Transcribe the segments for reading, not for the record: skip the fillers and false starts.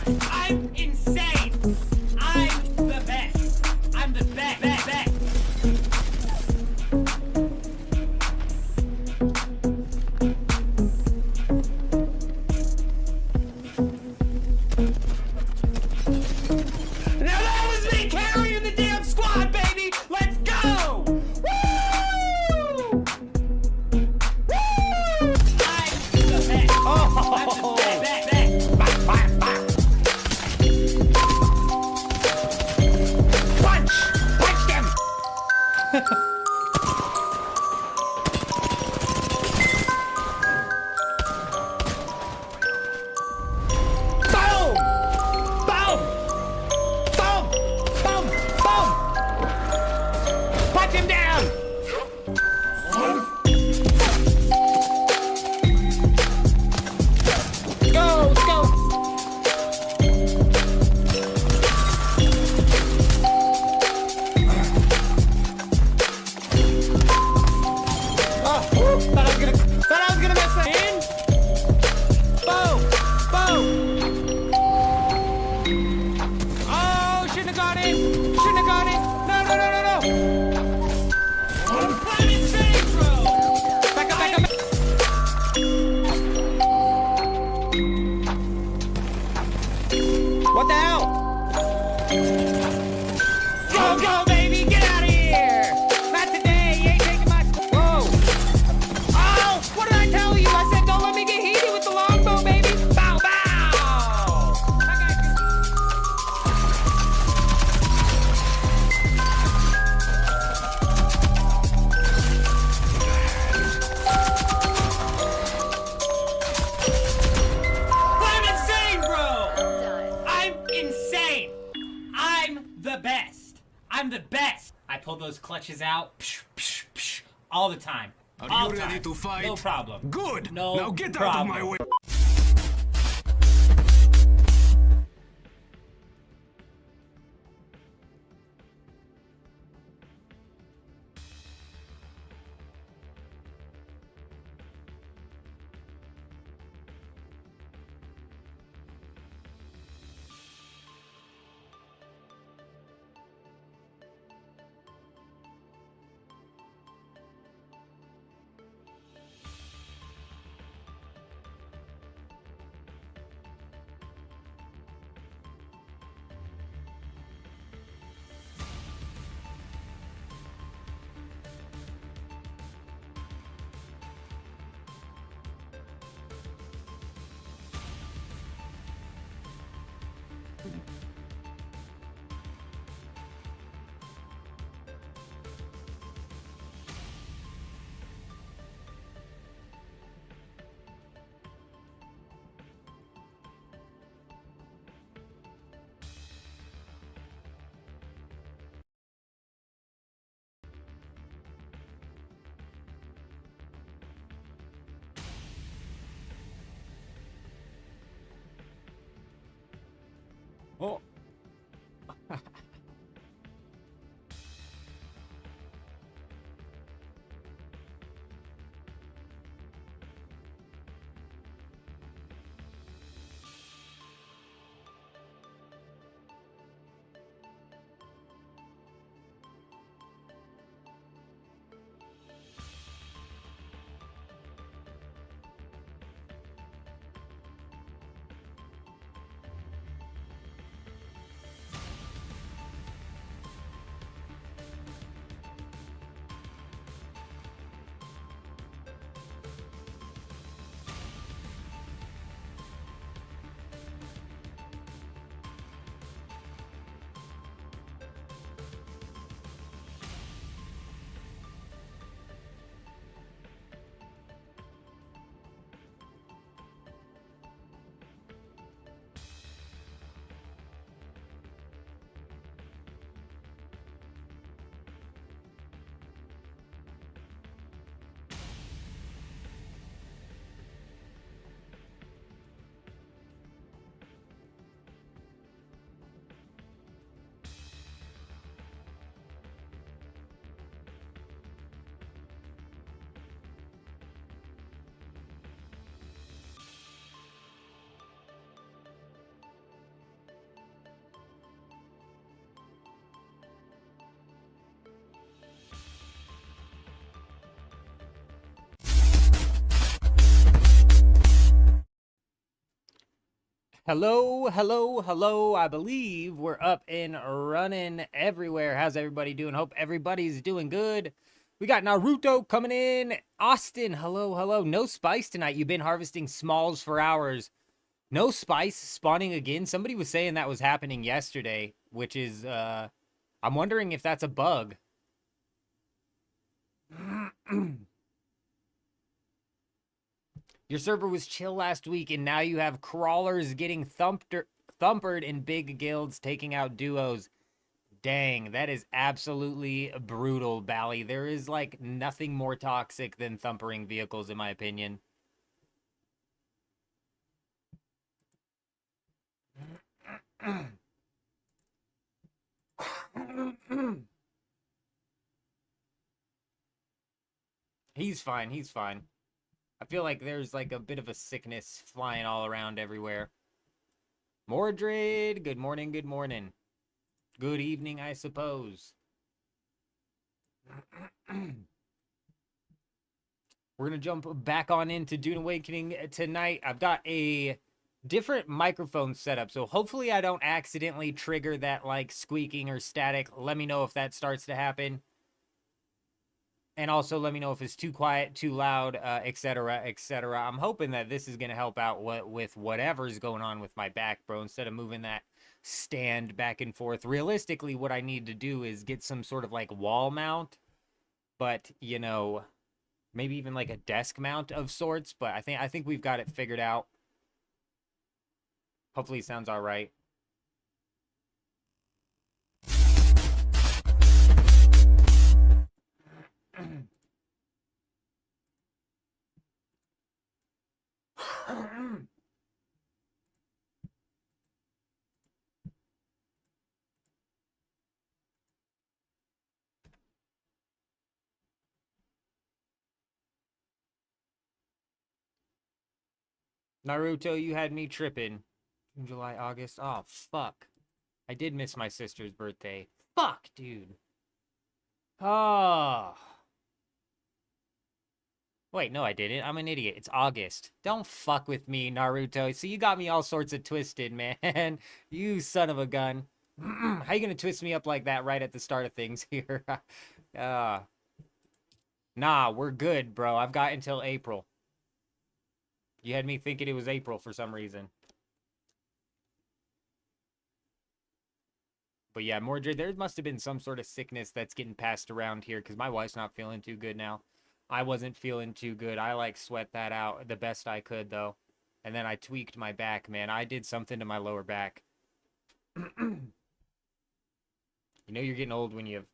I'm insane. I'm the best. I'm the best. Now that was me carrying the damn squad, baby. Let's go. Woo! Woo! I'm the best. I'm the best. Punch them. Boom! Boom! Boom! Boom! Boom! Punch him down! Go! Let's go! Oh, woo, thought I was gonna miss that. In. Boom! Boom! Oh, shouldn't have got it! Shouldn't have got it! No! I'm insane, bro! Back up! What the hell? Go, baby! Get out of here! Not today! You ain't taking my... Whoa! Oh! What did I tell you? I said don't let me get heated with the longbow, baby! Bow, bow! I got you. I'm insane, bro! I'm insane! I'm the best! I'm the best! I pull those clutches out all the time. Are All you the ready time. to fight? No problem. Good. No Now get out problem. of my way. Oh. Hello, hello, hello. I believe we're up and running everywhere. How's everybody doing? Hope everybody's doing good. We got Naruto coming in. Austin, hello, hello. No spice tonight. You've been harvesting smalls for hours. No spice spawning again. Somebody was saying that was happening yesterday, which is, I'm wondering if that's a bug. Your server was chill last week, and now you have crawlers getting thumpered in big guilds, taking out duos. Dang, that is absolutely brutal, Bally. There is, like, nothing more toxic than thumpering vehicles, in my opinion. He's fine, he's fine. I feel like there's, like, a bit of a sickness flying all around everywhere. Mordred, good morning, good morning. Good evening, I suppose. We're going to jump back on into Dune Awakening tonight. I've got a different microphone setup, so hopefully I don't accidentally trigger that, like, squeaking or static. Let me know if that starts to happen. And also let me know if it's too quiet, too loud, etc., etc. I'm hoping that this is going to help out with whatever's going on with my back, bro, instead of moving that stand back and forth. Realistically, what I need to do is get some sort of, like, wall mount, but, you know, maybe even like a desk mount of sorts, but I think we've got it figured out. Hopefully it sounds all right. Naruto, you had me tripping. June, July, August. Oh, fuck. I did miss my sister's birthday. Fuck, dude. Oh. Wait, no, I didn't. I'm an idiot. It's August. Don't fuck with me, Naruto. See, you got me all sorts of twisted, man. You son of a gun. How you gonna twist me up like that right at the start of things here? Nah, we're good, bro. I've got until April. You had me thinking it was April for some reason. But yeah, Mordred, there must have been some sort of sickness that's getting passed around here because my wife's not feeling too good now. I wasn't feeling too good. I, like, sweat that out the best I could, though. And then I tweaked my back, man. I did something to my lower back. You know you're getting old when you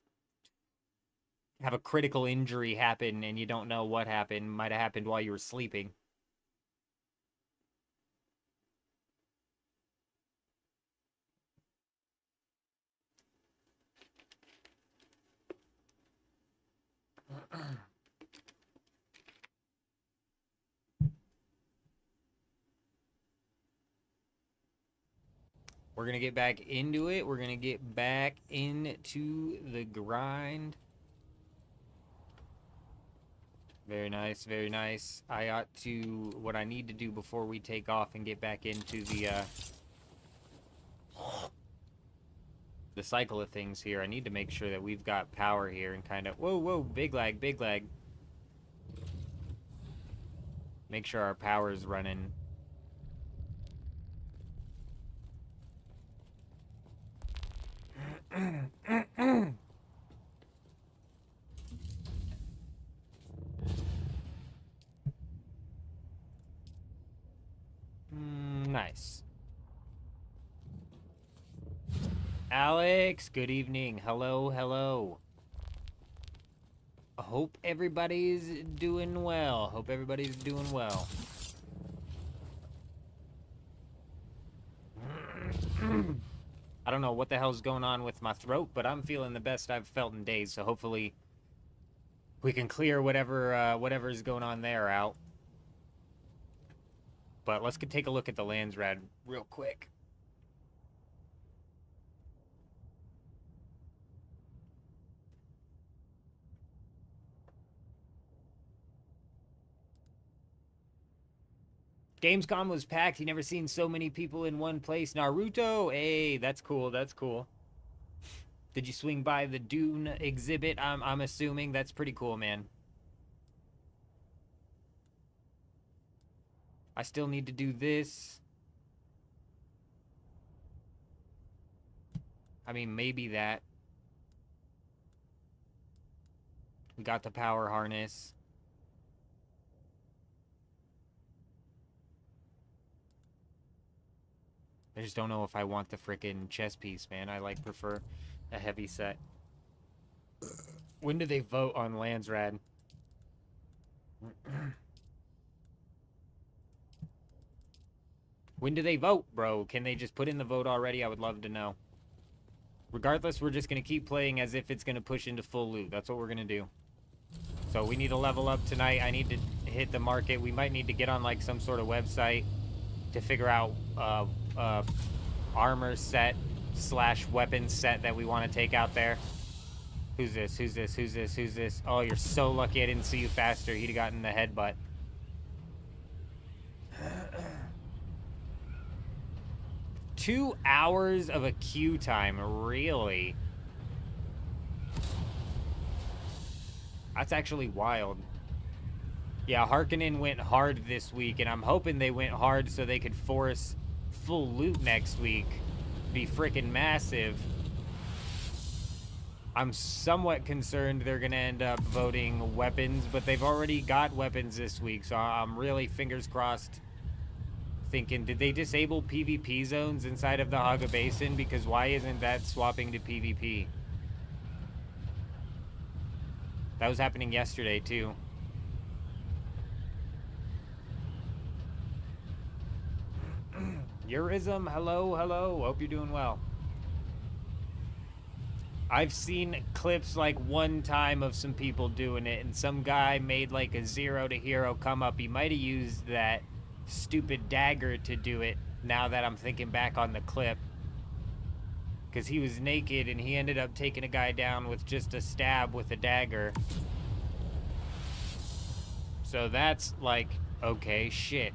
have a critical injury happen and you don't know what happened. Might have happened while you were sleeping. We're going to get back into it. We're going to get back into the grind. Very nice, very nice. I ought to, what I need to do before we take off and get back into the cycle of things here, I need to make sure that we've got power here and kind of, whoa, whoa, big lag, big lag. Make sure our power is running. Nice. Alex, good evening. Hello, hello. Hope everybody's doing well. Hope everybody's doing well. I don't know what the hell's going on with my throat, but I'm feeling the best I've felt in days, so hopefully we can clear whatever's going on there out. But let's take a look at the Landsrad real quick. Gamescom was packed. He never seen so many people in one place. Naruto, hey, that's cool. That's cool. Did you swing by the Dune exhibit? I'm assuming that's pretty cool, man. I still need to do this. I mean, maybe that. We got the power harness. I just don't know if I want the frickin' chess piece, man. I prefer a heavy set. When do they vote on Landsrad? When do they vote, bro? Can they just put in the vote already? I would love to know. Regardless, we're just going to keep playing as if it's going to push into full loot. That's what we're going to do. So we need to level up tonight. I need to hit the market. We might need to get on like some sort of website to figure out armor set / weapon set that we want to take out there. Who's this? Who's this? Who's this? Who's this? Oh, you're so lucky I didn't see you faster. He'd have gotten the headbutt. 2 hours of a queue time, really? That's actually wild. Yeah, Harkonnen went hard this week, and I'm hoping they went hard so they could force full loot next week. Be freaking massive. I'm somewhat concerned they're gonna end up voting weapons, but they've already got weapons this week, so I'm really fingers crossed. Thinking, did they disable PvP zones inside of the Haga Basin? Because why isn't that swapping to PvP? That was happening yesterday, too. Eurism, hello, hello. Hope you're doing well. I've seen clips like one time of some people doing it, and some guy made like a 0 to hero come up. He might have used that stupid dagger to do it, now that I'm thinking back on the clip. Because he was naked and he ended up taking a guy down with just a stab with a dagger. So that's like, okay, shit.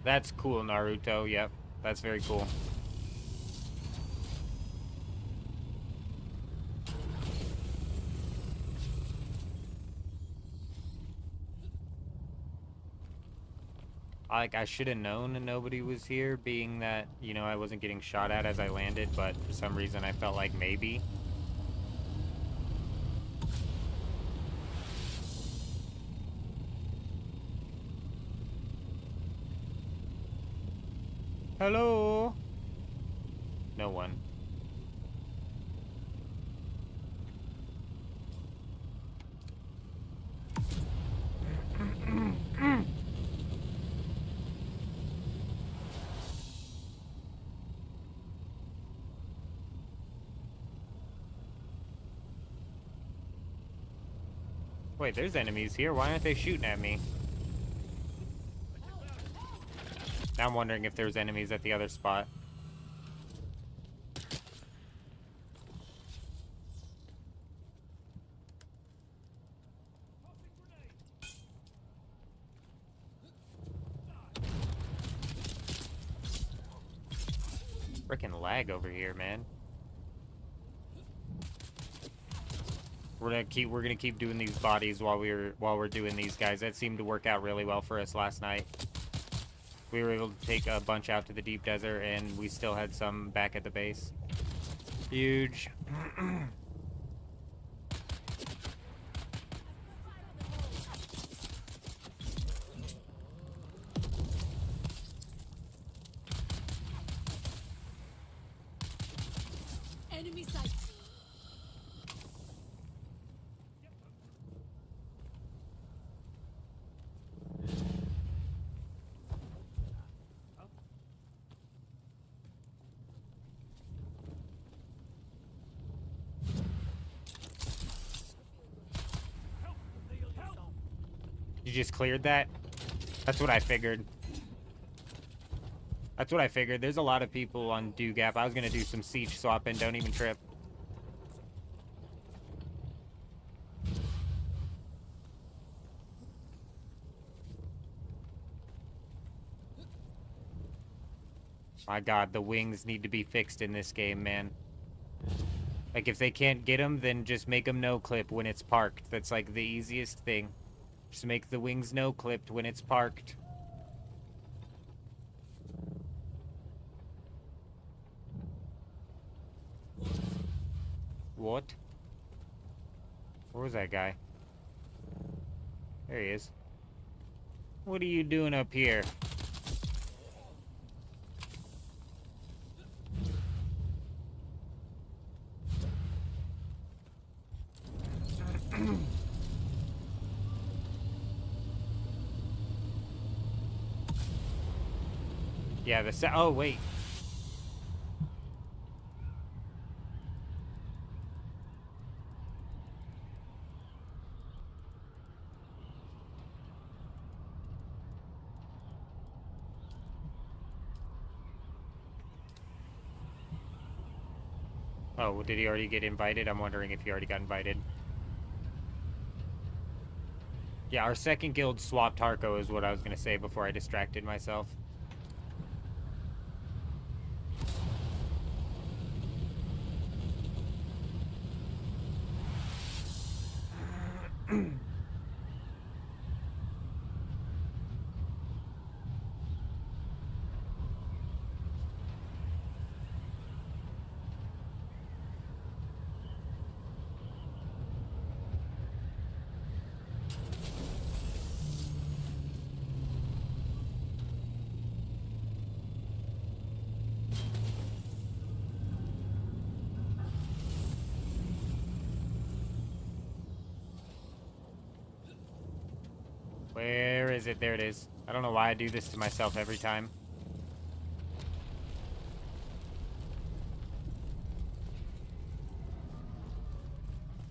That's cool, Naruto. Yep, that's very cool. I should have known that nobody was here, being that, you know, I wasn't getting shot at as I landed, but for some reason I felt like maybe. Hello? No one. Wait, there's enemies here. Why aren't they shooting at me? Now I'm wondering if there's enemies at the other spot. Frickin' lag over here, man. We're gonna keep doing these bodies while we're doing these guys. That seemed to work out really well for us last night. We were able to take a bunch out to the deep desert, and we still had some back at the base. Huge. Enemy sight. You just cleared that? That's what I figured. That's what I figured. There's a lot of people on Dew Gap. I was gonna do some siege swapping. Don't even trip. My God, the wings need to be fixed in this game, man. Like, if they can't get them, then just make them no-clip when it's parked. That's, like, the easiest thing. Just make the wings no-clipped when it's parked. What? Where was that guy? There he is. What are you doing up here? Yeah, oh, wait. Oh, did he already get invited? I'm wondering if he already got invited. Yeah, our second guild swapped Harko is what I was going to say before I distracted myself. Where is it? There it is. I don't know why I do this to myself every time.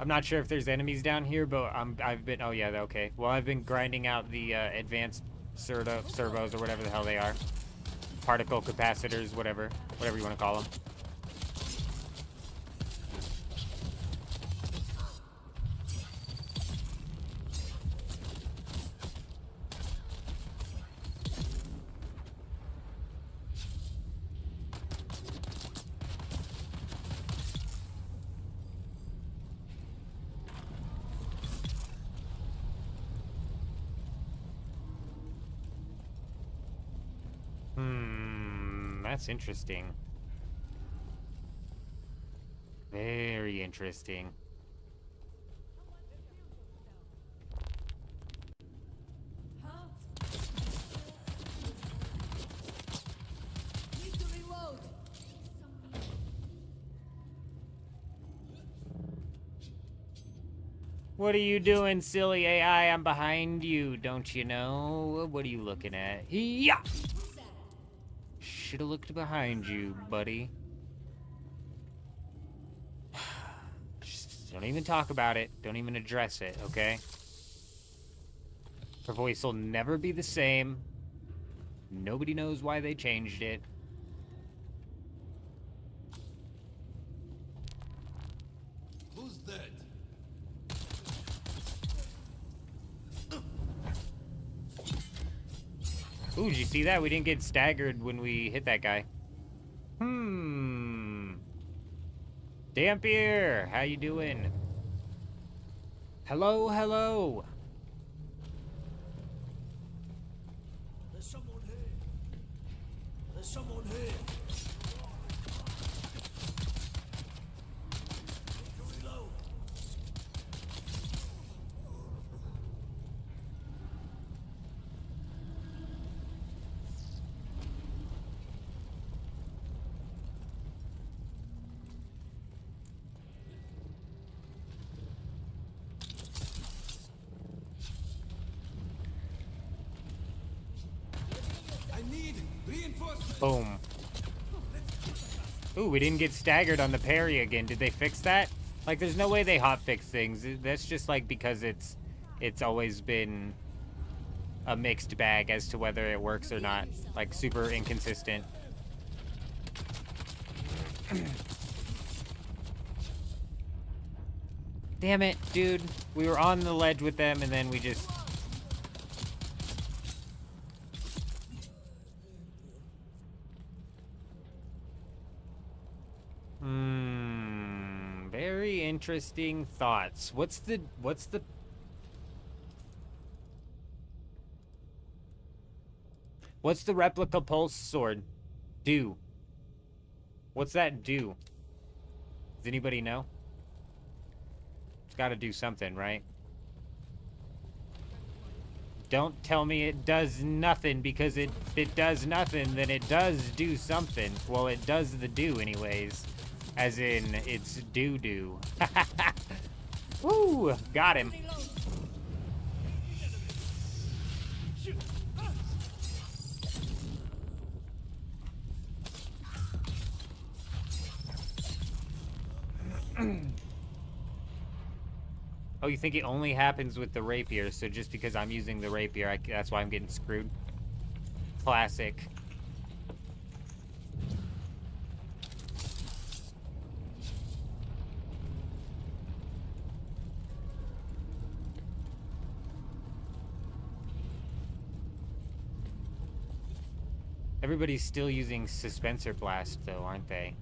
I'm not sure if there's enemies down here, but I've been... Oh, yeah, okay. Well, I've been grinding out the advanced servos or whatever the hell they are. Particle capacitors, whatever you want to call them. That's interesting. Very interesting. What are you doing, silly AI? I'm behind you, don't you know? What are you looking at? Yeah! Should've looked behind you, buddy. Just don't even talk about it. Don't even address it, okay? Her voice will never be the same. Nobody knows why they changed it. Who's dead? Ooh, did you see that? We didn't get staggered when we hit that guy. Dampier, how you doing? Hello, hello. There's someone here. There's someone here. Reload. Boom. Ooh, we didn't get staggered on the parry again. Did they fix that? Like, there's no way they hotfix things. That's just, like, because it's always been a mixed bag as to whether it works or not. Like, super inconsistent. Damn it, dude. We were on the ledge with them, and then we just... Very interesting thoughts. What's the replica pulse sword do? What's that do? Does anybody know? It's got to do something, right? Don't tell me it does nothing, because if it does nothing, then it does do something. Well, it does the do anyways. As in, it's doo-doo. Woo! Got him. Oh, you think it only happens with the rapier, so just because I'm using the rapier, that's why I'm getting screwed? Classic. Everybody's still using Suspensor Blast, though, aren't they?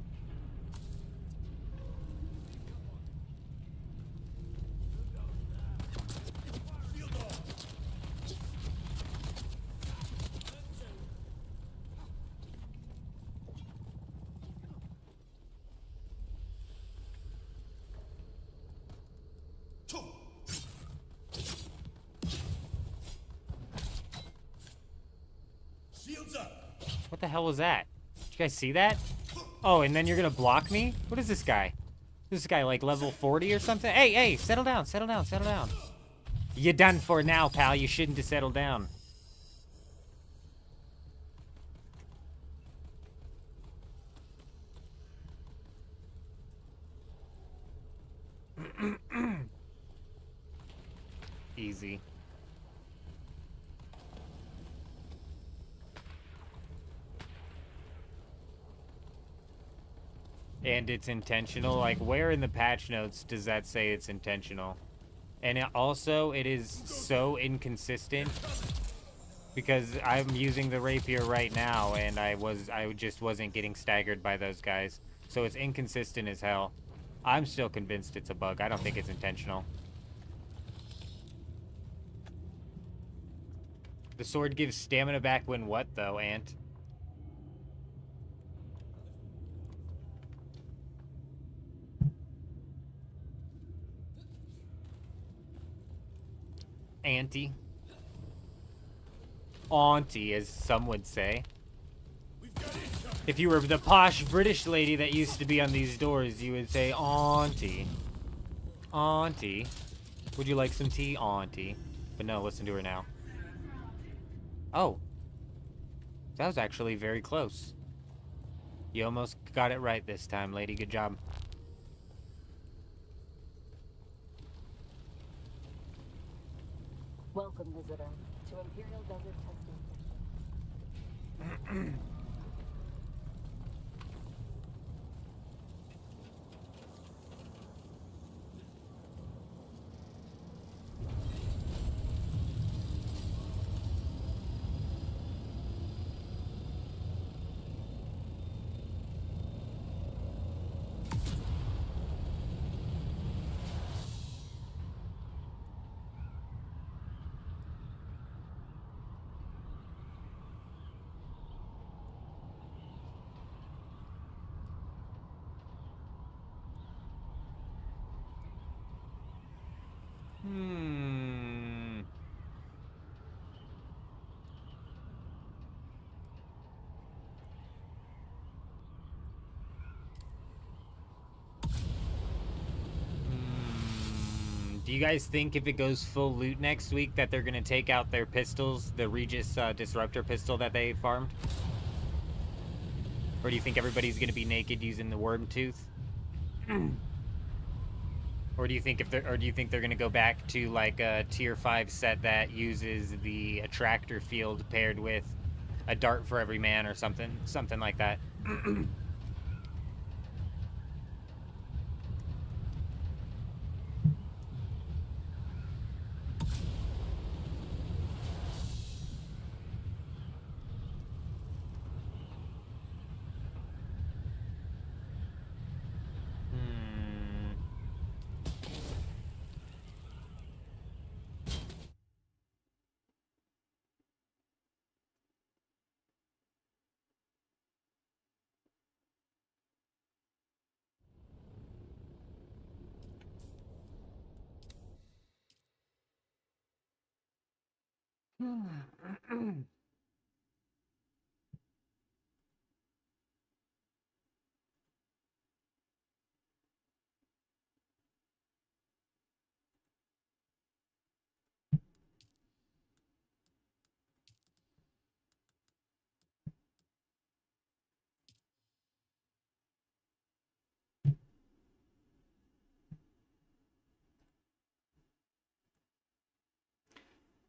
What the hell was that? Did you guys see that? Oh, and then you're gonna block me? What is this guy? This guy like level 40 or something? Hey, hey, settle down, settle down, settle down. You're done for now, pal. You shouldn't have settled down. Easy. And it's intentional? Like, where in the patch notes does that say it's intentional? And it is so inconsistent, because I'm using the rapier right now, and I just wasn't getting staggered by those guys. So it's inconsistent as hell. I'm still convinced it's a bug. I don't think it's intentional. The sword gives stamina back when what, though, Ant? Auntie. Auntie, as some would say. If you were the posh British lady that used to be on these doors, you would say, Auntie. Auntie. Would you like some tea, Auntie? But no, listen to her now. Oh. That was actually very close. You almost got it right this time, lady. Good job. Welcome, visitor, to Imperial Desert Testing. Do you guys think if it goes full loot next week that they're gonna take out their pistols, the Regis Disruptor pistol that they farmed? Or do you think everybody's gonna be naked using the worm tooth? Or do you think they're gonna go back to like a tier 5 set that uses the attractor field paired with a dart for every man or something like that?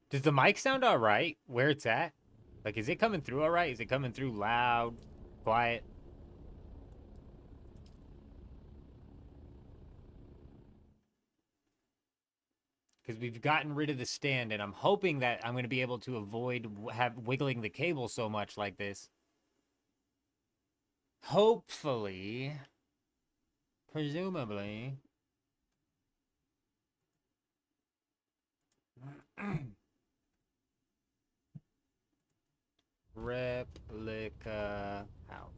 Does the mic sound all right where it's at? Like, is it coming through all right? Is it coming through loud, quiet? Because we've gotten rid of the stand, and I'm hoping that I'm going to be able to avoid wiggling the cable so much like this. Hopefully. Presumably. Replica house.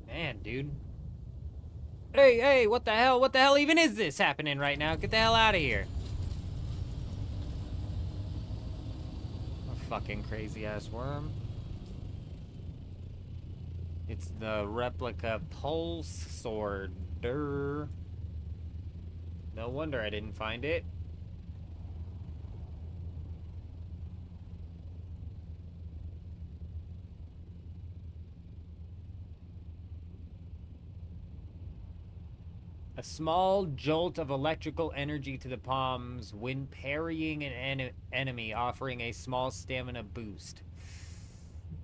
Man, dude. Hey, what the hell? What the hell even is this happening right now? Get the hell out of here. A fucking crazy ass worm. It's the replica pulse sword. No wonder I didn't find it. A small jolt of electrical energy to the palms when parrying an enemy, offering a small stamina boost.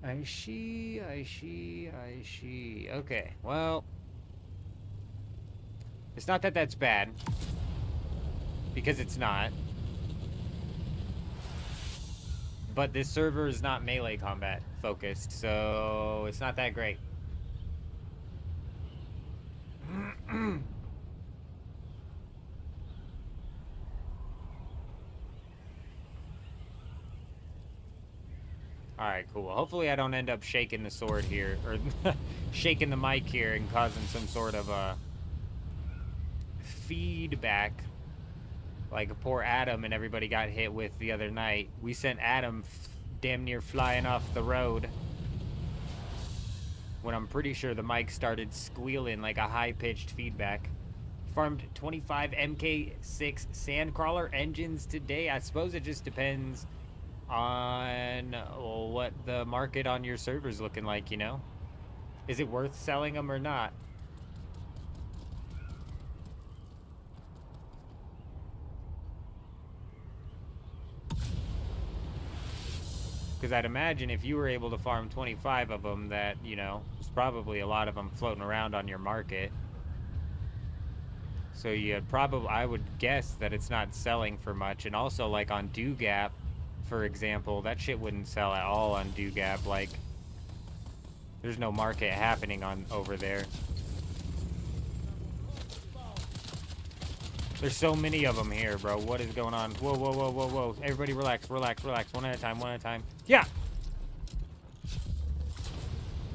I see. Okay, well. It's not that that's bad. Because it's not. But this server is not melee combat focused, so it's not that great. Alright, cool. Hopefully I don't end up shaking the sword here, or shaking the mic here and causing some sort of feedback like poor Adam and everybody got hit with the other night. We sent Adam damn near flying off the road when I'm pretty sure the mic started squealing like a high-pitched feedback. Farmed 25 MK6 Sandcrawler engines today. I suppose it just depends on what the market on your server's looking like, you know? Is it worth selling them or not? Because I'd imagine if you were able to farm 25 of them, that, you know, there's probably a lot of them floating around on your market. So you'd probably, I would guess that it's not selling for much. And also, like on Dugap, for example, that shit wouldn't sell at all on Dugap. Like, there's no market happening on over there. There's so many of them here, bro. What is going on? Whoa. Everybody relax. One at a time. Yeah!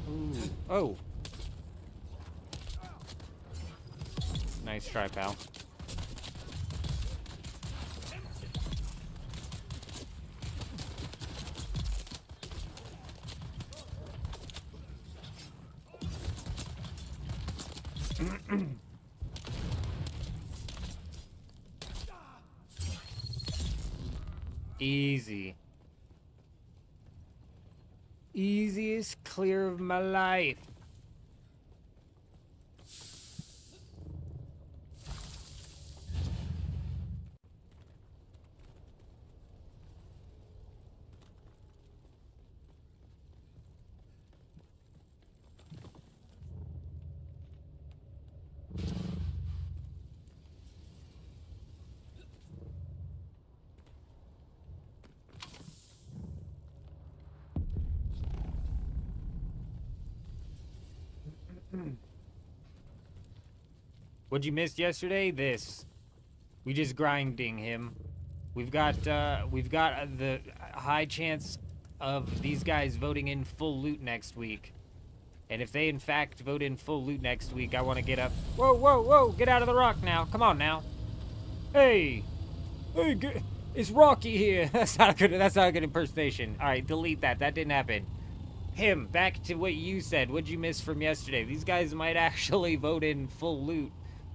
Ooh. Oh. Nice try, pal. Easy. easiest clear of my life. What'd you miss yesterday? This. We just grinding him. We've got the high chance of these guys voting in full loot next week. And if they in fact vote in full loot next week, I want to get up. Whoa, whoa, whoa! Get out of the rock now! Come on now! Hey, hey, it's Rocky here. That's not good. That's not a good impersonation. All right, delete that. That didn't happen. Him. Back to what you said. What'd you miss from yesterday? These guys might actually vote in full loot.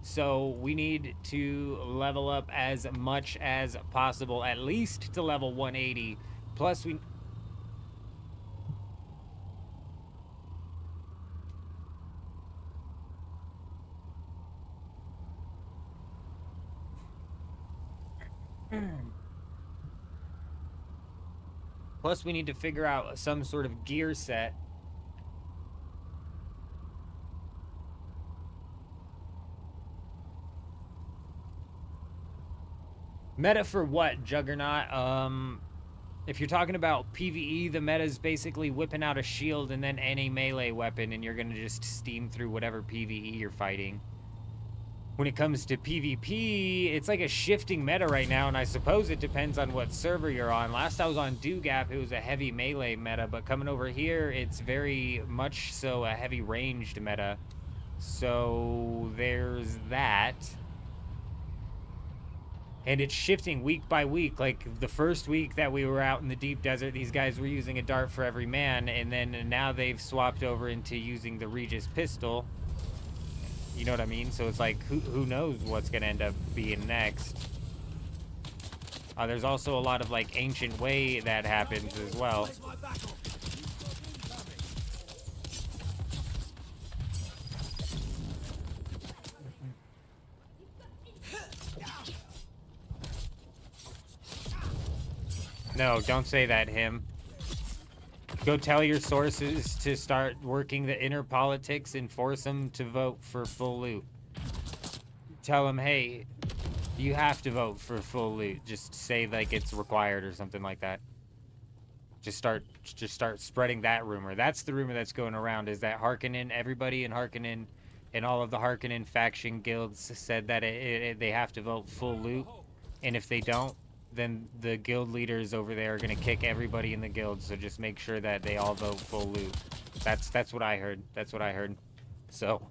So we need to level up as much as possible, at least to level 180. Plus we... Plus we need to figure out some sort of gear set. Meta for what, Juggernaut? If you're talking about PvE, the meta is basically whipping out a shield and then any melee weapon, and you're gonna just steam through whatever PvE you're fighting. When it comes to PvP, it's like a shifting meta right now, and I suppose it depends on what server you're on. Last I was on Dugap, it was a heavy melee meta, but coming over here, it's very much so a heavy ranged meta. So there's that. And it's shifting week by week. Like the first week that we were out in the deep desert, these guys were using a dart for every man, and then now they've swapped over into using the Regis pistol. You know what I mean? So it's like, who knows what's gonna end up being next. There's also a lot of like ancient way that happens as well. No, don't say that, him. Go tell your sources to start working the inner politics and force them to vote for full loot. Tell them, hey, you have to vote for full loot. Just say like it's required or something like that. Just start spreading that rumor. That's the rumor that's going around, is that Harkonnen, everybody in Harkonnen and all of the Harkonnen faction guilds said that they have to vote full loot, and if they don't, then the guild leaders over there are gonna kick everybody in the guild. So just make sure that they all vote full loot. That's what I heard. That's what I heard. So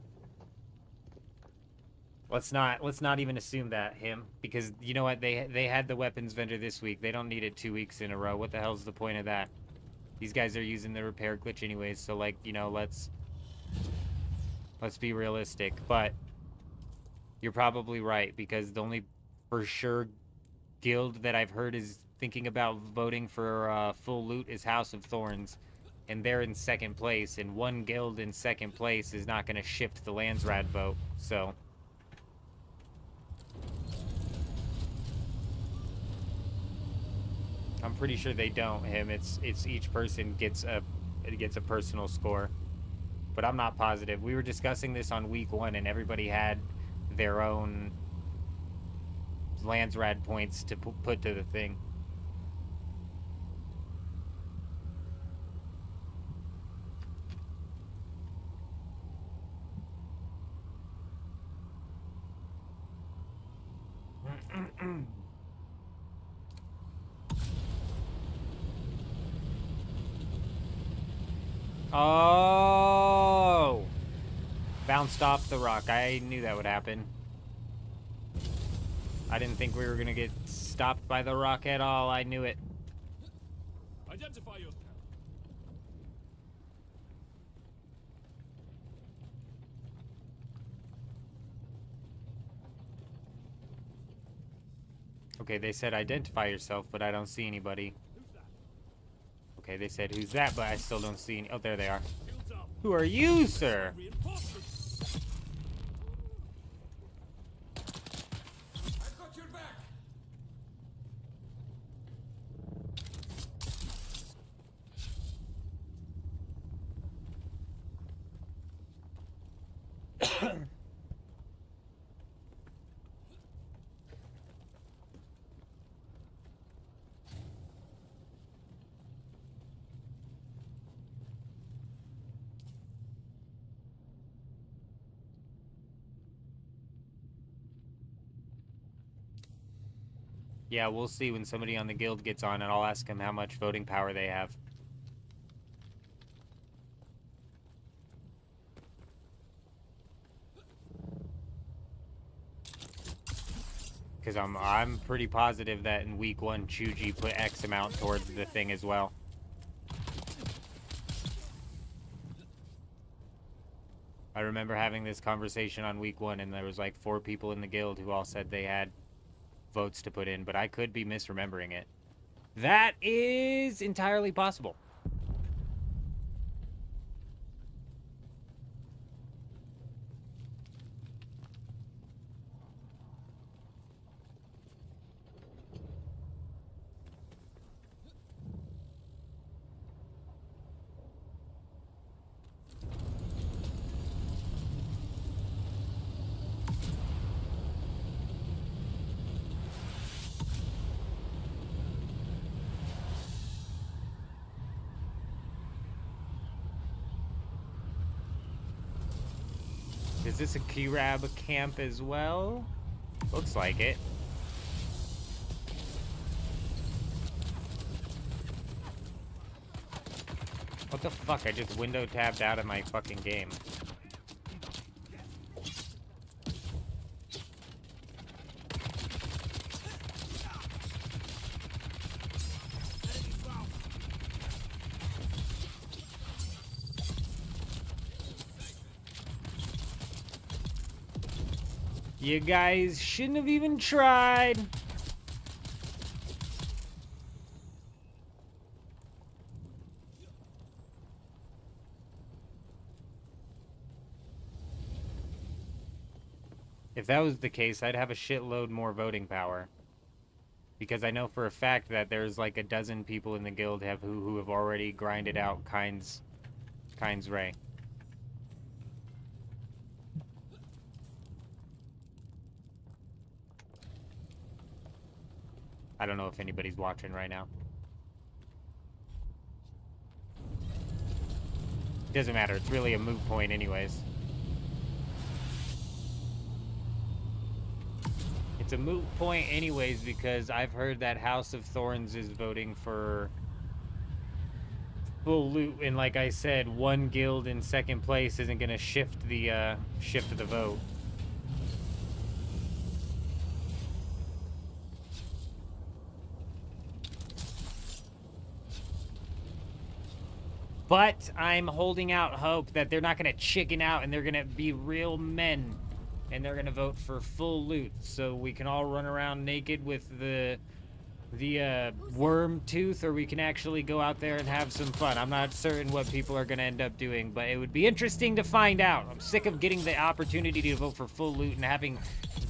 let's not even assume that, him, because you know what, they had the weapons vendor this week. They don't need it 2 weeks in a row. What the hell's the point of that? These guys are using the repair glitch anyways. So like, you know, let's be realistic. But you're probably right, because the only for sure guild that I've heard is thinking about voting for full loot is House of Thorns, and they're in second place, and one guild in second place is not going to shift the Landsrad vote. So I'm pretty sure they don't, him. It's each person gets a personal score, but I'm not positive. We were discussing this on week 1, and everybody had their own Landsrad points to put to the thing. Oh! Bounced off the rock. I knew that would happen. I didn't think we were gonna get stopped by the rock at all. I knew it. Identify yourself. Okay, they said identify yourself, but I don't see anybody. Okay, they said, who's that? But I still don't see any. Oh, there they are. Shields up. Who are you, sir? Reinforcements. I've got your back. Yeah, we'll see when somebody on the guild gets on, and I'll ask them how much voting power they have. Because I'm pretty positive that in week 1, Chuji put X amount towards the thing as well. I remember having this conversation on week 1, and there was like 4 people in the guild who all said they had votes to put in, but I could be misremembering it. That is entirely possible. Is this a Kirab camp as well? Looks like it. What the fuck? I just window tabbed out of my fucking game. You guys shouldn't have even tried. If that was the case, I'd have a shitload more voting power. Because I know for a fact that there's like a dozen people in the guild who have already grinded out Kind's Ray. I don't know if anybody's watching right now. Doesn't matter, it's really a moot point anyways. It's a moot point anyways because I've heard that House of Thorns is voting for full loot, and like I said, one guild in second place isn't gonna shift the vote. But I'm holding out hope that they're not going to chicken out and they're going to be real men. And they're going to vote for full loot. So we can all run around naked with the worm tooth, or we can actually go out there and have some fun. I'm not certain what people are going to end up doing, but it would be interesting to find out. I'm sick of getting the opportunity to vote for full loot and having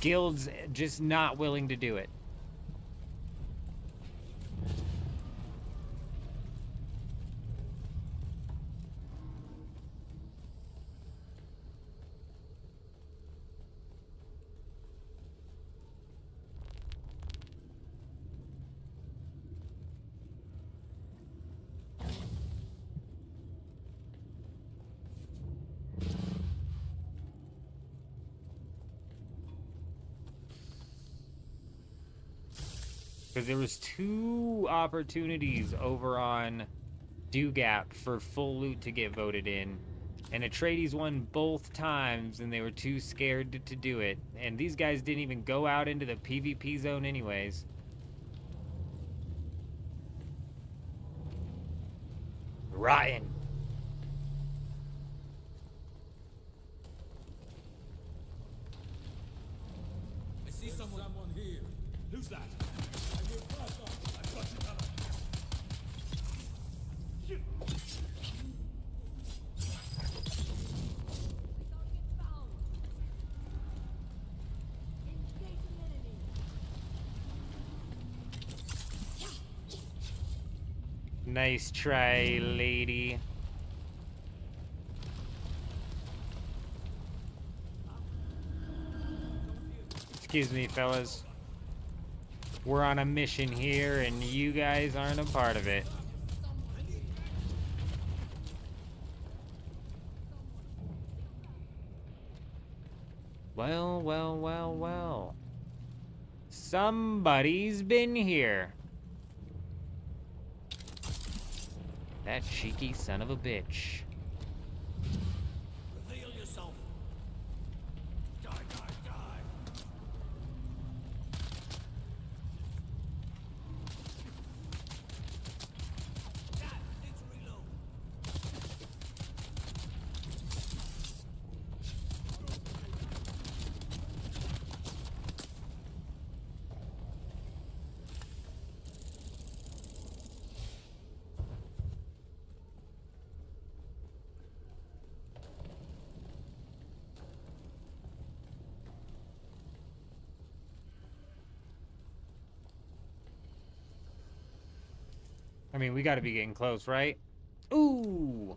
guilds just not willing to do it. Because there was 2 opportunities over on Dugap for full loot to get voted in. And Atreides won both times, and they were too scared to do it. And these guys didn't even go out into the PvP zone anyways. Rotten. I see someone here. Who's that? I've got you covered. Nice try, lady. Excuse me, fellas. We're on a mission here, and you guys aren't a part of it. Well, well, well, well. Somebody's been here. That cheeky son of a bitch. Reveal yourself. Die, die, die. Dad, need to reload. I mean, we gotta be getting close, right? Ooh!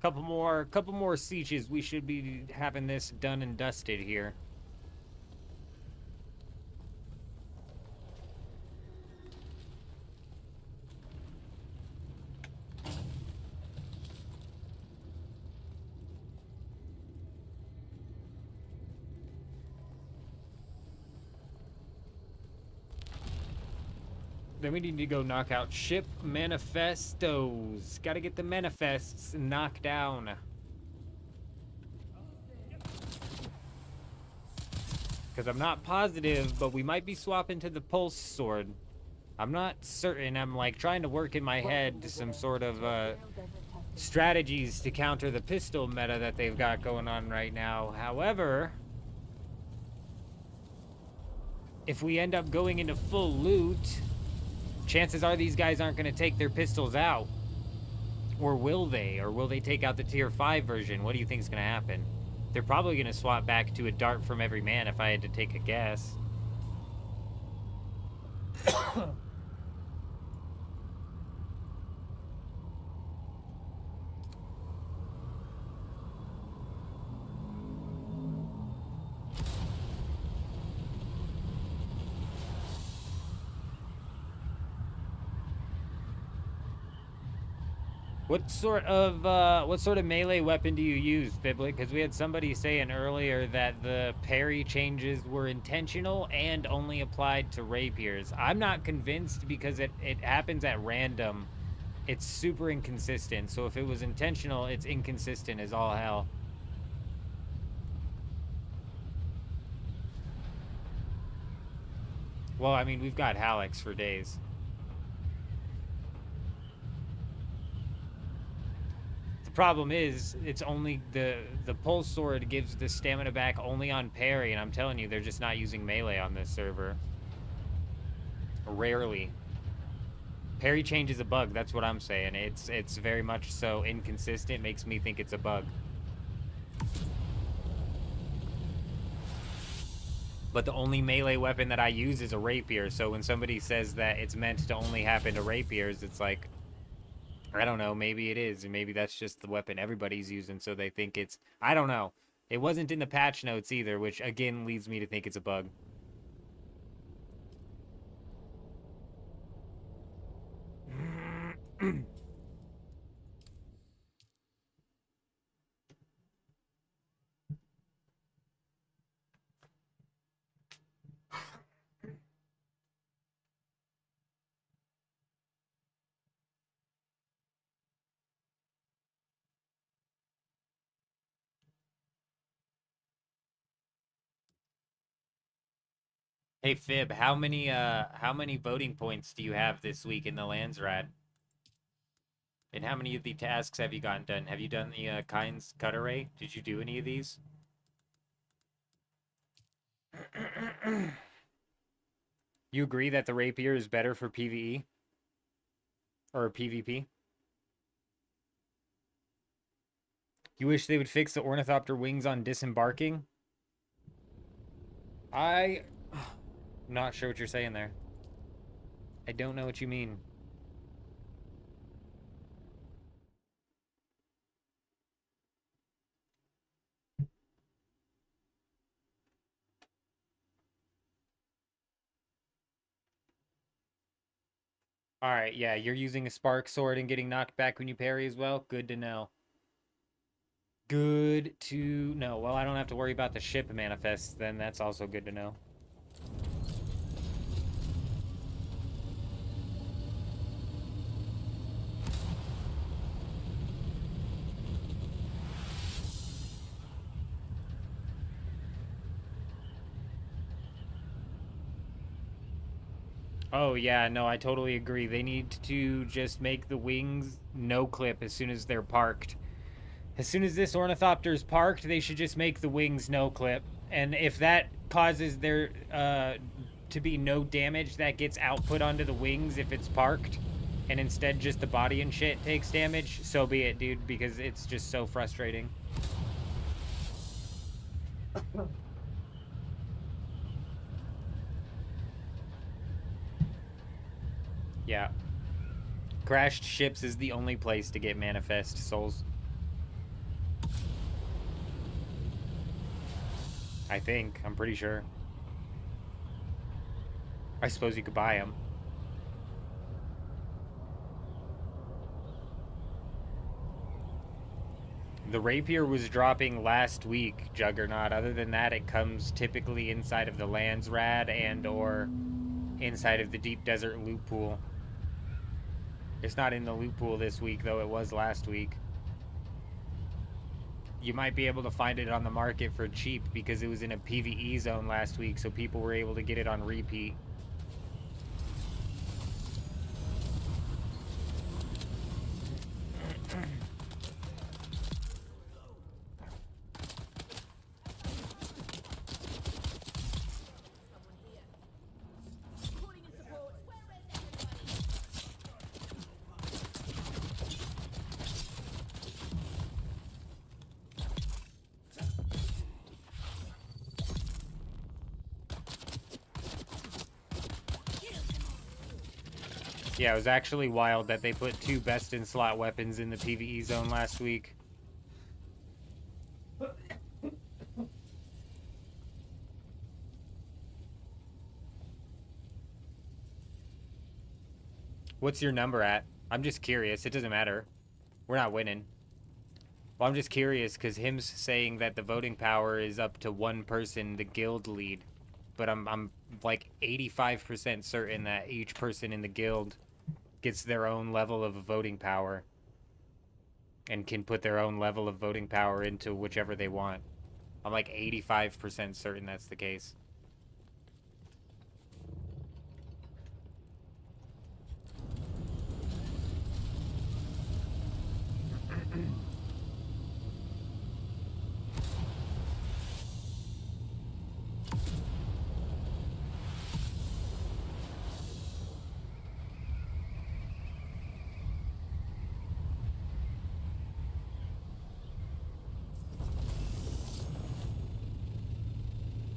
Couple more sieges. We should be having this done and dusted here. Then we need to go knock out ship manifestos. Gotta get the manifests knocked down. Because I'm not positive, but we might be swapping to the pulse sword. I'm not certain. I'm like trying to work in my head some sort of strategies to counter the pistol meta that they've got going on right now. However, if we end up going into full loot, chances are these guys aren't going to take their pistols out. Or will they? Or will they take out the tier 5 version? What do you think is going to happen? They're probably going to swap back to a dart from every man if I had to take a guess. What sort of melee weapon do you use, Biblik? Because we had somebody saying earlier that the parry changes were intentional and only applied to rapiers. I'm not convinced because it happens at random. It's super inconsistent. So if it was intentional, it's inconsistent as all hell. Well, I mean, we've got Hallex for days. Problem is, it's only the pulse sword gives the stamina back only on parry, and I'm telling you, they're just not using melee on this server. Rarely. Parry change is a bug, that's what I'm saying. It's very much so inconsistent, makes me think it's a bug. But the only melee weapon that I use is a rapier, so when somebody says that it's meant to only happen to rapiers, it's like, I don't know, maybe it is, and maybe that's just the weapon everybody's using, so they think it's... I don't know. It wasn't in the patch notes either, which, again, leads me to think it's a bug. Hey Fib, how many voting points do you have this week in the Landsrad? And how many of the tasks have you gotten done? Have you done the Kind's cut array? Did you do any of these? You agree that the rapier is better for PvE? Or PvP? You wish they would fix the ornithopter wings on disembarking? Not sure what you're saying there. I don't know what you mean. Alright, yeah, you're using a spark sword and getting knocked back when you parry as well? Good to know. Good to know. Well, I don't have to worry about the ship manifests, then that's also good to know. Oh, yeah, no, I totally agree. They need to just make the wings no clip as soon as they're parked. As soon as this ornithopter's parked, they should just make the wings no clip. And if that causes there to be no damage that gets output onto the wings if it's parked, and instead just the body and shit takes damage, so be it, dude, because it's just so frustrating. Yeah. Crashed ships is the only place to get manifest souls. I think. I'm pretty sure. I suppose you could buy them. The rapier was dropping last week, Juggernaut. Other than that, it comes typically inside of the Lands Rad and or inside of the Deep Desert Loot Pool. It's not in the loot pool this week, though it was last week. You might be able to find it on the market for cheap because it was in a PvE zone last week, so people were able to get it on repeat. Yeah, it was actually wild that they put 2 best-in-slot weapons in the PvE zone last week. What's your number at? I'm just curious. It doesn't matter. We're not winning. Well, I'm just curious because him's saying that the voting power is up to 1 person, the guild lead. But I'm like 85% certain that each person in the guild gets their own level of voting power and can put their own level of voting power into whichever they want. I'm like 85% certain that's the case.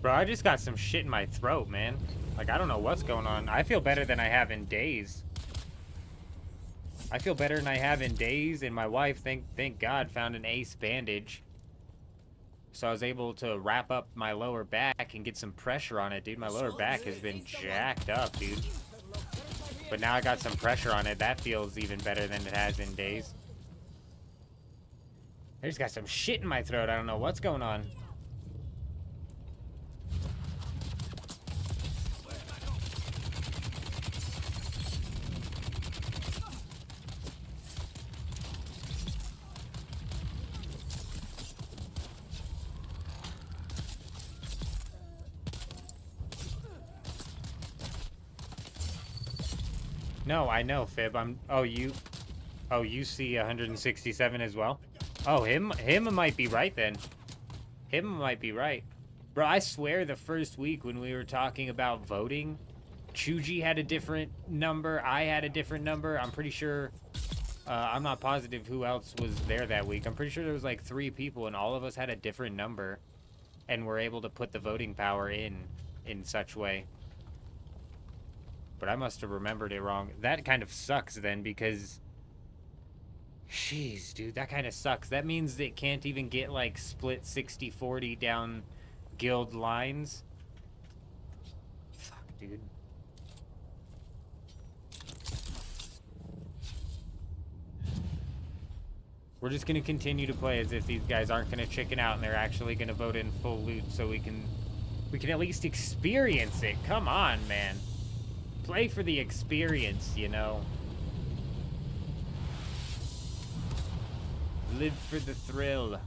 Bro, I just got some shit in my throat, man. Like, I don't know what's going on. I feel better than I have in days. I feel better than I have in days, and my wife, thank God, found an ace bandage. So I was able to wrap up my lower back and get some pressure on it, dude. My lower back has been jacked up, dude. But now I got some pressure on it. That feels even better than it has in days. I just got some shit in my throat. I don't know what's going on. No, I know, Fib. Oh, you see 167 as well? Oh, him might be right then. Him might be right. Bro, I swear the first week when we were talking about voting, Chuji had a different number, I had a different number. I'm pretty sure, I'm not positive who else was there that week. I'm pretty sure there was like 3 people and all of us had a different number and were able to put the voting power in such way. But I must have remembered it wrong. That kind of sucks then because... Jeez, dude, that kind of sucks. That means it can't even get, like, split 60-40 down guild lines. Fuck, dude. We're just gonna continue to play as if these guys aren't gonna chicken out and they're actually gonna vote in full loot, so we can at least experience it. Come on, man. Play for the experience, you know. Live for the thrill.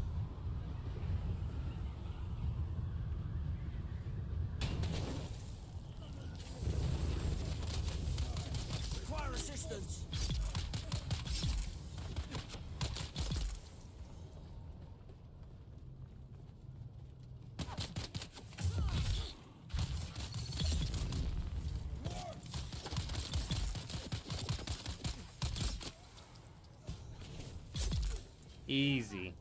Require assistance. Easy.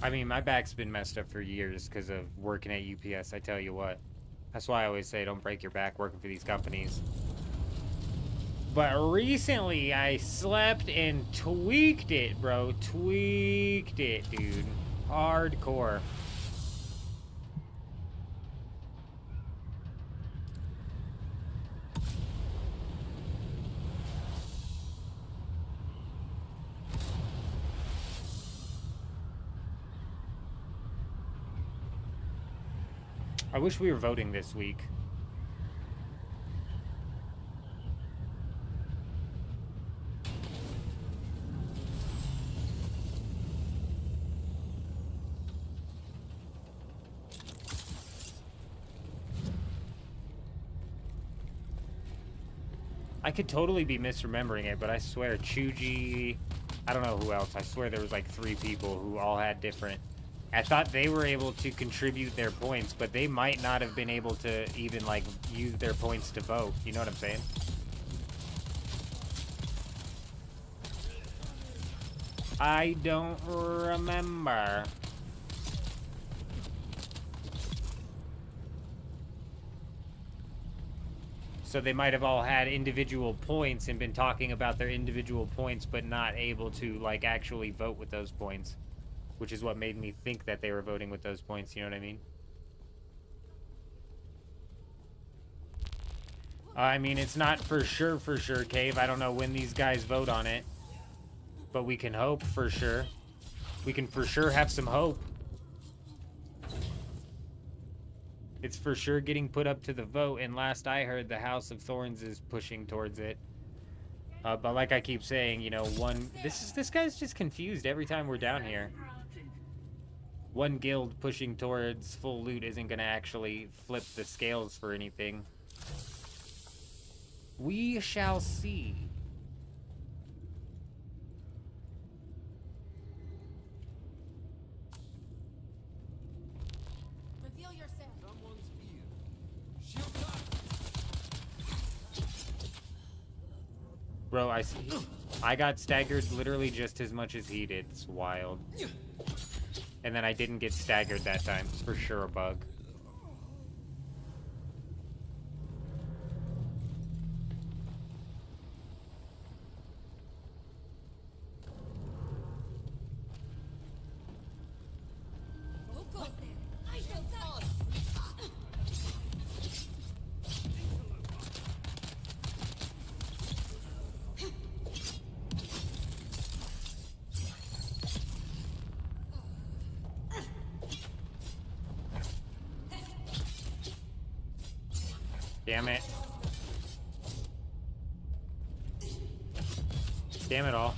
I mean, my back's been messed up for years because of working at UPS, I tell you what. That's why I always say don't break your back working for these companies. But recently, I slept and tweaked it, bro. Tweaked it, dude. Hardcore. I wish we were voting this week. I could totally be misremembering it, but I swear Chuji, I don't know who else. I swear there was like 3 people who all had different. I thought they were able to contribute their points, but they might not have been able to even like use their points to vote. You know what I'm saying? I don't remember. So they might have all had individual points and been talking about their individual points, but not able to like actually vote with those points, which is what made me think that they were voting with those points. You know what I mean? I mean, it's not for sure, Cave. I don't know when these guys vote on it, but we can hope for sure. We can for sure have some hope. It's for sure getting put up to the vote, and last I heard, the House of Thorns is pushing towards it. But like I keep saying, you know, this guy's just confused every time we're down here. One guild pushing towards full loot isn't gonna actually flip the scales for anything. We shall see. Reveal yourself. Someone's here. Shield up. Bro, I got staggered literally just as much as he did. It's wild. And then I didn't get staggered that time. It's for sure a bug. Who goes there? I shall touch. Damn it. Damn it all.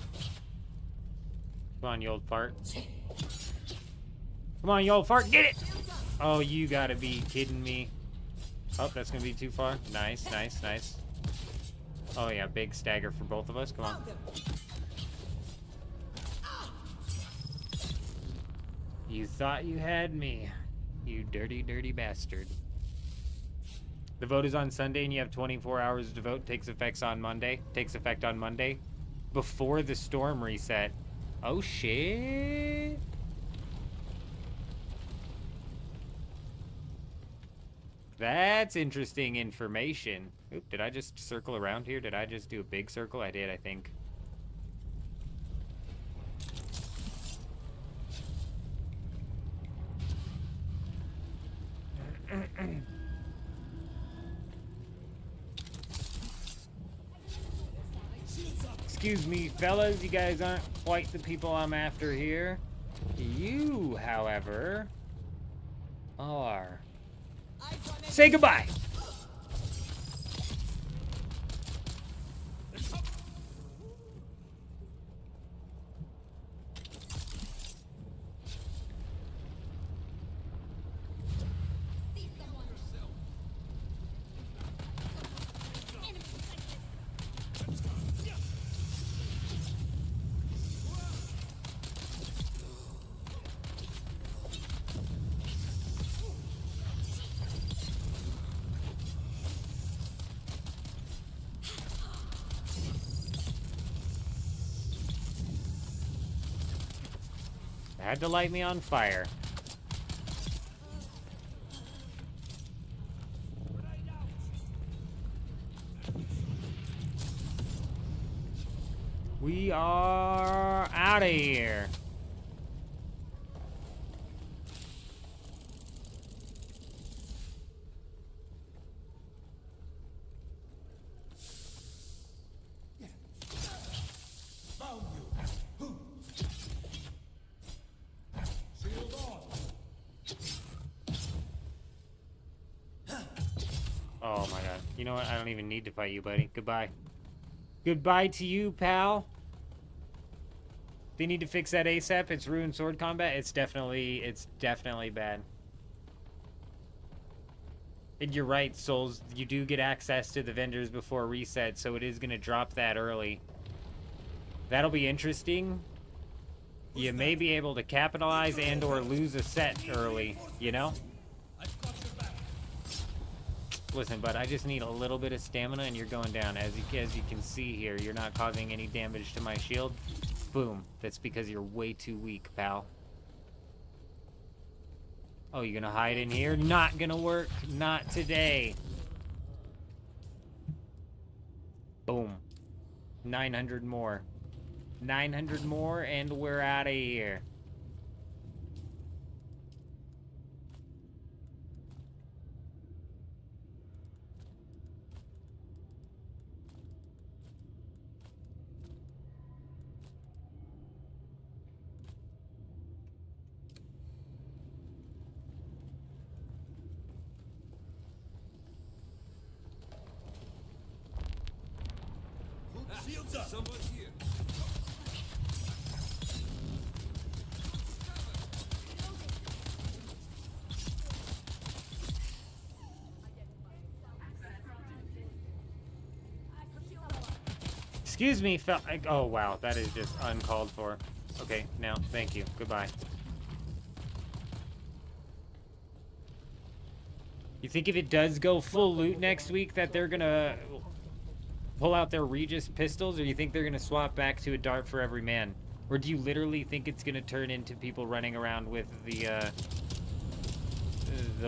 Come on, you old fart. Come on, you old fart. Get it! Oh, you gotta be kidding me. Oh, that's gonna be too far. Nice, nice, nice. Oh, yeah, big stagger for both of us. Come on. You thought you had me. You dirty, dirty bastard. The vote is on Sunday, and you have 24 hours to vote. Takes effect on Monday. Before the storm reset. Oh, shit. That's interesting information. Oop, did I just circle around here? Did I just do a big circle? I did, I think. Excuse me, fellas, you guys aren't quite the people I'm after here. You, however, are. Say goodbye. See someone. Enemy detected. Had to light me on fire. We are out of here. Found you. Shield on. Oh my god. You know what? I don't even need to fight you, buddy. Goodbye. Goodbye to you, pal. They need to fix that ASAP. It's ruined sword combat. It's definitely bad. And you're right, Souls. You do get access to the vendors before reset, so it is going to drop that early. That'll be interesting. You may be able to capitalize and or lose a set early, you know? I've got your back. Listen, bud, I just need a little bit of stamina and you're going down. As you can see here, you're not causing any damage to my shield. Boom. That's because you're way too weak, pal. Oh, you're gonna hide in here? Not gonna work. Not today. Boom. 900 more. 900 more and we're out of here. Shields up. Someone here. Excuse me, oh wow, that is just uncalled for. Okay, now, thank you. Goodbye. You think if it does go full loot next week that they're gonna pull out their Regis pistols, or you think they're gonna swap back to a dart for every man? Or do you literally think it's gonna turn into people running around with the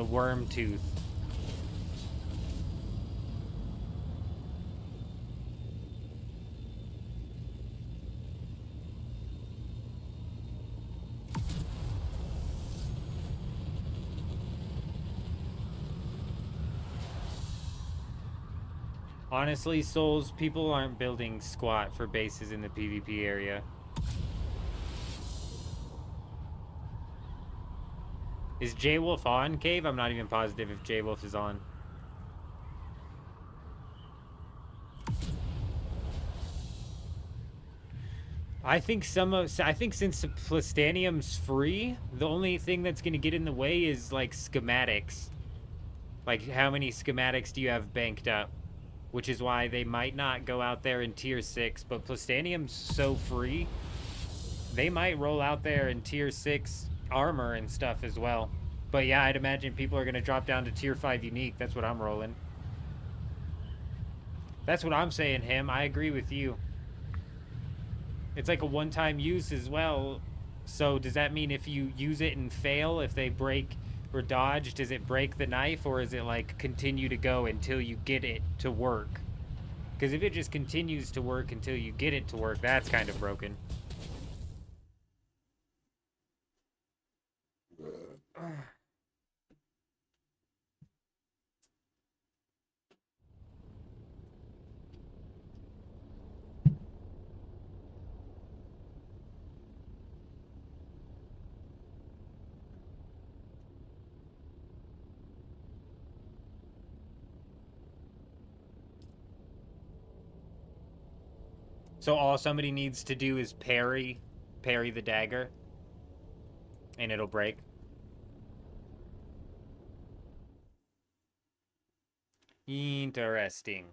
worm tooth? Honestly, Souls, people aren't building squat for bases in the PvP area. Is J-Wolf on, Cave? I'm not even positive if J-Wolf is on. I think since Plastanium's free, the only thing that's gonna get in the way is like schematics. Like how many schematics do you have banked up? Which is why they might not go out there in tier 6, but Plastanium's so free, they might roll out there in tier 6 armor and stuff as well. But yeah, I'd imagine people are gonna drop down to tier 5 unique. That's what I'm rolling. That's what I'm saying, him. I agree with you. It's like a one-time use as well. So does that mean if you use it and fail, if they break or dodge, does it break the knife, or is it like continue to go until you get it to work? Because if it just continues to work until you get it to work, that's kind of broken. So all somebody needs to do is parry the dagger, and it'll break. Interesting.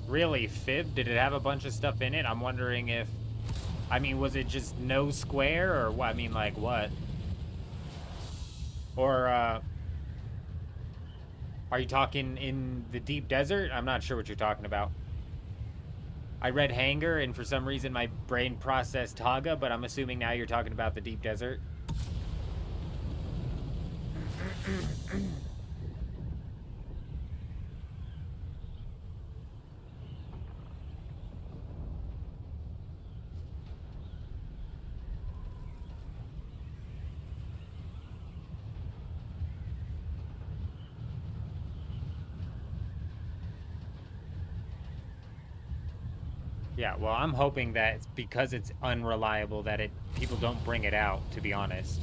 Really, Fib? Did it have a bunch of stuff in it? I'm wondering if... I mean, was it just no square, or what? I mean, like, what? Or, are you talking in the deep desert? I'm not sure what you're talking about. I read Hanger, and for some reason my brain processed Haga, but I'm assuming now you're talking about the deep desert. Yeah, well, I'm hoping that it's because it's unreliable that people don't bring it out, to be honest.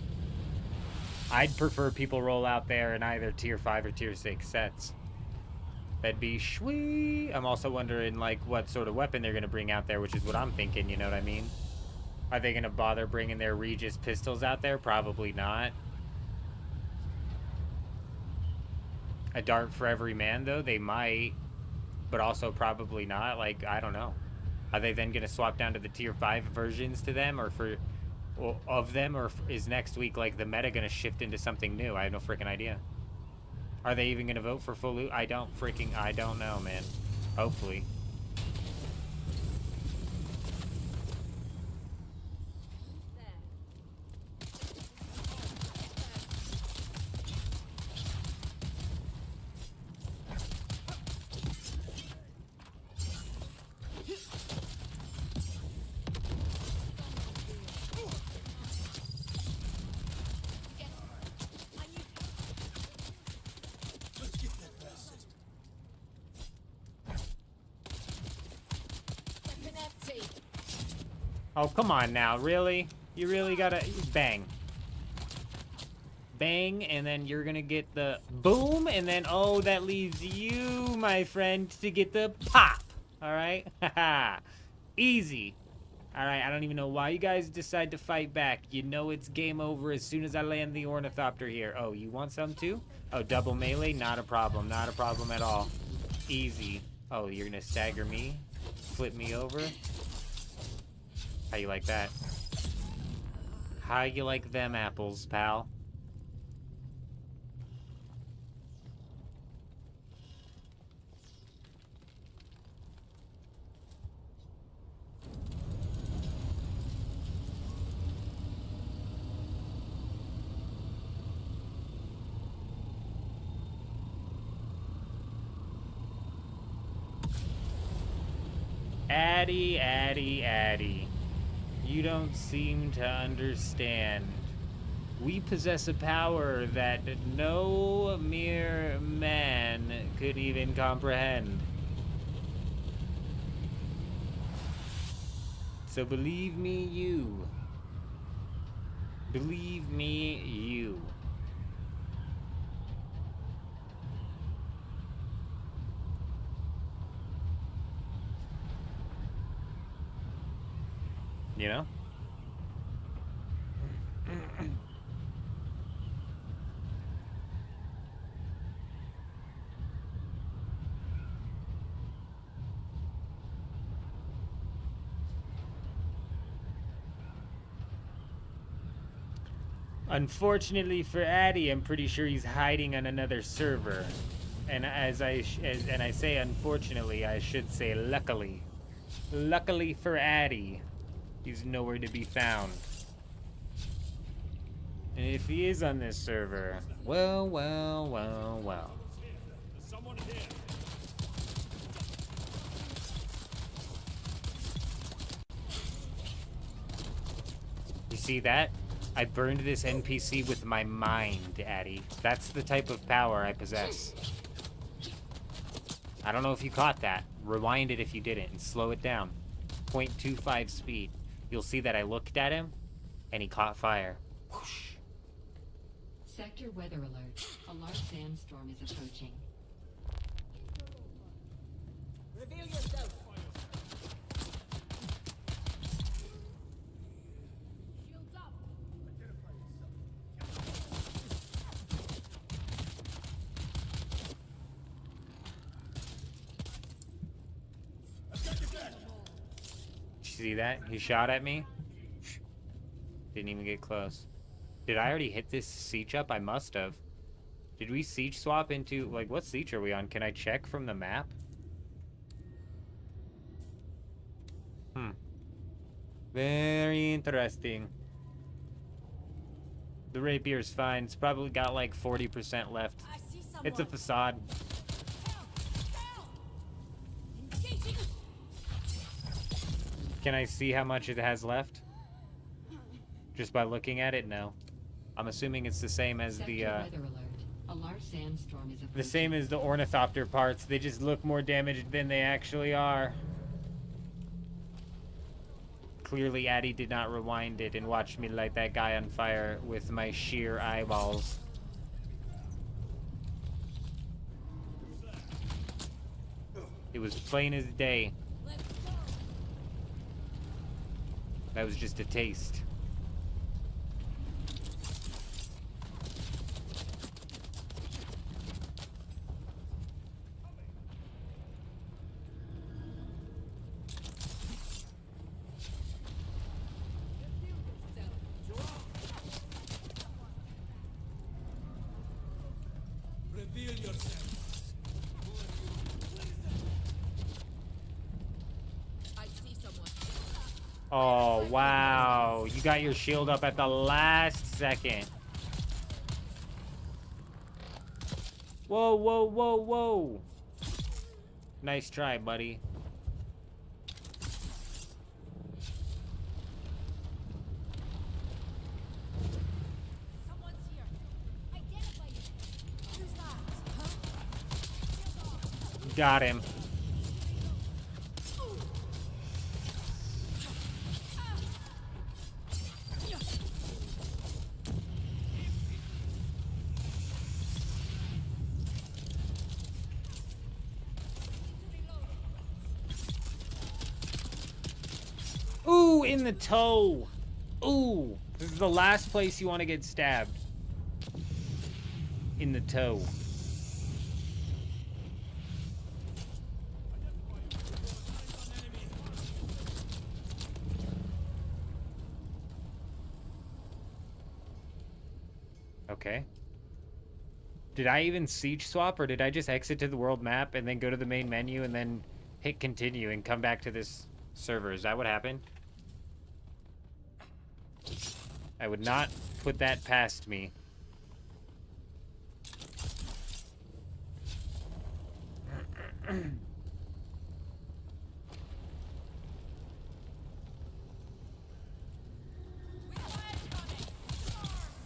I'd prefer people roll out there in either tier 5 or tier 6 sets. That'd be sweet. I'm also wondering, like, what sort of weapon they're going to bring out there, which is what I'm thinking, you know what I mean? Are they going to bother bringing their Regis pistols out there? Probably not. A dart for every man, though? They might. But also probably not. Like, I don't know. Are they then going to swap down to the tier 5 versions to them, or of them, or is next week, like, the meta going to shift into something new? I have no freaking idea. Are they even going to vote for full loot? I don't know, man. Hopefully. Oh, come on now, really? You really gotta... Bang. Bang, and then you're gonna get the boom, and then, oh, that leaves you, my friend, to get the pop. Alright? Haha. Easy. Alright, I don't even know why you guys decide to fight back. You know it's game over as soon as I land the ornithopter here. Oh, you want some too? Oh, double melee? Not a problem. Not a problem at all. Easy. Oh, you're gonna stagger me? Flip me over? How you like that? How you like them apples, pal? Addy, Addy, Addy. You don't seem to understand. We possess a power that no mere man could even comprehend. So believe me, you. Believe me, you. You know? Unfortunately for Addy, I'm pretty sure he's hiding on another server. And as I say unfortunately, I should say luckily. Luckily for Addy, he's nowhere to be found. And if he is on this server, well, well, well, well. Someone here. You see that? I burned this NPC with my mind, Addy. That's the type of power I possess. I don't know if you caught that. Rewind it if you didn't, and slow it down. 0.25 speed. You'll see that I looked at him, and he caught fire. Whoosh. Sector weather alert. A large sandstorm is approaching. Reveal yourself. Shields up. Did you see that? He shot at me. Didn't even get close. Did I already hit this siege up? I must have. Did we siege swap into, like, what siege are we on? Can I check from the map? Very interesting. The rapier's fine. It's probably got like 40% left. I see someone. It's a facade. Engaging. Can I see how much it has left? Just by looking at it? No. I'm assuming it's the same as Sector the, weather alert. A large sandstorm is approaching. the same as the ornithopter parts. They just look more damaged than they actually are. Clearly, Addy did not rewind it and watch me light that guy on fire with my sheer eyeballs. It was plain as day. Let's go. That was just a taste. Reveal yourself. I see someone. Oh, wow. You got your shield up at the last second. Whoa, whoa, whoa, whoa. Nice try, buddy. Someone's here. Identify you. Who's that? Huh? Got him. Ooh, in the toe. Ooh, this is the last place you want to get stabbed. In the toe. Okay. Did I even siege swap, or did I just exit to the world map and then go to the main menu and then hit continue and come back to this server? Is that what happened? I would not put that past me. Reveal yourself.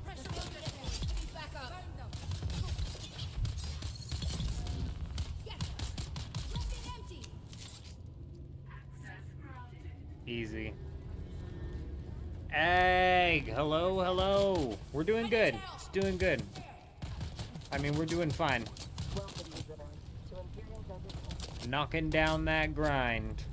Pressure located. Back up. Burn them. Yes. Weapon empty. Easy. Egg! Hello, hello! We're doing good. It's doing good. I mean, we're doing fine. Welcome, visitors, to Imperial Desert. Knocking down that grind.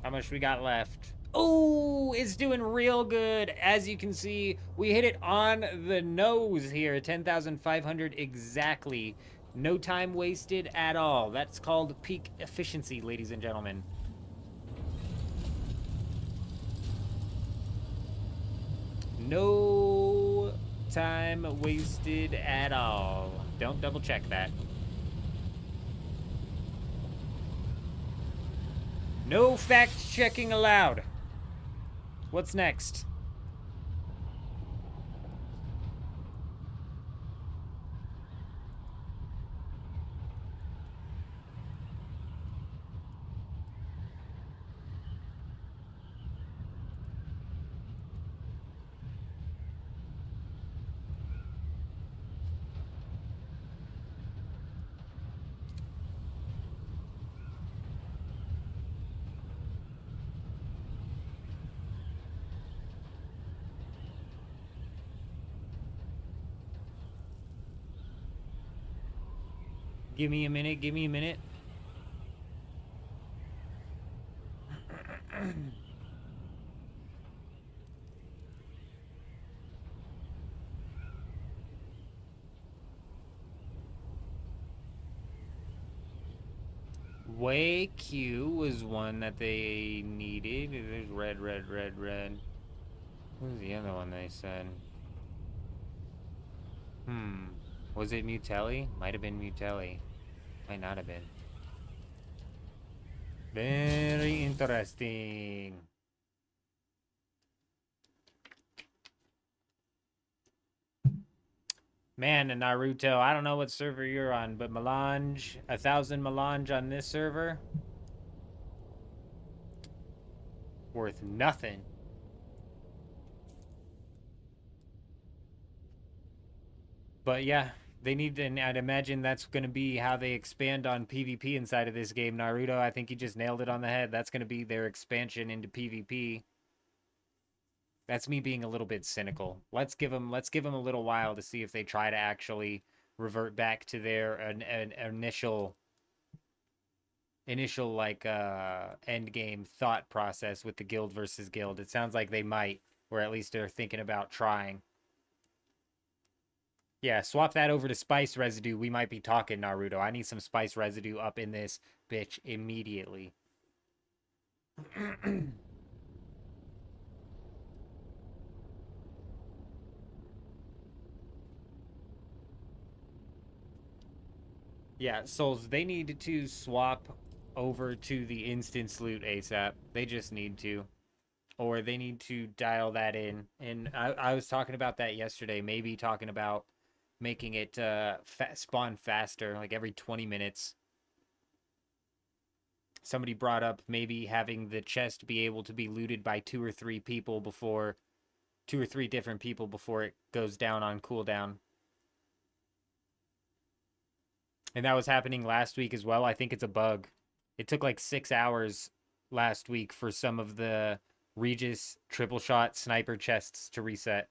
How much we got left? Oh, it's doing real good. As you can see, we hit it on the nose here. 10,500 exactly. No time wasted at all. That's called peak efficiency, ladies and gentlemen. No time wasted at all. Don't double check that. No fact checking allowed. What's next? Give me a minute, give me a minute. Way Q was one that they needed. There's red, red, red, red. What was the other one they said? Was it Mutelli? Might have been Mutelli. Might not have been. Very interesting. Man, and Naruto, I don't know what server you're on, but Melange, 1,000 Melange on this server, worth nothing. But yeah, they need to, and I'd imagine that's going to be how they expand on PvP inside of this game. Naruto, I think you just nailed it on the head. That's going to be their expansion into PvP. That's me being a little bit cynical. Let's give them a little while to see if they try to actually revert back to their an initial like end game thought process with the guild versus guild. It sounds like they might, or at least they're thinking about trying. Yeah, swap that over to spice residue. We might be talking, Naruto. I need some spice residue up in this bitch immediately. Yeah, Souls, they need to swap over to the instance loot ASAP. They just need to. Or they need to dial that in. And I was talking about that yesterday. Maybe talking about making it spawn faster, like every 20 minutes. Somebody brought up maybe having the chest be able to be looted by 2 or 3 people before... 2 or 3 different people before it goes down on cooldown. And that was happening last week as well. I think it's a bug. It took like 6 hours last week for some of the Regis triple shot sniper chests to reset.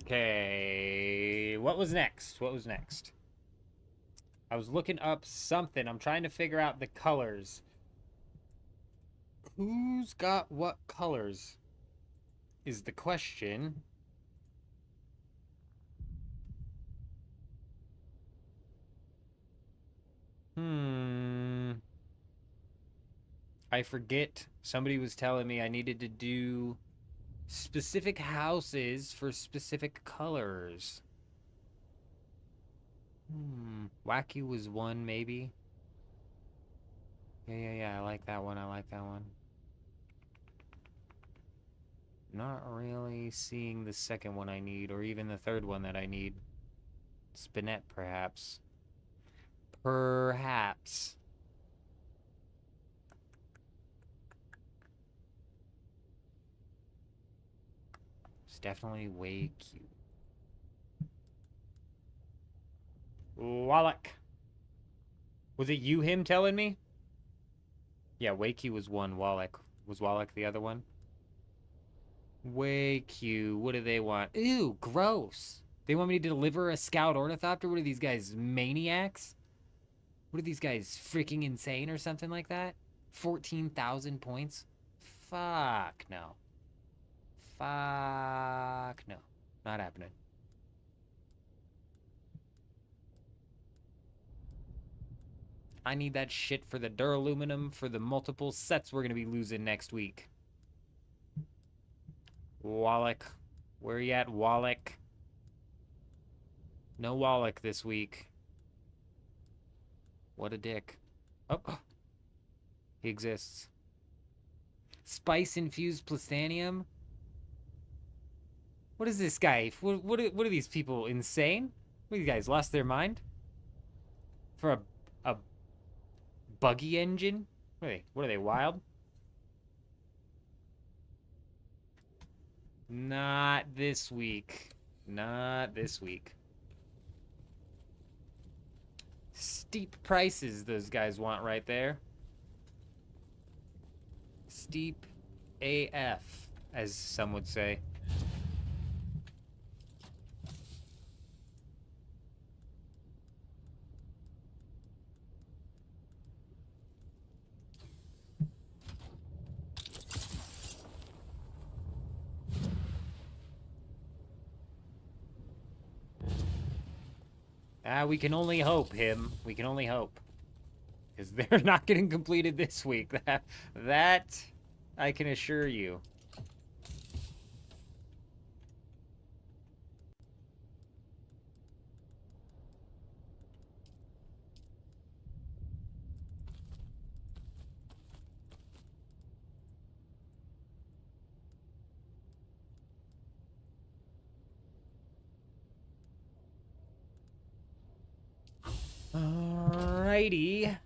Okay. What was next? What was next? I was looking up something. I'm trying to figure out the colors. Who's got what colors? Is the question. I forget. Somebody was telling me I needed to do specific houses for specific colors. Wacky was one, maybe. Yeah. I like that one. I like that one. Not really seeing the second one I need, or even the third one that I need. Spinette, perhaps. Perhaps. It's definitely way cute. Wallach. Was it you, him telling me? Yeah, Wakey was one. Wallach. Was Wallach the other one? Way cute. What do they want? Ew, gross. They want me to deliver a scout ornithopter? What are these guys, maniacs? What are these guys, freaking insane or something like that? 14,000 points? Fuck no. Fuck no. Not happening. I need that shit for the duraluminum for the multiple sets we're gonna be losing next week. Wallach. Where you at, Wallach? No Wallach this week. What a dick. Oh, he exists. Spice-infused plutonium? What is this guy? What are these people, insane? What, you guys lost their mind? For a buggy engine? What are they, wild? Not this week. Not this week. Steep prices those guys want right there. Steep AF, as some would say. We can only hope, him. We can only hope. Because they're not getting completed this week. That I can assure you. Alrighty.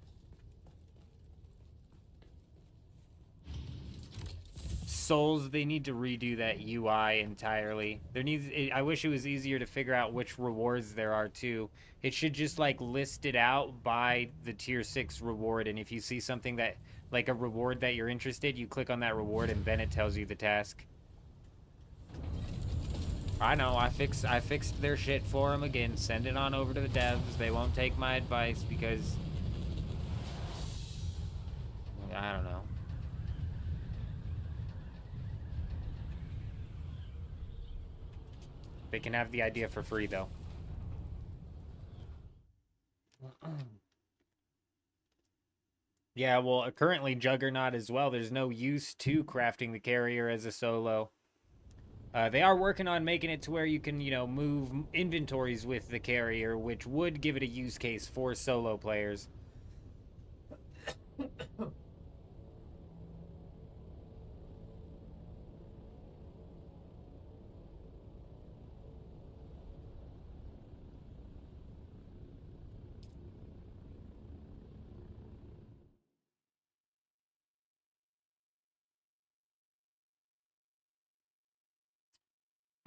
Souls, they need to redo that UI entirely. I wish it was easier to figure out which rewards there are too. It should just like list it out by the tier 6 reward, and if you see something that like a reward that you're interested, you click on that reward and then it tells you the task. I know, I fixed their shit for them again. Send it on over to the devs. They won't take my advice because I don't know. They can have the idea for free though. Yeah, well, currently Juggernaut as well. There's no use to crafting the carrier as a solo. They are working on making it to where you can, you know, move inventories with the carrier, which would give it a use case for solo players.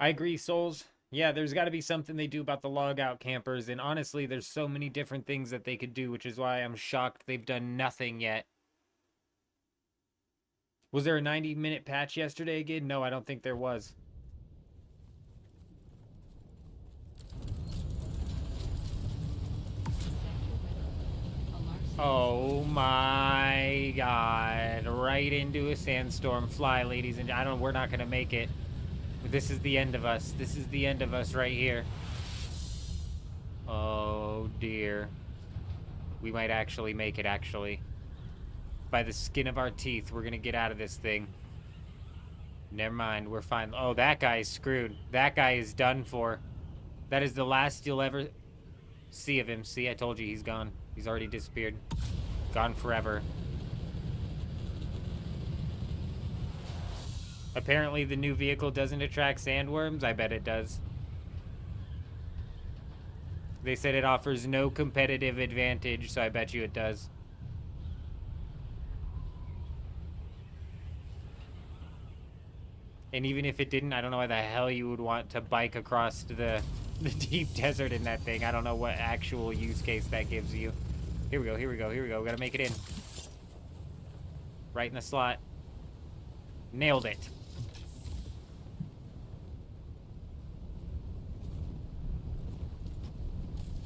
I agree, Souls. Yeah, there's got to be something they do about the logout campers, and honestly, there's so many different things that they could do, which is why I'm shocked they've done nothing yet. Was there a 90-minute patch yesterday again? No, I don't think there was. Oh my god. Right into a sandstorm. Fly, ladies and gentlemen. We're not going to make it. This is the end of us. This is the end of us right here. Oh, dear. We might actually make it, actually. By the skin of our teeth, we're gonna get out of this thing. Never mind, we're fine. Oh, that guy is screwed. That guy is done for. That is the last you'll ever see of him. See, I told you he's gone. He's already disappeared. Gone forever. Apparently the new vehicle doesn't attract sandworms. I bet it does. They said it offers no competitive advantage, so I bet you it does. And even if it didn't, I don't know why the hell you would want to bike across the deep desert in that thing. I don't know what actual use case that gives you. Here we go, here we go, here we go. We gotta make it in. Right in the slot. Nailed it.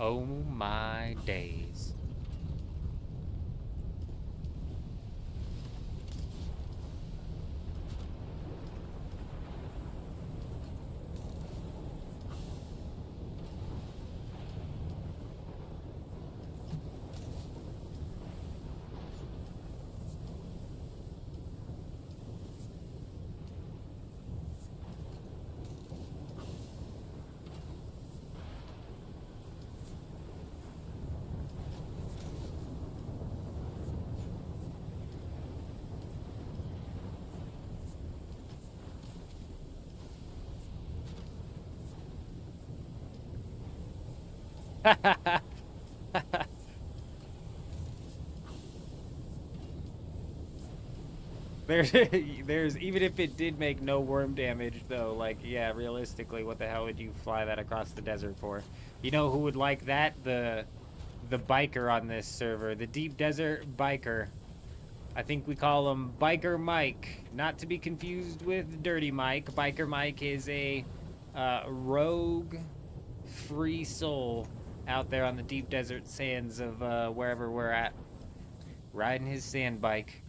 Oh my days. There's even if it did make no worm damage though, like yeah, realistically, what the hell would you fly that across the desert for? You know who would like that? The biker on this server, the deep desert biker. I think we call him Biker Mike, not to be confused with Dirty Mike. Biker Mike is a rogue, free soul out there on the deep desert sands of wherever we're at, riding his sand bike.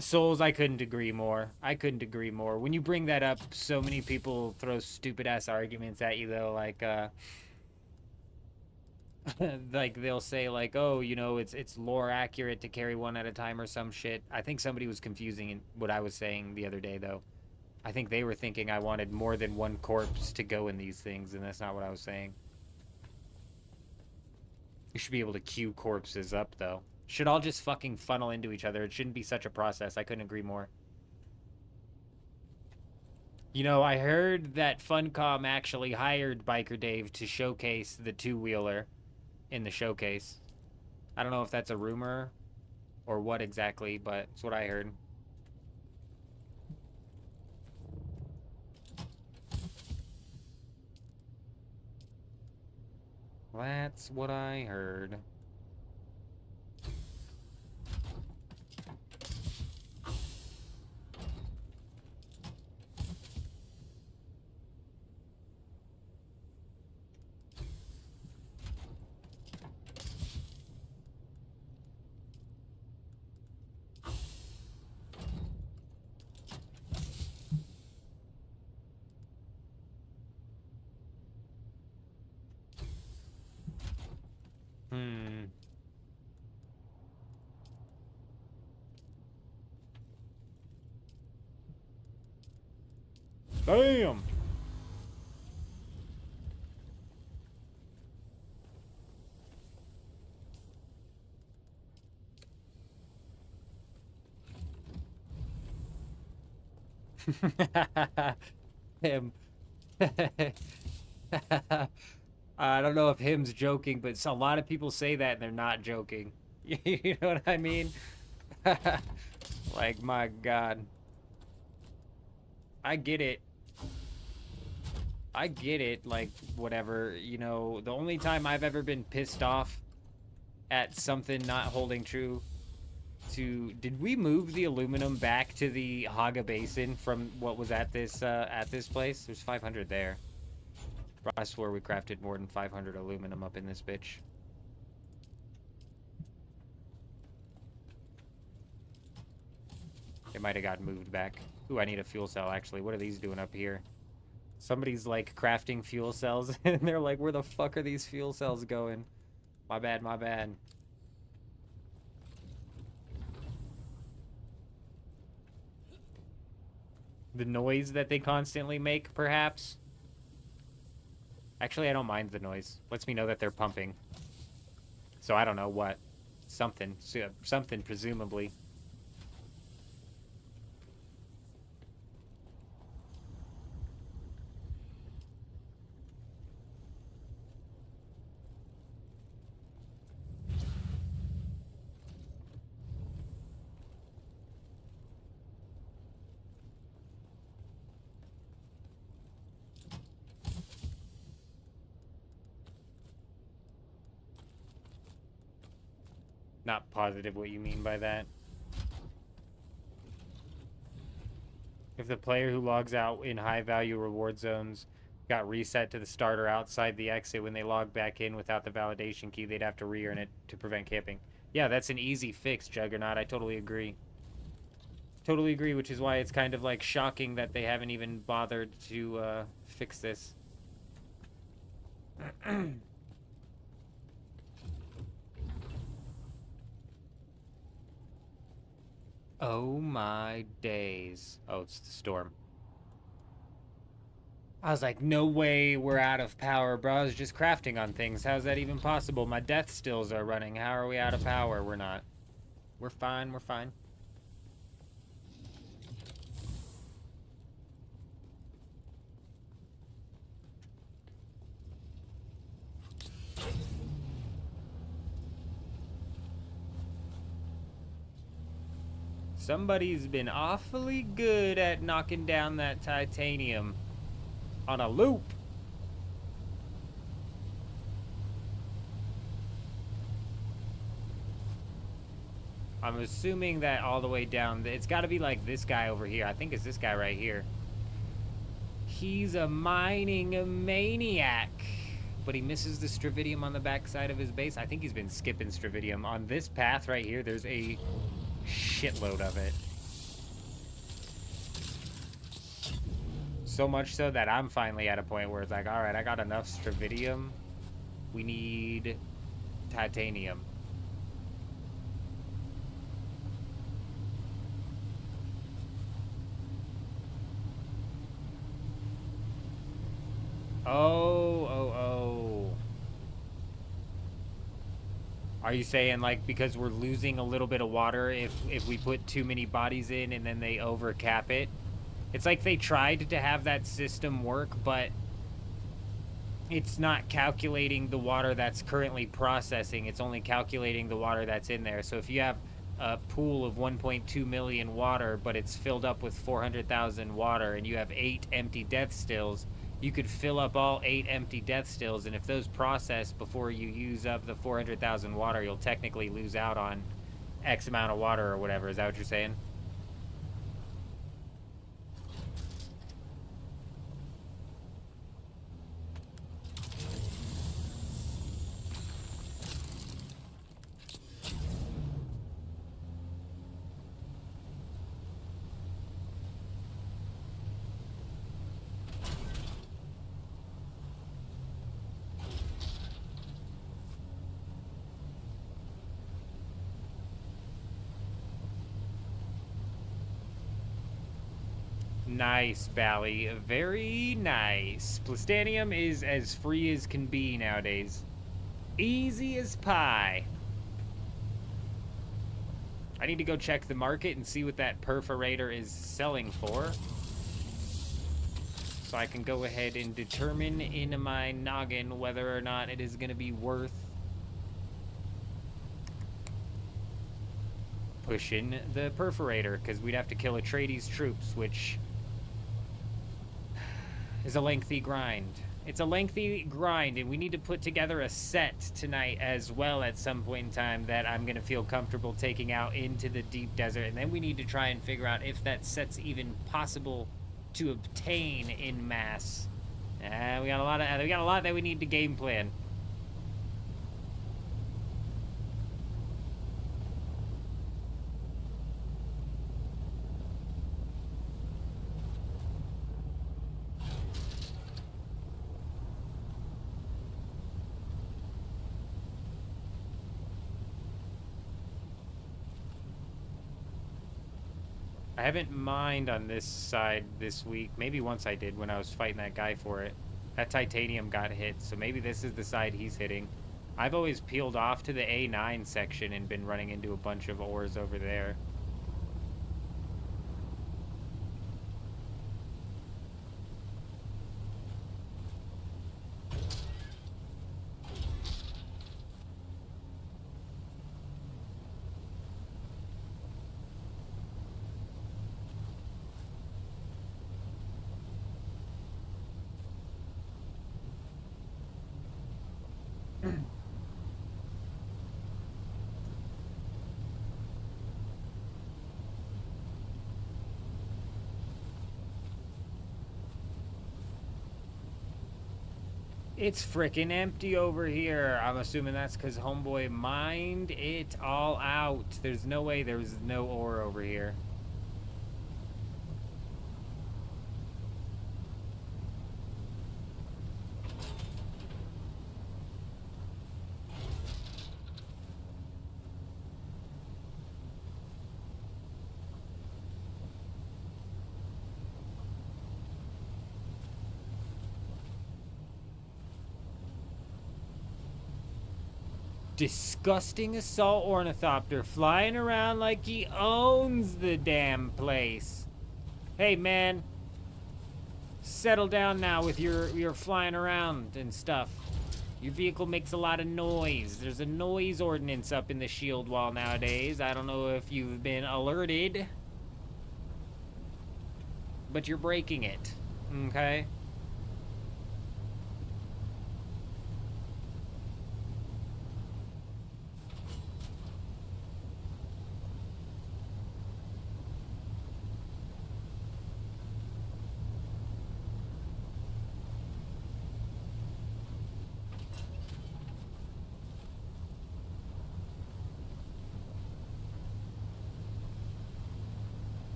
Souls, I couldn't agree more. I couldn't agree more. When you bring that up, so many people throw stupid ass arguments at you though, like like they'll say like, oh, you know, it's lore accurate to carry one at a time or some shit. I think somebody was confusing in what I was saying the other day though. I think they were thinking I wanted more than one corpse to go in these things, and that's not what I was saying. You should be able to queue corpses up though. Should all just fucking funnel into each other. It shouldn't be such a process. I couldn't agree more. You know, I heard that Funcom actually hired Biker Dave to showcase the two-wheeler in the showcase. I don't know if that's a rumor or what exactly, but it's what I heard. That's what I heard. Damn! Him. I don't know if him's joking, but a lot of people say that and they're not joking. You know what I mean? Like, my God. I get it. I get it, like, whatever, you know, the only time I've ever been pissed off at something not holding true to... Did we move the aluminum back to the Haga Basin from what was at this place? There's 500 there. I swear we crafted more than 500 aluminum up in this bitch. It might have gotten moved back. Ooh, I need a fuel cell, actually. What are these doing up here? Somebody's, like, crafting fuel cells, and they're like, where the fuck are these fuel cells going? My bad, my bad. The noise that they constantly make, perhaps? Actually, I don't mind the noise. Lets me know that they're pumping. So I don't know what. Something. Something, presumably. Not positive what you mean by that. If the player who logs out in high-value reward zones got reset to the starter outside the exit when they log back in without the validation key, they'd have to re-earn it to prevent camping. Yeah, that's an easy fix, Juggernaut. I totally agree. Totally agree, which is why it's kind of, like, shocking that they haven't even bothered to fix this. Oh my days. Oh, it's the storm. I was like, no way we're out of power, bro. I was just crafting on things. How's that even possible? My death stills are running. How are we out of power? We're not. We're fine, we're fine. Somebody's been awfully good at knocking down that titanium on a loop. I'm assuming that all the way down, it's got to be like this guy over here. I think it's this guy right here. He's a mining maniac, but he misses the stravidium on the backside of his base. I think he's been skipping stravidium. On this path right here, there's a shitload of it. So much so that I'm finally at a point where it's like, all right, I got enough stravidium. We need titanium. Oh. Are you saying, like, because we're losing a little bit of water if we put too many bodies in and then they overcap it? It's like they tried to have that system work, but it's not calculating the water that's currently processing. It's only calculating the water that's in there. So if you have a pool of 1.2 million water, but it's filled up with 400,000 water, and you have 8 empty death stills, you could fill up all 8 empty death stills, and if those process before you use up the 400,000 water, you'll technically lose out on X amount of water or whatever. Is that what you're saying? Nice, Bally. Very nice. Plastanium is as free as can be nowadays. Easy as pie. I need to go check the market and see what that perforator is selling for, so I can go ahead and determine in my noggin whether or not it is going to be worth pushing the perforator, because we'd have to kill Atreides' troops, which is a lengthy grind. It's a lengthy grind, and we need to put together a set tonight as well at some point in time that I'm going to feel comfortable taking out into the deep desert, and then we need to try and figure out if that set's even possible to obtain in mass. We got a lot that we need to game plan. I haven't mined on this side this week. Maybe once I did when I was fighting that guy for it. That titanium got hit, so maybe this is the side he's hitting. I've always peeled off to the A9 section and been running into a bunch of ores over there. It's frickin' empty over here. I'm assuming that's because homeboy mined it all out. There's no way there was no ore over here. Disgusting assault ornithopter flying around like he owns the damn place. Hey man, settle down now with your flying around and stuff. Your vehicle makes a lot of noise. There's a noise ordinance up in the shield wall nowadays. I don't know if you've been alerted, but you're breaking it, okay?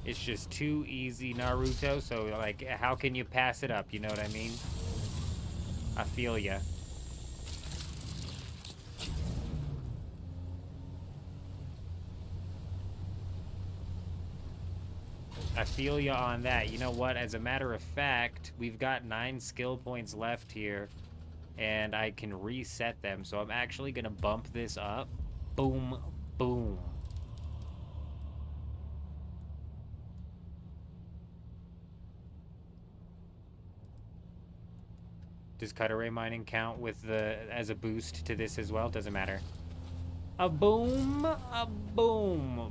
It's just too easy, Naruto, so, like, how can you pass it up, you know what I mean? I feel ya. I feel ya on that. You know what? As a matter of fact, we've got 9 skill points left here, and I can reset them, so I'm actually gonna bump this up. Boom, boom. Does cutaway mining count with as a boost to this as well? Doesn't matter. A boom,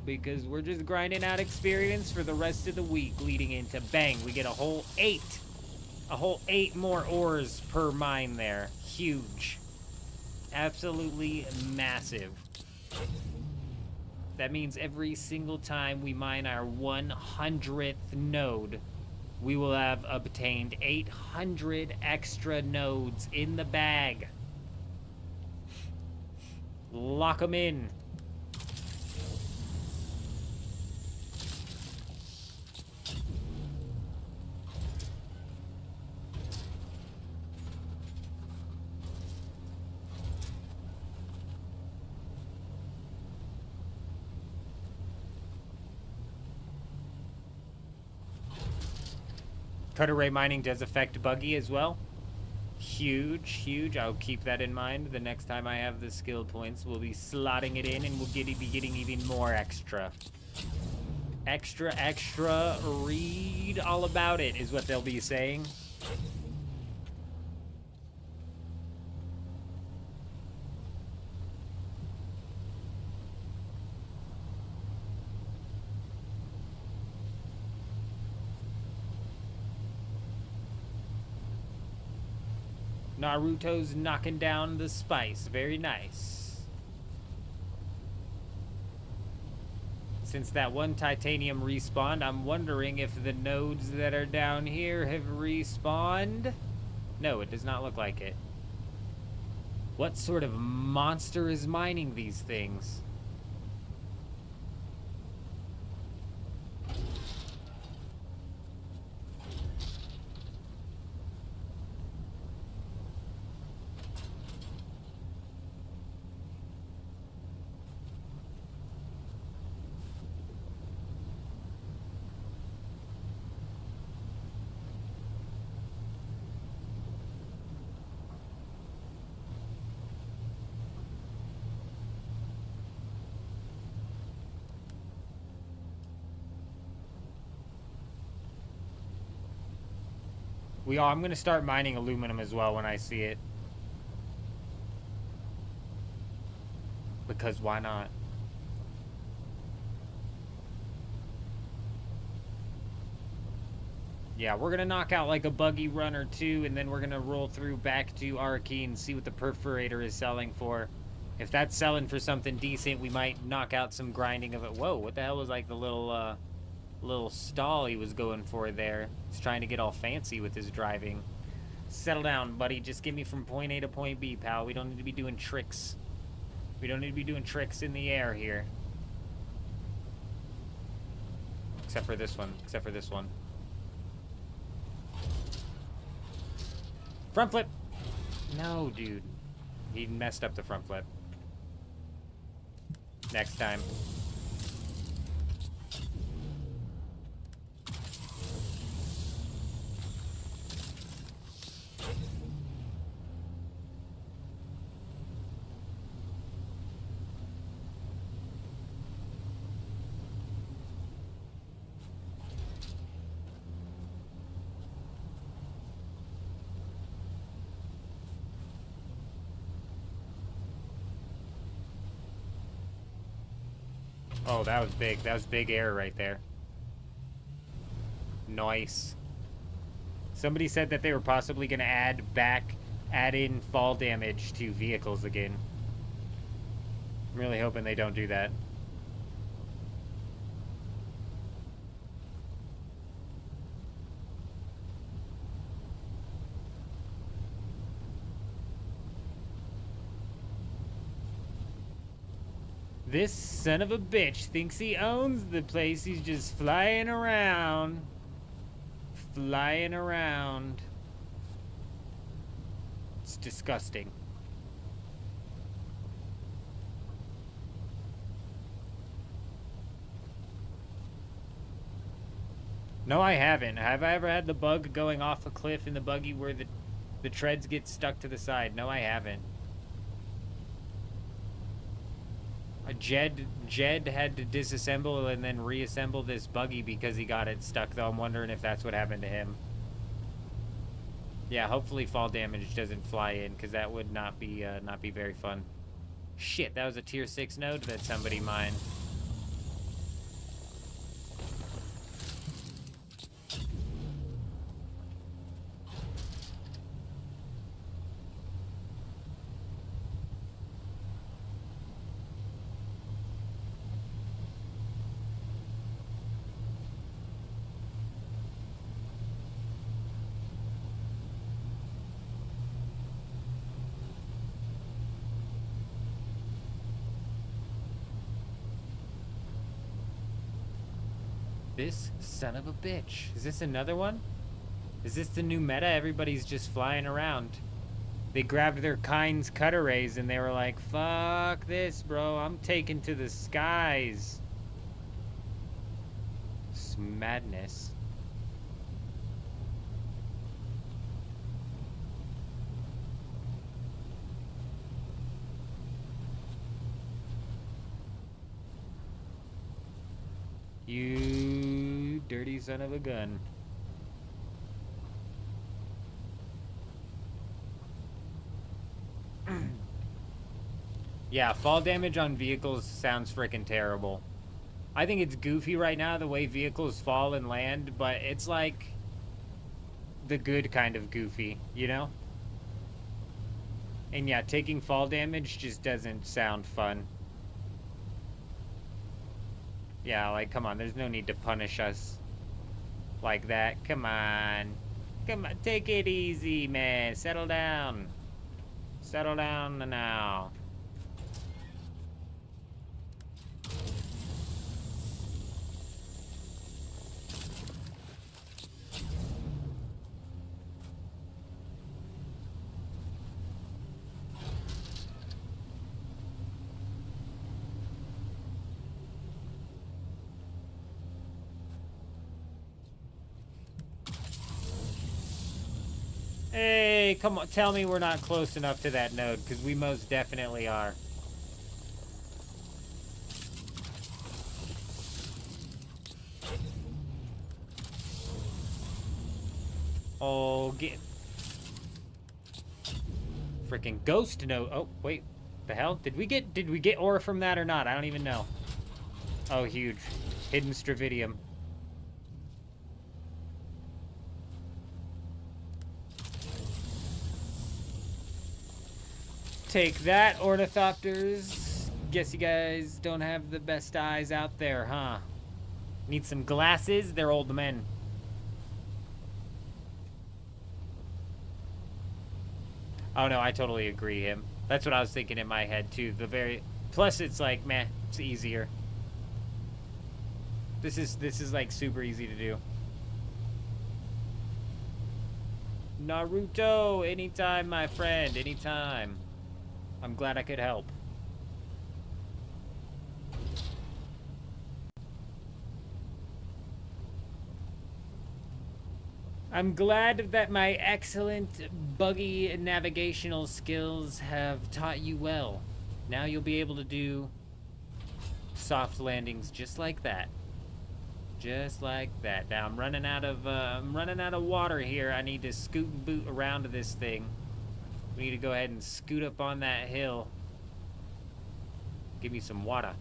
because we're just grinding out experience for the rest of the week leading into bang. We get a whole 8 more ores per mine there. Huge. Absolutely massive. That means every single time we mine our 100th node, we will have obtained 800 extra nodes in the bag. Lock them in. Cutaway mining does affect buggy as well. Huge, huge. I'll keep that in mind. The next time I have the skill points, we'll be slotting it in and we'll be getting even more extra. Extra, read all about it is what they'll be saying. Naruto's knocking down the spice. Very nice. Since that one titanium respawned, I'm wondering if the nodes that are down here have respawned. No, it does not look like it. What sort of monster is mining these things? I'm gonna start mining aluminum as well when I see it. Because why not? Yeah, we're gonna knock out like a buggy run or two, and then we're gonna roll through back to Arcane, see what the perforator is selling for. If that's selling for something decent, we might knock out some grinding of it. Whoa, what the hell was like the little stall he was going for there? He's trying to get all fancy with his driving. Settle down, buddy. Just get me from point A to point B, pal. We don't need to be doing tricks. We don't need to be doing tricks in the air here. Except for this one. Except for this one. Front flip! No, dude. He messed up the front flip. Next time. Oh, that was big. That was big air right there. Nice. Somebody said that they were possibly going to add in fall damage to vehicles again. I'm really hoping they don't do that. This son of a bitch thinks he owns the place. He's just flying around. Flying around. It's disgusting. No, I haven't. Have I ever had the bug going off a cliff in the buggy where the treads get stuck to the side? No, I haven't. Jed had to disassemble and then reassemble this buggy because he got it stuck, though. I'm wondering if that's what happened to him. Yeah, hopefully fall damage doesn't fly in, because that would not be very fun. Shit, that was a tier 6 node that somebody mined. This son of a bitch. Is this another one? Is this the new meta? Everybody's just flying around. They grabbed their Kind's cutter rays and they were like, fuck this, bro. I'm taking to the skies. It's madness. You dirty son of a gun. Yeah, fall damage on vehicles sounds freaking terrible. I think it's goofy right now the way vehicles fall and land, but it's like the good kind of goofy, you know? And yeah, taking fall damage just doesn't sound fun. Yeah, like, come on, there's no need to punish us like that. Come on. Come on, take it easy, man. Settle down. Settle down now. Hey, come on, tell me we're not close enough to that node, because we most definitely are. Oh, get... Freaking ghost node. Oh, wait. The hell? Did we get ore from that or not? I don't even know. Oh, huge. Hidden Stravidium. Take that, ornithopters. Guess you guys don't have the best eyes out there, huh? Need some glasses? They're old men. Oh no, I totally agree him. That's what I was thinking in my head too. Plus it's like, meh, it's easier. This is like super easy to do. Naruto, anytime, my friend, anytime. I'm glad I could help. I'm glad that my excellent buggy navigational skills have taught you well. Now you'll be able to do soft landings just like that. Just like that. Now I'm running out of water here. I need to scoot and boot around to this thing. We need to go ahead and scoot up on that hill. Give me some water.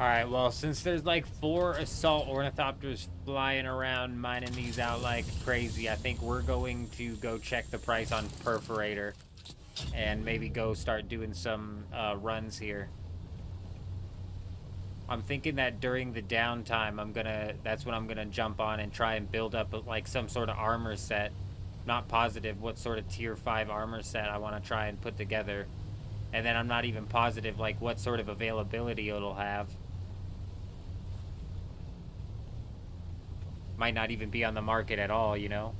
Alright, well, since there's like 4 assault ornithopters flying around mining these out like crazy, I think we're going to go check the price on Perforator and maybe go start doing some runs here. I'm thinking that during the downtime, that's when I'm gonna jump on and try and build up like some sort of armor set. Not positive what sort of tier 5 armor set I want to try and put together. And then I'm not even positive like what sort of availability it'll have. Might not even be on the market at all, you know?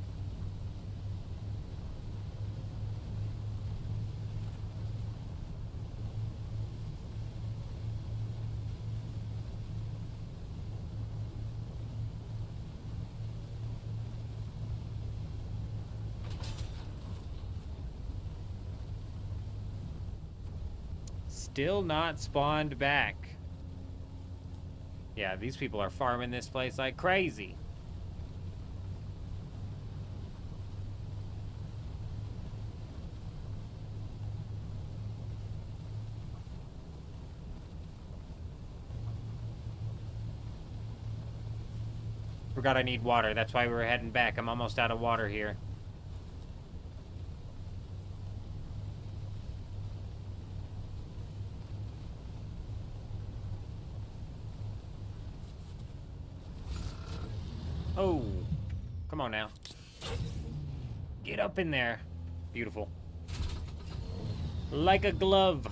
Still not spawned back. Yeah, these people are farming this place like crazy. Forgot I need water. That's why we were heading back. I'm almost out of water here. Oh, come on now. Get up in there. Beautiful. Like a glove.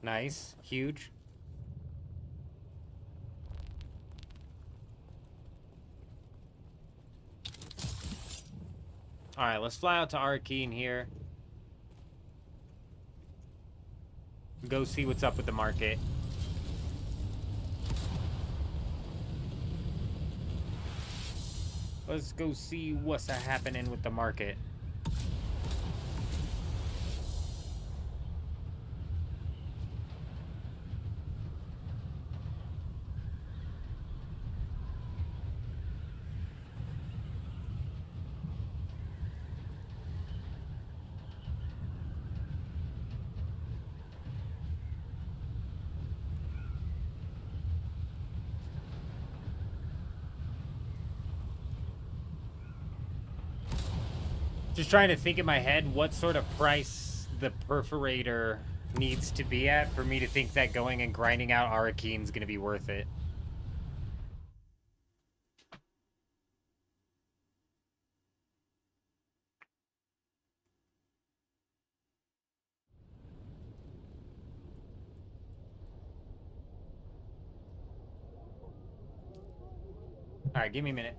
Nice. Huge. Alright, let's fly out to Arkeen here. Go see what's up with the market. Let's go see what's happening with the market. Just trying to think in my head what sort of price the perforator needs to be at for me to think that going and grinding out Arakeen is going to be worth it. Alright, give me a minute.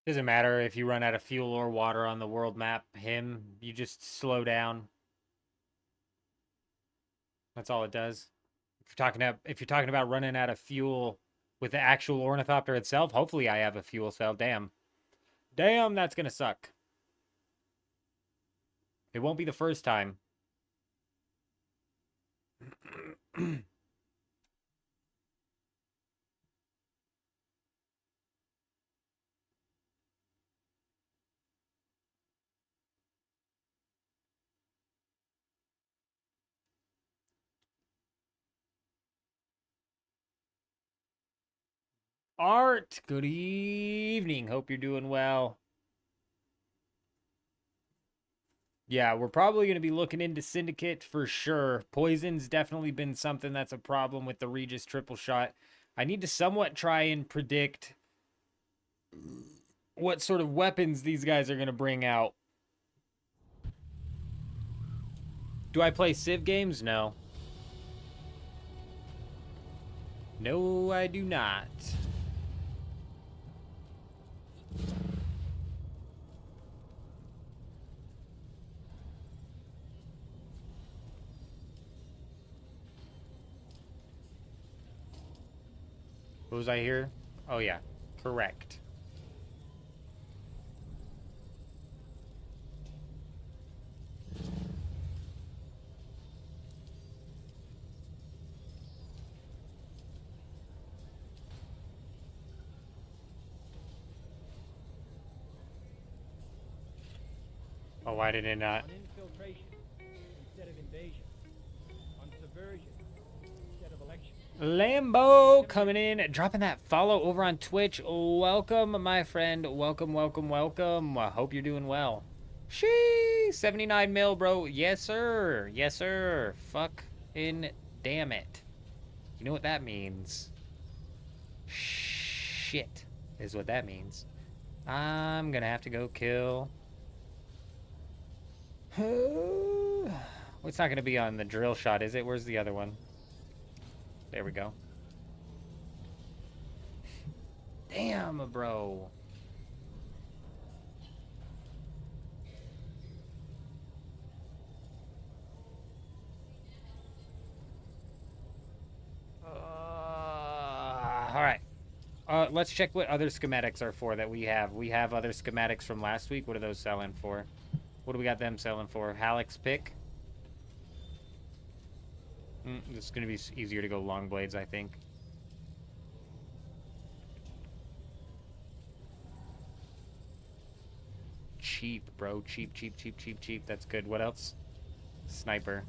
Doesn't matter if you run out of fuel or water on the world map. You just slow down. That's all it does. If you're talking about running out of fuel with the actual ornithopter itself, hopefully I have a fuel cell. Damn. Damn, that's gonna suck. It won't be the first time. Art, good evening. Hope you're doing well. Yeah, we're probably going to be looking into Syndicate for sure. Poison's definitely been something that's a problem with the Regis triple shot. I need to somewhat try and predict what sort of weapons these guys are going to bring out. Do I play Civ games? No. No, I do not. What was I here? Oh, yeah. Correct. Oh, why did it not? On infiltration instead of invasion. On subversion instead of election. Lambo coming in, dropping that follow over on Twitch. Welcome, my friend. Welcome, welcome, welcome. I hope you're doing well. Shee, 79 mil, bro. Yes, sir. Yes, sir. Fucking damn it. You know what that means? Shit is what that means. I'm gonna have to go kill. It's not gonna be on the drill shot, is it? Where's the other one? There we go. Damn, bro. All right. Let's check what other schematics are for that we have. We have other schematics from last week. What are those selling for? What do we got them selling for? Halleck's pick. It's going to be easier to go long blades, I think. Cheap, bro. Cheap, cheap, cheap, cheap, cheap. That's good. What else? Sniper.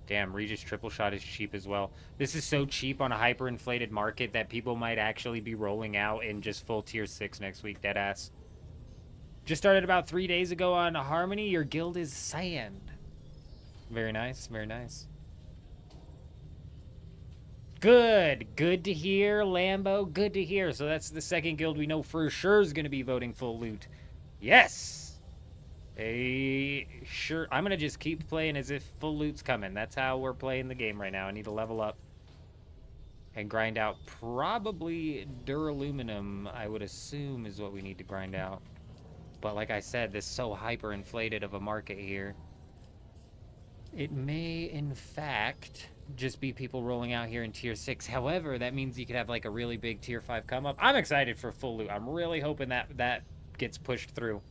Damn, Regis triple shot is cheap as well. This is so cheap on a hyperinflated market that people might actually be rolling out in just full tier 6 next week, deadass. Just started about 3 days ago on Harmony. Your guild is sand. Very nice, very nice. Good, good to hear, Lambo. Good to hear. So that's the second guild we know for sure is going to be voting full loot. Yes! Sure. I'm gonna just keep playing as if full loot's coming. That's how we're playing the game right now. I need to level up and grind out probably duraluminum, I would assume, is what we need to grind out. But like I said, this is so hyper-inflated of a market here. It may, in fact, just be people rolling out here in tier 6. However, that means you could have like a really big tier 5 come up. I'm excited for full loot. I'm really hoping that gets pushed through.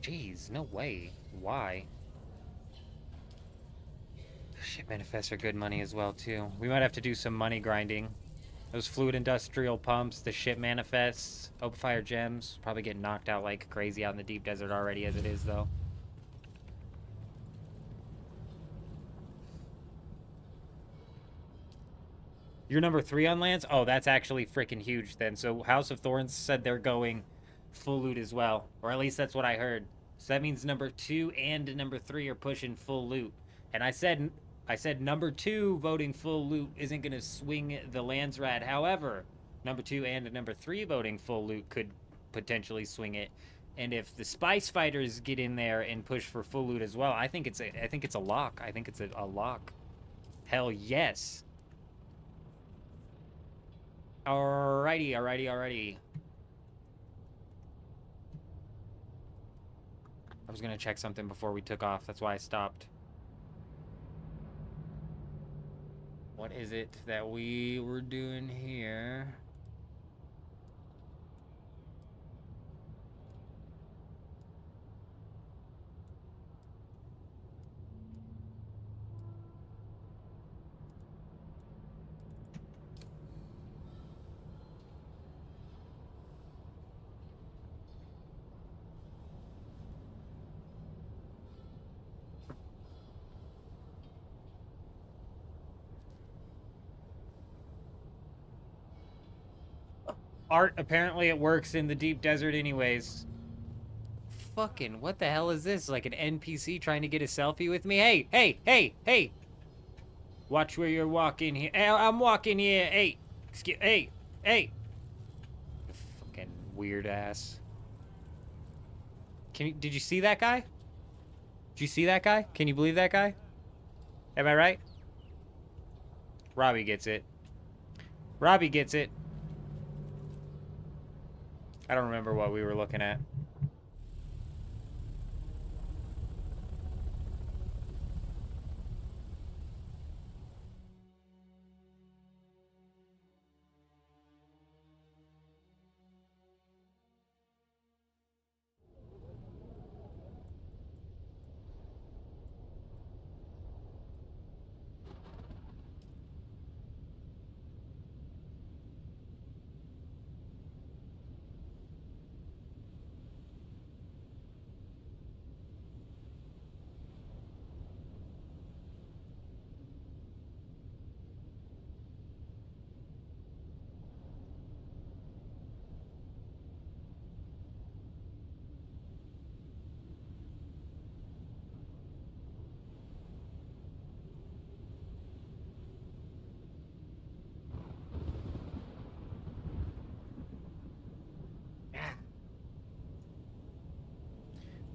Jeez, no way. Why? Ship manifests are good money as well, too. We might have to do some money grinding. Those fluid industrial pumps, the ship manifests, open fire gems, probably get knocked out like crazy out in the deep desert already as it is, though. You're number 3 on Lance? Oh, that's actually freaking huge then. So House of Thorns said they're going full loot as well. Or at least that's what I heard. So that means number 2 and number 3 are pushing full loot. And I said number 2 voting full loot isn't going to swing the Landsrat. However, number 2 and number 3 voting full loot could potentially swing it. And if the Spice Fighters get in there and push for full loot as well, I think it's a lock. I think it's a lock. Hell yes. Alrighty. I was gonna check something before we took off. That's why I stopped. What is it that we were doing here? Art, apparently it works in the deep desert anyways. Fucking, what the hell is this? Like an NPC trying to get a selfie with me? Hey! Watch where you're walking here. Hey, I'm walking here. Hey! Hey! Fucking weird ass. Did you see that guy? Did you see that guy? Can you believe that guy? Am I right? Robbie gets it. I don't remember what we were looking at.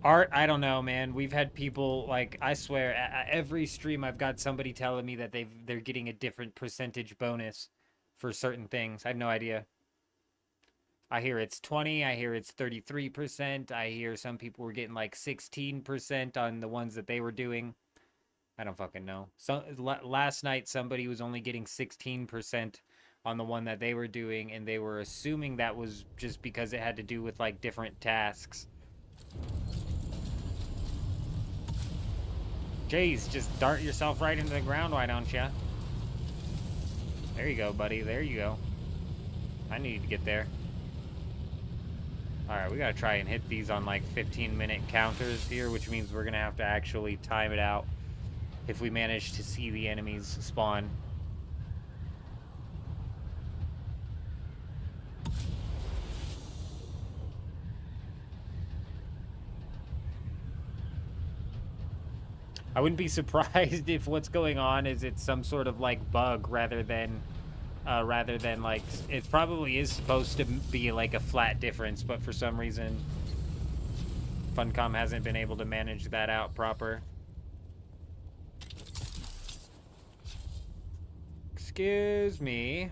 Art, I don't know, man. We've had people, like, I swear, every stream I've got somebody telling me that they're getting a different percentage bonus for certain things. I have no idea. I hear it's 20, I hear it's 33%, I hear some people were getting like 16% on the ones that they were doing. I don't fucking know. So last night somebody was only getting 16% on the one that they were doing, and they were assuming that was just because it had to do with like different tasks. Jeez, just dart yourself right into the ground, why don't ya? There you go, buddy. There you go. I need to get there. Alright, we gotta try and hit these on like 15-minute counters here, which means we're gonna have to actually time it out if we manage to see the enemies spawn. I wouldn't be surprised if what's going on is it's some sort of like bug rather than like, it probably is supposed to be like a flat difference, but for some reason Funcom hasn't been able to manage that out proper. Excuse me.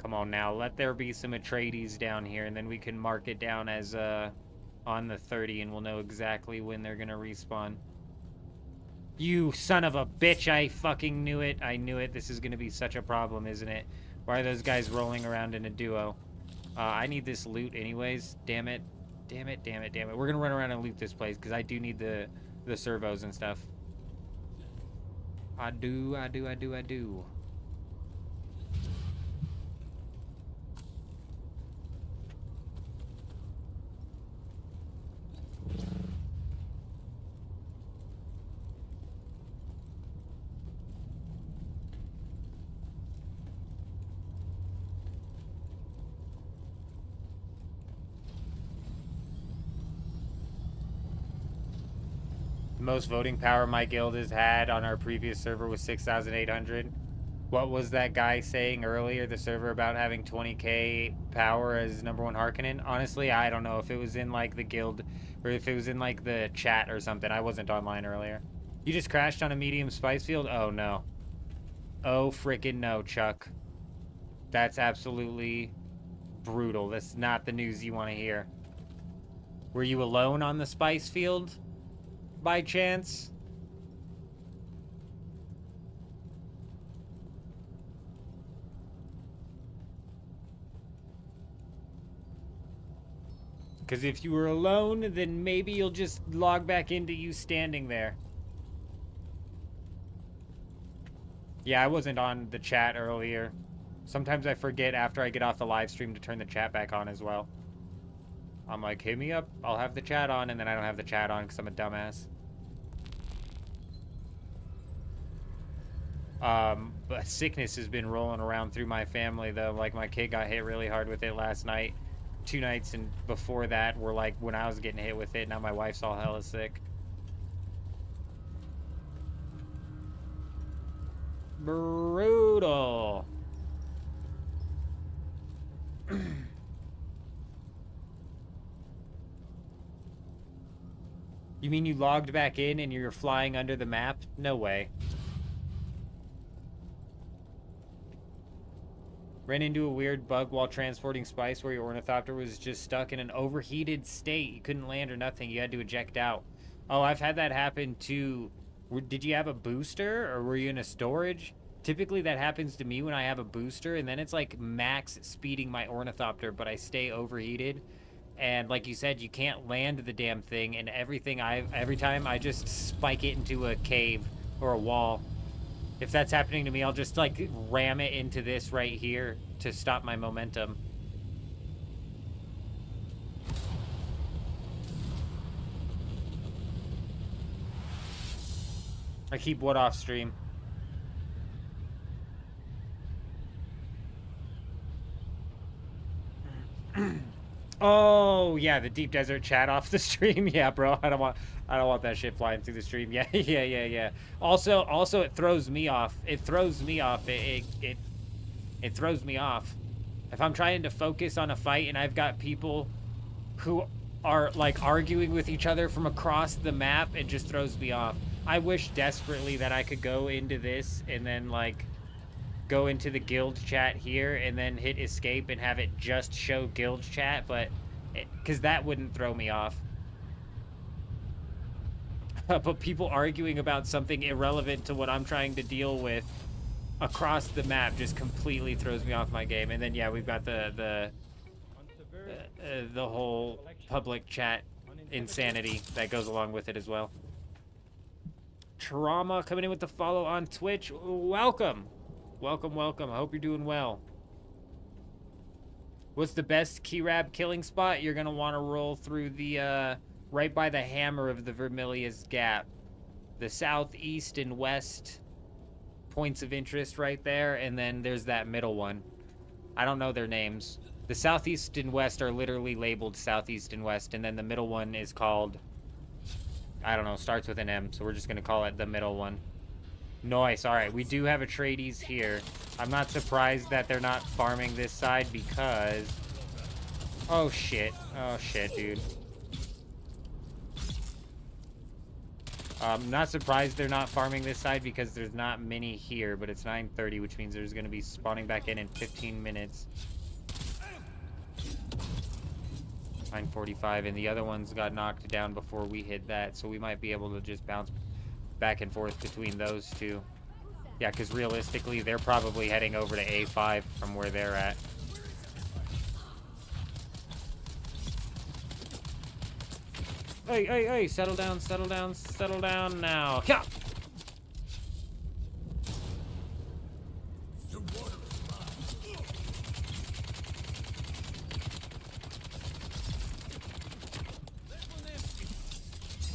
Come on now, let there be some Atreides down here, and then we can mark it down as on the 30, and we'll know exactly when they're gonna respawn. You son of a bitch, I fucking knew it. I knew it. This is gonna be such a problem, isn't it? Why are those guys rolling around in a duo? I need this loot anyways. Damn it. Damn it. We're gonna run around and loot this place, because I do need the servos and stuff. I do. The most voting power my guild has had on our previous server was 6,800. What was that guy saying earlier, the server about having 20k power as #1 Harkonnen? Honestly, I don't know if it was in like the guild or if it was in like the chat or something. I wasn't online earlier. You just crashed on a medium spice field? Oh no. Oh frickin' no, Chuck. That's absolutely brutal. That's not the news you want to hear. Were you alone on the spice field by chance? Because if you were alone, then maybe you'll just log back into you standing there. Yeah, I wasn't on the chat earlier. Sometimes I forget after I get off the live stream to turn the chat back on as well. I'm like, hit me up, I'll have the chat on, and then I don't have the chat on because I'm a dumbass. But sickness has been rolling around through my family, though. Like, my kid got hit really hard with it last night. 2 nights and before that were like when I was getting hit with it. Now my wife's all hella sick. Brutal. You mean you logged back in and you're flying under the map? No way. Ran into a weird bug while transporting spice where your ornithopter was just stuck in an overheated state. You couldn't land or nothing. You had to eject out. Oh, I've had that happen too. Did you have a booster or were you in a storage? Typically that happens to me when I have a booster, and then it's like max speeding my ornithopter, but I stay overheated. And like you said, you can't land the damn thing, and every time I just spike it into a cave or a wall. If that's happening to me, I'll just like ram it into this right here to stop my momentum. I keep what off stream? Oh yeah, the deep desert chat off the stream. Yeah, bro, I don't want that shit flying through the stream. Yeah, yeah. Also, it throws me off. It throws me off. It throws me off. If I'm trying to focus on a fight and I've got people who are like arguing with each other from across the map, it just throws me off. I wish desperately that I could go into this and then like go into the guild chat here and then hit escape and have it just show guild chat, but because that wouldn't throw me off. But people arguing about something irrelevant to what I'm trying to deal with across the map just completely throws me off my game. And then yeah, we've got the whole public chat insanity that goes along with it as well. Trauma coming in with the follow on Twitch. Welcome. Welcome. I hope you're doing well. What's the best Keyrab killing spot? You're gonna want to roll through the right by the hammer of the Vermilius Gap. The southeast and west points of interest right there, and then there's that middle one. I don't know their names. The southeast and west are literally labeled southeast and west, and then the middle one is called, I don't know, starts with an M, so we're just gonna call it the middle one. Nice. All right, we do have Atreides here. I'm not surprised that they're not farming this side because... Oh, shit. Oh, shit, dude. I'm not surprised they're not farming this side because there's not many here, but it's 9:30, which means there's going to be spawning back in 15 minutes. 9:45, and the other ones got knocked down before we hit that, so we might be able to just bounce back and forth between those two. Yeah, because realistically, they're probably heading over to A5 from where they're at. Hey, settle down now. Yeah.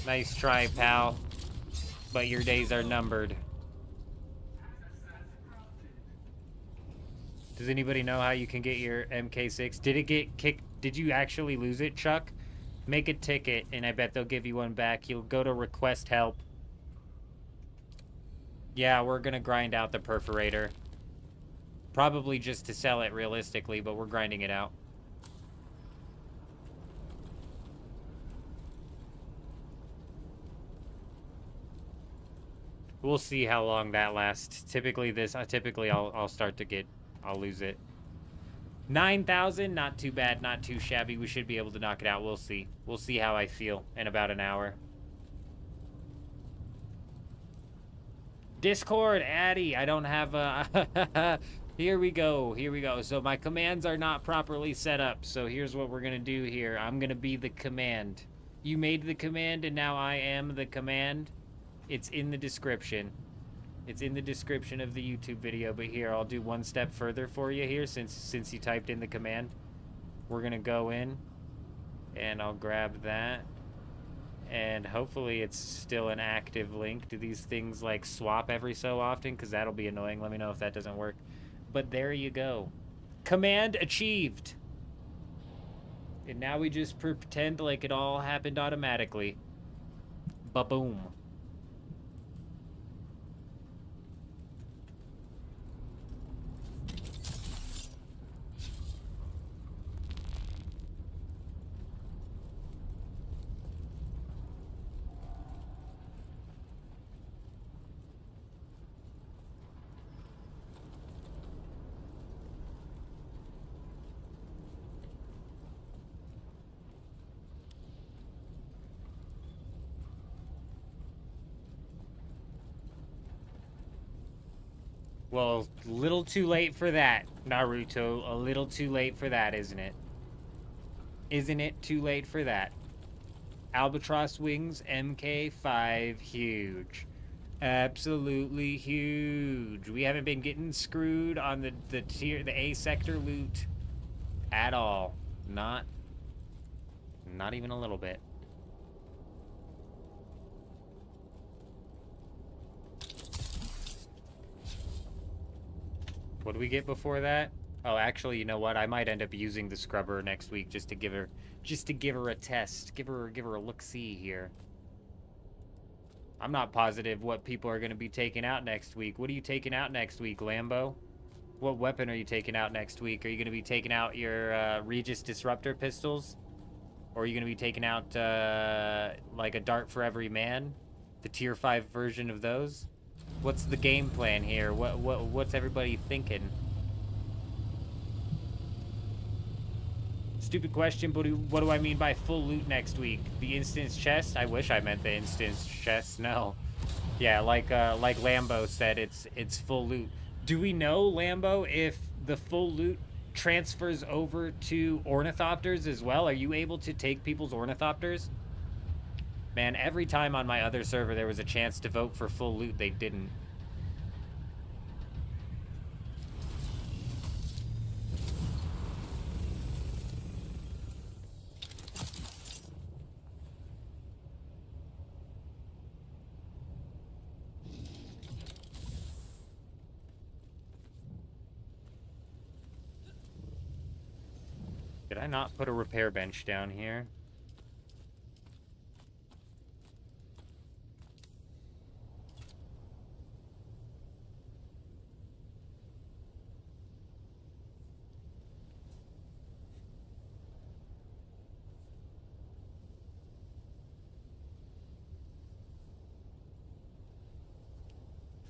Nice try, pal. But your days are numbered. Does anybody know how you can get your MK6? Did it get kicked? Did you actually lose it, Chuck? Make a ticket, and I bet they'll give you one back. You'll go to request help. Yeah, we're gonna grind out the perforator. Probably just to sell it realistically, but we're grinding it out. We'll see how long that lasts. Typically I'll start to get, I'll lose it. 9,000, not too bad, not too shabby. We should be able to knock it out. We'll see. We'll see how I feel in about an hour. Discord, Addy, I don't have a... Here we go, here we go. So my commands are not properly set up. So here's what we're gonna do here. I'm gonna be the command. You made the command and now I am the command. It's in the description. It's in the description of the YouTube video, but here, I'll do one step further for you here since you typed in the command. We're gonna go in, and I'll grab that, and hopefully it's still an active link. Do these things, like, swap every so often? Because that'll be annoying. Let me know if that doesn't work. But there you go. Command achieved. And now we just pretend like it all happened automatically. Ba-boom. Well, a little too late for that, Naruto. A little too late for that, isn't it? Isn't it too late for that? Albatross wings, MK5, huge. Absolutely huge. We haven't been getting screwed on the A sector loot at all. Not even a little bit. What do we get before that? Oh, actually, you know what? I might end up using the scrubber next week just to give her a test. Give her a look-see here. I'm not positive what people are going to be taking out next week. What are you taking out next week, Lambo? What weapon are you taking out next week? Are you going to be taking out your Regis Disruptor pistols? Or are you going to be taking out like a dart for every man? The tier 5 version of those? What's the game plan here? What's everybody thinking? Stupid question, but what do I mean by full loot next week? The instance chest? I wish I meant the instance chest. No. Yeah, like Lambo said, it's full loot. Do we know, Lambo, if the full loot transfers over to ornithopters as well? Are you able to take people's ornithopters? Man, every time on my other server there was a chance to vote for full loot, they didn't. Did I not put a repair bench down here?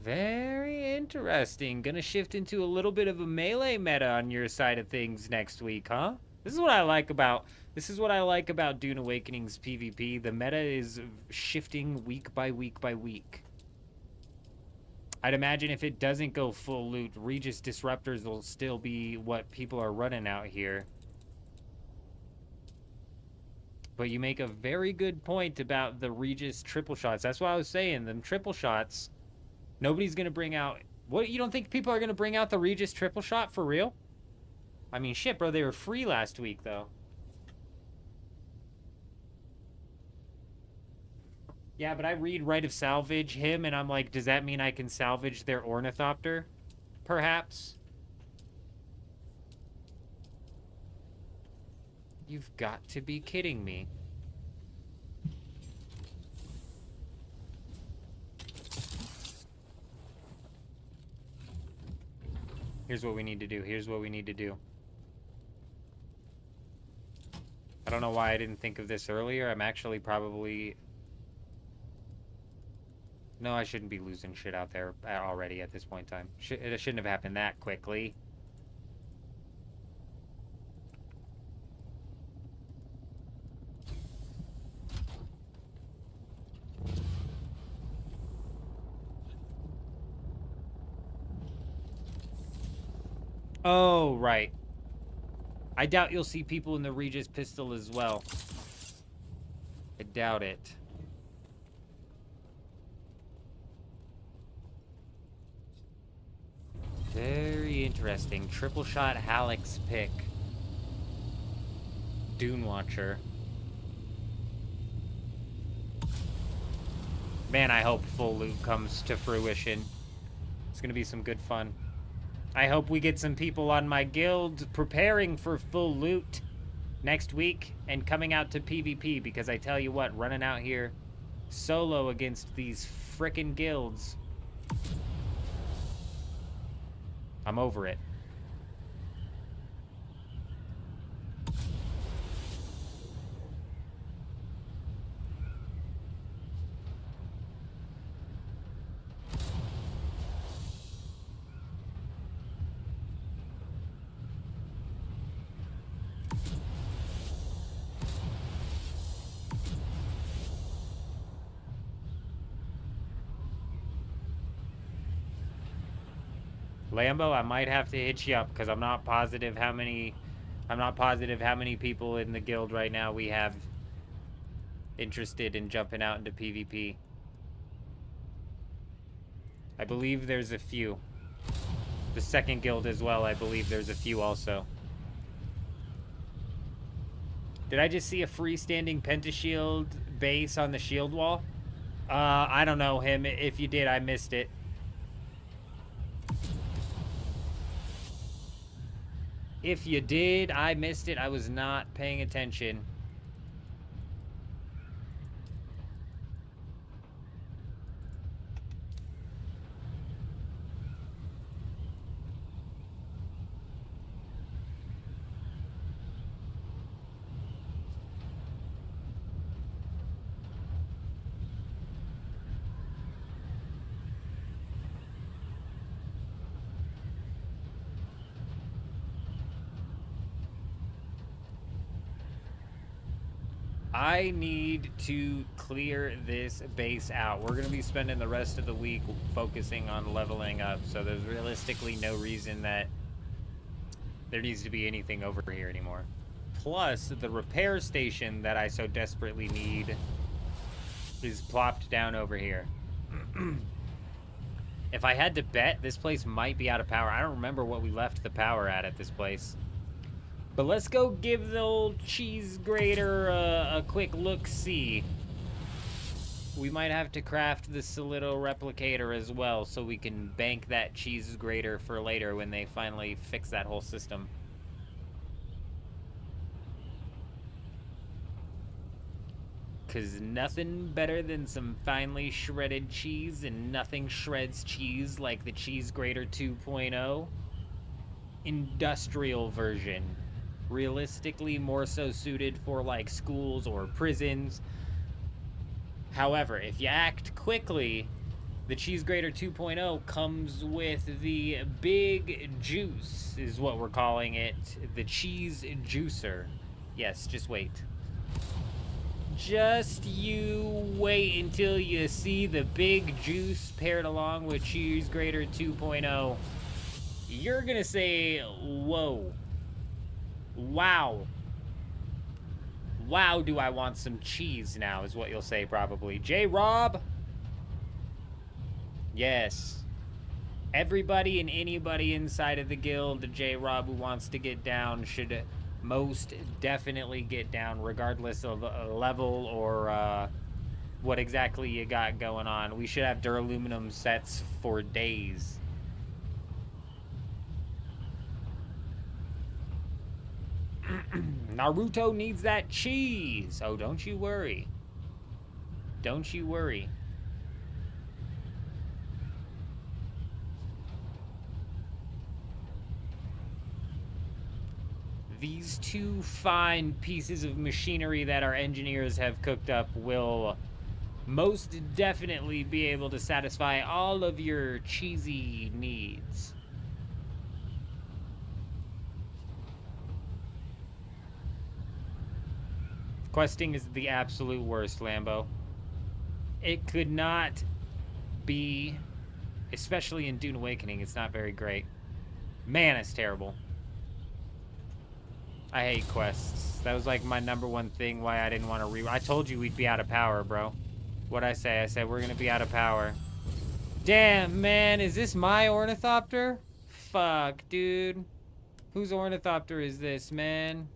Very interesting. Gonna shift into a little bit of a melee meta on your side of things next week, huh? This is what I like about Dune Awakening's PvP. The meta is shifting week by week by week. I'd imagine if it doesn't go full loot, Regis Disruptors will still be what people are running out here. But you make a very good point about the Regis triple shots. That's what I was saying. Them triple shots, nobody's going to bring out... What, you don't think people are going to bring out the Regis triple shot for real? I mean, shit, bro, they were free last week, though. Yeah, but I read Right of Salvage him, and I'm like, does that mean I can salvage their ornithopter? Perhaps? You've got to be kidding me. Here's what we need to do. Here's what we need to do. I don't know why I didn't think of this earlier. I'm actually probably... No, I shouldn't be losing shit out there already at this point in time. It shouldn't have happened that quickly. Oh, right. I doubt you'll see people in the Regis pistol as well. I doubt it. Very interesting. Triple shot Halleck's pick. Dune Watcher. Man, I hope full loot comes to fruition. It's gonna be some good fun. I hope we get some people on my guild preparing for full loot next week and coming out to PvP, because I tell you what, running out here solo against these frickin' guilds, I'm over it. Lambo, I might have to hit you up because I'm not positive how many people in the guild right now we have interested in jumping out into PvP. I believe there's a few. The second guild as well, I believe there's a few also. Did I just see a freestanding pentashield base on the shield wall? I don't know him. If you did, I missed it. If you did, I missed it. I was not paying attention. I need to clear this base out. We're going to be spending the rest of the week focusing on leveling up, so there's realistically no reason that there needs to be anything over here anymore. Plus, the repair station that I so desperately need is plopped down over here. If I had to bet, this place might be out of power. I don't remember what we left the power at this place. But let's go give the old cheese grater a quick look-see. We might have to craft the Solido replicator as well, so we can bank that cheese grater for later when they finally fix that whole system. Cause nothing better than some finely shredded cheese, and nothing shreds cheese like the Cheese Grater 2.0 industrial version. Realistically more so suited for like schools or prisons. However, if you act quickly, the Cheese Grater 2.0 comes with the Big Juice, is what we're calling it. The Cheese Juicer. Yes, just wait. Just you wait until you see the Big Juice paired along with Cheese Grater 2.0. You're gonna say, whoa. Wow. Wow, do I want some cheese now, is what you'll say probably. J-Rob? Yes. Everybody and anybody inside of the guild, J-Rob, who wants to get down should most definitely get down, regardless of level or what exactly you got going on. We should have duraluminum sets for days. Naruto needs that cheese. Oh, don't you worry. Don't you worry. these two fine pieces of machinery that our engineers have cooked up will most definitely be able to satisfy all of your cheesy needs. Questing is the absolute worst, Lambo. It could not be, especially in Dune Awakening, it's not very great. Man, it's terrible. I hate quests. That was like my #1 thing why I didn't want to I told you we'd be out of power, bro. What'd I say? I said we're gonna be out of power. Damn, man, is this my ornithopter? Fuck, dude. Whose ornithopter is this, man?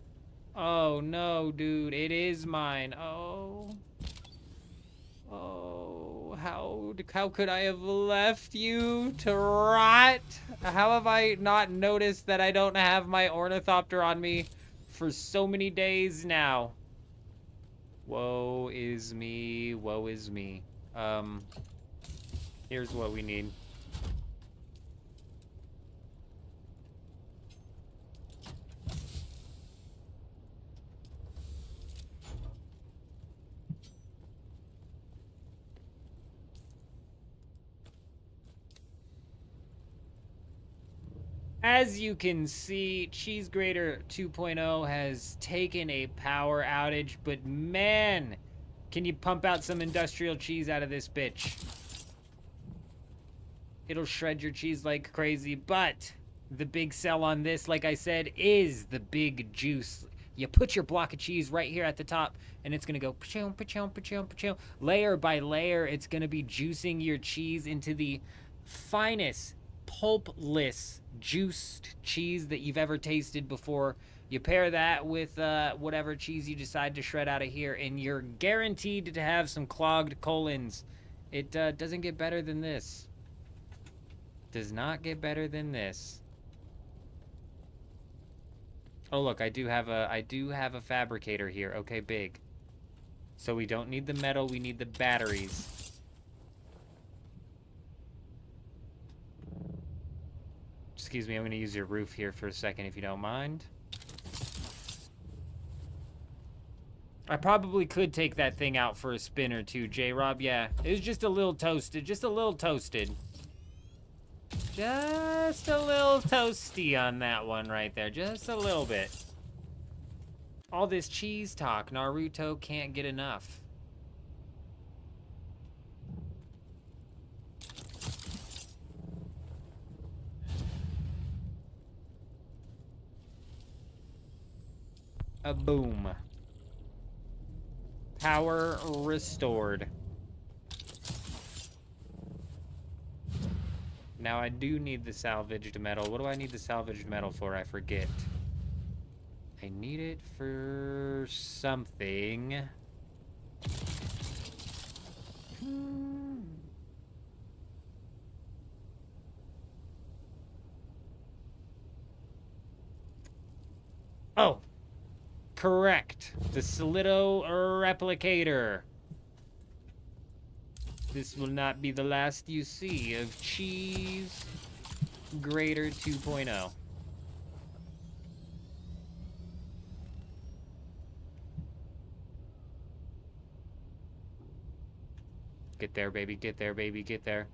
Oh, no, dude. It is mine. Oh. Oh, how could I have left you to rot? How have I not noticed that I don't have my ornithopter on me for so many days now? Woe is me. Woe is me. Here's what we need. As you can see, Cheese Grater 2.0 has taken a power outage, but man, can you pump out some industrial cheese out of this bitch? It'll shred your cheese like crazy, but the big sell on this, like I said, is the big juice. You put your block of cheese right here at the top, and it's gonna go pa-choom, pa-choom, pa-choom, pa-choom. Layer by layer, it's gonna be juicing your cheese into the finest, pulpless, juiced cheese that you've ever tasted before. You pair that with whatever cheese you decide to shred out of here, and you're guaranteed to have some clogged colons. It doesn't get better than this. Does not get better than this. Oh look, I do have a fabricator here. Okay, big. So we don't need the metal, we need the batteries. Excuse me, I'm gonna use your roof here for a second if you don't mind. I probably could take that thing out for a spin or two, J-Rob. Yeah, it was just a little toasted. Just a little toasted. Just a little toasty on that one right there. Just a little bit. All this cheese talk, Naruto can't get enough. A boom. Power restored. Now I do need the salvaged metal. What do I need the salvaged metal for? I forget. I need it for something. Oh, correct. The Solido replicator. This will not be the last you see of Cheese Grater 2.0. Get there, baby. Get there, baby. Get there.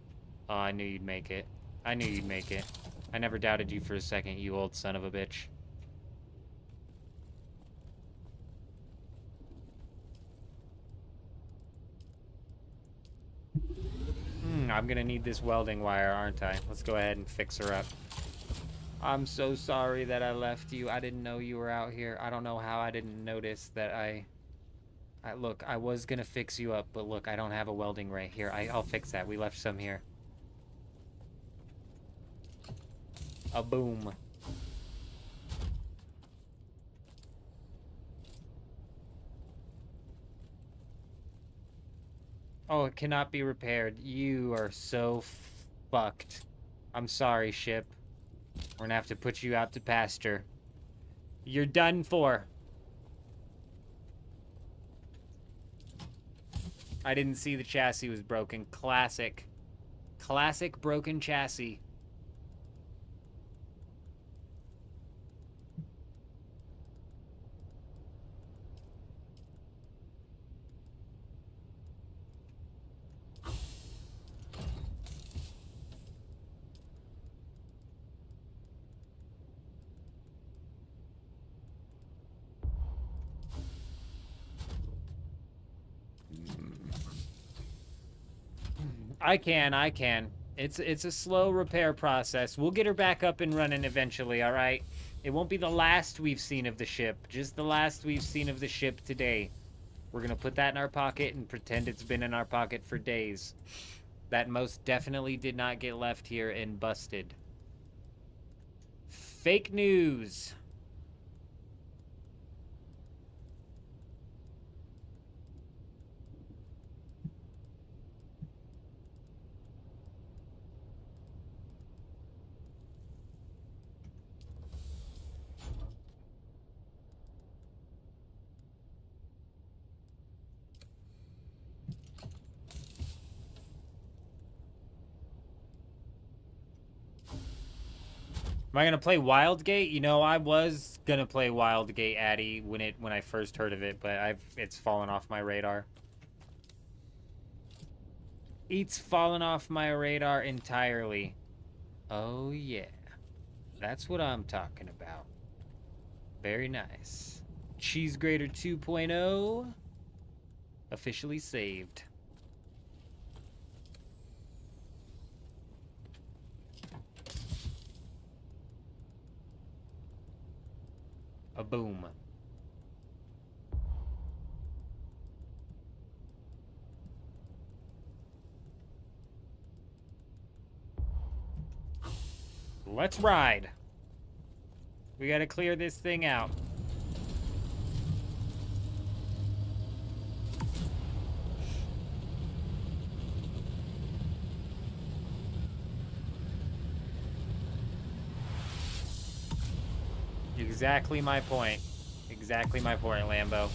Oh, I knew you'd make it. I knew you'd make it. I never doubted you for a second, you old son of a bitch. I'm gonna need this welding wire, aren't I? Let's go ahead and fix her up. I'm so sorry that I left you. I didn't know you were out here. I don't know how I didn't notice that look, I was gonna fix you up, but look, I don't have a welding right here. I'll fix that. We left some here. A boom. Oh, it cannot be repaired. You are so fucked. I'm sorry, ship. We're gonna have to put you out to pasture. You're done for. I didn't see the chassis was broken. Classic. Classic broken chassis. I can. It's a slow repair process. We'll get her back up and running eventually, all right? It won't be the last we've seen of the ship, just the last we've seen of the ship today. We're gonna put that in our pocket and pretend it's been in our pocket for days. That most definitely did not get left here and busted. Fake news. Am I gonna play Wildgate? You know, I was gonna play Wildgate, Addy, when I first heard of it, but it's fallen off my radar. It's fallen off my radar entirely. Oh yeah, that's what I'm talking about. Very nice. Cheese Grater 2.0 officially saved. A boom. Let's ride. We gotta clear this thing out. Exactly my point. Exactly my point, Lambo.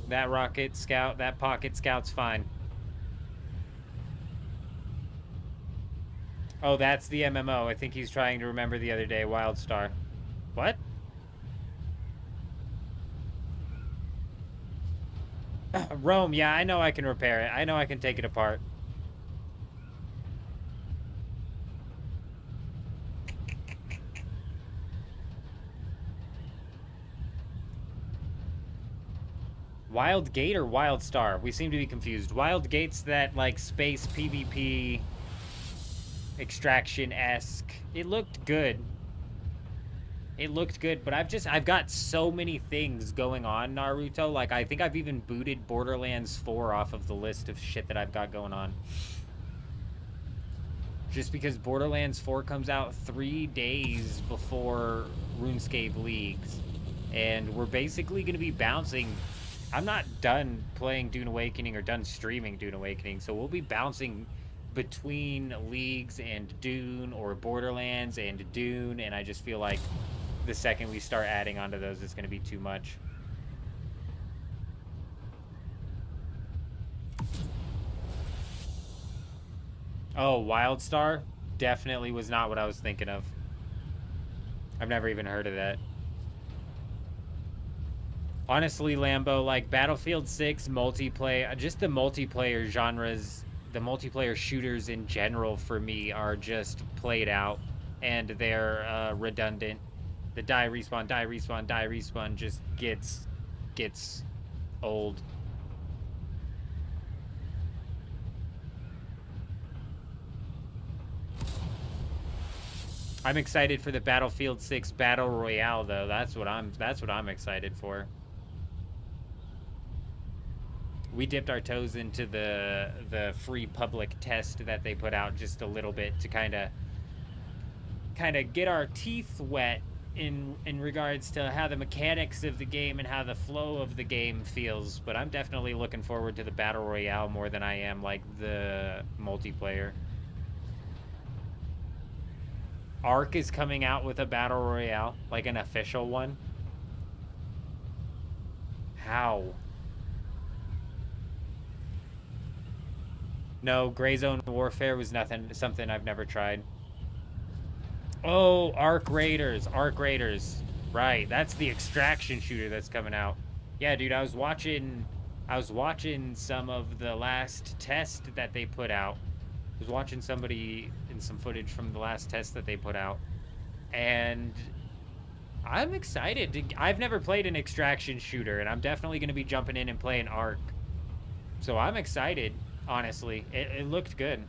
That rocket scout, that pocket scout's fine. Oh, that's the MMO. I think he's trying to remember the other day, Wildstar. What? Rome, yeah, I know I can repair it. I know I can take it apart. Wild Gate or Wild Star? We seem to be confused. Wild Gate's that, like, space PvP extraction-esque. It looked good. It looked good, but I've got so many things going on, Naruto. Like, I think I've even booted Borderlands 4 off of the list of shit that I've got going on. Just because Borderlands 4 comes out 3 days before RuneScape Leagues. And we're basically going to be bouncing... I'm not done playing Dune Awakening or done streaming Dune Awakening, so we'll be bouncing between Leagues and Dune, or Borderlands and Dune, and I just feel like the second we start adding onto those, it's going to be too much. Oh, Wildstar? Definitely was not what I was thinking of. I've never even heard of that. Honestly, Lambo, like Battlefield 6 multiplayer, just the multiplayer genres, the multiplayer shooters in general for me are just played out, and they're redundant. The die respawn, die respawn, die respawn just gets old. I'm excited for the Battlefield 6 Battle Royale though. That's what I'm excited for. We dipped our toes into the free public test that they put out just a little bit to kind of get our teeth wet in regards to how the mechanics of the game and how the flow of the game feels. But I'm definitely looking forward to the Battle Royale more than I am like the multiplayer. Ark is coming out with a Battle Royale, like an official one. How? No, Gray Zone Warfare was something I've never tried. Oh, Ark Raiders. Right, that's the extraction shooter that's coming out. Yeah, dude, I was watching some of the last test that they put out. I was watching somebody in some footage from the last test that they put out. And I'm excited. I've never played an extraction shooter, and I'm definitely going to be jumping in and playing Ark. So I'm excited honestly. It looked good.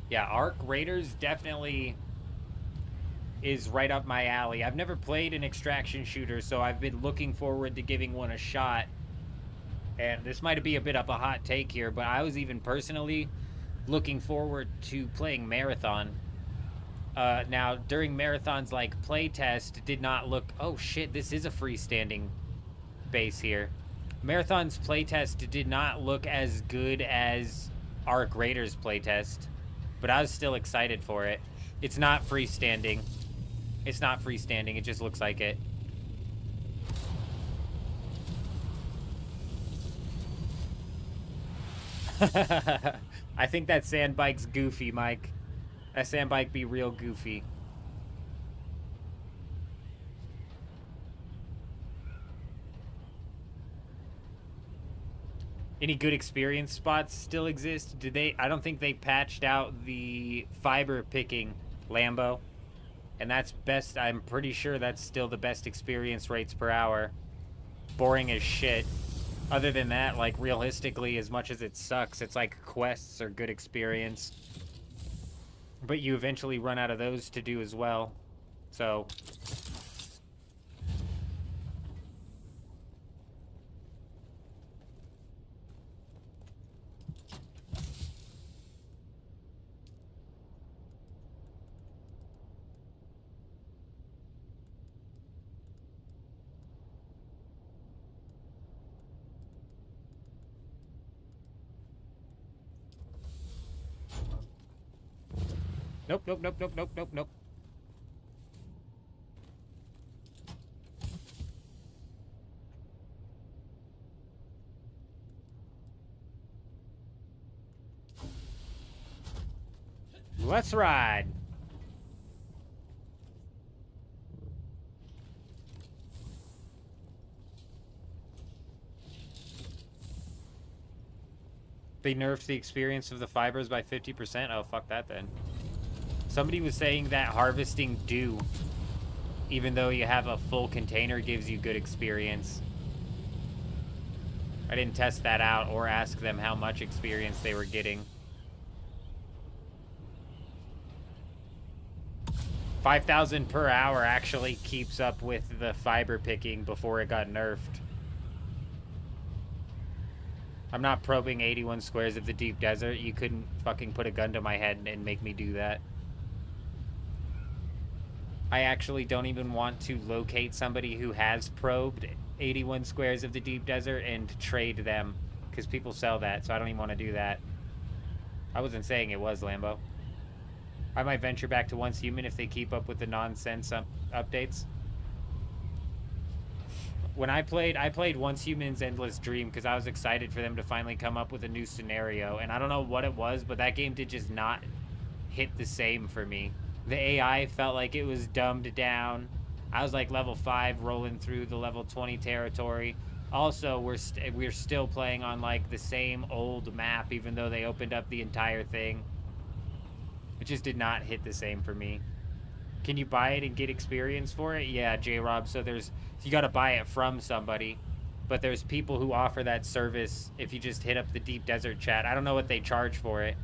Yeah, Arc Raiders definitely is right up my alley. I've never played an extraction shooter, so I've been looking forward to giving one a shot. And this might be a bit of a hot take here, but I was even personally looking forward to playing Marathon. Now, during Marathon's like playtest, did not look... Oh shit, this is a freestanding base here. Marathon's playtest did not look as good as Arc Raiders playtest, but I was still excited for it. It's not freestanding. It's not freestanding, it just looks like it. I think that sand bike's goofy, Mike. That sand bike be real goofy. Any good experience spots still exist? Did they? I don't think they patched out the fiber picking, Lambo. And that's best. I'm pretty sure that's still the best experience rates per hour. Boring as shit. Other than that, like, realistically, as much as it sucks, it's like quests are good experience. But you eventually run out of those to do as well. So... Nope, nope, nope, nope, nope, nope, nope. Let's ride. They nerfed the experience of the fibers by 50%? Oh, fuck that then. Somebody was saying that harvesting dew, even though you have a full container, gives you good experience. I didn't test that out or ask them how much experience they were getting. 5,000 per hour actually keeps up with the fiber picking before it got nerfed. I'm not probing 81 squares of the deep desert. You couldn't fucking put a gun to my head and make me do that. I actually don't even want to locate somebody who has probed 81 squares of the deep desert and trade them, because people sell that, so I don't even want to do that. I wasn't saying it was, Lambo. I might venture back to Once Human if they keep up with the nonsense updates. When I played Once Human's Endless Dream because I was excited for them to finally come up with a new scenario, and I don't know what it was, but that game did just not hit the same for me. The AI felt like it was dumbed down. I was like level 5 rolling through the level 20 territory. Also, we're still playing on like the same old map, even though they opened up the entire thing. It just did not hit the same for me. Can you buy it and get experience for it? Yeah, J-Rob. So you got to buy it from somebody. But there's people who offer that service if you just hit up the Deep Desert chat. I don't know what they charge for it.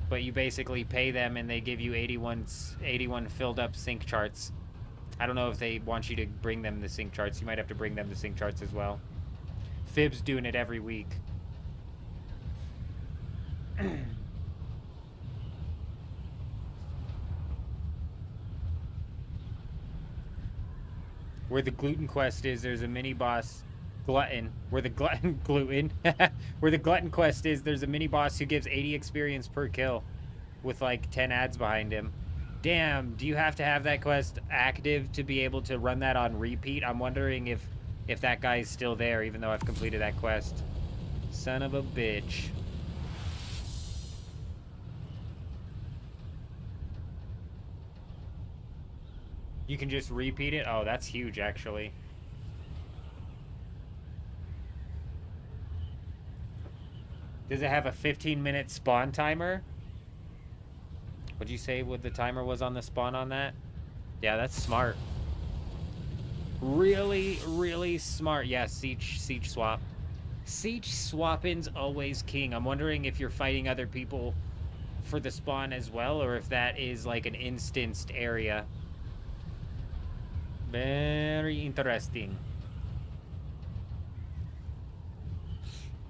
But you basically pay them and they give you 81 filled up sync charts. I don't know if they want you to bring them the sync charts. You might have to bring them the sync charts as well. Fib's doing it every week. Where the gluten quest is, there's a mini boss, Glutton. Where the gluten where the glutton quest is, there's a mini boss who gives 80 experience per kill, with like 10 ads behind him. Damn, do you have to have that quest active to be able to run that on repeat? I'm wondering if that guy's still there, even though I've completed that quest. Son of a bitch. You can just repeat it? Oh, that's huge, actually. Does it have a 15-minute spawn timer? What'd you say what the timer was on the spawn on that? Yeah, that's smart. Really, really smart. Yeah, siege swap. Siege swapping's always king. I'm wondering if you're fighting other people for the spawn as well, or if that is like an instanced area. Very interesting.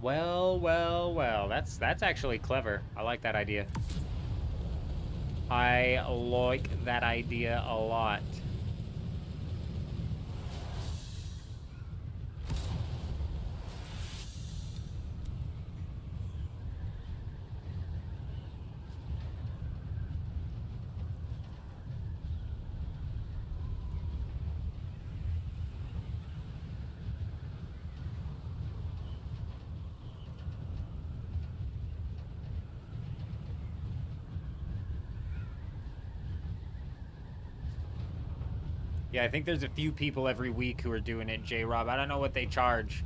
Well, well, well. That's actually clever. I like that idea. I like that idea a lot. Yeah, I think there's a few people every week who are doing it, J-Rob. I don't know what they charge.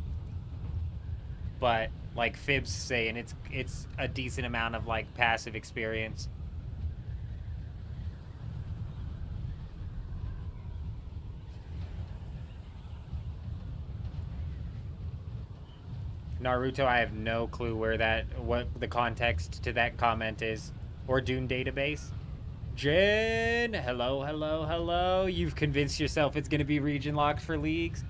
But, like Fib's saying, it's a decent amount of, like, passive experience. Naruto, I have no clue what the context to that comment is. Or Dune database. Jen, hello, hello, hello. You've convinced yourself it's going to be region locked for leagues?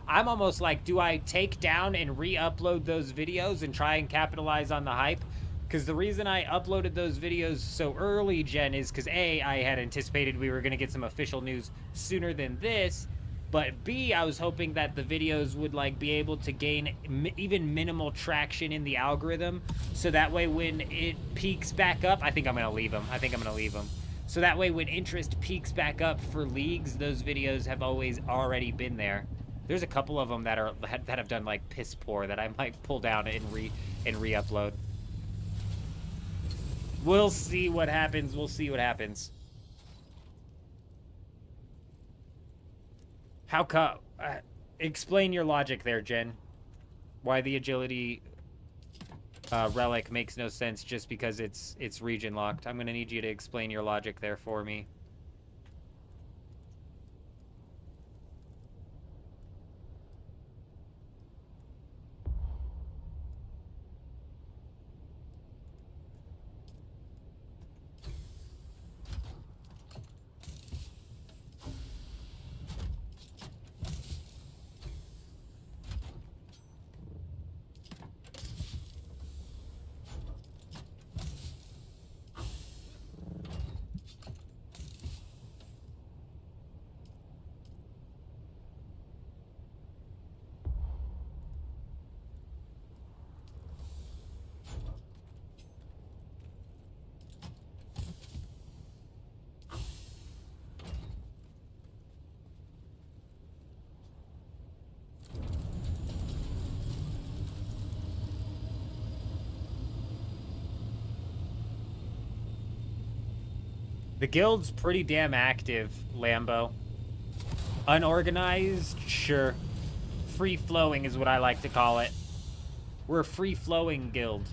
I'm almost like, do I take down and re-upload those videos and try and capitalize on the hype? Because the reason I uploaded those videos so early, Jen, is because A, I had anticipated we were going to get some official news sooner than this. But B, I was hoping that the videos would like be able to gain even minimal traction in the algorithm. So that way when it peaks back up, I think I'm going to leave them. So that way when interest peaks back up for leagues, those videos have always already been there. There's a couple of them that have done like piss poor that I might pull down and re-upload. We'll see what happens. We'll see what happens. How come? Explain your logic there, Jen. Why the agility relic makes no sense just because it's region locked. I'm gonna need you to explain your logic there for me. The guild's pretty damn active, Lambo. Unorganized? Sure. Free-flowing is what I like to call it. We're a free-flowing guild.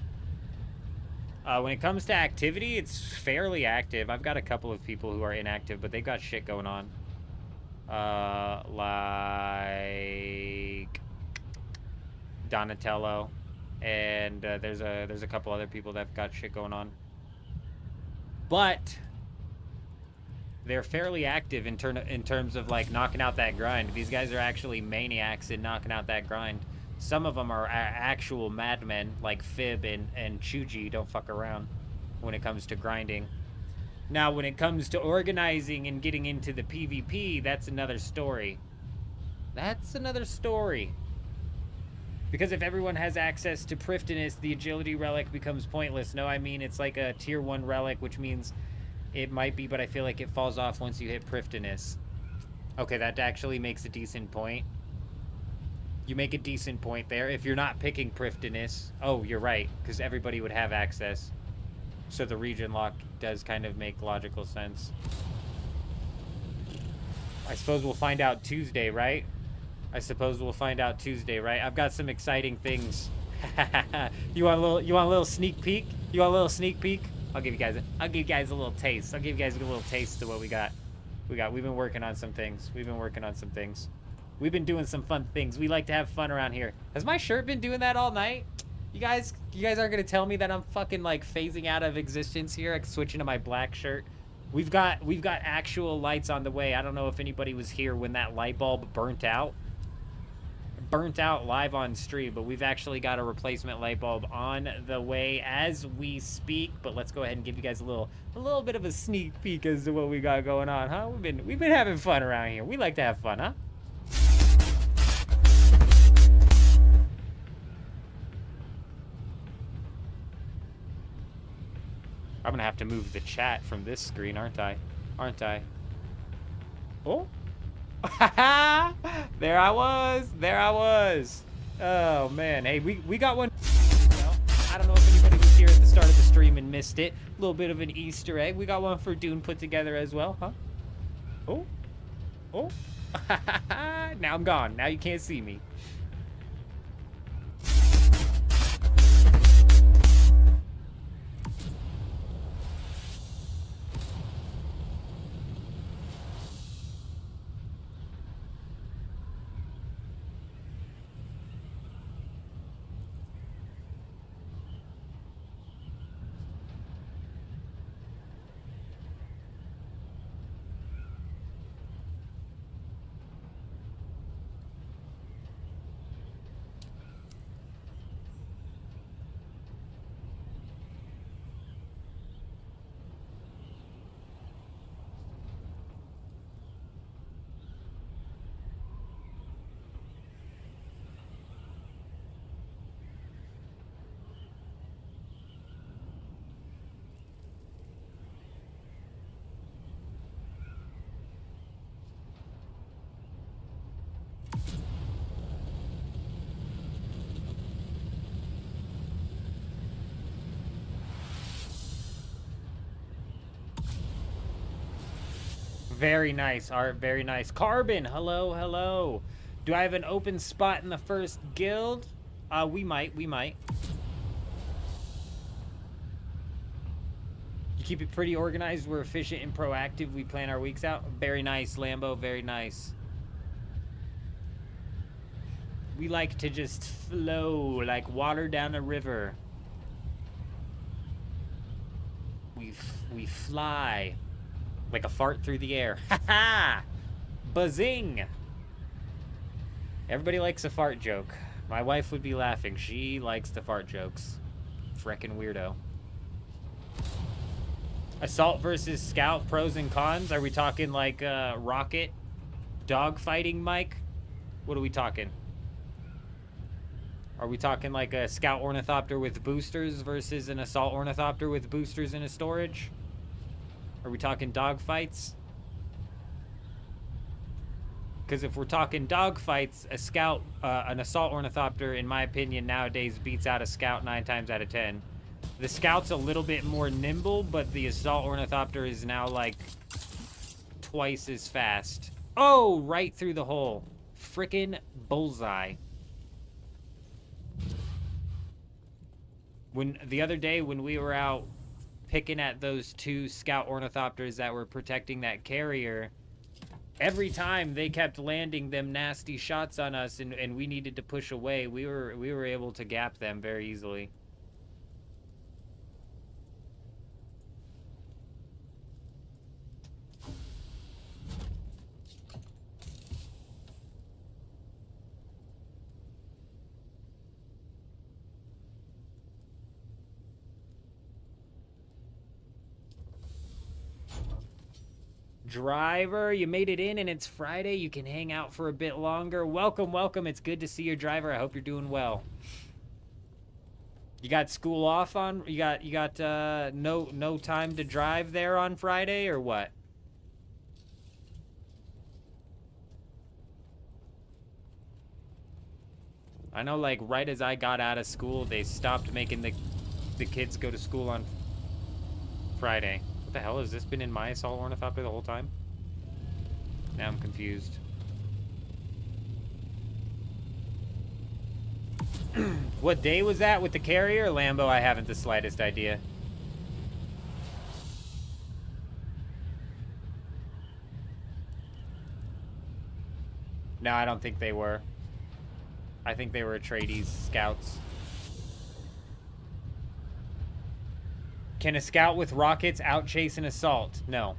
When it comes to activity, it's fairly active. I've got a couple of people who are inactive, but they've got shit going on. Like Donatello, and there's a couple other people that've got shit going on. But they're fairly active in terms of like knocking out that grind. These guys are actually maniacs in knocking out that grind. Some of them are actual madmen like Fib and Chuji. Don't fuck around when it comes to grinding. Now, when it comes to organizing and getting into the PvP, that's another story. That's another story. Because if everyone has access to Prifdinus, the agility relic becomes pointless. No, I mean, it's like a tier 1 relic, which means it might be, but I feel like it falls off once you hit Prifdinus. Okay, that actually makes a decent point. You make a decent point there. If you're not picking Prifdinus, oh, you're right, because everybody would have access. So the region lock does kind of make logical sense. I suppose we'll find out Tuesday, right? I suppose we'll find out Tuesday, right? I've got some exciting things. You want a little sneak peek? You want a little sneak peek? I'll give you guys a little taste. I'll give you guys a little taste of what we got. We've been working on some things. We've been doing some fun things. We like to have fun around here. Has my shirt been doing that all night? You guys aren't gonna tell me that I'm fucking like phasing out of existence here, like switching to my black shirt. We've got actual lights on the way. I don't know if anybody was here when that light bulb burnt out live on stream, but we've actually got a replacement light bulb on the way as we speak. But let's go ahead and give you guys a little bit of a sneak peek as to what we got going on, huh? We've been having fun around here. We like to have fun, huh? I'm gonna have to move the chat from this screen, aren't I? Oh. There I was. Oh man, hey, we got one. Well, I don't know if anybody was here at the start of the stream and missed it. A little bit of an Easter egg. We got one for Dune put together as well, huh? Oh. Now I'm gone. Now you can't see me. Very nice, Art. Very nice. Carbon, hello. Do I have an open spot in the first guild? We might. You keep it pretty organized. We're efficient and proactive. We plan our weeks out. Very nice, Lambo. Very nice. We like to just flow like water down a river. We fly. Like a fart through the air. Ha ha! Buzzing! Everybody likes a fart joke. My wife would be laughing. She likes the fart jokes. Freckin' weirdo. Assault versus Scout, pros and cons? Are we talking like rocket dogfighting, Mike? What are we talking? Are we talking like a Scout Ornithopter with boosters versus an Assault Ornithopter with boosters in a storage? Are we talking dog fights? Because if we're talking dog fights, a Scout, an Assault Ornithopter, in my opinion, nowadays beats out a Scout 9 times out of 10. The Scout's a little bit more nimble, but the Assault Ornithopter is now like twice as fast. Oh, right through the hole. Frickin' bullseye. When the other day when we were out picking at those 2 Scout Ornithopters that were protecting that carrier, every time they kept landing them nasty shots on us and we needed to push away, we were able to gap them very easily. Driver, you made it in and it's Friday. You can hang out for a bit longer. Welcome. It's good to see you, Driver. I hope you're doing well. You got school off on? You got no time to drive there on Friday or what? I know, like, right as I got out of school, they stopped making the kids go to school on... Friday. What the hell, has this been in my assault ornithopter the whole time? Now I'm confused. What day was that with the carrier? Lambo, I haven't the slightest idea. No, I don't think they were. I think they were Atreides scouts. Can a scout with rockets outchase an assault? No.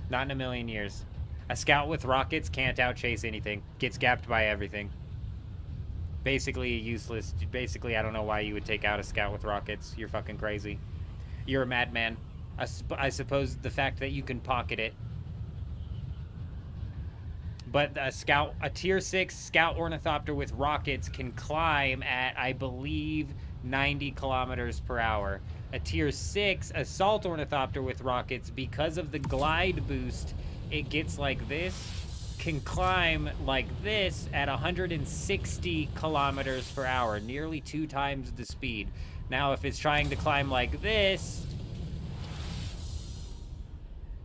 Not in a million years. A scout with rockets can't outchase anything. Gets gapped by everything. Basically useless. Basically, I don't know why you would take out a scout with rockets. You're fucking crazy. You're a madman. I suppose the fact that you can pocket it. But a tier 6 scout ornithopter with rockets can climb at, I believe, 90 kilometers per hour. A tier 6 assault ornithopter with rockets, because of the glide boost, it gets like this, can climb like this at 160 kilometers per hour, nearly 2 times the speed. Now, if it's trying to climb like this,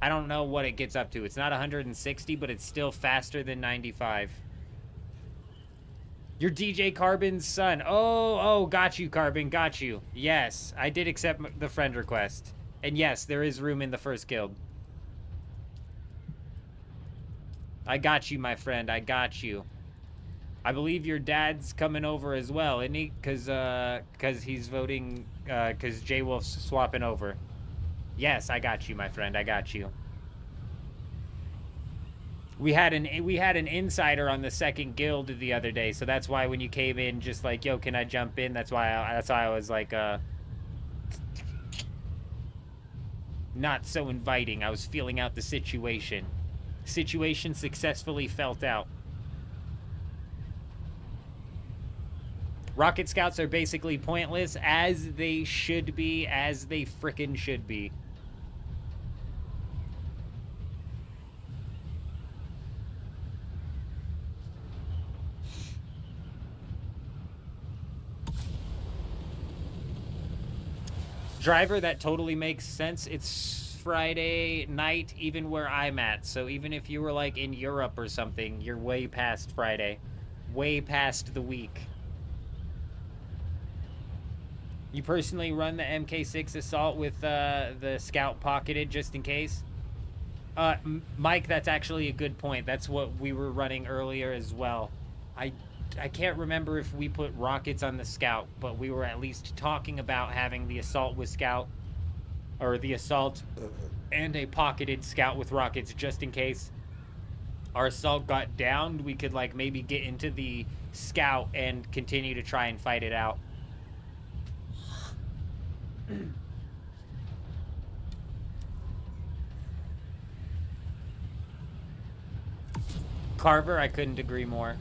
I don't know what it gets up to. It's not 160, but it's still faster than 95. You're DJ Carbon's son. Oh, got you, Carbon, got you. Yes, I did accept the friend request. And yes, there is room in the first guild. I got you, my friend, I got you. I believe your dad's coming over as well, isn't he? Cause he's voting, cause J Wolf's swapping over. Yes, I got you, my friend, I got you. We had an insider on the second guild the other day, so that's why when you came in, just like, yo, can I jump in? That's why I was like, not so inviting. I was feeling out the situation. Situation successfully felt out. Rocket scouts are basically pointless, as they should be, as they frickin' should be. Driver, that totally makes sense. It's Friday night, even where I'm at. So even if you were like in Europe or something, you're way past Friday. Way past the week. You personally run the MK6 assault with the scout pocketed just in case? Mike, that's actually a good point. That's what we were running earlier as well. I can't remember if we put rockets on the scout, but we were at least talking about having the assault with scout, or the assault and a pocketed scout with rockets just in case our assault got downed. We could like maybe get into the scout and continue to try and fight it out. Carver, I couldn't agree more.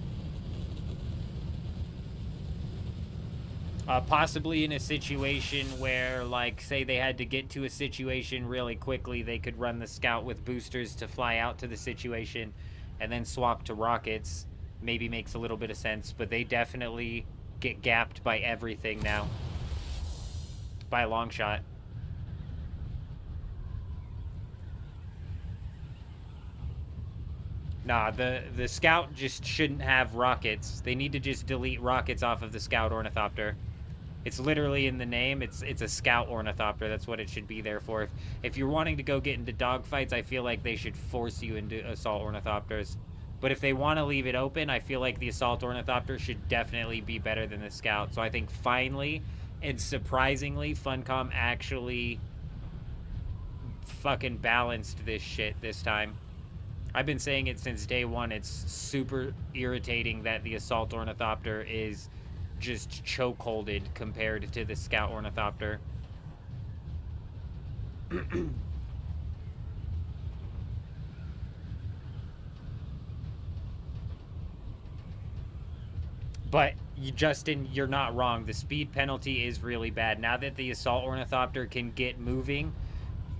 Possibly in a situation where, like, say they had to get to a situation really quickly, they could run the scout with boosters to fly out to the situation and then swap to rockets. Maybe makes a little bit of sense, but they definitely get gapped by everything now. By a long shot. Nah, the scout just shouldn't have rockets. They need to just delete rockets off of the scout ornithopter. It's literally in the name. It's a scout ornithopter. That's what it should be there for. If you're wanting to go get into dogfights, I feel like they should force you into assault ornithopters. But if they want to leave it open, I feel like the assault ornithopter should definitely be better than the scout. So I think finally and surprisingly, Funcom actually fucking balanced this shit this time. I've been saying it since day one. It's super irritating that the assault ornithopter is just chokeholded compared to the scout ornithopter. But Justin, you're not wrong. The speed penalty is really bad. Now that the assault ornithopter can get moving,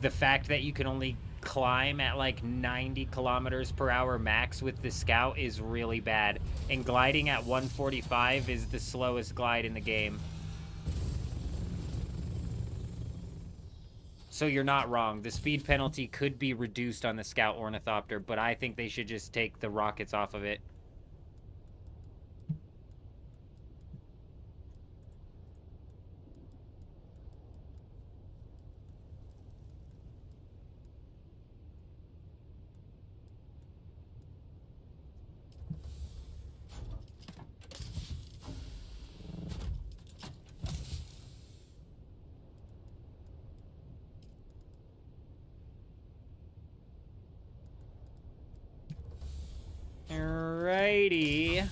the fact that you can only climb at like 90 kilometers per hour max with the scout is really bad, and gliding at 145 is the slowest glide in the game. So you're not wrong. The speed penalty could be reduced on the Scout Ornithopter, but I think they should just take the rockets off of it. Alrighty.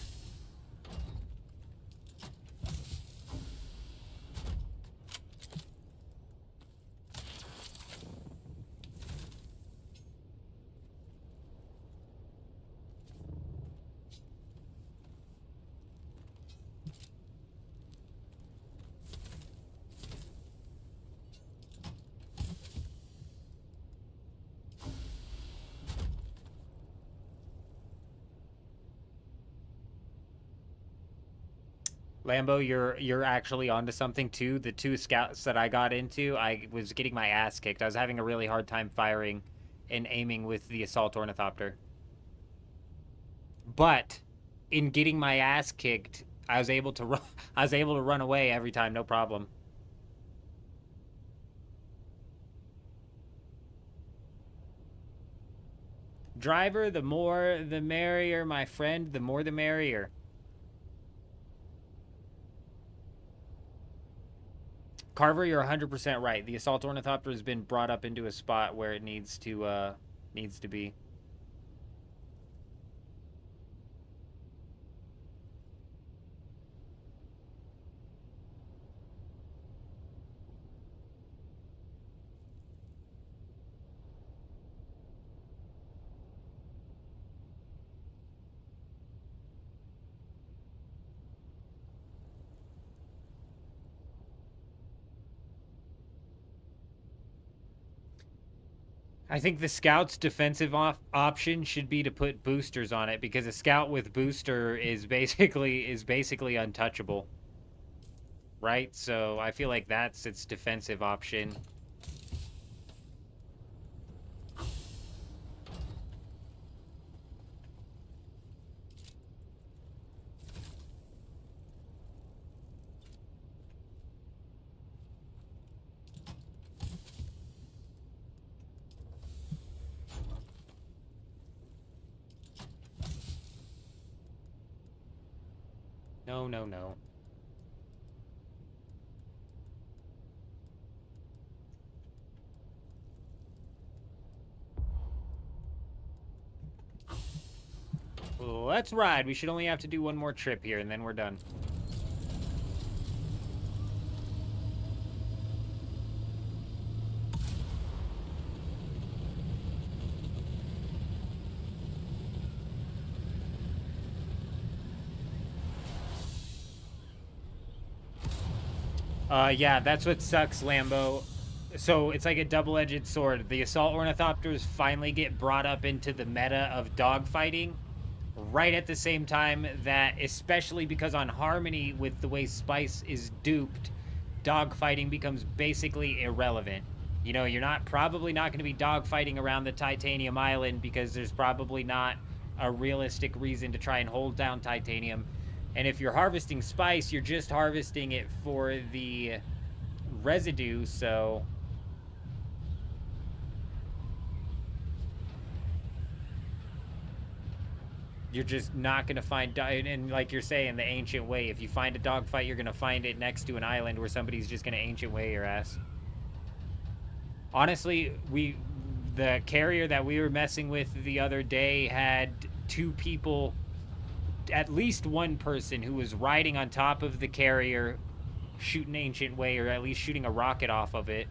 Lambo, you're actually onto something too. The 2 scouts that I got into, I was getting my ass kicked. I was having a really hard time firing and aiming with the assault ornithopter. But in getting my ass kicked, I was able to run away every time, no problem. Driver, the more the merrier, my friend, the more the merrier. Carver, you're 100% right. The assault ornithopter has been brought up into a spot where it needs to be. I think the scout's defensive option should be to put boosters on it, because a scout with booster is basically untouchable. Right? So I feel like that's its defensive option. No, no, no. Let's ride. We should only have to do one more trip here, and then we're done. Yeah, that's what sucks, Lambo. So it's like a double-edged sword. The assault ornithopters finally get brought up into the meta of dogfighting right at the same time that, especially because on Harmony, with the way Spice is duped, dogfighting becomes basically irrelevant. You know, you're probably not going to be dogfighting around the Titanium Island because there's probably not a realistic reason to try and hold down Titanium. And if you're harvesting Spice, you're just harvesting it for the residue, so you're just not going to find, and like you're saying, the ancient way. If you find a dogfight, you're going to find it next to an island where somebody's just going to ancient way your ass. Honestly, the carrier that we were messing with the other day had 2 people, at least one person, who was riding on top of the carrier, shooting ancient way, or at least shooting a rocket off of it.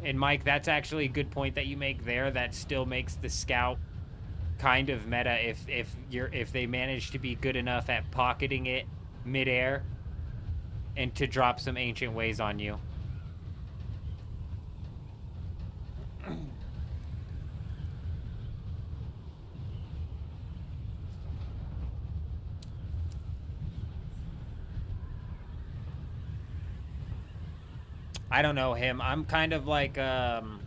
And Mike, that's actually a good point that you make there. That still makes the scout kind of meta if they manage to be good enough at pocketing it midair and to drop some ancient ways on you. I don't know him. I'm kind of like, I'm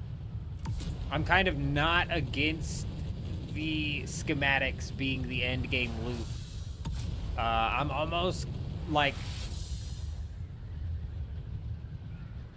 kind of not against the schematics being the end game loop. I'm almost like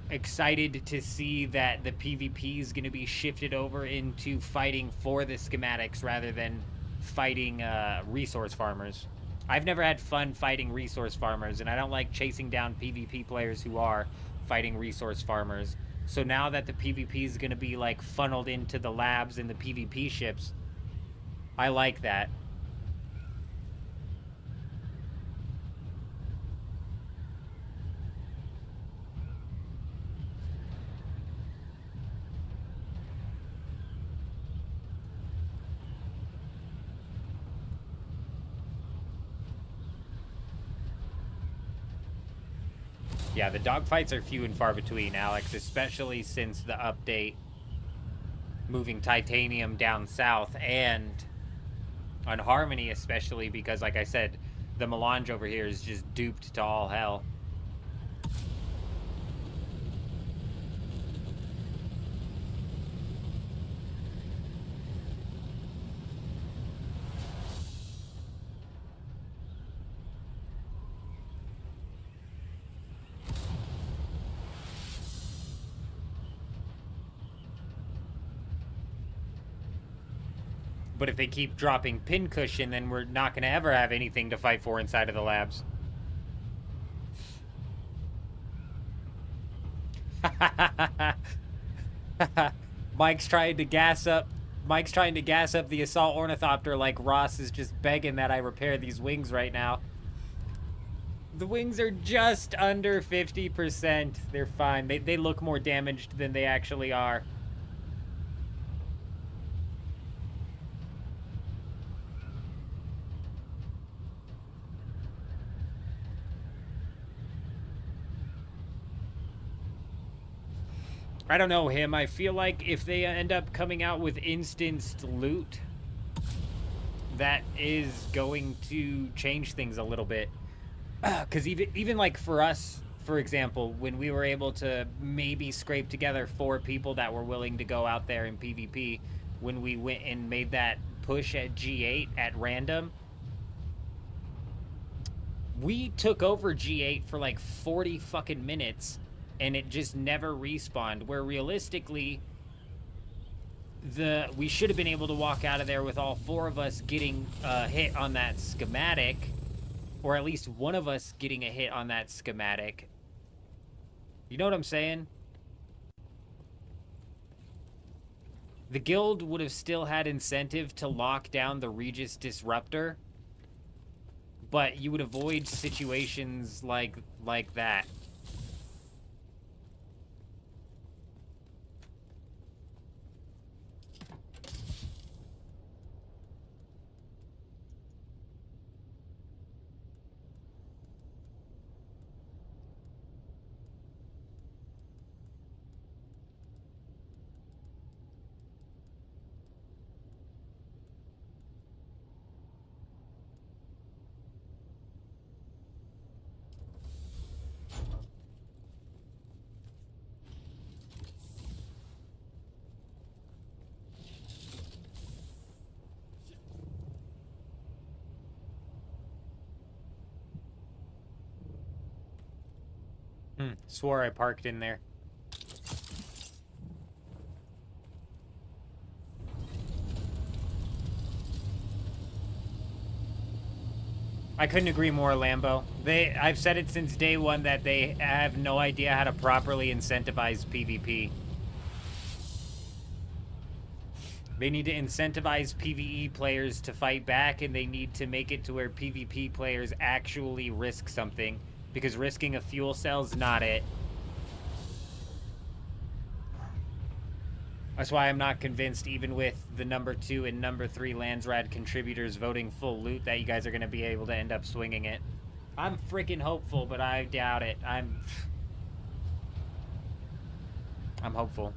excited to see that the PvP is going to be shifted over into fighting for the schematics rather than fighting resource farmers. I've never had fun fighting resource farmers, and I don't like chasing down PvP players who are fighting resource farmers. So now that the PvP is going to be like funneled into the labs and the PvP ships, I like that. Yeah, the dogfights are few and far between, Alex, especially since the update moving Titanium down south, and on Harmony especially because, like I said, the Melange over here is just duped to all hell. But if they keep dropping pincushion, then we're not going to ever have anything to fight for inside of the labs. Mike's trying to gas up the assault ornithopter like Ross is just begging that I repair these wings right now. The wings are just under 50%. They're fine. They look more damaged than they actually are. I don't know him. I feel like if they end up coming out with instanced loot, that is going to change things a little bit. Because even like for us, for example, when we were able to maybe scrape together 4 people that were willing to go out there in PvP, when we went and made that push at G8 at random, we took over G8 for like 40 fucking minutes, and it just never respawned, where realistically we should have been able to walk out of there with all 4 of us getting a hit on that schematic, or at least one of us getting a hit on that schematic. You know what I'm saying? The guild would have still had incentive to lock down the Regis Disruptor, but you would avoid situations like that. Swore I parked in there. I couldn't agree more, Lambo. I've said it since day one that they have no idea how to properly incentivize PvP. They need to incentivize PvE players to fight back, and they need to make it to where PvP players actually risk something, because risking a fuel cell's not it. That's why I'm not convinced, even with the number 2 and number 3 Landsrad contributors voting full loot, that you guys are going to be able to end up swinging it. I'm freaking hopeful, but I doubt it. I'm hopeful.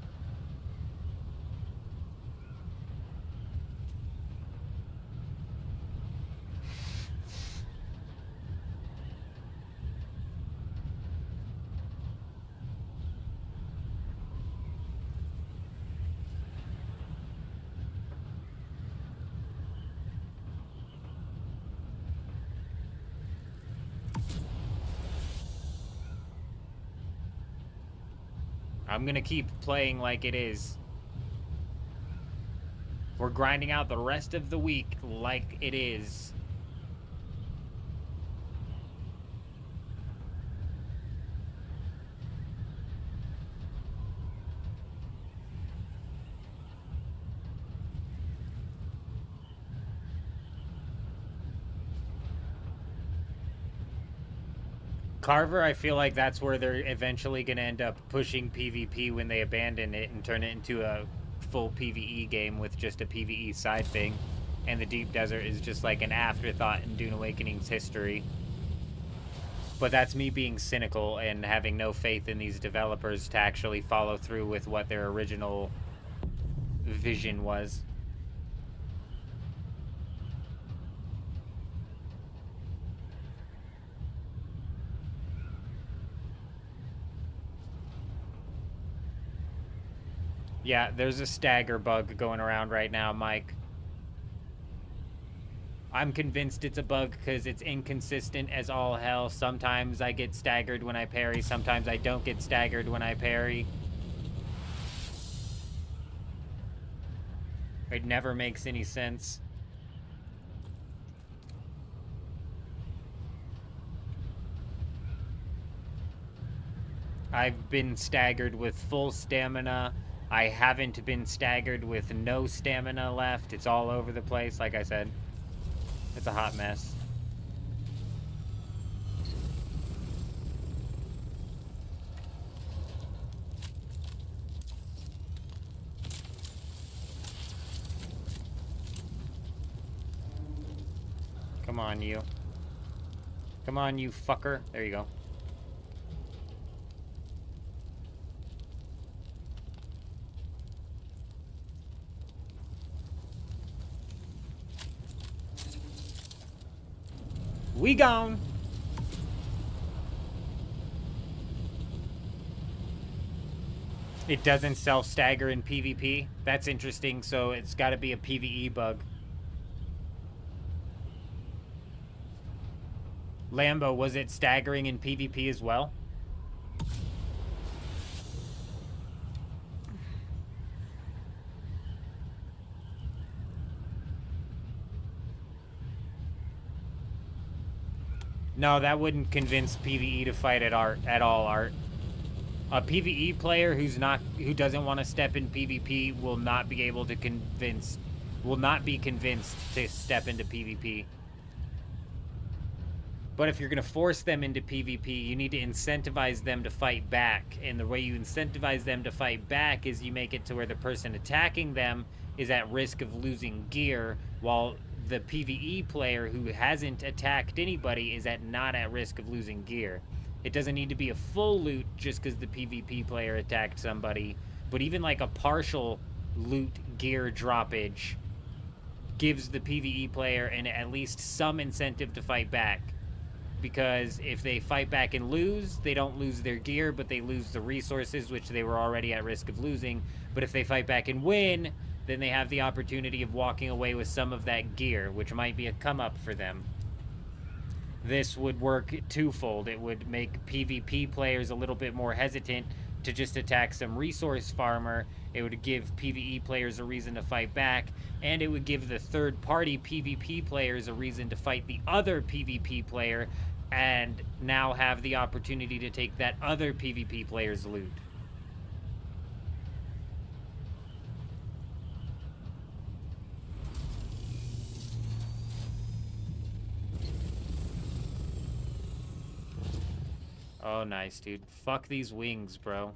I'm gonna keep playing like it is. We're grinding out the rest of the week like it is. Carver, I feel like that's where they're eventually going to end up pushing PvP when they abandon it and turn it into a full PvE game with just a PvE side thing. And the Deep Desert is just like an afterthought in Dune Awakening's history. But that's me being cynical and having no faith in these developers to actually follow through with what their original vision was. Yeah, there's a stagger bug going around right now, Mike. I'm convinced it's a bug because it's inconsistent as all hell. Sometimes I get staggered when I parry. Sometimes I don't get staggered when I parry. It never makes any sense. I've been staggered with full stamina. I haven't been staggered with no stamina left. It's all over the place, like I said. It's a hot mess. Come on, you. Come on, you fucker. There you go. We gone. It doesn't self-stagger in PvP. That's interesting, so it's got to be a PvE bug. Lambo, was it staggering in PvP as well? No, that wouldn't convince PvE to fight at all, Art. A PvE player who doesn't want to step in PvP will not be convinced to step into PvP. But if you're going to force them into PvP, you need to incentivize them to fight back. And the way you incentivize them to fight back is you make it to where the person attacking them is at risk of losing gear, while the PvE player who hasn't attacked anybody is not at risk of losing gear. It doesn't need to be a full loot just because the PvP player attacked somebody, but even like a partial loot gear droppage gives the PvE player at least some incentive to fight back. Because if they fight back and lose, they don't lose their gear, but they lose the resources, which they were already at risk of losing. But if they fight back and win, then they have the opportunity of walking away with some of that gear, which might be a come-up for them. This would work twofold. It would make PvP players a little bit more hesitant to just attack some resource farmer. It would give PvE players a reason to fight back, and it would give the third-party PvP players a reason to fight the other PvP player, and now have the opportunity to take that other PvP player's loot. Oh, nice, dude. Fuck these wings, bro.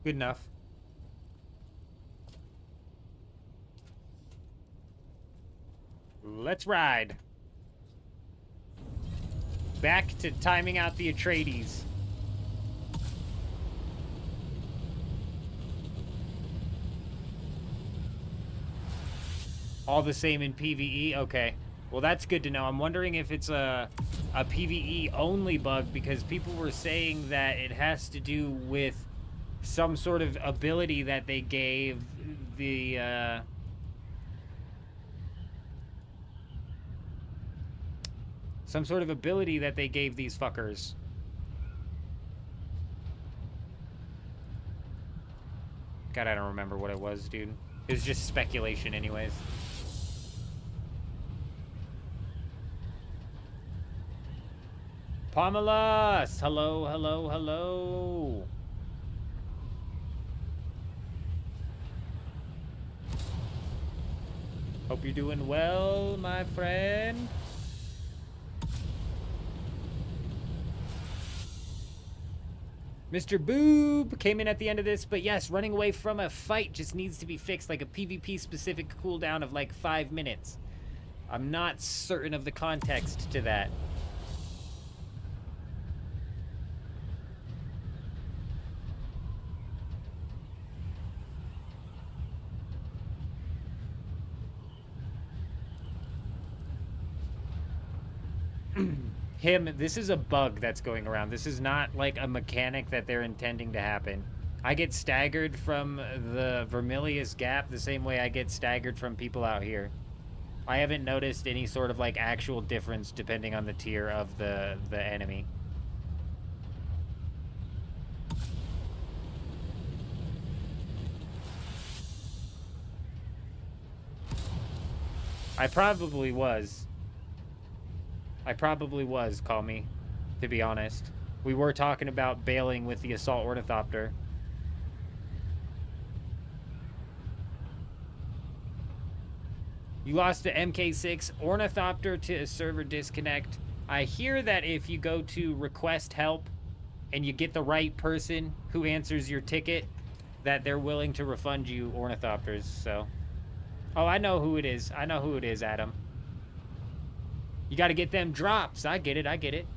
Good enough. Let's ride. Back to timing out the Atreides. All the same in PvE? Okay. Well, that's good to know. I'm wondering if it's a PvE only bug, because people were saying that it has to do with some sort of ability that they gave the some sort of ability that they gave these fuckers. God, I don't remember what it was, dude. It was just speculation anyways. Pamela! Hello, hello, hello. Hope you're doing well, my friend. Mr. Boob came in at the end of this, but yes, running away from a fight just needs to be fixed, like a PvP specific cooldown of like 5 minutes. I'm not certain of the context to that. This is a bug that's going around. This is not like a mechanic that they're intending to happen. I get staggered from the Vermilius Gap the same way I get staggered from people out here. I haven't noticed any sort of like actual difference depending on the tier of the enemy. I probably was, call me, to be honest. We were talking about bailing with the Assault Ornithopter. You lost the MK6 Ornithopter to a server disconnect. I hear that if you go to request help and you get the right person who answers your ticket, that they're willing to refund you Ornithopters, so. Oh, I know who it is. I know who it is, Adam. You gotta get them drops. I get it, I get it.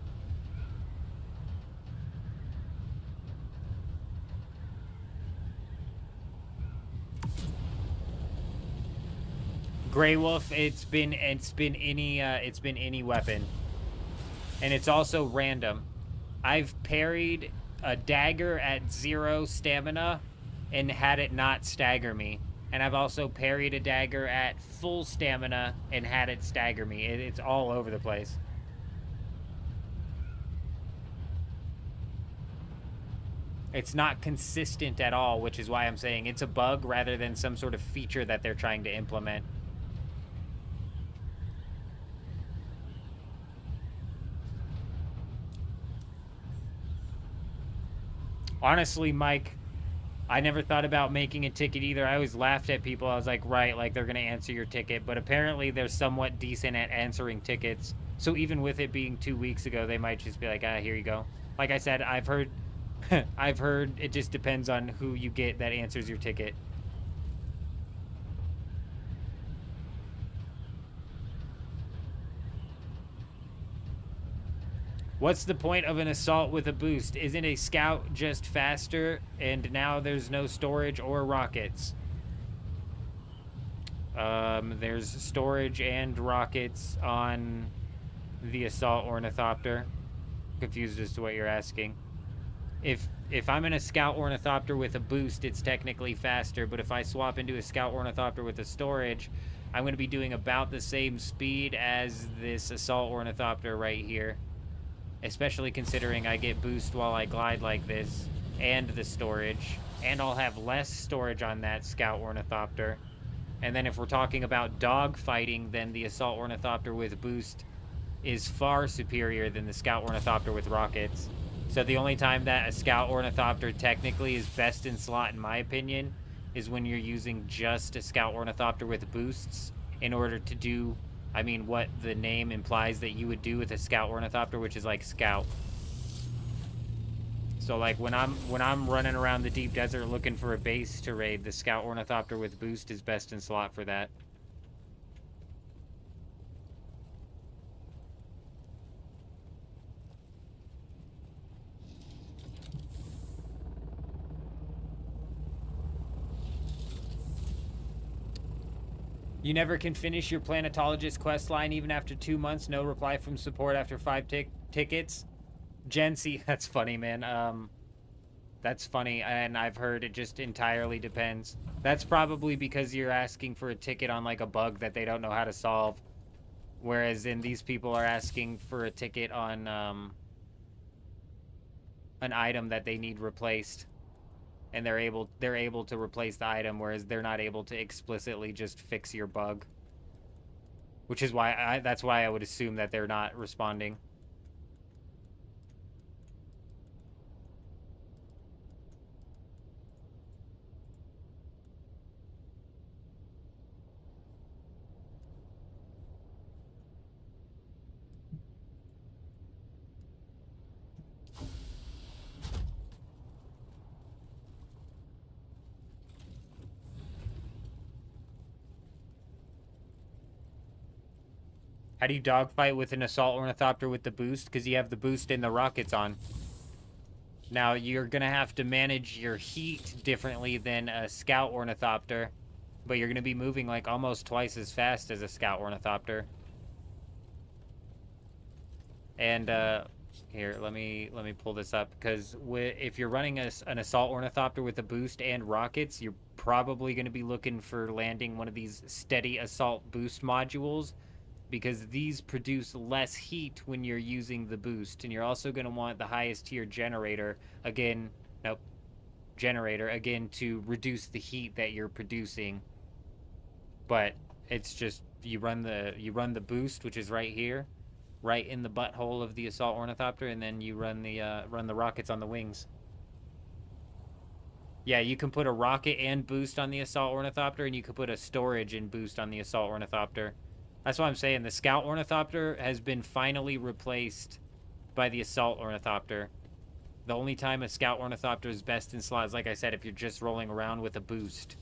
Grey Wolf, it's been any weapon. And it's also random. I've parried a dagger at 0 stamina and had it not stagger me. And I've also parried a dagger at full stamina and had it stagger me. It's all over the place. It's not consistent at all, which is why I'm saying it's a bug rather than some sort of feature that they're trying to implement. Honestly, Mike, I never thought about making a ticket either. I always laughed at people. I was like, right, like they're going to answer your ticket. But apparently they're somewhat decent at answering tickets. So even with it being 2 weeks ago, they might just be like, ah, here you go. Like I said, I've heard it just depends on who you get that answers your ticket. What's the point of an assault with a boost? Isn't a scout just faster and now there's no storage or rockets? There's storage and rockets on the Assault Ornithopter. Confused as to what you're asking. If I'm in a Scout Ornithopter with a boost, it's technically faster, but if I swap into a Scout Ornithopter with a storage, I'm going to be doing about the same speed as this Assault Ornithopter right here. Especially considering I get boost while I glide like this, and the storage, and I'll have less storage on that Scout Ornithopter. And then if we're talking about dog fighting, then the Assault Ornithopter with boost is far superior than the Scout Ornithopter with rockets. So the only time that a Scout Ornithopter technically is best in slot, in my opinion, is when you're using just a Scout Ornithopter with boosts in order to do, I mean, what the name implies that you would do with a Scout Ornithopter, which is like scout. So like when I'm running around the deep desert looking for a base to raid, the Scout Ornithopter with boost is best in slot for that. You never can finish your planetologist quest line even after 2 months. No reply from support after 5 tickets. Jency, that's funny, man. That's funny, and I've heard it just entirely depends. That's probably because you're asking for a ticket on like a bug that they don't know how to solve, whereas in these people are asking for a ticket on an item that they need replaced, and they're able to replace the item, whereas they're not able to explicitly just fix your bug. Which is why that's why I would assume that they're not responding. How do you dogfight with an assault ornithopter with the boost? Because you have the boost and the rockets on. Now, you're going to have to manage your heat differently than a scout ornithopter, but you're going to be moving like almost twice as fast as a scout ornithopter. And here, let me pull this up, because if you're running an assault ornithopter with a boost and rockets, you're probably going to be looking for landing one of these steady assault boost modules, because these produce less heat when you're using the boost. And you're also going to want the highest tier generator again to reduce the heat that you're producing. But it's just you run the boost, which is right here, right in the butthole of the assault ornithopter, and then you run the rockets on the wings. Yeah, you can put a rocket and boost on the assault ornithopter, and you can put a storage and boost on the assault ornithopter. That's what I'm saying. The scout ornithopter has been finally replaced by the assault ornithopter. The only time a scout ornithopter is best in slot is, like I said, if you're just rolling around with a boost.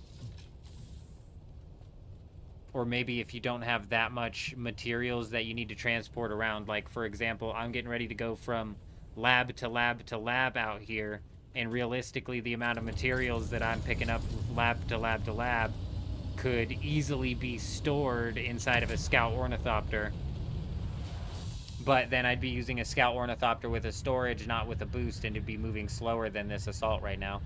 Or maybe if you don't have that much materials that you need to transport around. Like, for example, I'm getting ready to go from lab to lab to lab out here. And realistically, the amount of materials that I'm picking up lab to lab to lab could easily be stored inside of a scout ornithopter. But then I'd be using a scout ornithopter with a storage, not with a boost, and it'd be moving slower than this assault right now.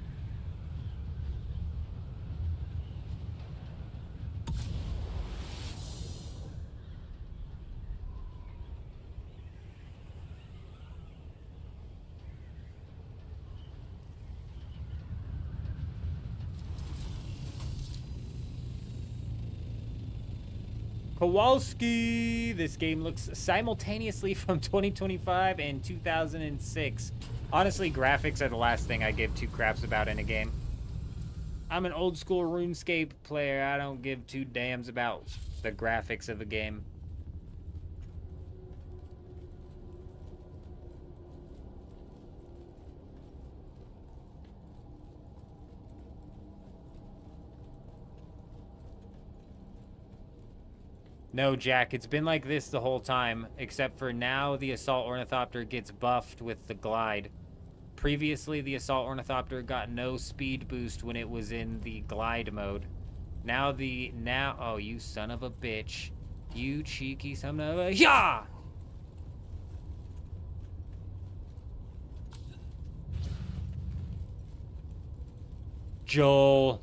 Kowalski! This game looks simultaneously from 2025 and 2006. Honestly, graphics are the last thing I give two craps about in a game. I'm an old school RuneScape player. I don't give two damns about the graphics of a game. No, Jack, it's been like this the whole time, except for now the Assault Ornithopter gets buffed with the glide. Previously, the Assault Ornithopter got no speed boost when it was in the glide mode. Oh, you son of a bitch. You cheeky son of a... Yeah! Jolie.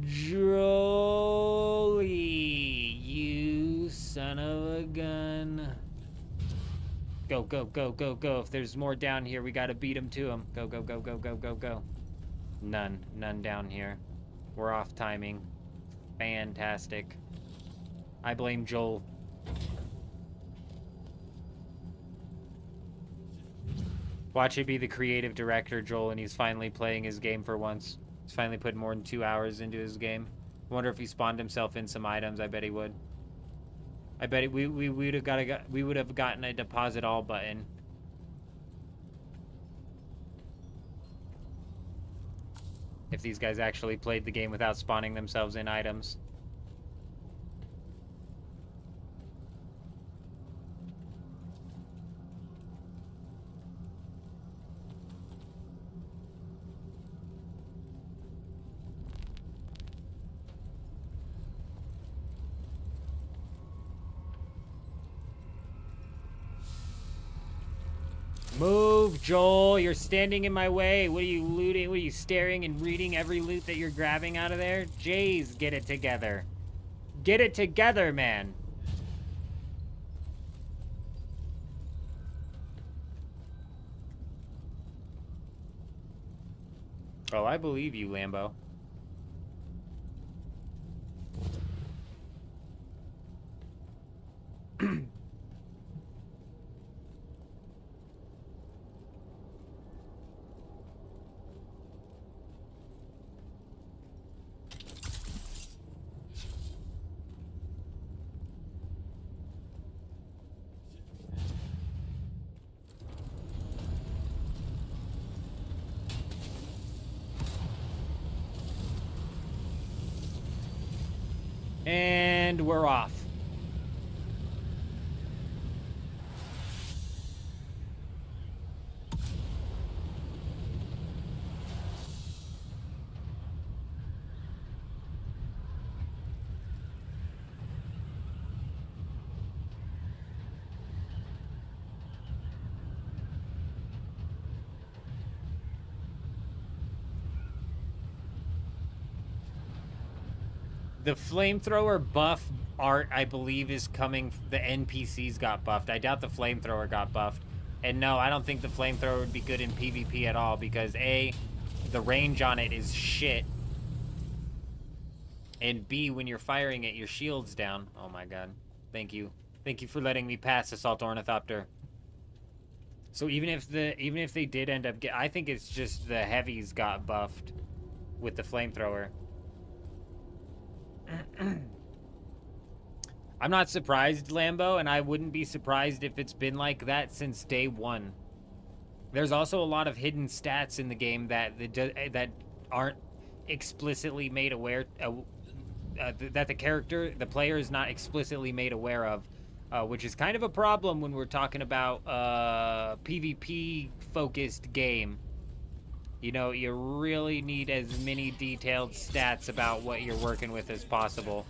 Jolie, you son of a gun. Go, go, go, go, go. If there's more down here, we gotta beat him to him. Go, go, go, go, go, go, go. None down here. We're off timing. Fantastic. I blame Joel. Watch it be the creative director, Joel, and he's finally playing his game for once. He's finally put more than 2 hours into his game. Wonder if he spawned himself in some items. I bet he would. I bet we would have gotten a deposit all button. If these guys actually played the game without spawning themselves in items. Move, Joel. You're standing in my way. What are you looting? What are you staring and reading every loot that you're grabbing out of there? Jays, get it together. Get it together, man. Oh, I believe you, Lambo. And we're off. The flamethrower buff art, I believe, is coming. The NPCs got buffed. I doubt the flamethrower got buffed. And no, I don't think the flamethrower would be good in PvP at all because A, the range on it is shit. And B, when you're firing it, your shield's down. Oh my god. Thank you. Thank you for letting me pass, Assault Ornithopter. So even if they did end up I think it's just the heavies got buffed with the flamethrower. I'm not surprised, Lambo, and I wouldn't be surprised if it's been like that since day one. There's also a lot of hidden stats in the game that aren't explicitly made aware that the player is not explicitly made aware of, which is kind of a problem when we're talking about PvP focused game. You know, you really need as many detailed stats about what you're working with as possible.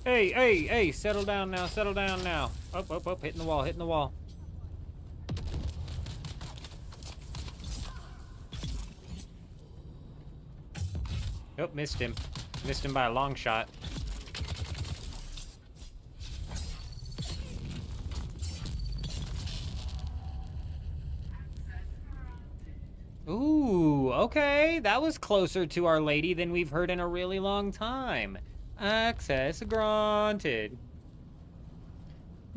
Hey, settle down now, settle down now. Up, hitting the wall, hitting the wall. Oh, missed him. Missed him by a long shot. Ooh, okay. That was closer to Our Lady than we've heard in a really long time. Access granted.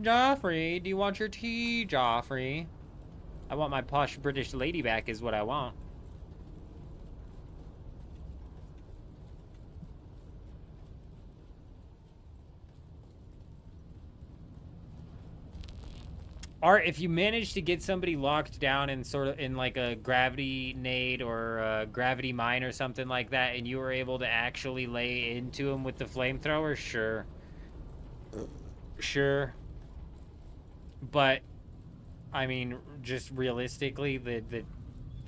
Joffrey, do you want your tea, Joffrey? I want my posh British lady back is what I want. Art, if you manage to get somebody locked down in sort of in like a gravity nade or a gravity mine or something like that, and you were able to actually lay into him with the flamethrower, sure. Sure. But, I mean, just realistically,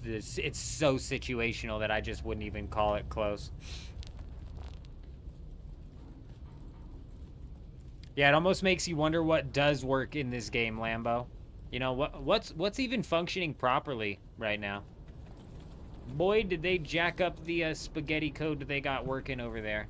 it's so situational that I just wouldn't even call it close. Yeah, it almost makes you wonder what does work in this game, Lambo. You know, what's even functioning properly right now? Boy, did they jack up the spaghetti code that they got working over there.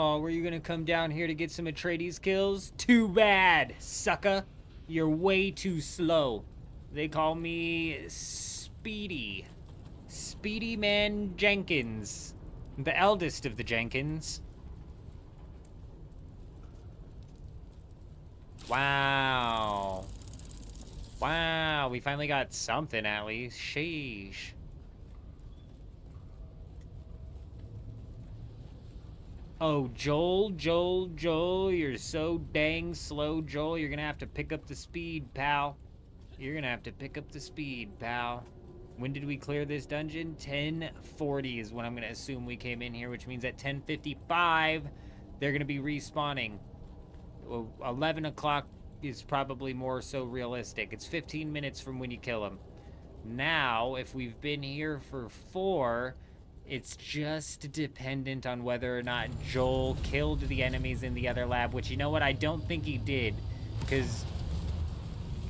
Oh, were you gonna come down here to get some Atreides kills? Too bad, sucker. You're way too slow. They call me Speedy. Speedy Man Jenkins. The eldest of the Jenkins. Wow. Wow, we finally got something at least. Sheesh. Oh, Joel, you're so dang slow, Joel. You're gonna have to pick up the speed, pal. You're gonna have to pick up the speed, pal. When did we clear this dungeon? 10:40 is when I'm gonna assume we came in here, which means at 10:55, they're gonna be respawning. 11 o'clock is probably more so realistic. It's 15 minutes from when you kill them. Now, if we've been here for 4, it's just dependent on whether or not Joel killed the enemies in the other lab, which, you know what, I don't think he did, because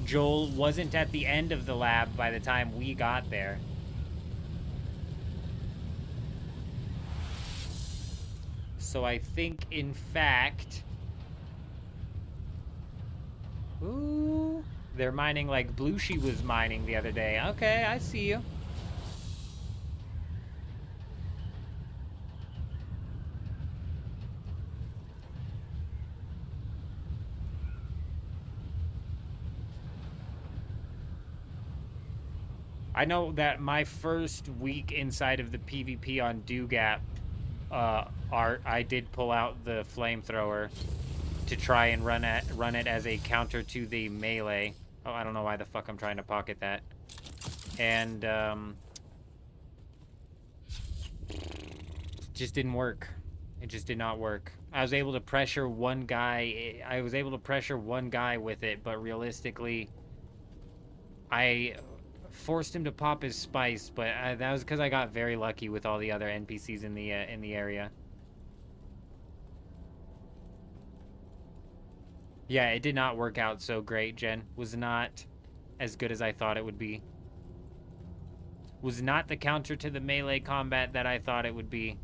Joel wasn't at the end of the lab by the time we got there. So I think, in fact... Ooh, they're mining like Blueshy was mining the other day. Okay, I see you. I know that my first week inside of the PvP on Dugap art, I did pull out the flamethrower to try and run it as a counter to the melee. Oh, I don't know why the fuck I'm trying to pocket that. And just didn't work. It just did not work. I was able to pressure one guy. I was able to pressure one guy with it, but realistically, I forced him to pop his spice. But that was because I got very lucky with all the other NPCs in the area. Yeah, it did not work out so great, Jen. Was not as good as I thought it would be. Was not the counter to the melee combat that I thought it would be.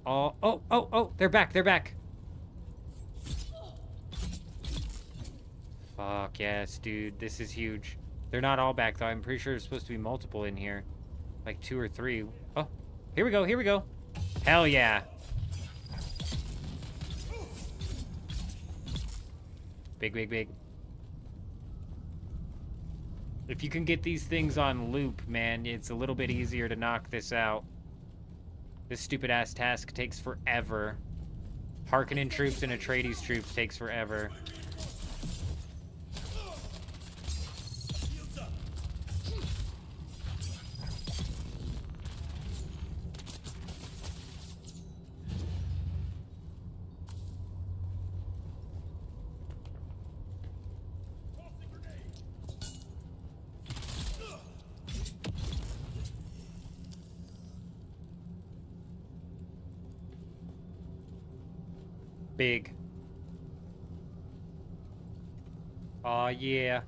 Oh, they're back, they're back. Fuck yes, dude, this is huge. They're not all back, though. I'm pretty sure there's supposed to be multiple in here. Like 2 or 3. Oh, here we go, here we go. Hell yeah. Big, big, big. If you can get these things on loop, man, it's a little bit easier to knock this out. This stupid-ass task takes forever. Harkonnen troops and Atreides troops takes forever. Big. Aw, yeah.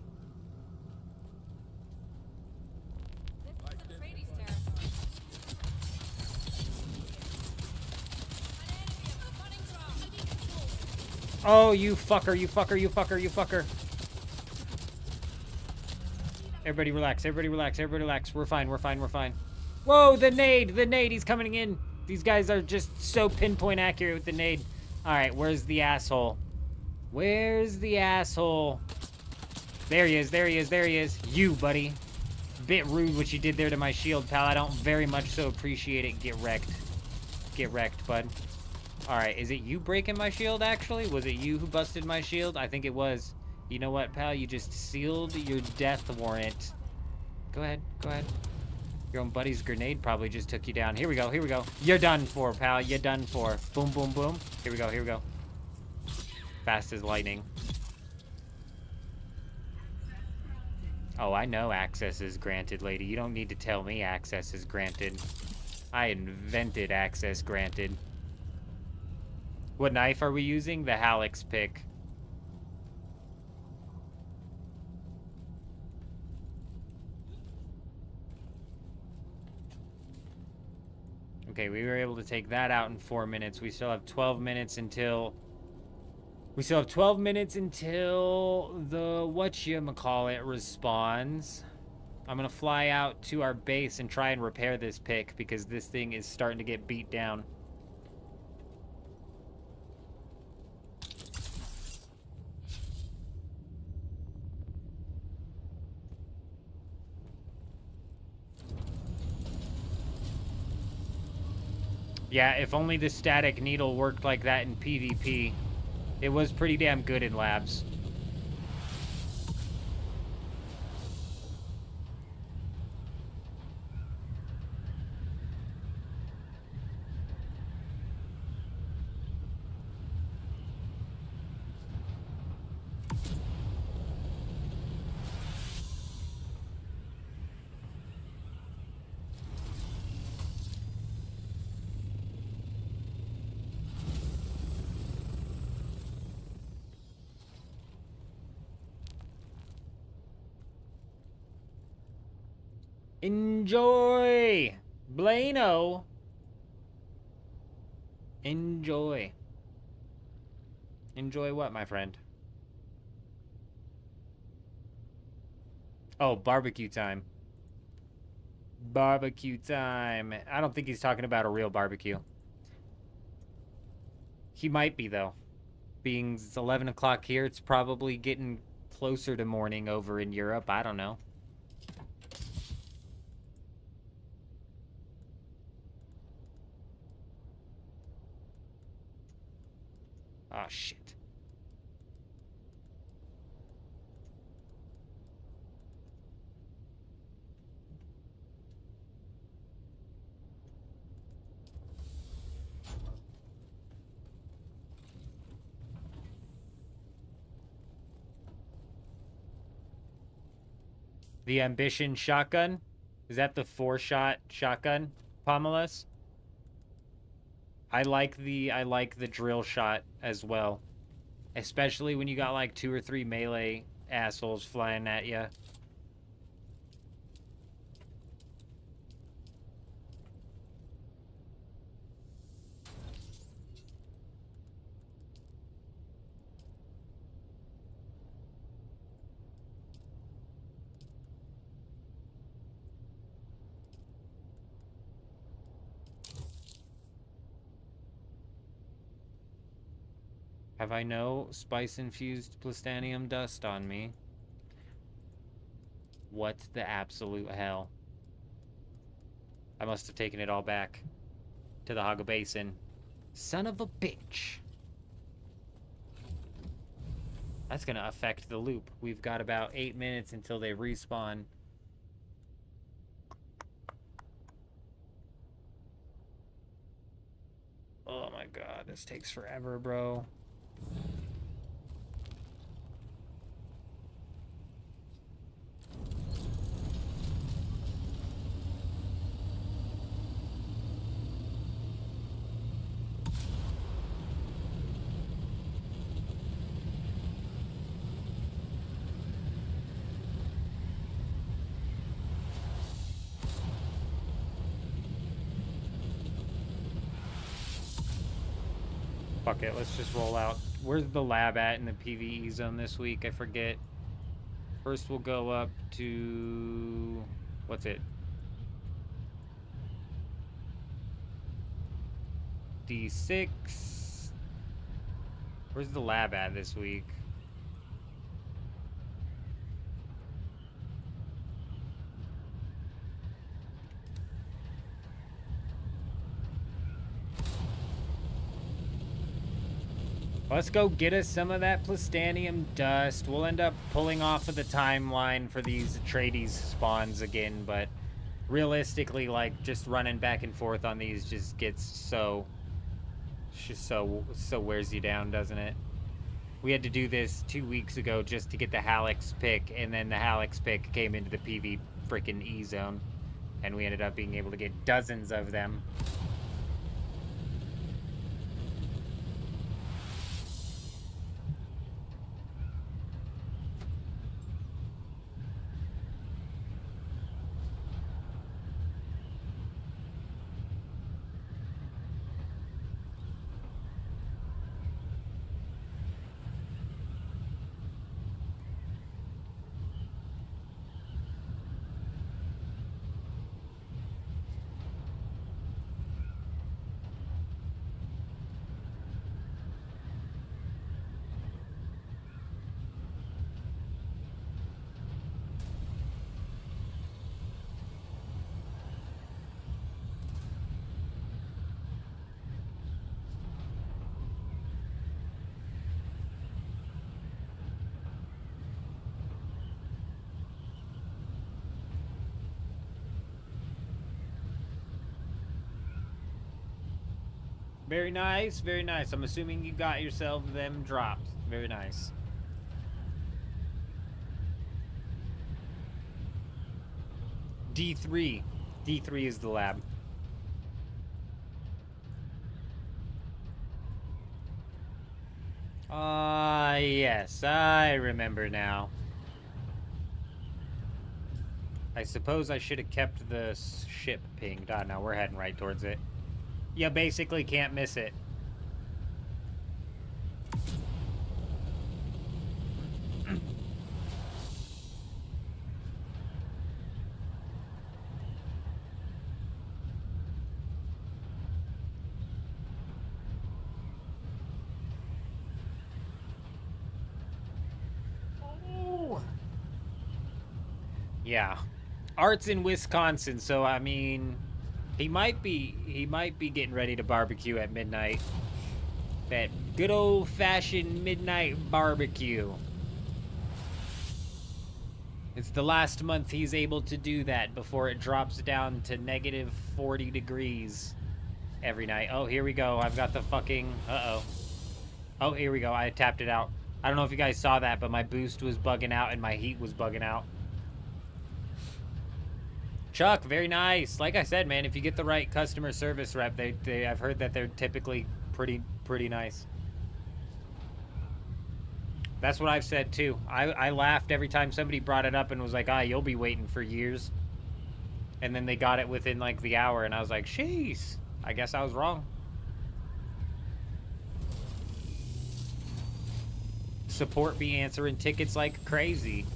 This is Atreides territory. An enemy of the Oh, you fucker, you fucker, you fucker, you fucker. Everybody relax, everybody relax, everybody relax. We're fine, we're fine, we're fine. Whoa, the nade, he's coming in. These guys are just so pinpoint accurate with the nade. All right, where's the asshole? Where's the asshole? There he is, there he is, there he is. You, buddy. Bit rude what you did there to my shield, pal. I don't very much so appreciate it. Get wrecked. Get wrecked, bud. All right, is it you breaking my shield, actually? Was it you who busted my shield? I think it was. You know what, pal? You just sealed your death warrant. Go ahead, go ahead. Your own buddy's grenade probably just took you down. Here we go, here we go. You're done for, pal. You're done for. Boom, boom, boom. Here we go, here we go. Fast as lightning. Oh, I know access is granted, lady. You don't need to tell me access is granted. I invented access granted. What knife are we using? The Halix pick. Okay, we were able to take that out in 4 minutes. We still have 12 minutes until... We still have 12 minutes until the whatchamacallit respawns. I'm gonna fly out to our base and try and repair this pick because this thing is starting to get beat down. Yeah, if only the static needle worked like that in PvP. It was pretty damn good in labs. Enjoy! Blano! Enjoy. Enjoy what, my friend? Oh, barbecue time. Barbecue time. I don't think he's talking about a real barbecue. He might be, though. Being it's 11 o'clock here, it's probably getting closer to morning over in Europe. I don't know. Oh, shit. The Ambition shotgun? Is that the 4-shot shotgun, Pomelos? I like the drill shot as well. Especially when you got like 2 or 3 melee assholes flying at you. Have I no spice-infused plastanium dust on me? What the absolute hell? I must have taken it all back to the Haga Basin. Son of a bitch. That's gonna affect the loop. We've got about 8 minutes until they respawn. Oh my god, this takes forever, bro. Fuck it, let's just roll out. Where's the lab at in the PvE zone this week? I forget. First we'll go up to... what's it? D6. Where's the lab at this week? Let's go get us some of that plastanium dust. We'll end up pulling off of the timeline for these Atreides spawns again, but realistically, like, just running back and forth on these just gets so wears you down, doesn't it? We had to do this 2 weeks ago just to get the Hallex pick, and then the Hallex pick came into the PV freaking E zone, and we ended up being able to get dozens of them. Very nice, very nice. I'm assuming you got yourself them drops. Very nice. D3. D3 is the lab. Ah, yes, I remember now. I suppose I should have kept the ship pinged. Ah, no, we're heading right towards it. You basically can't miss it. Yeah. Art's in Wisconsin, so I mean, he might be getting ready to barbecue at midnight. That good old-fashioned midnight barbecue. It's the last month he's able to do that before it drops down to negative 40 degrees every night. Oh, here we go. I've got the fucking... Uh-oh. Oh, here we go. I tapped it out. I don't know if you guys saw that, but my boost was bugging out and my heat was bugging out. Chuck, very nice. Like I said, man, if you get the right customer service rep, I've heard that they're typically pretty nice. That's what I've said too. I laughed every time somebody brought it up and was like, ah, you'll be waiting for years. And then they got it within like the hour and I was like, jeez, I guess I was wrong. Support be answering tickets like crazy.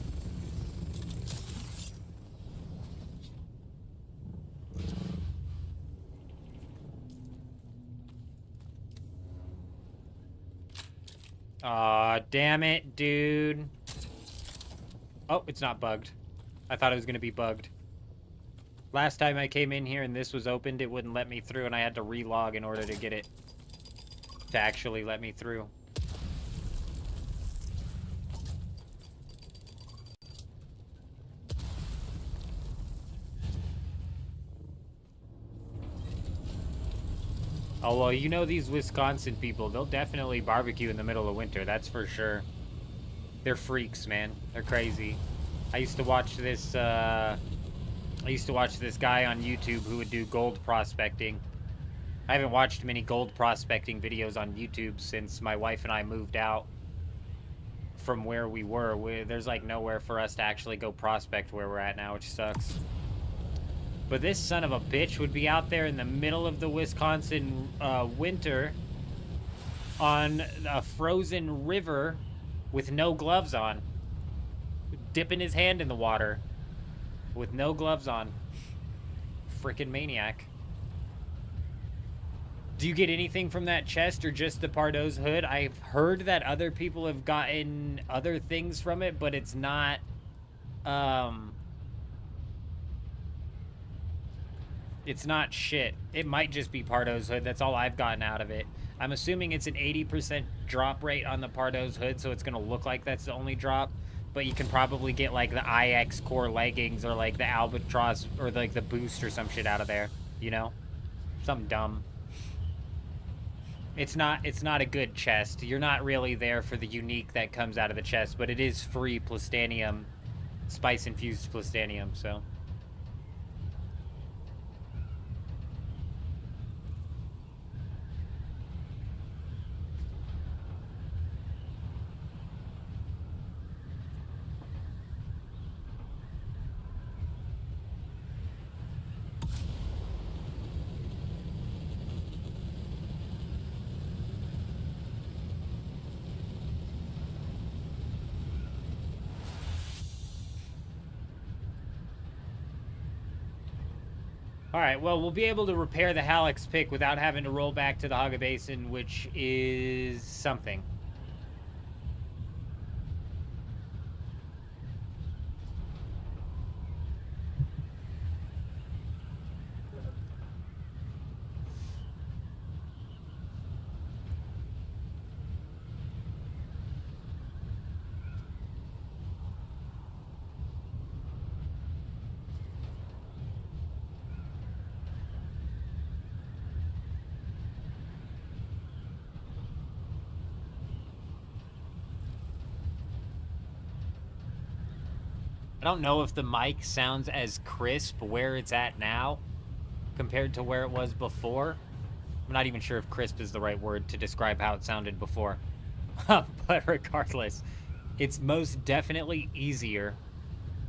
Aw, damn it, dude. Oh, it's not bugged. I thought it was gonna be bugged. Last time I came in here and this was opened, it wouldn't let me through and I had to relog in order to get it to actually let me through. Oh, well, you know these Wisconsin people, they'll definitely barbecue in the middle of winter, that's for sure. They're freaks, man. They're crazy. I used to watch this guy on YouTube who would do gold prospecting. I haven't watched many gold prospecting videos on YouTube since my wife and I moved out from where we were. There's like nowhere for us to actually go prospect where we're at now, which sucks. But this son of a bitch would be out there in the middle of the Wisconsin winter on a frozen river with no gloves on. Dipping his hand in the water with no gloves on. Frickin' maniac. Do you get anything from that chest or just the Pardo's hood? I've heard that other people have gotten other things from it, but it's not... It's not shit. It might just be Pardo's hood. That's all I've gotten out of it. I'm assuming it's an 80% drop rate on the Pardo's hood, so it's going to look like that's the only drop. But you can probably get, like, the IX core leggings or, like, the Albatross or, like, the boost or some shit out of there. You know? Something dumb. It's not a good chest. You're not really there for the unique that comes out of the chest, but it is free plastanium, spice-infused plastanium, so... Alright, well, we'll be able to repair the Hallex pick without having to roll back to the Haga Basin, which is something. don't know if the mic sounds as crisp where it's at now compared to where it was before. I'm not even sure if crisp is the right word to describe how it sounded before. But regardless, it's most definitely easier.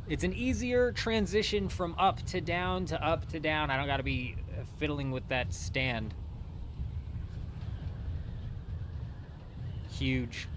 It's an easier transition from up to down to up to down. I don't gotta be fiddling with that stand. Huge.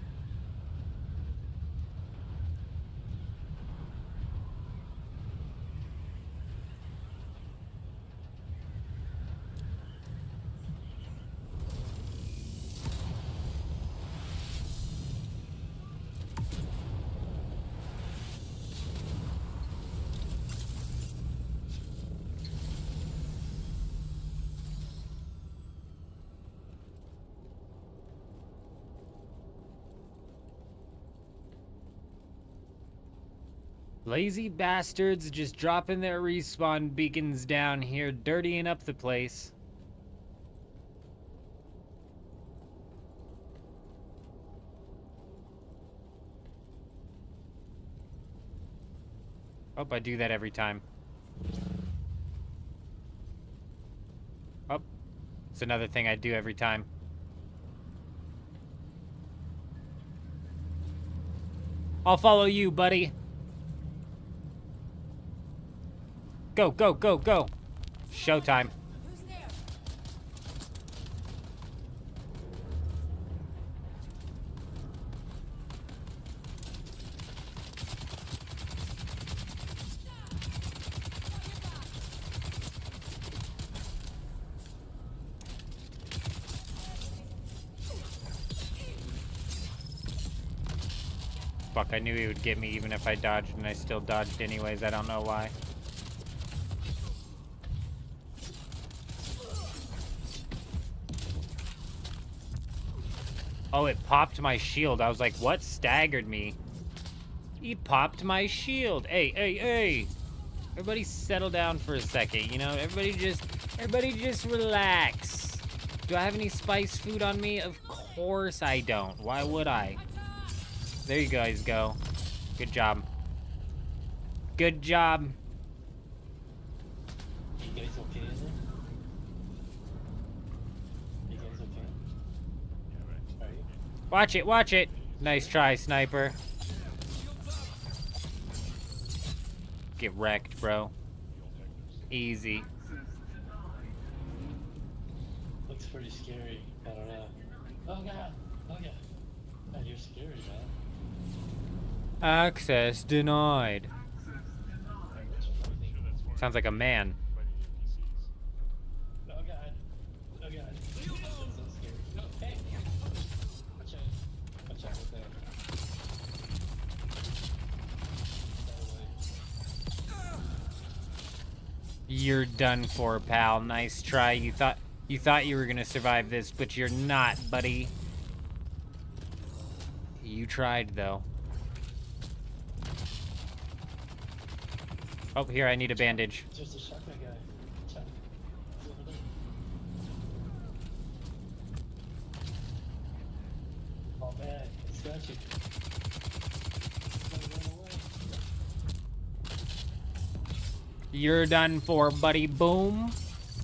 Lazy bastards just dropping their respawn beacons down here, dirtying up the place. Oh, I do that every time. Oh, it's another thing I do every time. I'll follow you, buddy. Go, go, go, go. Showtime. Who's there? Fuck, I knew he would get me even if I dodged, and I still dodged anyways. I don't know why. Oh, it popped my shield. I was like, what staggered me? He popped my shield. Hey, hey, hey. Everybody settle down for a second, you know? Everybody just relax. Do I have any spice food on me? Of course I don't. Why would I? There you guys go. Good job. Good job. You guys okay in there? You guys okay? Are you? Watch it, watch it. Nice try, sniper. Get wrecked, bro. Easy. Looks pretty scary. I don't know. Oh god! Oh god! God, you're scary, man. Access denied. Sounds like a man. Oh god! Oh god! That's so scary. No, hey! Watch out! Watch out with that. That way. You're done for, pal. Nice try. You thought you were gonna survive this, but you're not, buddy. You tried, though. Oh, here, I need a bandage. Just a shotgun guy. Watch out. He's over there. Oh man, he's got you. He's gonna run away. You're done for, buddy. Boom.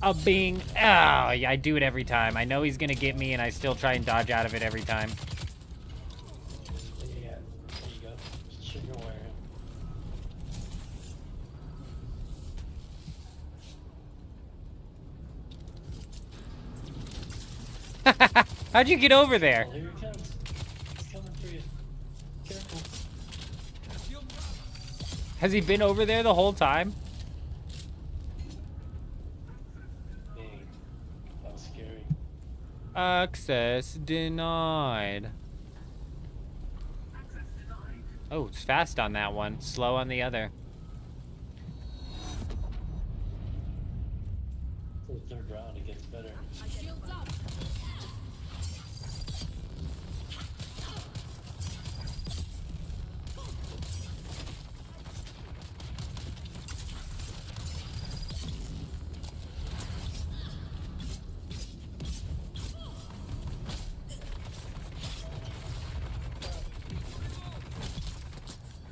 A bing. Oh, yeah, I do it every time. I know he's gonna get me, and I still try and dodge out of it every time. Yeah, there you go. Sugar wire him. How'd you get over there? Oh, here he comes. He's coming for you. Careful. Has he been over there the whole time? Dang. That was scary. Access denied. Oh, it's fast on that one. Slow on the other. For the third round, it gets better. Shields up.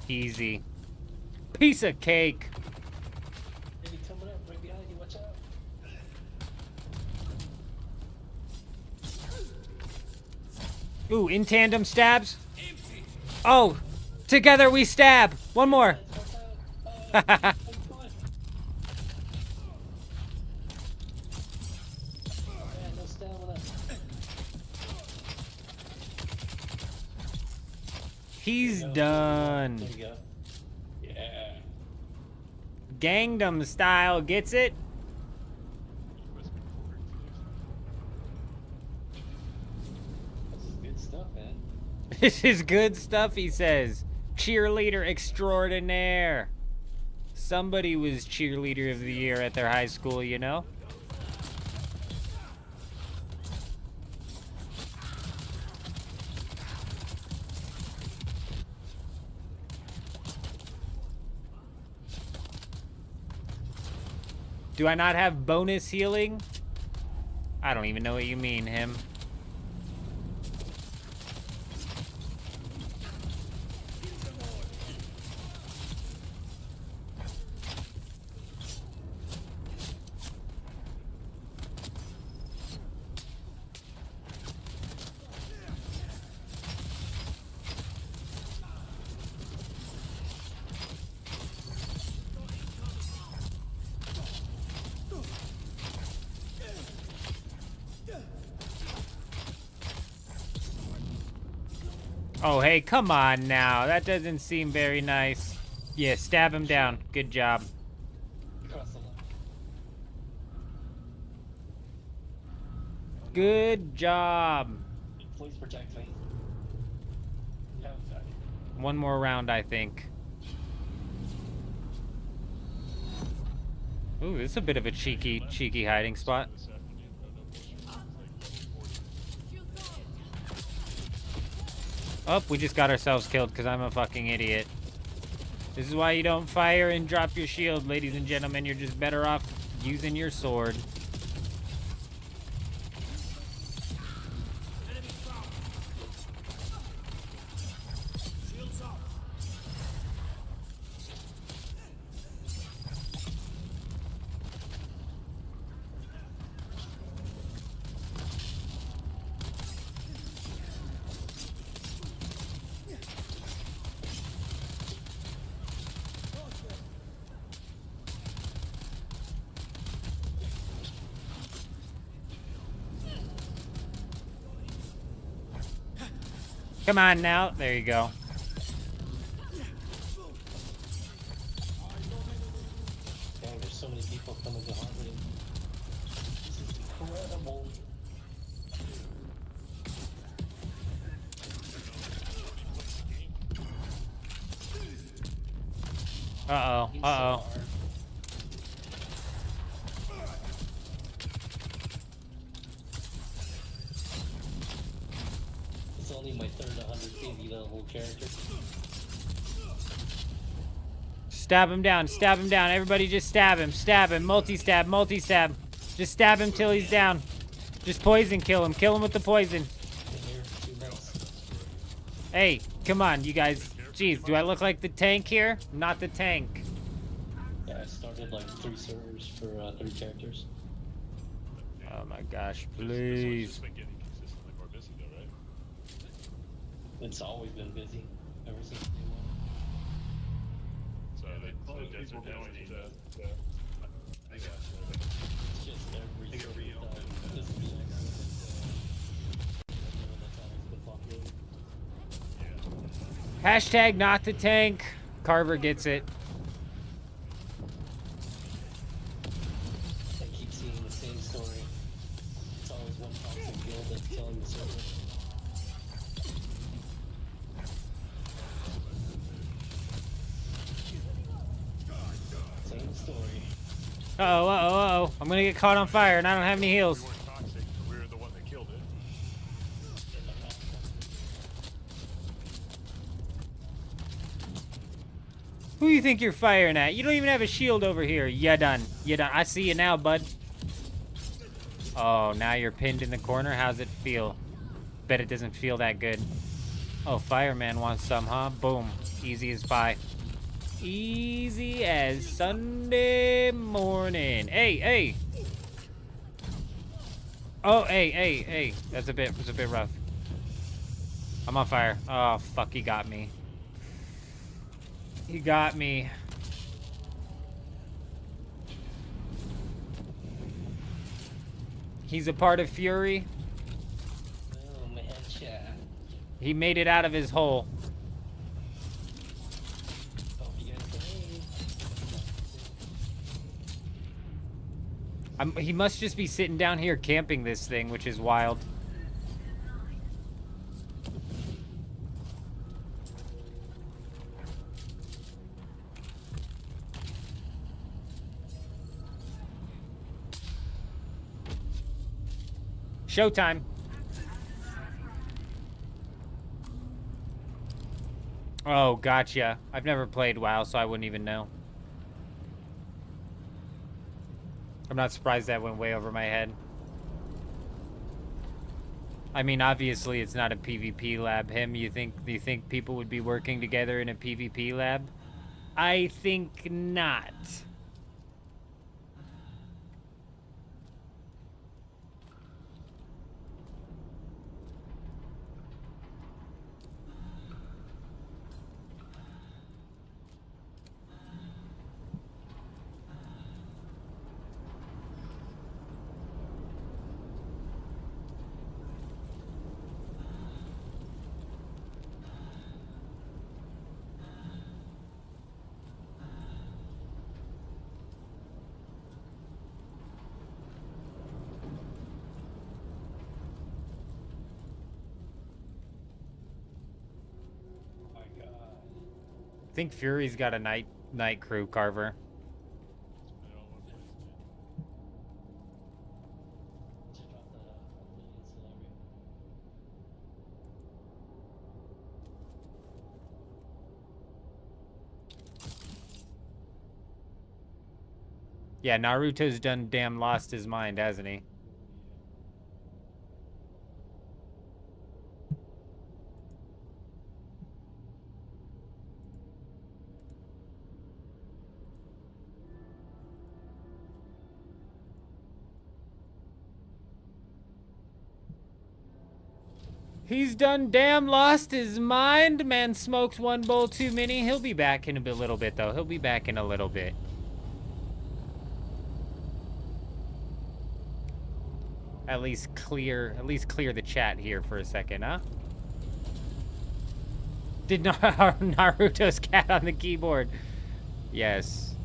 Easy. Piece of cake. Maybe coming up right behind you. Watch out. Ooh, in tandem stabs. Oh, together we stab. One more. Watch out. Man, no stamina. He's There you done. go. Yeah. Gangnam style, gets it? This is good stuff, man. This is good stuff, he says. Cheerleader extraordinaire. Somebody was cheerleader of the year at their high school, you know? Do I not have bonus healing? I don't even know what you mean, him. Oh, hey, come on now. That doesn't seem very nice. Yeah, stab him down. Good job. Cross the line. Good job. Please protect me. Yeah, okay. One more round, I think. Ooh, this is a bit of a cheeky hiding spot. Oh, we just got ourselves killed because I'm a fucking idiot. This is why you don't fire and drop your shield, ladies and gentlemen. You're just better off using your sword. Come on now. There you go. Dang, there's so many people coming to Harvard. This is incredible. Uh-oh. He's so Uh-oh. hard. It's only my third 180 level character. Stab him down. Stab him down. Everybody just stab him. Stab him. Multi-stab. Multi-stab. Just stab him till he's down. Just poison kill him. Kill him with the poison. Here, 2 minutes. Hey, come on, you guys. Jeez, do I look like the tank here? Not the tank. Yeah, I started like 3 servers for 3 characters. Oh my gosh, please. It's been getting consistently more busy though, right? It's always been busy ever since day 1. So they closed people down I guess. It's just every server time. This is the that's always been popular. Hashtag not the tank. Carver gets it. I keep seeing the same story. It's always one toxic guild that's killing the server. Same story. Uh-oh, uh-oh, uh-oh. I'm gonna get caught on fire and I don't have any heals. We weren't toxic, we were the one that killed it. Who you think you're firing at? You don't even have a shield over here. You done. You done. I see you now, bud. Oh, now you're pinned in the corner. How's it feel? Bet it doesn't feel that good. Oh, fireman wants some, huh? Boom. Easy as pie. Easy as Sunday morning. Hey, hey. Oh, hey, hey, hey. That's a bit rough. I'm on fire. Oh, fuck, he got me. He got me. He's a part of Fury. Boom, headshot. He made it out of his hole. Hope you guys can aim. He must just be sitting down here camping this thing, which is wild. Showtime. Oh, gotcha. I've never played WoW, so I wouldn't even know. I'm not surprised that went way over my head. I mean, obviously, it's not a PvP lab. Do you think people would be working together in a PvP lab? I think not. I think Fury's got a night crew, Carver. Yeah, Naruto's done damn lost his mind, hasn't he? He's done damn lost his mind. Man smokes one bowl too many. He'll be back in a little bit, though. He'll be back in a little bit. At least clear the chat here for a second, huh? Did Naruto's cat on the keyboard? Yes.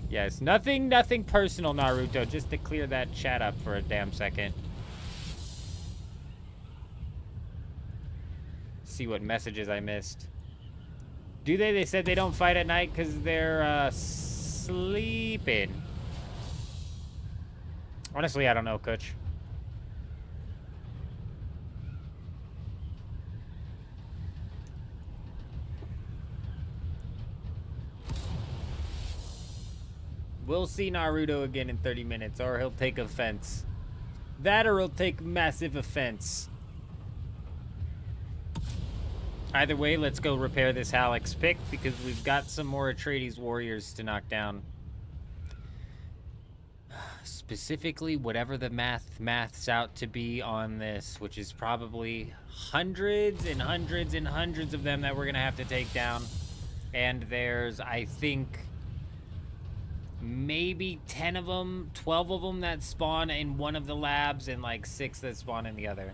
Yes. Nothing personal, Naruto. Just to clear that chat up for a damn second. See what messages I missed. Do they? They said they don't fight at night because they're sleeping. Honestly, I don't know, Kutch. We'll see Naruto again in 30 minutes, or he'll take offense. That or he'll take massive offense. Either way, let's go repair this Halleck's pick, because we've got some more Atreides warriors to knock down. Specifically, whatever the math's out to be on this, which is probably hundreds and hundreds and hundreds of them that we're going to have to take down. And there's, I think, maybe 10 of them, 12 of them that spawn in one of the labs, and like 6 that spawn in the other.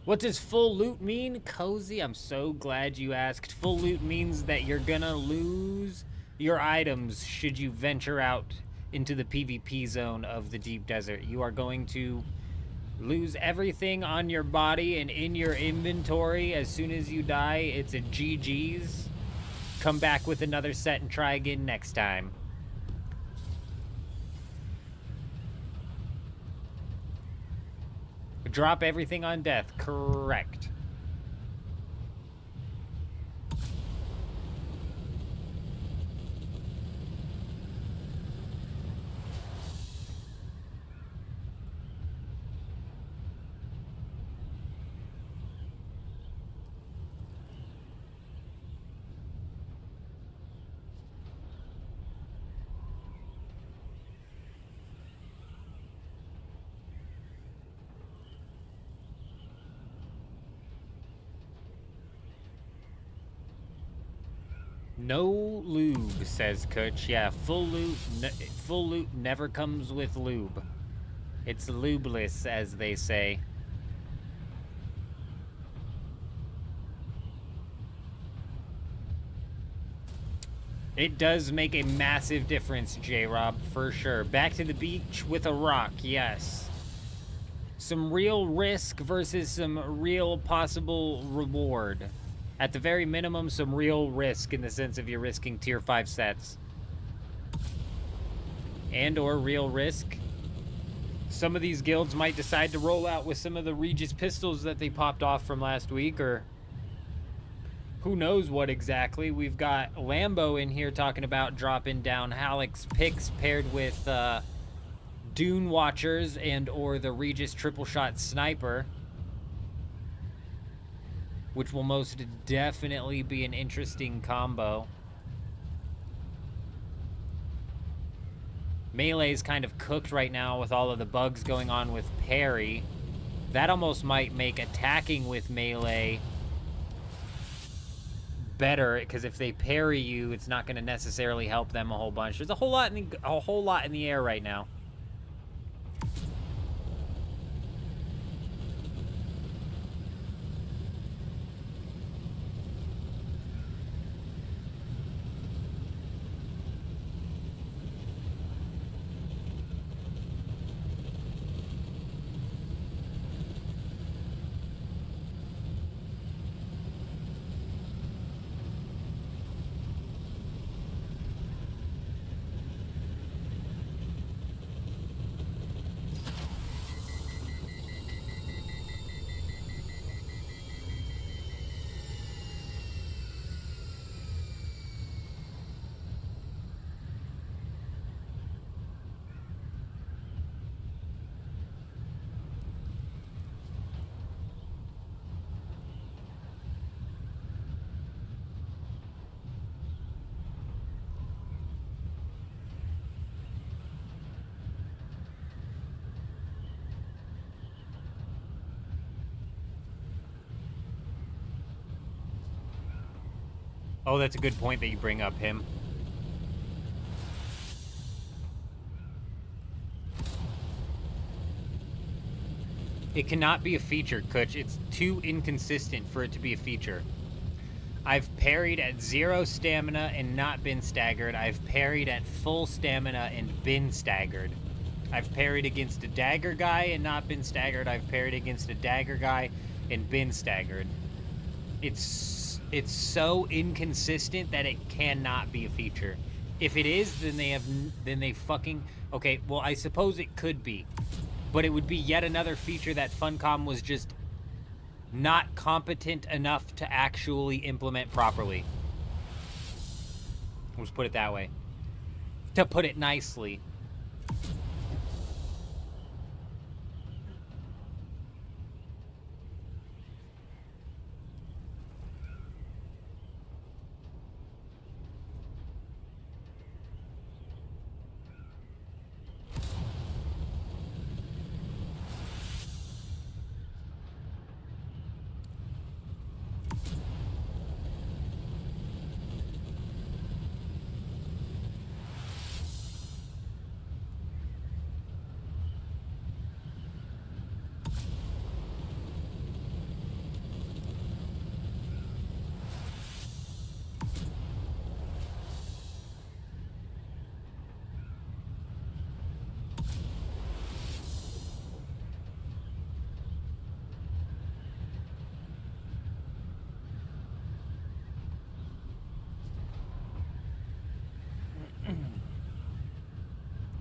What does full loot mean? Cozy, I'm so glad you asked. Full loot means that you're gonna lose your items should you venture out into the PvP zone of the deep desert. You are going to lose everything on your body and in your inventory as soon as you die. It's a GG's. Come back with another set and try again next time. Drop everything on death. Correct. No lube, says Kutch. Yeah, full loot never comes with lube. It's lubeless, as they say. It does make a massive difference, J-Rob, for sure. Back to the beach with a rock, yes. Some real risk versus some real possible reward. At the very minimum, some real risk in the sense of you're risking tier 5 sets. And or real risk. Some of these guilds might decide to roll out with some of the Regis pistols that they popped off from last week, or who knows what exactly. We've got Lambo in here talking about dropping down Halleck's picks paired with Dune Watchers and or the Regis triple shot sniper, which will most definitely be an interesting combo. Melee's kind of cooked right now with all of the bugs going on with parry. That almost might make attacking with melee better, because if they parry you, it's not going to necessarily help them a whole bunch. There's a whole lot in the air right now. Oh, that's a good point that you bring up him. It cannot be a feature, Kutch. It's too inconsistent for it to be a feature. I've parried at 0 stamina and not been staggered. I've parried at full stamina and been staggered. I've parried against a dagger guy and not been staggered. I've parried against a dagger guy and been staggered. It's so inconsistent that it cannot be a feature. If it is, then they fucking... Okay, well, I suppose it could be. But it would be yet another feature that Funcom was just not competent enough to actually implement properly. Let's put it that way. To put it nicely.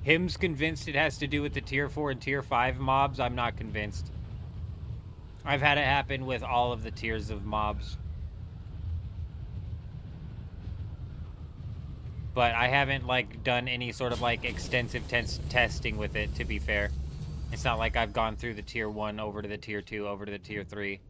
Him's convinced it has to do with the tier 4 and tier 5 mobs. I'm not convinced. I've had it happen with all of the tiers of mobs. But I haven't, like, done any sort of, like, extensive testing with it, to be fair. It's not like I've gone through the tier 1 over to the tier 2, over to the tier 3.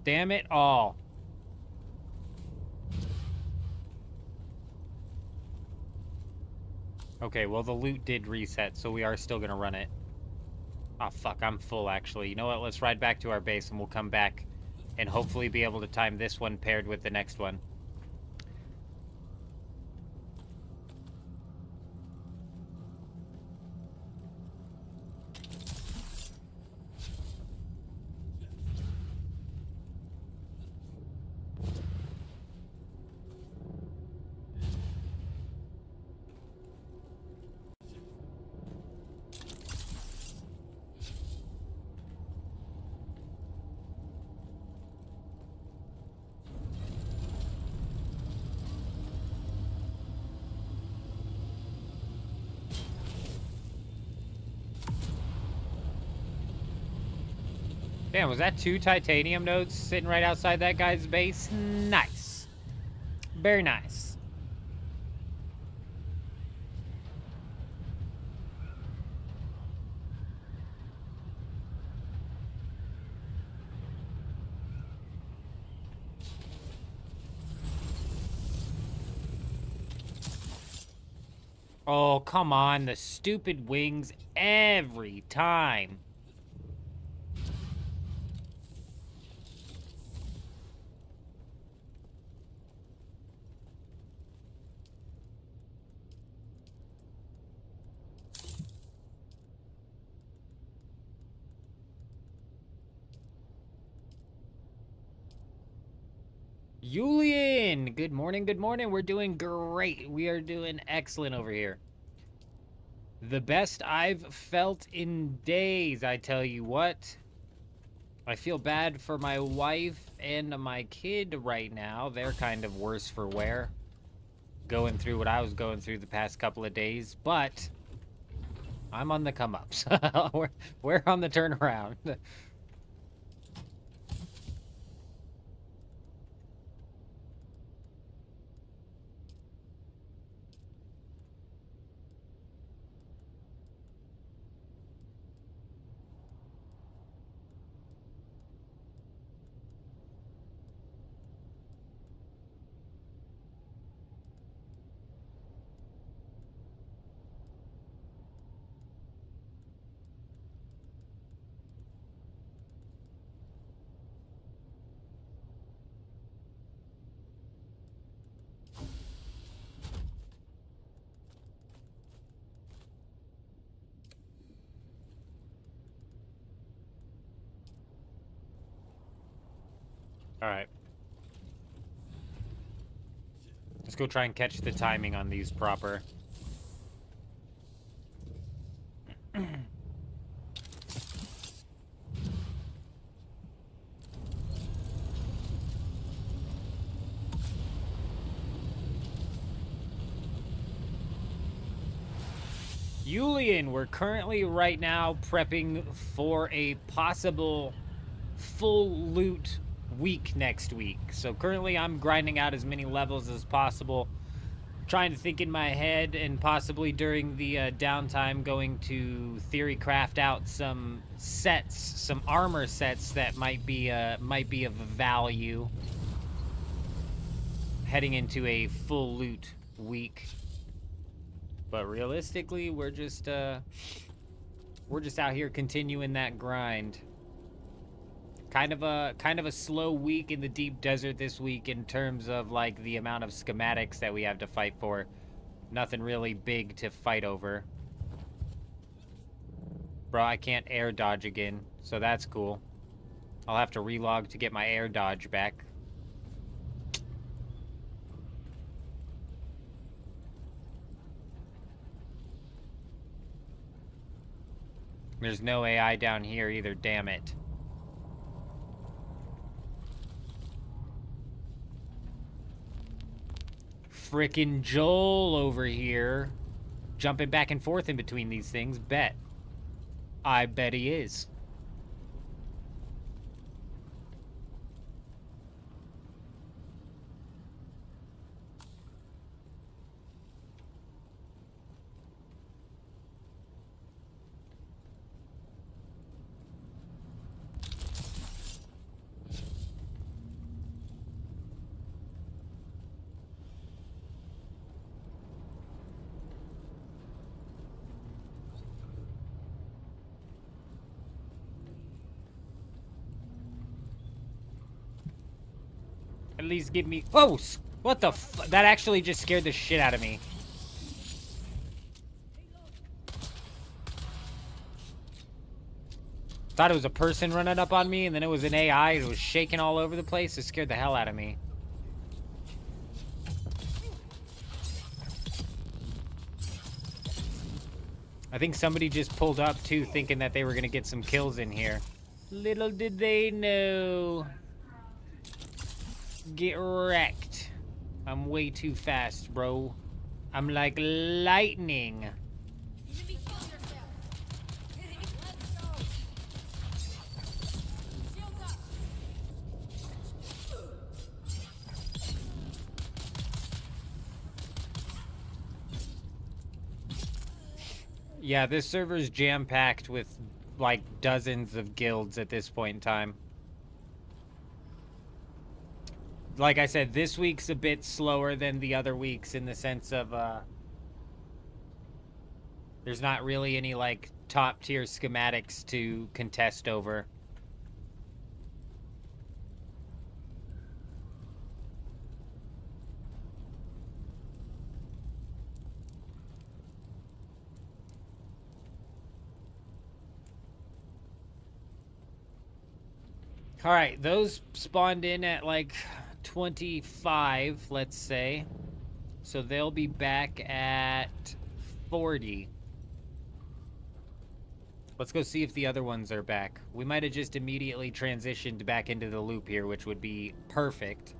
Damn it all. Okay, well, the loot did reset, so we are still gonna run it. Oh, fuck, I'm full, actually. You know what? Let's ride back to our base, and we'll come back and hopefully be able to time this one paired with the next one. Damn, was that 2 titanium nodes sitting right outside that guy's base? Nice. Very nice. Oh, come on. The stupid wings every time. Julian, good morning, good morning. We're doing great. We are doing excellent over here. The best I've felt in days, I tell you what. I feel bad for my wife and my kid right now. They're kind of worse for wear. Going through what I was going through the past couple of days, but I'm on the come up. So we're on the turnaround. All right. Let's go try and catch the timing on these proper. Julian, we're currently right now prepping for a possible full loot week next week. So currently I'm grinding out as many levels as possible, trying to think in my head, and possibly during the downtime going to theory craft out some sets, some armor sets that might be of value heading into a full loot week. But realistically, we're just out here continuing that grind. Kind of a slow week in the deep desert this week in terms of like the amount of schematics that we have to fight for. Nothing really big to fight over. Bro, I can't air dodge again, so that's cool. I'll have to relog to get my air dodge back. There's no AI down here either, damn it. Frickin' Joel over here, jumping back and forth in between these things. Bet. I bet he is. least give me... Oh, what the f... That actually just scared the shit out of me. Thought it was a person running up on me, and then it was an AI. It was shaking all over the place. It scared the hell out of me. I think somebody just pulled up, too, thinking that they were going to get some kills in here. Little did they know. Get wrecked. I'm way too fast, bro. I'm like lightning. Enemy kill yourself. Let's go. Shields up. Yeah, this server's jam-packed with, like, dozens of guilds at this point in time. Like I said, this week's a bit slower than the other weeks in the sense of, there's not really any, like, top-tier schematics to contest over. All right, those spawned in at like 25, let's say. So they'll be back at 40. Let's go see if the other ones are back. We might have just immediately transitioned back into the loop here, which would be perfect.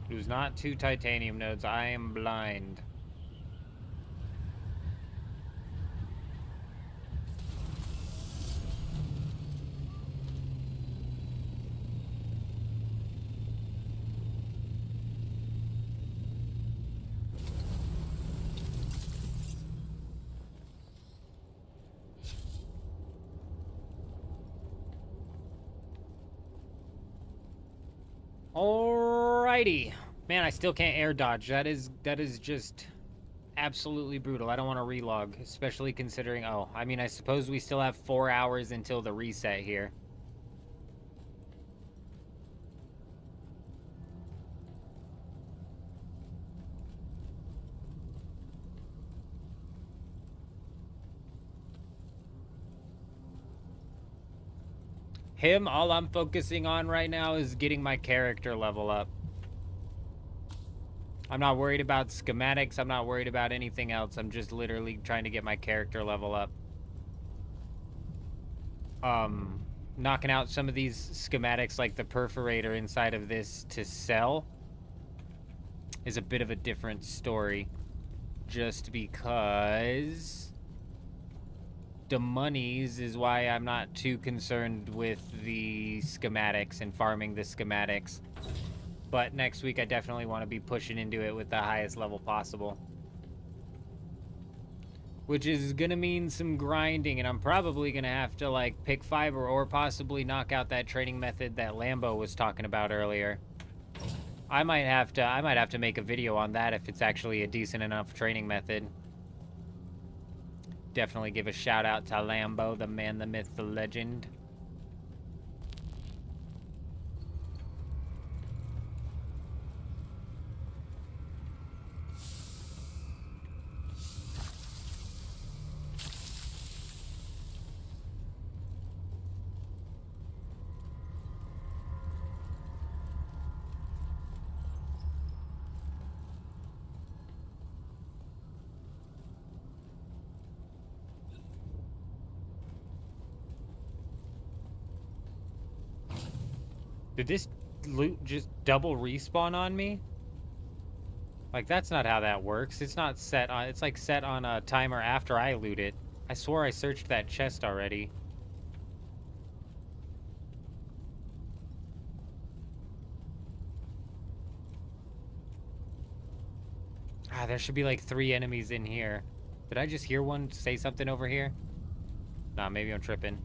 There's not 2 titanium nodes. I am blind. Alrighty. Man, I still can't air dodge. That is just absolutely brutal. I don't want to relog, especially considering... Oh, I mean, I suppose we still have 4 hours until the reset here. Him, all I'm focusing on right now is getting my character level up. I'm not worried about schematics. I'm not worried about anything else. I'm just literally trying to get my character level up. Knocking out some of these schematics like the perforator inside of this to sell is a bit of a different story. Just because the monies is why I'm not too concerned with the schematics and farming the schematics. But next week I definitely want to be pushing into it with the highest level possible. Which is gonna mean some grinding, and I'm probably gonna have to like pick fiber or possibly knock out that training method that Lambo was talking about earlier. I might have to make a video on that if it's actually a decent enough training method. Definitely give a shout out to Lambo, the man, the myth, the legend. Did this loot just double respawn on me? Like, that's not how that works. It's not set on... It's like set on a timer after I loot it. I swore I searched that chest already. Ah, there should be like 3 enemies in here. Did I just hear one say something over here? Nah, maybe I'm tripping.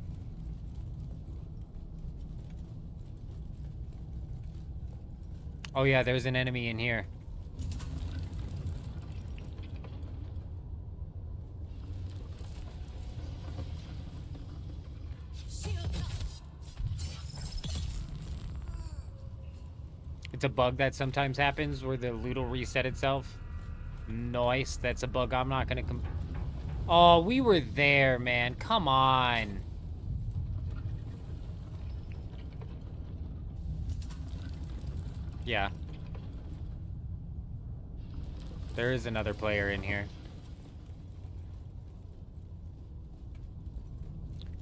Oh yeah, there's an enemy in here. It's a bug that sometimes happens where the loot will reset itself. Nice, that's a bug I'm not gonna Oh, we were there, man. Come on. Yeah. There is another player in here.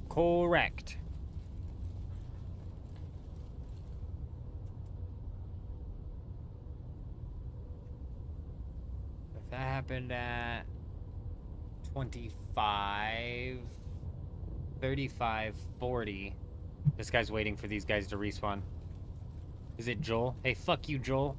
Correct. If that happened at 25, 35, 40. This guy's waiting for these guys to respawn. Is it Joel? Hey, fuck you, Joel.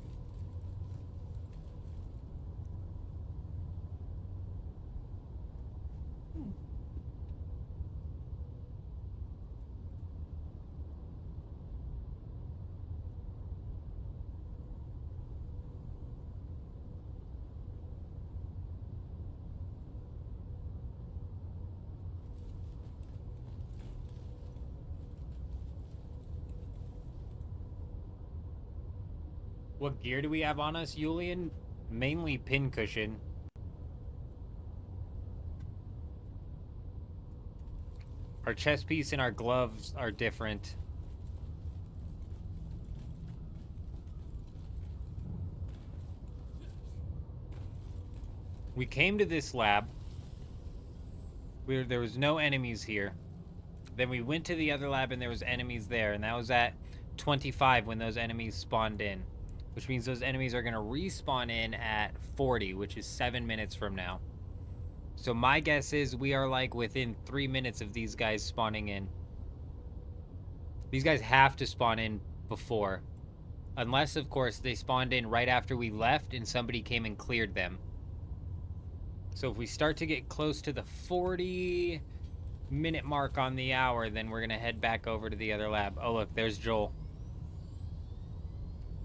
What gear do we have on us, Julian? Mainly pincushion. Our chest piece and our gloves are different. We came to this lab. There was no enemies here. Then we went to the other lab and there was enemies there. And that was at 25 when those enemies spawned in. Which means those enemies are going to respawn in at 40, which is 7 minutes from now. So my guess is we are like within 3 minutes of these guys spawning in. These guys have to spawn in before. Unless, of course, they spawned in right after we left and somebody came and cleared them. So if we start to get close to the 40-minute mark on the hour, then we're going to head back over to the other lab. Oh, look, there's Joel.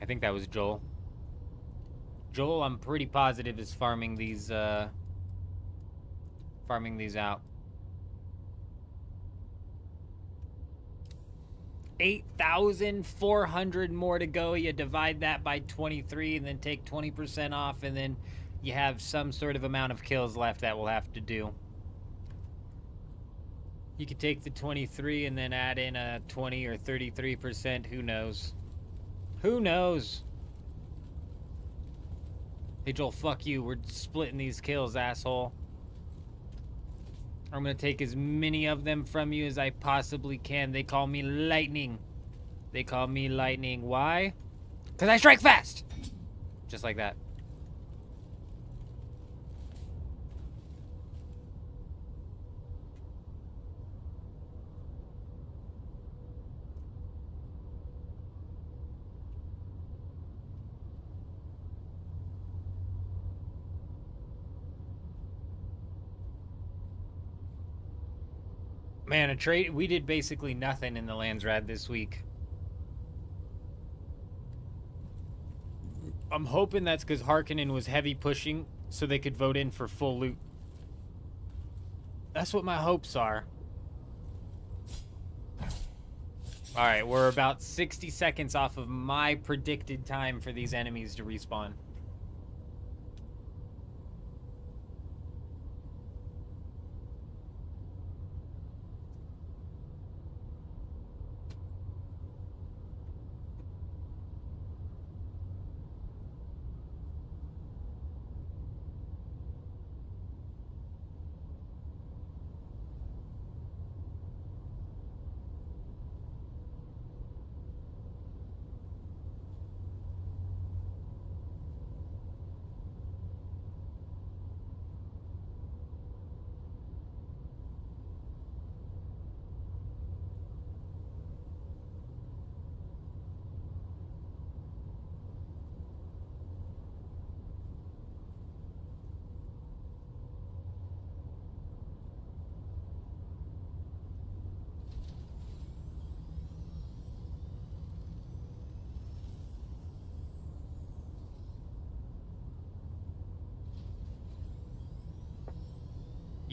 I think that was Joel. Joel, I'm pretty positive, is farming these out. 8,400 more to go. You divide that by 23 and then take 20% off, and then you have some sort of amount of kills left that we'll have to do. You could take the 23 and then add in a 20 or 33%. Who knows? Who knows? Hey, Joel, fuck you. We're splitting these kills, asshole. I'm gonna take as many of them from you as I possibly can. They call me Lightning. They call me Lightning. Why? Because I strike fast! Just like that. Man, we did basically nothing in the Landsrad this week. I'm hoping that's because Harkonnen was heavy pushing so they could vote in for full loot. That's what my hopes are. Alright, we're about 60 seconds off of my predicted time for these enemies to respawn.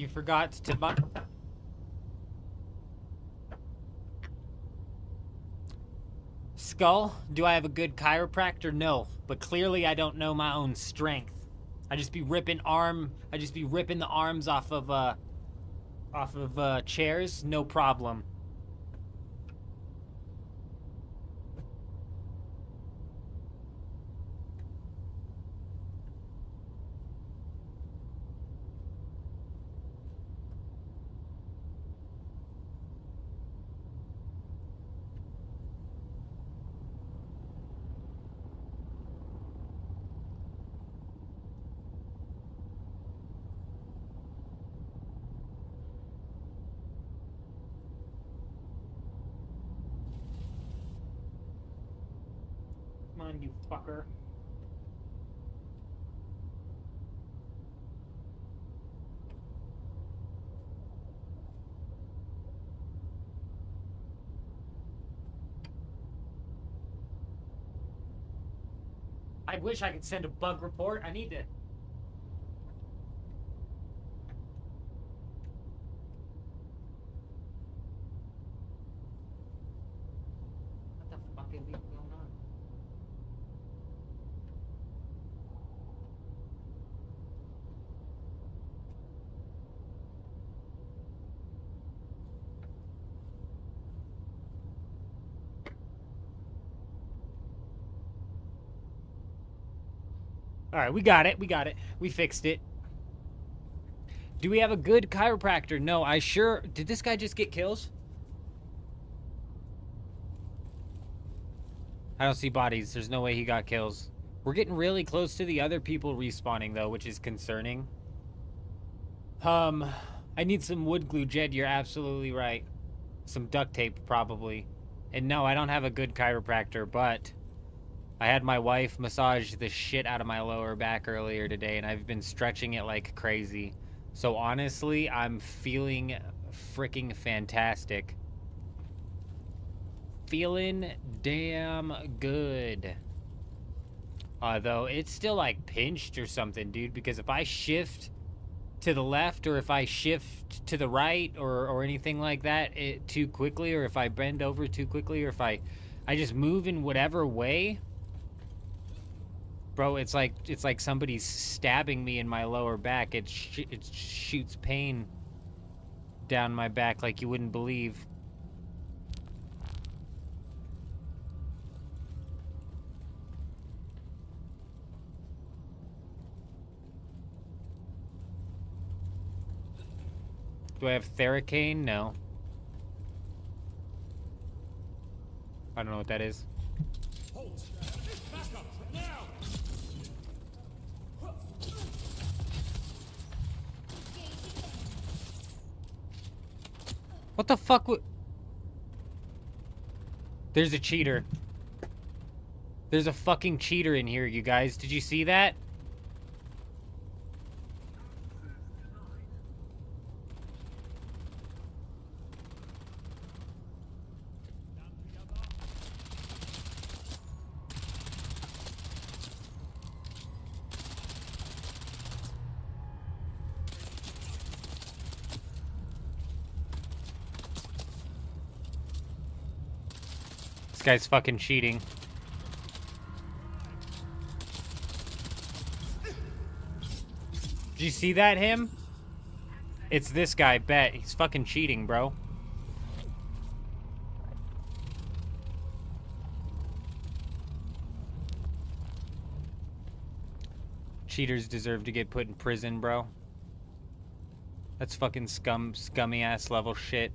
You forgot to buy... Skull, do I have a good chiropractor? No, but clearly I don't know my own strength. I just be ripping the arms off of chairs, no problem. Come on, you fucker. I wish I could send a bug report. I need to... What the fuck is going on? All right, we got it. We fixed it. Do we have a good chiropractor? No, I sure... Did this guy just get kills? I don't see bodies. There's no way he got kills. We're getting really close to the other people respawning, though, which is concerning. I need some wood glue, Jed. You're absolutely right. Some duct tape, probably. And no, I don't have a good chiropractor, but... I had my wife massage the shit out of my lower back earlier today, and I've been stretching it like crazy. So honestly, I'm feeling freaking fantastic. Feeling damn good. Though, it's still like pinched or something, dude, because if I shift to the left, or if I shift to the right, or anything like that too quickly, or if I bend over too quickly, or if I just move in whatever way... Bro, it's like somebody's stabbing me in my lower back. It shoots pain down my back like you wouldn't believe. Do I have Theracane? No. I don't know what that is. What the fuck would... There's a cheater. There's a fucking cheater in here, you guys. Did you see that? This guy's fucking cheating. Did you see that, him? It's this guy, bet. He's fucking cheating, bro. Cheaters deserve to get put in prison, bro. That's fucking scummy ass level shit.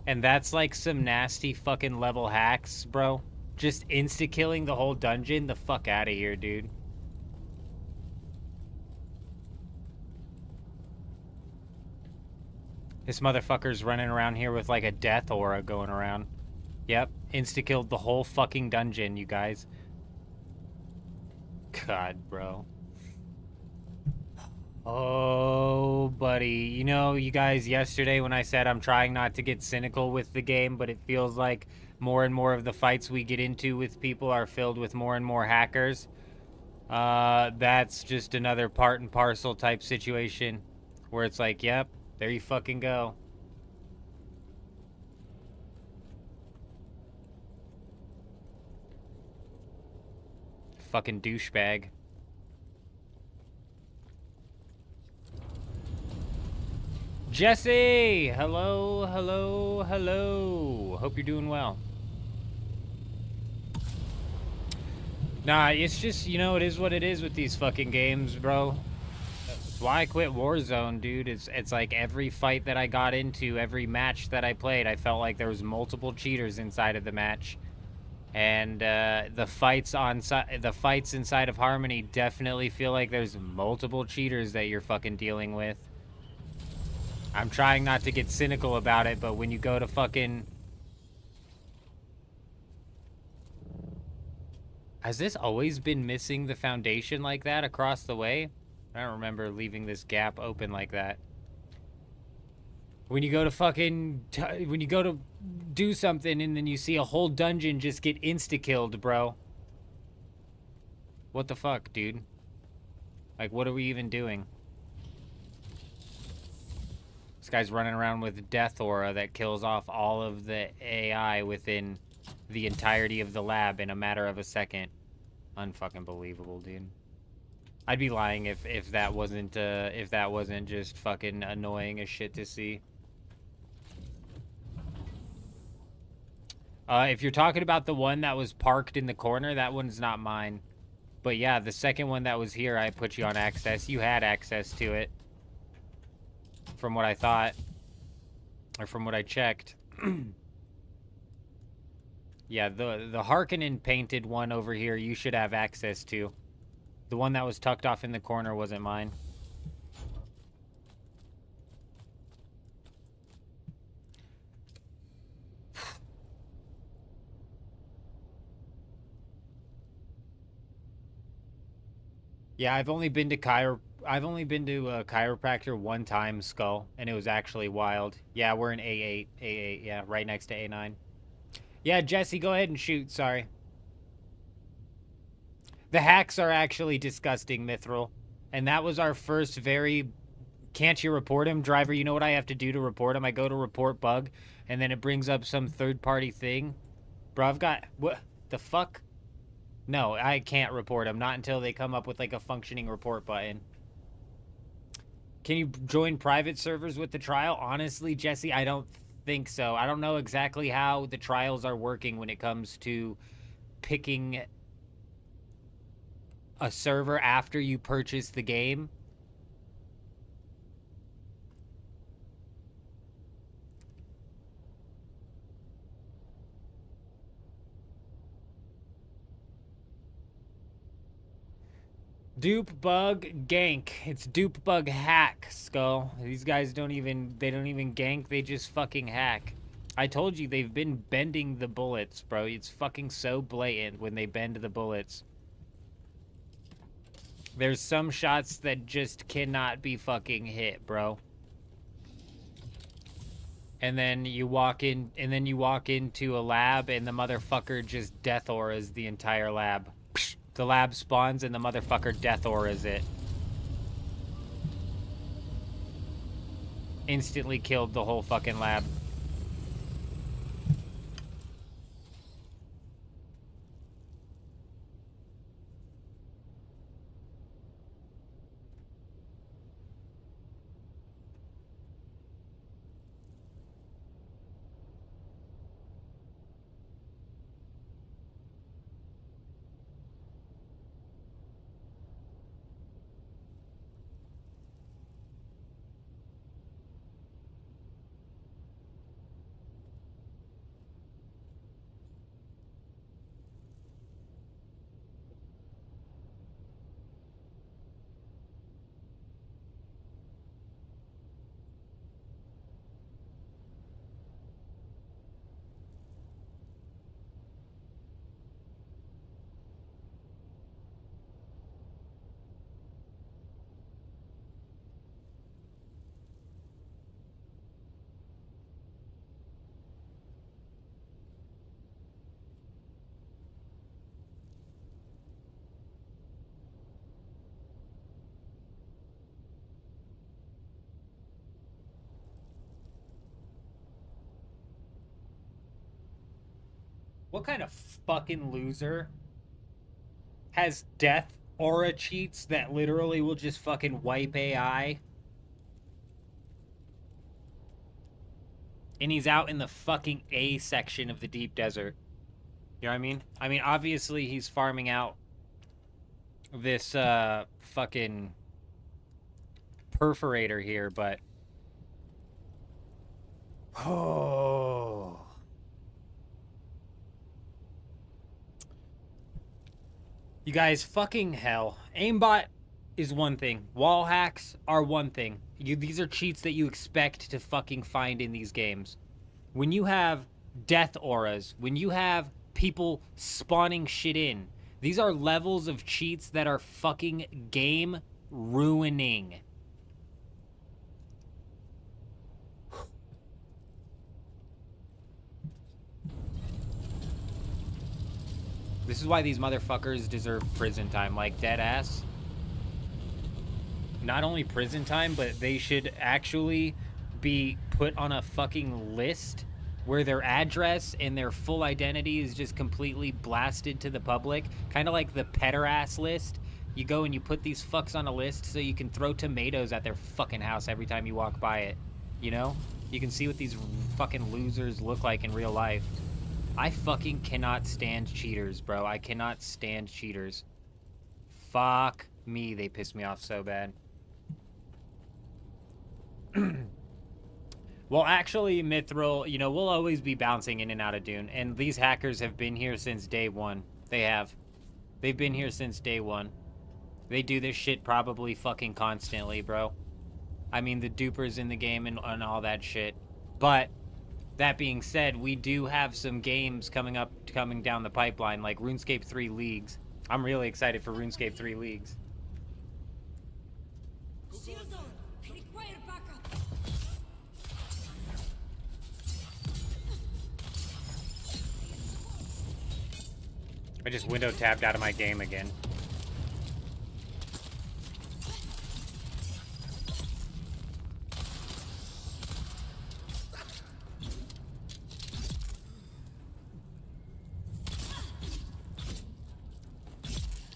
And that's like some nasty fucking level hacks, bro. Just insta-killing the whole dungeon. The fuck out of here, dude. This motherfucker's running around here with like a death aura going around. Yep, insta-killed the whole fucking dungeon, you guys. God, bro. Oh, buddy. You know, you guys, yesterday when I said I'm trying not to get cynical with the game, but it feels like more and more of the fights we get into with people are filled with more and more hackers. That's just another part and parcel type situation. Where it's like, yep, there you fucking go. Fucking douchebag. Jesse! Hello, hello, hello. Hope you're doing well. Nah, it's just, you know, it is what it is with these fucking games, bro. That's why I quit Warzone, dude. It's like every fight that I got into, every match that I played, I felt like there was multiple cheaters inside of the match. And the fights inside of Harmony definitely feel like there's multiple cheaters that you're fucking dealing with. I'm trying not to get cynical about it, but when you go to fucking... Has this always been missing the foundation like that across the way? I don't remember leaving this gap open like that. When you go to fucking... when you go to do something and then you see a whole dungeon just get insta-killed, bro. What the fuck, dude? Like, what are we even doing? This guy's running around with Death Aura that kills off all of the AI within the entirety of the lab in a matter of a second. Unfucking believable, dude. I'd be lying if that wasn't just fucking annoying as shit to see. If you're talking about the one that was parked in the corner, that one's not mine. But yeah, the second one that was here, I put you on access. You had access to it. From what I thought. Or from what I checked. Yeah, the Harkonnen painted one over here you should have access to. The one that was tucked off in the corner wasn't mine. Yeah, I've only been to a chiropractor one time, Skull, and it was actually wild. Yeah, we're in A8. A8, yeah, right next to A9. Yeah, Jesse, go ahead and shoot, sorry. The hacks are actually disgusting, Mithril. And that was our first very... Can't you report him? Driver, you know what I have to do to report him? I go to report bug, and then it brings up some third-party thing. Bro, I've got... What the fuck? No, I can't report him. Not until they come up with, like, a functioning report button. Can you join private servers with the trial? Honestly, Jesse, I don't think so. I don't know exactly how the trials are working when it comes to picking a server after you purchase the game. Dupe bug gank. It's dupe bug hack, Skull. These guys don't even gank, they just fucking hack. I told you they've been bending the bullets, bro. It's fucking so blatant when they bend the bullets. There's some shots that just cannot be fucking hit, bro. And then you walk into a lab and the motherfucker just death auras the entire lab. The lab spawns and the motherfucker death auras it. Instantly killed the whole fucking lab. What kind of fucking loser has death aura cheats that literally will just fucking wipe AI? And he's out in the fucking A section of the deep desert. You know what I mean? I mean, obviously he's farming out this fucking perforator here, but oh. You guys, fucking hell. Aimbot is one thing. Wall hacks are one thing. These are cheats that you expect to fucking find in these games. When you have death auras, when you have people spawning shit in, these are levels of cheats that are fucking game ruining. This is why these motherfuckers deserve prison time, like dead ass. Not only prison time, but they should actually be put on a fucking list where their address and their full identity is just completely blasted to the public. Kind of like the pederast list. You go and you put these fucks on a list so you can throw tomatoes at their fucking house every time you walk by it. You know? You can see what these fucking losers look like in real life. I fucking cannot stand cheaters, bro. I cannot stand cheaters. Fuck me, they piss me off so bad. Well, actually, Mithril, you know, we'll always be bouncing in and out of Dune. And these hackers have been here since day one. They have. They've been here since day one. They do this shit probably fucking constantly, bro. I mean, the dupers in the game and all that shit. But that being said, we do have some games coming down the pipeline, like RuneScape 3 Leagues. I'm really excited for RuneScape 3 Leagues. Shields on. I require backup. I just window tapped out of my game again.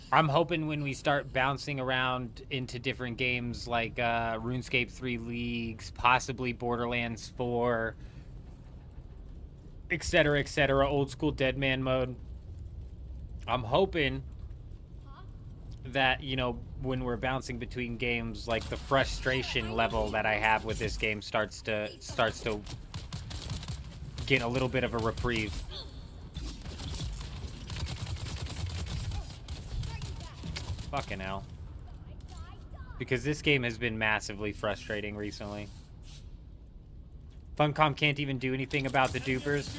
I'm hoping when we start bouncing around into different games like RuneScape 3 Leagues, possibly Borderlands 4, etc., old school Deadman mode. I'm hoping that, you know, when we're bouncing between games, like the frustration level that I have with this game starts to get a little bit of a reprieve. Fucking hell. Because this game has been massively frustrating recently. Funcom can't even do anything about the dupers.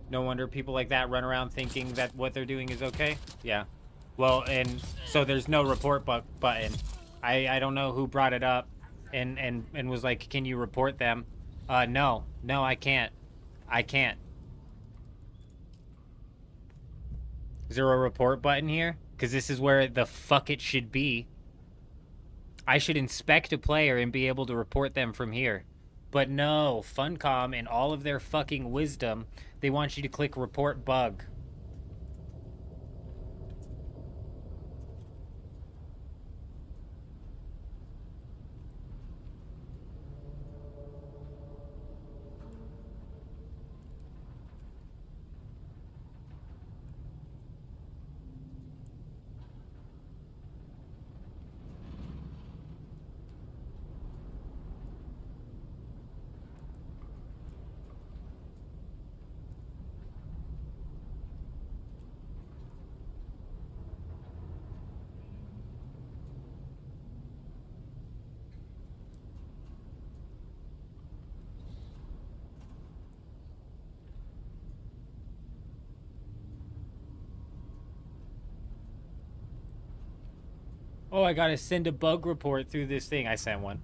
No wonder people like that run around thinking that what they're doing is okay. Yeah. Well, and so there's no report button. I don't know who brought it up and was like, can you report them? No, I can't. I can't. Is there a report button here? Because this is where the fuck it should be. I should inspect a player and be able to report them from here. But no, Funcom and all of their fucking wisdom, they want you to click report bug. Oh, I gotta send a bug report through this thing. I sent one.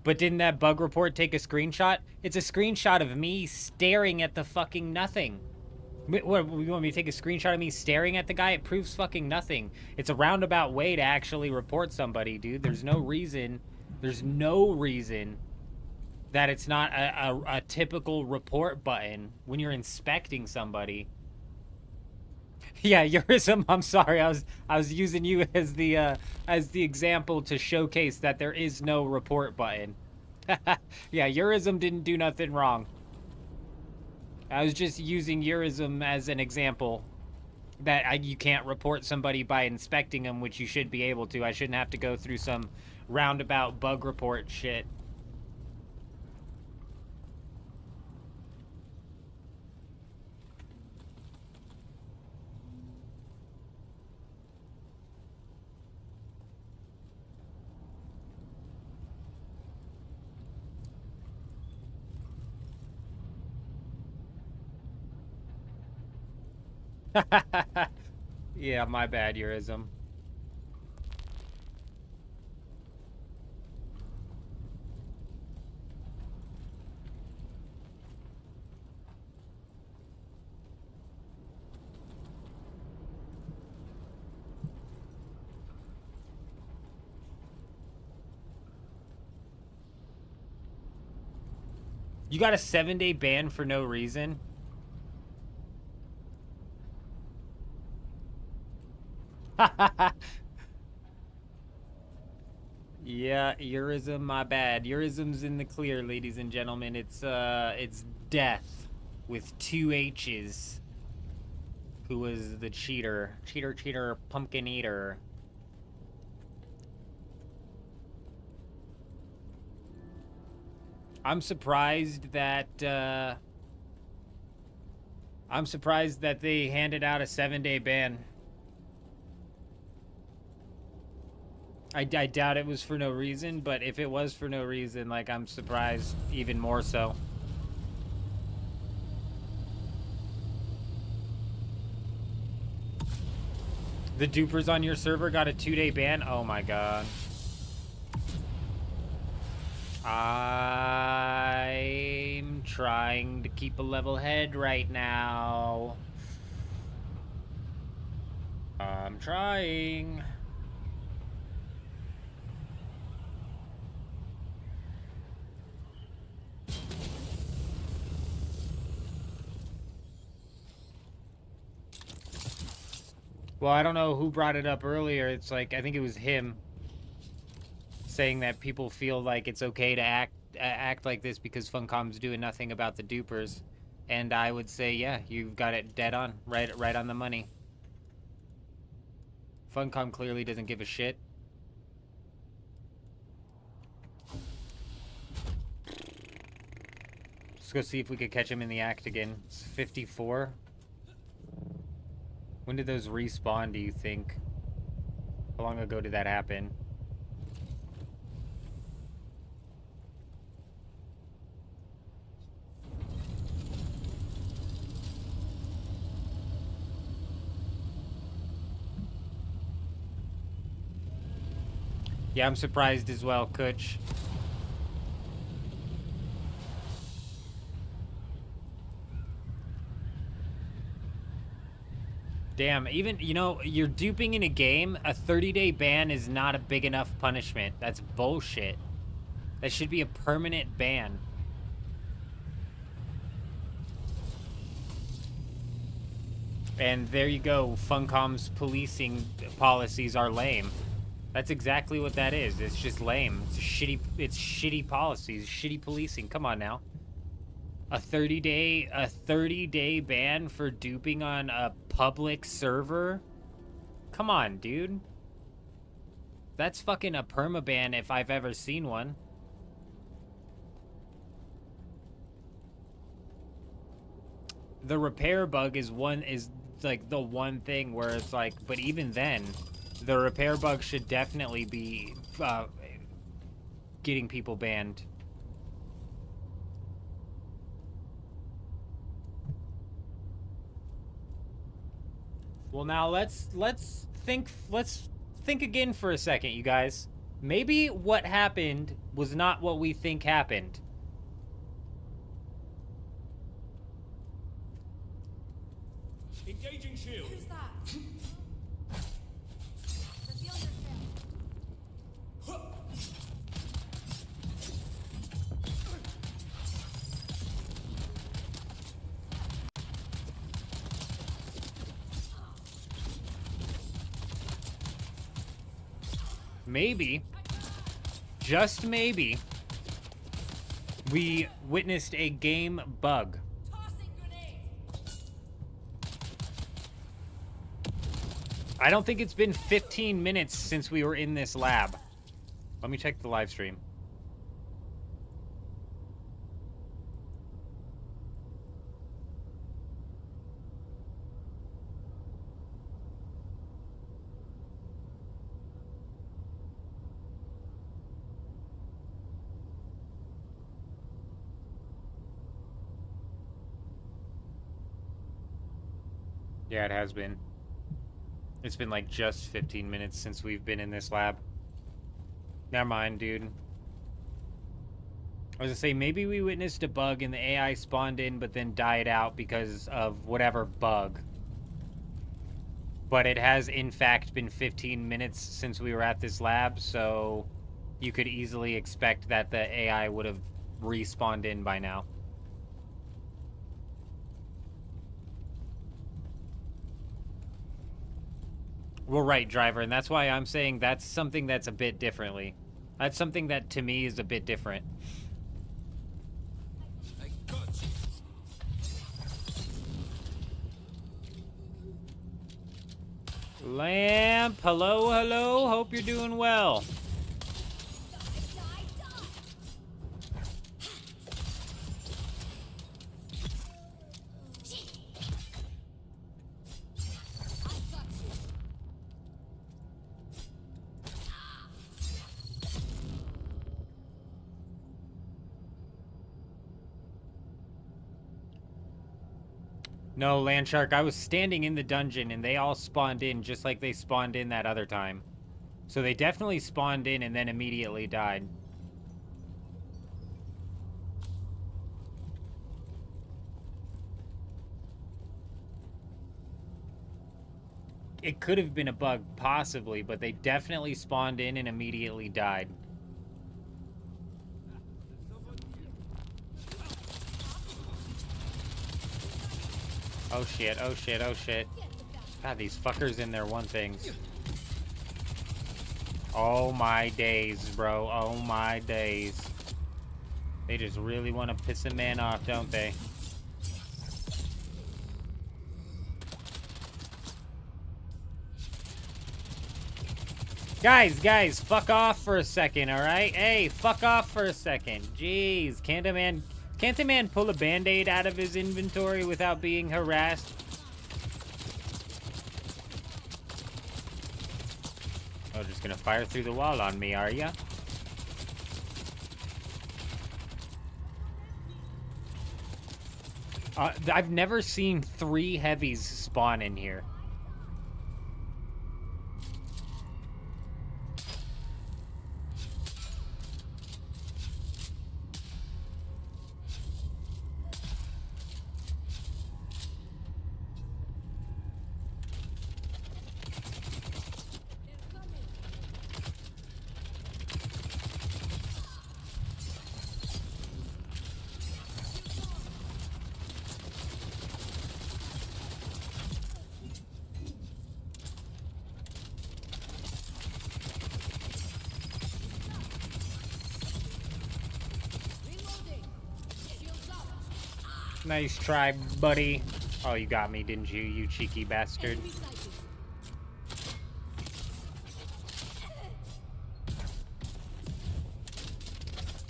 But didn't that bug report take a screenshot? It's a screenshot of me staring at the fucking nothing. What, you want me to take a screenshot of me staring at the guy? It proves fucking nothing. It's a roundabout way to actually report somebody, dude. There's no reason that it's not a typical report button when you're inspecting somebody. Yeah, Eurism, I'm sorry. I was using you as the example to showcase that there is no report button. Yeah, Eurism didn't do nothing wrong. I was just using Eurism as an example that you can't report somebody by inspecting them, which you should be able to. I shouldn't have to go through some roundabout bug report shit. Yeah, my bad, Eurism. You got a 7-day ban for no reason? Yeah, Eurism, my bad. Eurism's in the clear, ladies and gentlemen. It's Death with 2 H's. Who was the cheater? Cheater, pumpkin eater. I'm surprised that they handed out a 7-day ban. I doubt it was for no reason, but if it was for no reason, like, I'm surprised even more so. The dupers on your server got a 2-day ban? Oh my god. I'm trying to keep a level head right now. I'm trying. Well, I don't know who brought it up earlier. It's like, I think it was him saying that people feel like it's okay to act like this because Funcom's doing nothing about the dupers. And I would say, yeah, you've got it dead on, right on the money. Funcom clearly doesn't give a shit. Let's go see if we could catch him in the act again. It's 54. When did those respawn, do you think? How long ago did that happen? Yeah, I'm surprised as well, Kutch. Damn, even, you know, you're duping in a game, a 30-day ban is not a big enough punishment. That's bullshit. That should be a permanent ban. And there you go, Funcom's policing policies are lame. That's exactly what that is. It's just lame. It's shitty policies, shitty policing. Come on now. A 30-day ban for duping on a public server? Come on, dude. That's fucking a permaban if I've ever seen one. The repair bug is like the one thing where it's like, but even then, the repair bug should definitely be getting people banned. Well, now let's think again for a second, you guys. Maybe what happened was not what we think happened. Engaging shield. Who's that? Reveal yourself. Maybe, just maybe, we witnessed a game bug. Tossing grenade. I don't think it's been 15 minutes since we were in this lab. Let me check the live stream. Yeah, it has been. It's been like just 15 minutes since we've been in this lab. Never mind, dude. I was gonna say, maybe we witnessed a bug and the AI spawned in but then died out because of whatever bug. But it has, in fact, been 15 minutes since we were at this lab, so you could easily expect that the AI would have respawned in by now. Well, right, driver, and that's why I'm saying that's something that's a bit differently. That's something that, to me, is a bit different. I got you. Lamp, hello, hello, hope you're doing well. No, Landshark, I was standing in the dungeon and they all spawned in just like they spawned in that other time. So they definitely spawned in and then immediately died. It could have been a bug, possibly, but they definitely spawned in and immediately died. Oh shit, oh shit, oh shit. God, these fuckers in their one things. Oh my days, bro. Oh my days. They just really want to piss a man off, don't they? Guys, fuck off for a second, alright? Hey, fuck off for a second. Jeez, can't a man pull a band-aid out of his inventory without being harassed? Oh, just gonna fire through the wall on me, are ya? I've never seen 3 heavies spawn in here. Nice try, buddy. Oh, you got me, didn't you, you cheeky bastard?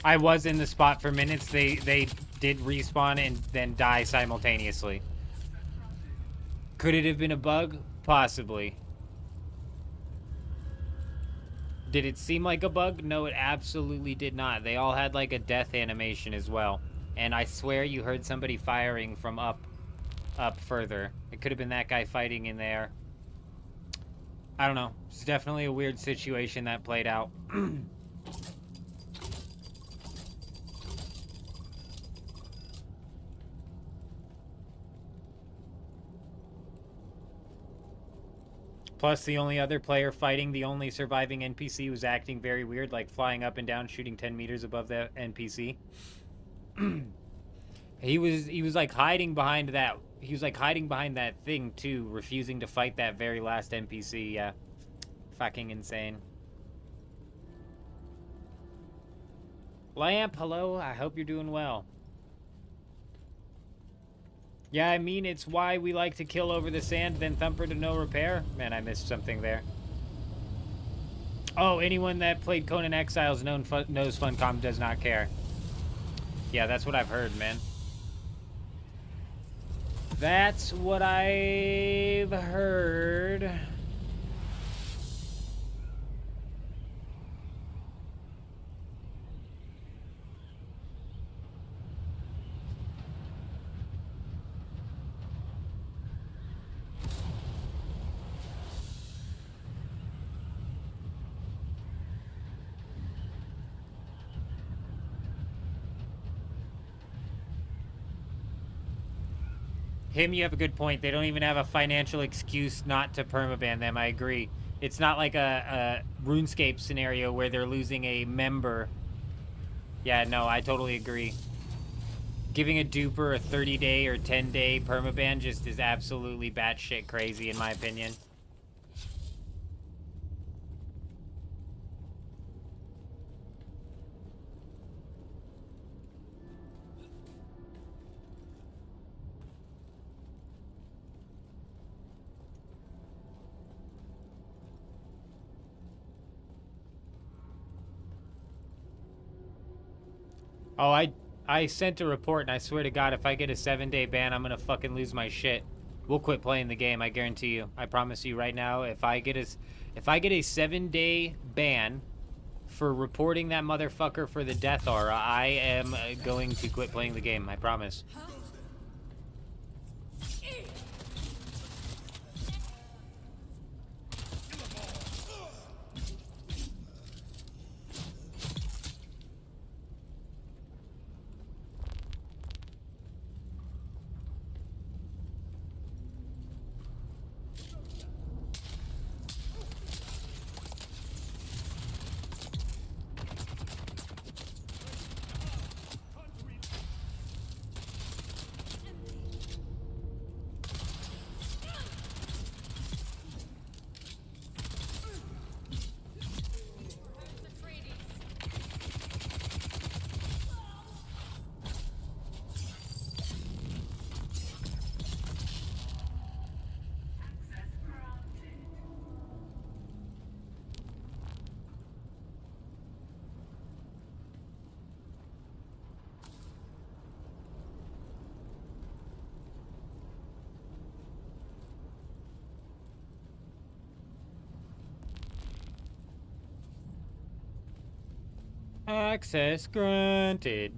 I was in the spot for minutes. They did respawn and then die simultaneously. Could it have been a bug? Possibly. Did it seem like a bug? No, it absolutely did not. They all had like a death animation as well. And I swear you heard somebody firing from up further. It could have been that guy fighting in there. I don't know. It's definitely a weird situation that played out. Plus, the only other player fighting the only surviving NPC was acting very weird, like flying up and down, shooting 10 meters above that NPC. He was like hiding behind that. He was like hiding behind that thing too, refusing to fight that very last NPC. Yeah, fucking insane. Lamp, hello. I hope you're doing well. Yeah, I mean, it's why we like to kill over the sand, then thumper to no repair. Man, I missed something there. Oh, anyone that played Conan Exiles knows Funcom does not care. Yeah, that's what I've heard, man. That's what I've heard. You have a good point. They don't even have a financial excuse not to permaban them. I agree. It's not like a RuneScape scenario where they're losing a member. Yeah, no, I totally agree. Giving a duper a 30-day or 10-day permaban just is absolutely batshit crazy, in my opinion. Oh, I sent a report, and I swear to God, if I get a 7-day ban, I'm gonna fucking lose my shit. We'll quit playing the game, I guarantee you. I promise you right now, if I get a 7-day ban for reporting that motherfucker for the death aura, I am going to quit playing the game, I promise. Access granted.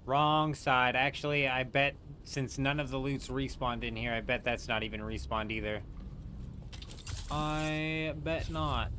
Wrong side. Actually, I bet since none of the loot's respawned in here, I bet that's not even respawned either. I bet not.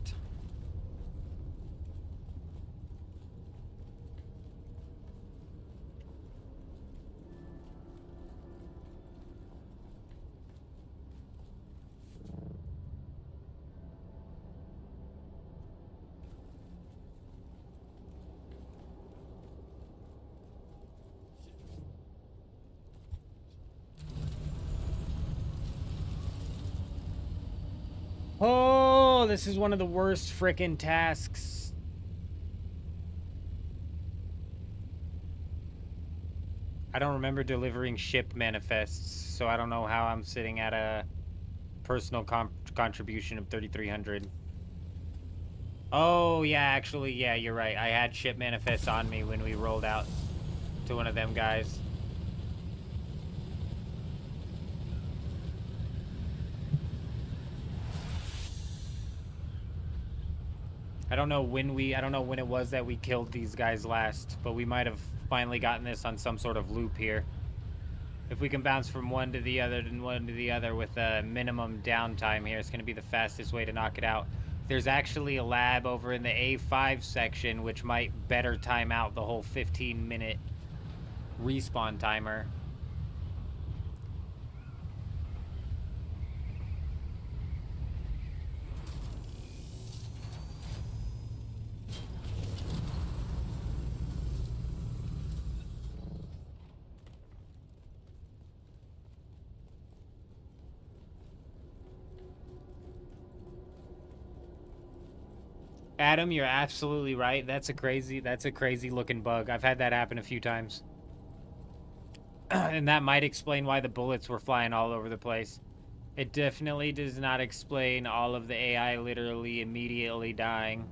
Oh, this is one of the worst frickin' tasks. I don't remember delivering ship manifests, so I don't know how I'm sitting at a personal contribution of 3,300. Oh, yeah, actually, yeah, you're right. I had ship manifests on me when we rolled out to one of them guys. I don't know when it was that we killed these guys last, but we might have finally gotten this on some sort of loop here. If we can bounce from one to the other and one to the other with a minimum downtime here, it's going to be the fastest way to knock it out. There's actually a lab over in the A5 section, which might better time out the whole 15-minute respawn timer. Adam, you're absolutely right. That's a crazy looking bug. I've had that happen a few times. And that might explain why the bullets were flying all over the place. It definitely does not explain all of the AI literally immediately dying.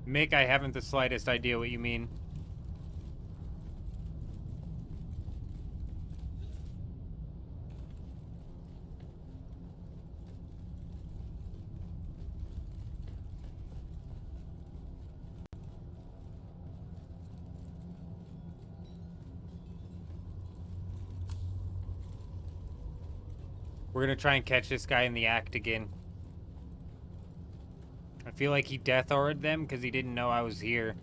Mick, I haven't the slightest idea what you mean. We're gonna try and catch this guy in the act again. I feel like he death auraed them because he didn't know I was here.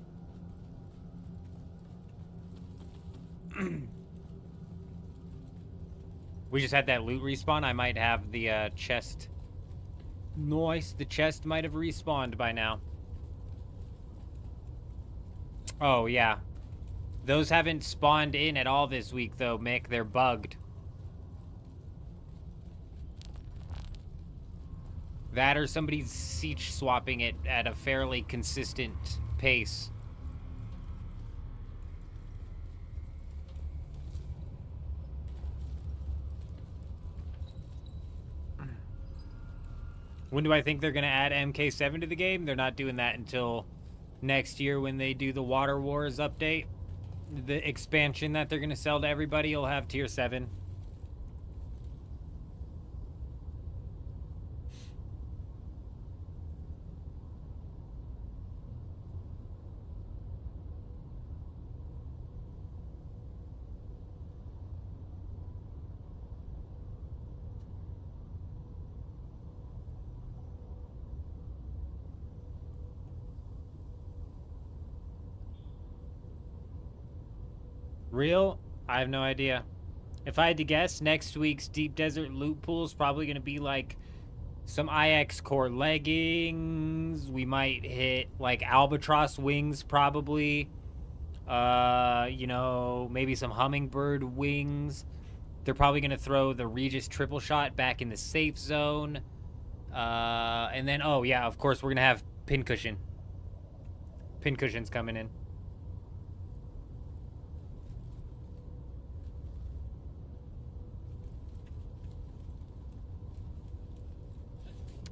We just had that loot respawn. I might have the chest. Nice. The chest might have respawned by now. Oh, yeah. Those haven't spawned in at all this week, though, Mick. They're bugged. That or somebody's siege swapping it at a fairly consistent pace. When do I think they're going to add MK7 to the game? They're not doing that until next year when they do the Water Wars update. The expansion that they're going to sell to everybody will have tier 7. Real? I have no idea. If I had to guess, next week's Deep Desert loot pool is probably going to be like some IX core leggings. We might hit like albatross wings probably. You know, maybe some hummingbird wings. They're probably going to throw the Regis triple shot back in the safe zone. And then, oh yeah, of course we're going to have pincushion. Pincushion's coming in.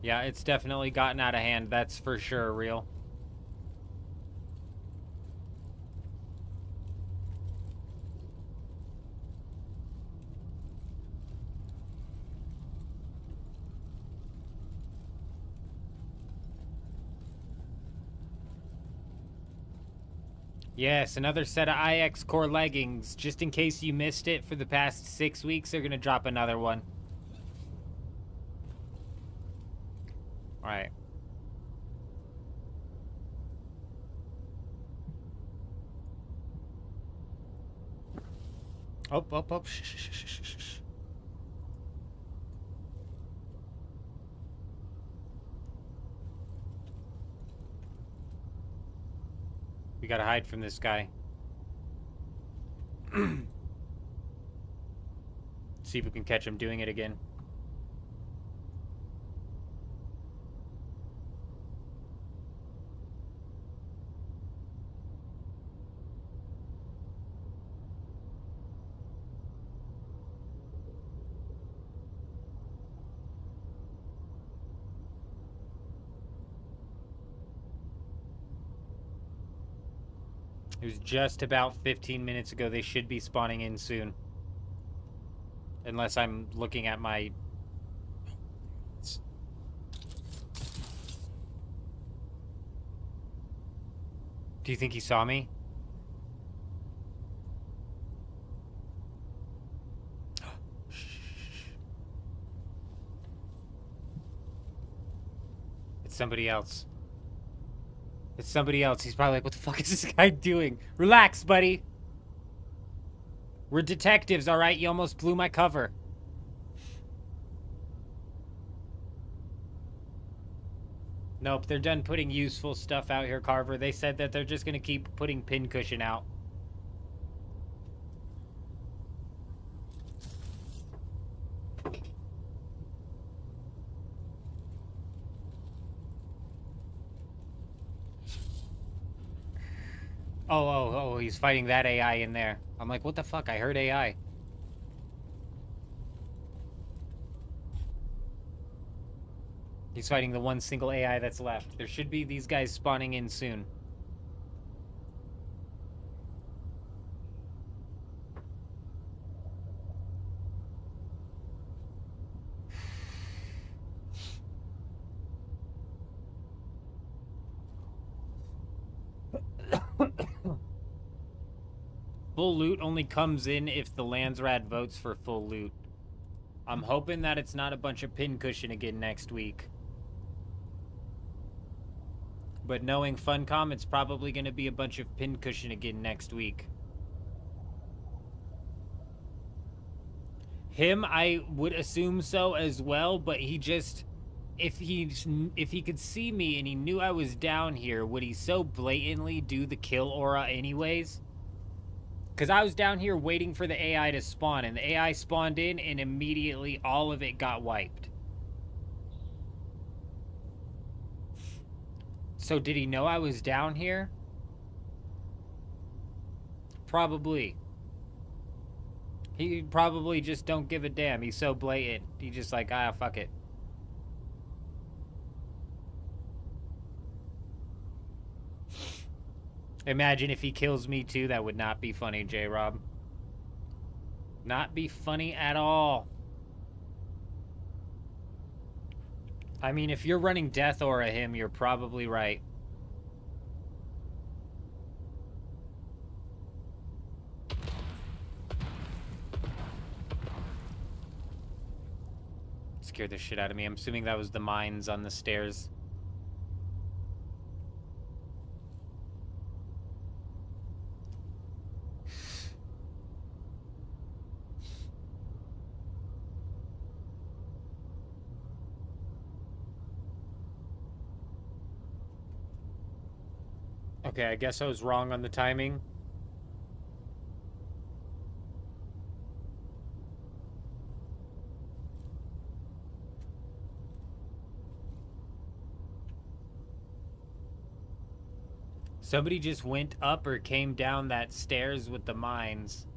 Yeah, it's definitely gotten out of hand. That's for sure, real. Yes, another set of IX core leggings. Just in case you missed it for the past 6 weeks, they're going to drop another one. Alright. Oh, oh, oh. Shh, shh, shh, shh, shh, shh. We gotta hide from this guy. See if we can catch him doing it again. It was just about 15 minutes ago. They should be spawning in soon. Unless I'm looking at my... Do you think he saw me? It's somebody else. It's somebody else. He's probably like, what the fuck is this guy doing? Relax, buddy. We're detectives, all right? You almost blew my cover. Nope, they're done putting useful stuff out here, Carver. They said that they're just going to keep putting pincushion out. Oh, he's fighting that AI in there. I'm like, what the fuck? I heard AI. He's fighting the one single AI that's left. There should be these guys spawning in soon. Full loot only comes in if the Landsrad votes for full loot. I'm hoping that it's not a bunch of pincushion again next week. But knowing Funcom, it's probably going to be a bunch of pincushion again next week. Him, I would assume so as well, but he just... If he could see me and he knew I was down here, would he so blatantly do the kill aura anyways? Because I was down here waiting for the AI to spawn, and the AI spawned in, and immediately all of it got wiped. So did he know I was down here? Probably. He probably just don't give a damn. He's so blatant. He just like, ah, fuck it. Imagine if he kills me too. That would not be funny, J-Rob. Not be funny at all. I mean, if you're running Death Aura him, you're probably right. Scared the shit out of me. I'm assuming that was the mines on the stairs. Okay, I guess I was wrong on the timing. Somebody just went up or came down that stairs with the mines.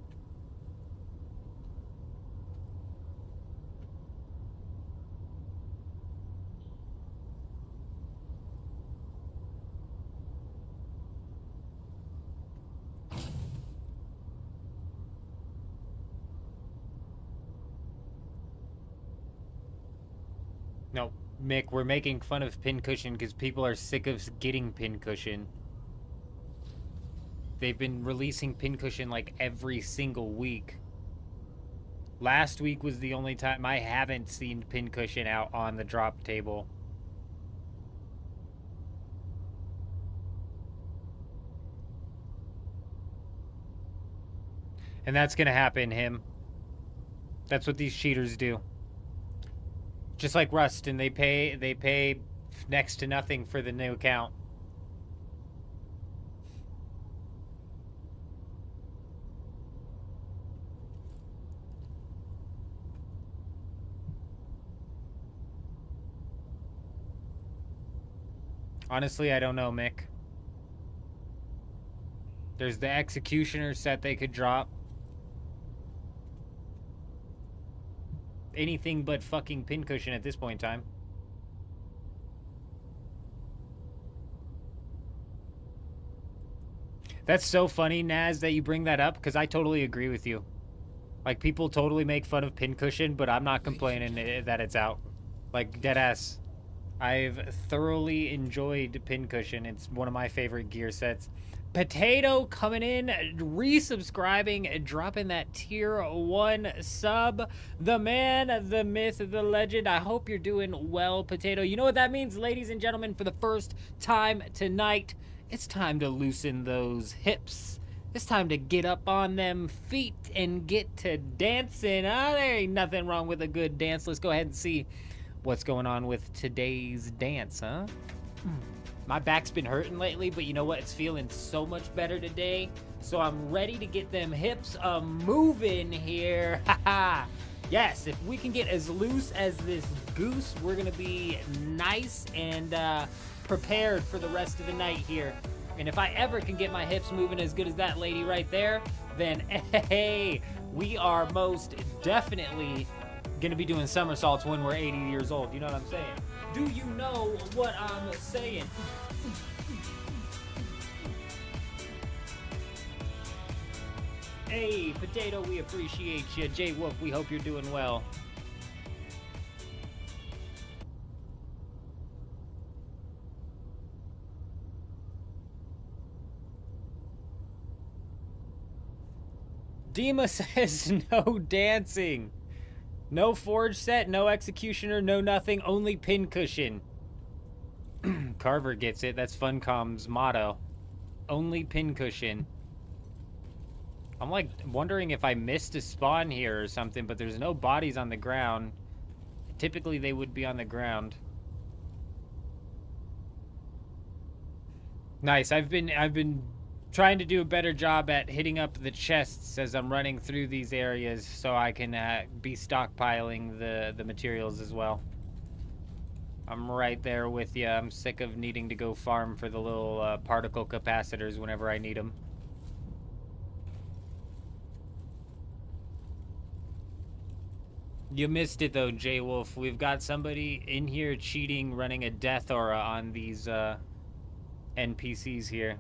No, Mick, we're making fun of pincushion because people are sick of getting pincushion. They've been releasing pincushion like every single week. Last week was the only time I haven't seen pincushion out on the drop table. And that's gonna happen, him. That's what these cheaters do. Just like Rust, and they pay next to nothing for the new account. Honestly, I don't know, Mick. There's the Executioner set they could drop. Anything but fucking Pincushion at this point in time. That's so funny, Naz, that you bring that up, because I totally agree with you. Like, people totally make fun of Pincushion, but I'm not complaining that it's out. Like, deadass. I've thoroughly enjoyed Pincushion. It's one of my favorite gear sets. Potato coming in, resubscribing, dropping that tier 1 sub. The man, the myth, the legend. I hope you're doing well, Potato. You know what that means, ladies and gentlemen? For the first time tonight, it's time to loosen those hips. It's time to get up on them feet and get to dancing. There ain't nothing wrong with a good dance. Let's go ahead and see what's going on with today's dance, huh? My back's been hurting lately, but you know what? It's feeling so much better today. So I'm ready to get them hips moving here. Haha. Yes, if we can get as loose as this goose, we're gonna be nice and prepared for the rest of the night here. And if I ever can get my hips moving as good as that lady right there, then hey, we are most definitely gonna be doing somersaults when we're 80 years old. You know what I'm saying? Do you know what I'm saying? Hey, Potato, we appreciate you. J Wolf, we hope you're doing well. Dima says no dancing. No forge set, no executioner, no nothing, only pincushion. Carver gets it. That's Funcom's motto. Only pincushion. I'm like wondering if I missed a spawn here or something, but there's no bodies on the ground. Typically they would be on the ground. Nice. I've been trying to do a better job at hitting up the chests as I'm running through these areas so I can be stockpiling the materials as well. I'm right there with you. I'm sick of needing to go farm for the little particle capacitors whenever I need them. You missed it though, J-Wolf. We've got somebody in here cheating, running a death aura on these NPCs here.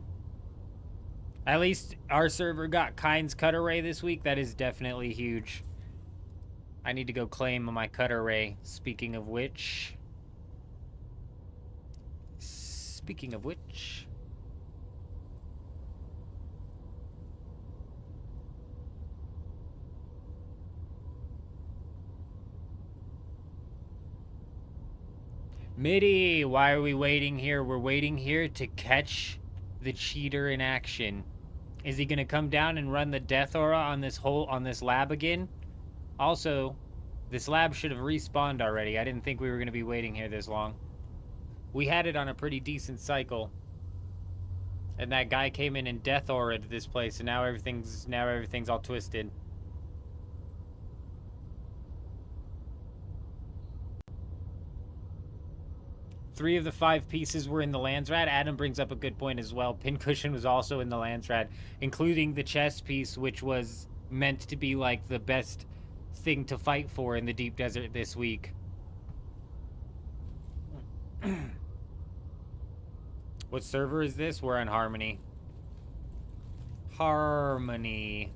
At least our server got Kind's cutter ray this week. That is definitely huge. I need to go claim my cutter ray. Speaking of which. Midi, why are we waiting here? We're waiting here to catch the cheater in action. Is he gonna come down and run the death aura on this lab again? Also, this lab should have respawned already. I didn't think we were gonna be waiting here this long. We had it on a pretty decent cycle. And that guy came in and death aura'd this place, and now everything's all twisted. Three of the 5 pieces were in the Landsrad. Adam brings up a good point as well. Pincushion was also in the Landsrad, including the chest piece, which was meant to be like the best thing to fight for in the deep desert this week. What server is this? We're on Harmony. Harmony.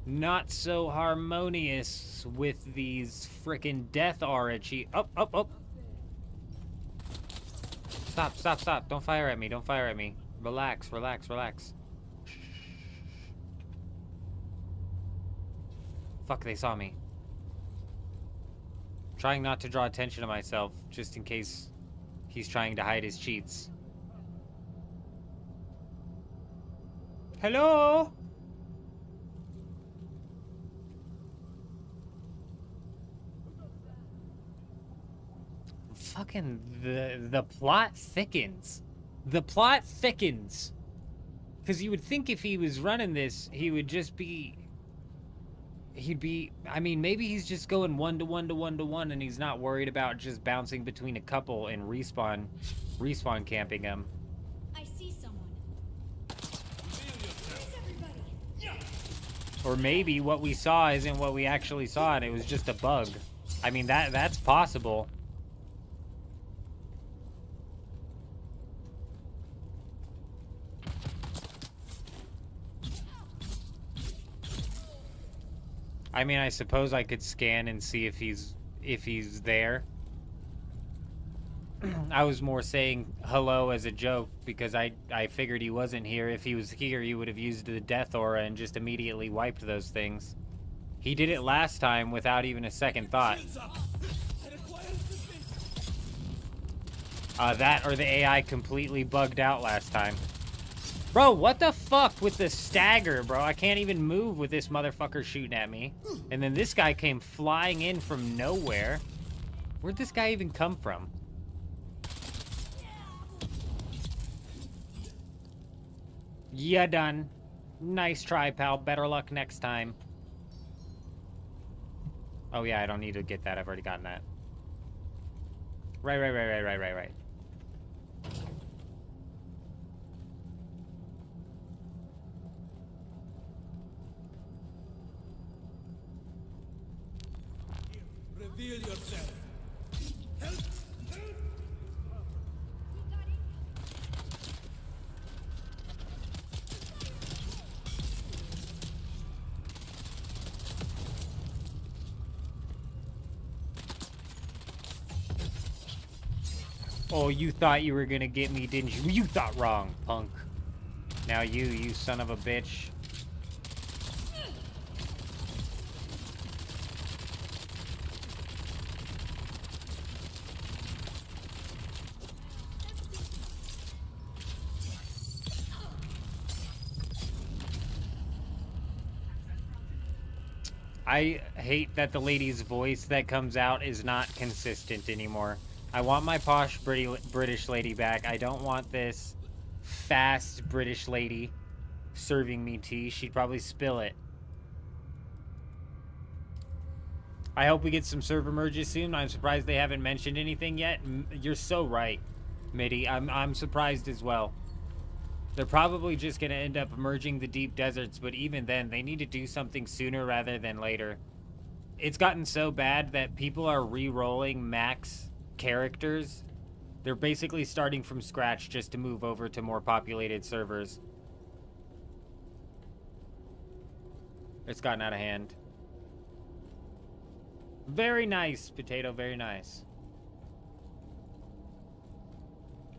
Not so harmonious with these frickin' death aura cheat. Oh. Stop. Don't fire at me. Relax. Fuck, they saw me. Trying not to draw attention to myself, just in case he's trying to hide his cheats. Hello? fucking the plot thickens. The plot thickens. Because you would think if he was running this, he would just be... I mean, maybe he's just going 1 to 1 to 1 to 1 and he's not worried about just bouncing between a couple and respawn camping him. I see someone. Where's everybody? Or maybe what we saw isn't what we actually saw and it was just a bug. I mean, that's possible. I mean, I suppose I could scan and see if he's there. I was more saying hello as a joke because I figured he wasn't here. If he was here, he would have used the death aura and just immediately wiped those things. He did it last time without even a second thought. That or the AI completely bugged out last time. Bro, what the fuck with the stagger, bro? I can't even move with this motherfucker shooting at me. And then this guy came flying in from nowhere. Where'd this guy even come from? Yeah, done. Nice try, pal. Better luck next time. Oh, yeah, I don't need to get that. I've already gotten that. Right. Reveal yourself. Oh, you thought you were gonna get me, didn't you? You thought wrong, punk. Now you son of a bitch. I hate that the lady's voice that comes out is not consistent anymore. I want my posh British lady back. I don't want this fast British lady serving me tea. She'd probably spill it. I hope we get some server merges soon. I'm surprised they haven't mentioned anything yet. You're so right, Mitty. I'm surprised as well. They're probably just going to end up merging the deep deserts, but even then, they need to do something sooner rather than later. It's gotten so bad that people are re-rolling max characters. They're basically starting from scratch just to move over to more populated servers. It's gotten out of hand. Very nice, Potato, very nice.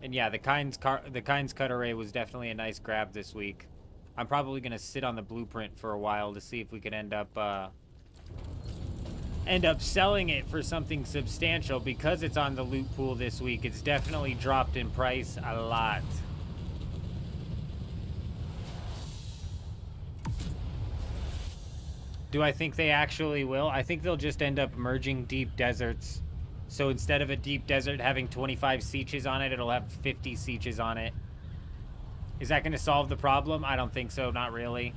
And yeah, the Kynes cut array was definitely a nice grab this week. I'm probably gonna sit on the blueprint for a while to see if we can end up selling it for something substantial because it's on the loot pool this week. It's definitely dropped in price a lot. Do I think they actually will? I think they'll just end up merging deep deserts. So instead of a deep desert having 25 sieges on it, it'll have 50 sieges on it. Is that going to solve the problem? I don't think so. Not really.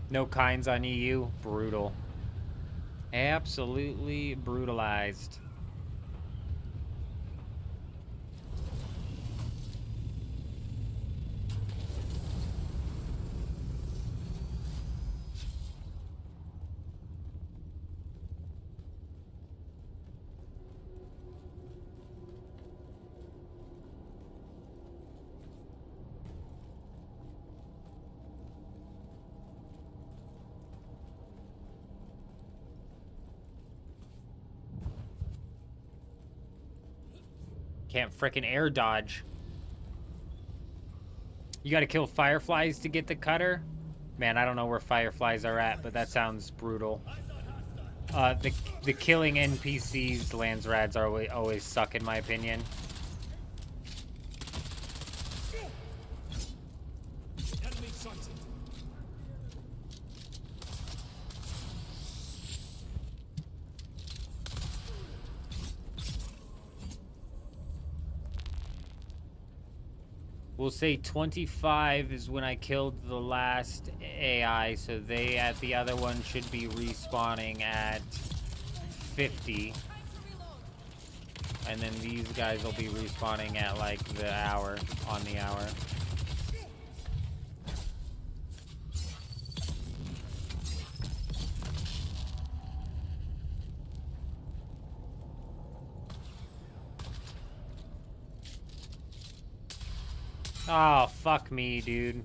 No kinds on EU. Brutal. Absolutely brutalized. Can't frickin' air dodge. You gotta kill fireflies to get the cutter? Man, I don't know where fireflies are at, but that sounds brutal. The killing NPCs, Landsrads, always suck in my opinion. We'll say 25 is when I killed the last AI, so they at the other one should be respawning at 50. And then these guys will be respawning at like the hour, on the hour. Oh, fuck me, dude.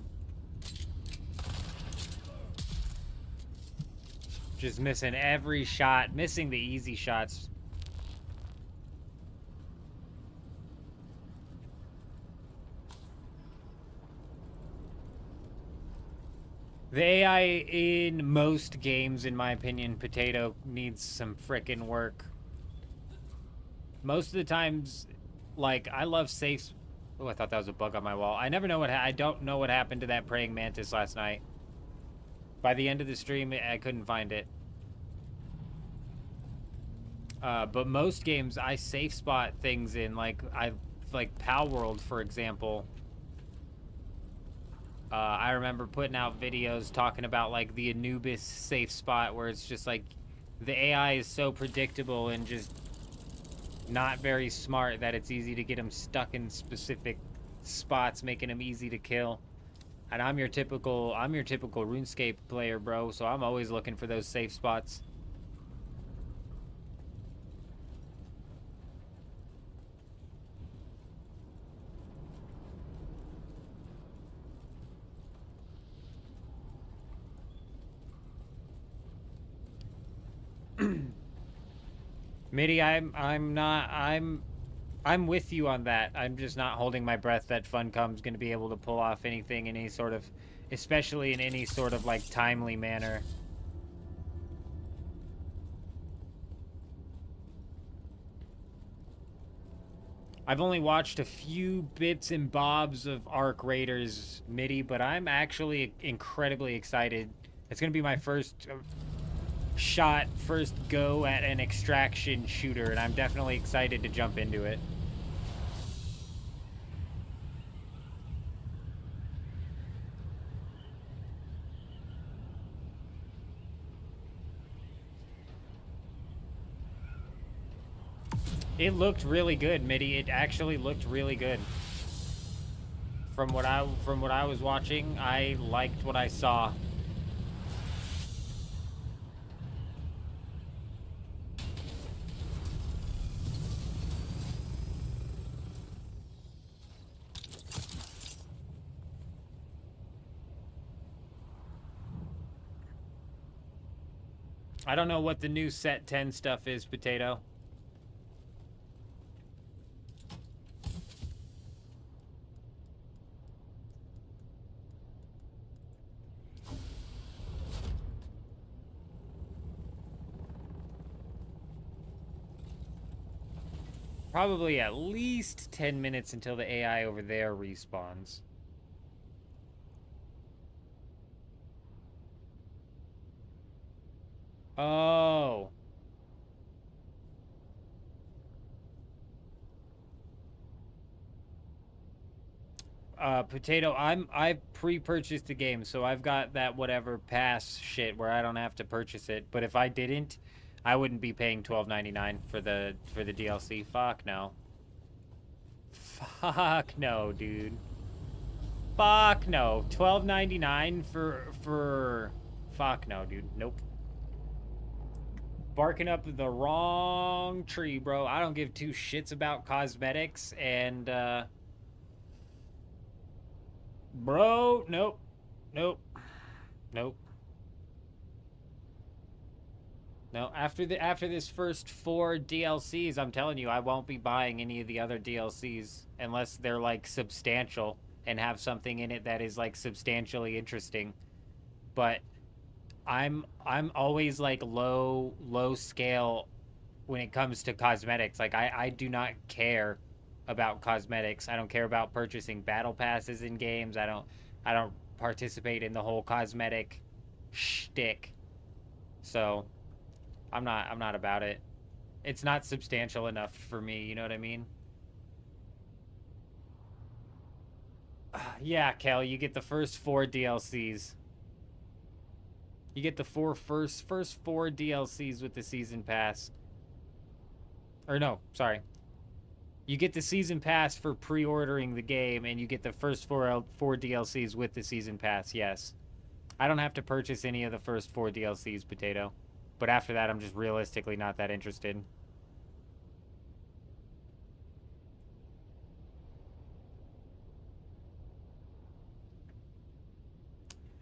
Just missing every shot, missing the easy shots. The AI in most games, in my opinion, Potato, needs some frickin' work. Most of the times, like, I love safe... Oh, I thought that was a bug on my wall. I never know what... I don't know what happened to that praying mantis last night. By the end of the stream, I couldn't find it. But most games, I safe spot things in, like Pal World, for example. I remember putting out videos talking about, like, the Anubis safe spot, where it's just, like, the AI is so predictable and just not very smart that it's easy to get them stuck in specific spots, making them easy to kill. And I'm your typical RuneScape player, bro, so I'm always looking for those safe spots. Mitty, I'm with you on that. I'm just not holding my breath that Funcom's gonna be able to pull off anything in any sort of, especially in any sort of, like, timely manner. I've only watched a few bits and bobs of Arc Raiders, Mitty, but I'm actually incredibly excited. It's gonna be my first first go at an extraction shooter, and I'm definitely excited to jump into it. It looked really good, Mitty. It actually looked really good. From what I was watching, I liked what I saw. I don't know what the new set 10 stuff is, Potato. Probably at least 10 minutes until the AI over there respawns. Oh. Potato, I pre-purchased the game, so I've got that whatever pass shit where I don't have to purchase it. But if I didn't, I wouldn't be paying $12.99 for the DLC. Fuck no. Fuck no, dude. Fuck no. $12.99 for fuck no, dude. Nope. Barking up the wrong tree, bro. I don't give two shits about cosmetics, and bro, nope. Nope. Nope. No, after this first 4 DLCs, I'm telling you, I won't be buying any of the other DLCs unless they're, like, substantial and have something in it that is, like, substantially interesting. But I'm always, like, low scale when it comes to cosmetics. Like, I do not care about cosmetics. I don't care about purchasing battle passes in games. I don't participate in the whole cosmetic shtick. So I'm not about it. It's not substantial enough for me, you know what I mean? Yeah, Kel, you get the first 4 DLCs. You get the first 4 DLCs with the season pass. Or no, sorry. You get the season pass for pre-ordering the game, and you get the first 4 DLCs with the season pass, yes. I don't have to purchase any of the first 4 DLCs, Potato. But after that, I'm just realistically not that interested.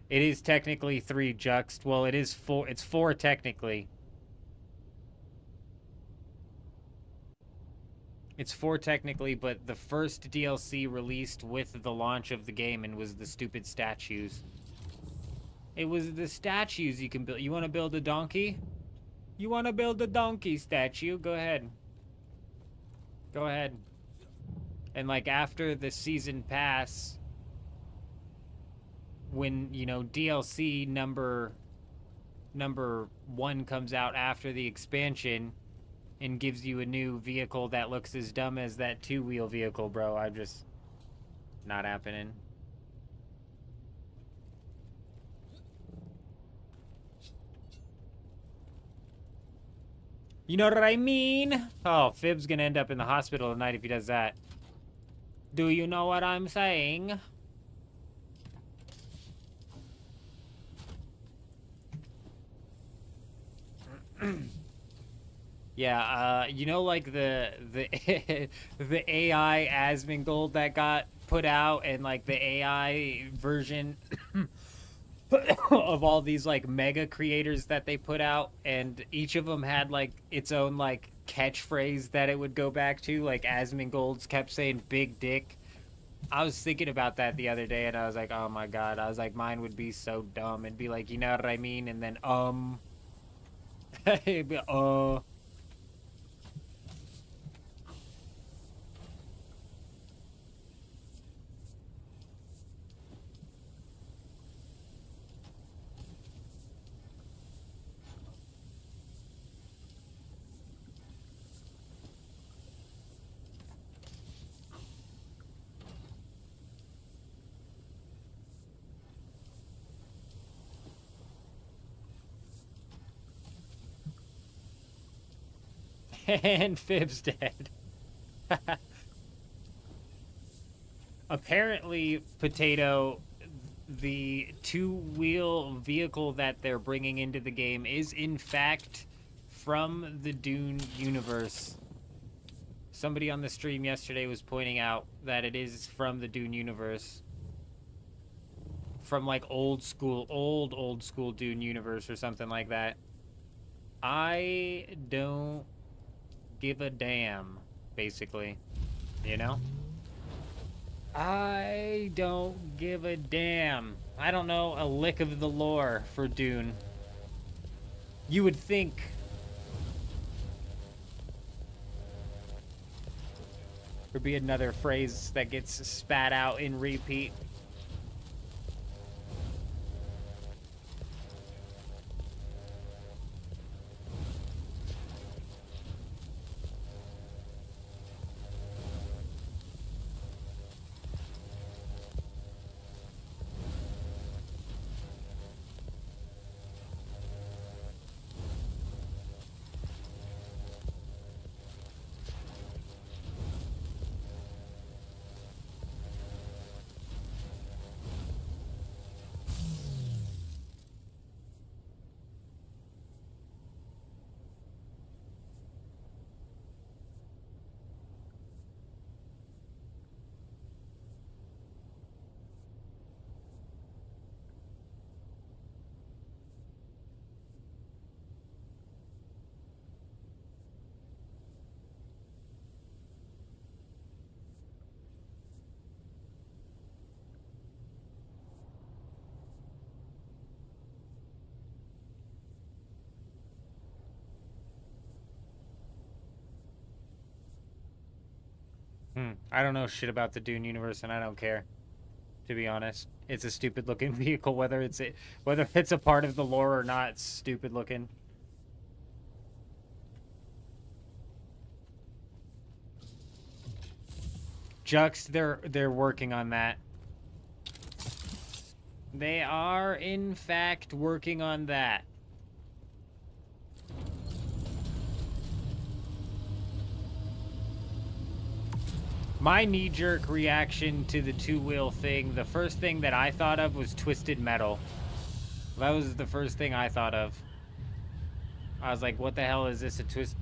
It is technically 3 Juxt. Well, it is 4. It's 4 technically. It's 4 technically, but the first DLC released with the launch of the game and was the stupid statues. It was the statues you can build. You want to build a donkey? You want to build a donkey statue? Go ahead. Go ahead. And like after the season pass, when, you know, DLC number 1 comes out after the expansion and gives you a new vehicle that looks as dumb as that 2-wheel vehicle, bro, I'm just not happening. You know what I mean? Oh, Fib's gonna end up in the hospital tonight if he does that. Do you know what I'm saying? Yeah, you know, like the the AI Asmongold that got put out, and like the AI version of all these like mega creators that they put out, and each of them had like its own like catchphrase that it would go back to. Like Asmongold's kept saying "big dick." I was thinking about that the other day, and I was like, oh my god, I was like, mine would be so dumb. It'd be like, you know what I mean, and then it'd be, and Fib's dead. Apparently, Potato, the 2-wheel vehicle that they're bringing into the game is in fact from the Dune universe. Somebody on the stream yesterday was pointing out that it is from the Dune universe. From like old school Dune universe or something like that. I don't give a damn, basically, you know? I don't give a damn. I don't know a lick of the lore for Dune. You would think. There'd be another phrase that gets spat out in repeat. I don't know shit about the Dune universe, and I don't care, to be honest. It's a stupid looking vehicle, whether it's a part of the lore or not. It's stupid looking. Juxt, they're working on that. They are, in fact, working on that. My knee-jerk reaction to the two-wheel thing, the first thing that I thought of was Twisted Metal. That was the first thing I thought of. I was like, what the hell is this, a twist?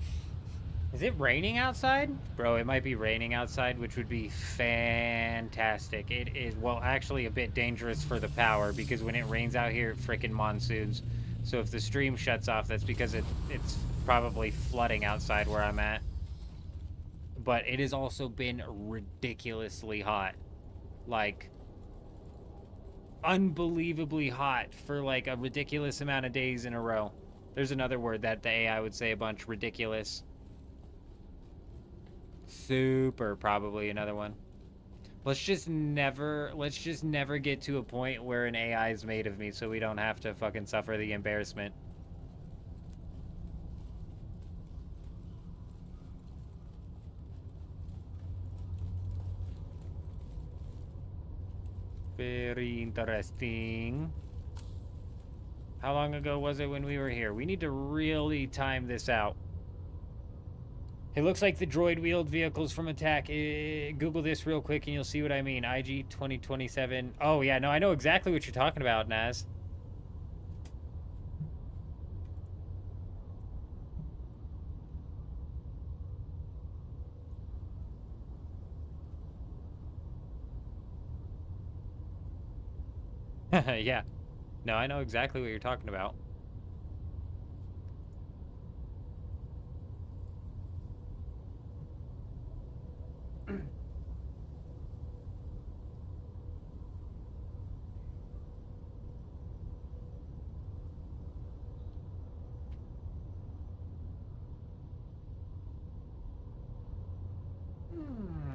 Is it raining outside? Bro, it might be raining outside, which would be fantastic. It is, well, actually a bit dangerous for the power, because when it rains out here, it frickin' monsoons. So if the stream shuts off, that's because it's probably flooding outside where I'm at. But it has also been ridiculously hot. Like, unbelievably hot for like a ridiculous amount of days in a row. There's another word that the AI would say a bunch. Ridiculous. Super, probably another one. Let's just never get to a point where an AI is made of me so we don't have to fucking suffer the embarrassment. Very interesting. How long ago was it when we were here? We need to really time this out. It looks like the droid-wheeled vehicles from Attack. Google this real quick and you'll see what I mean. IG 2027. Oh, yeah, no, I know exactly what you're talking about, Naz. Yeah. No, I know exactly what you're talking about.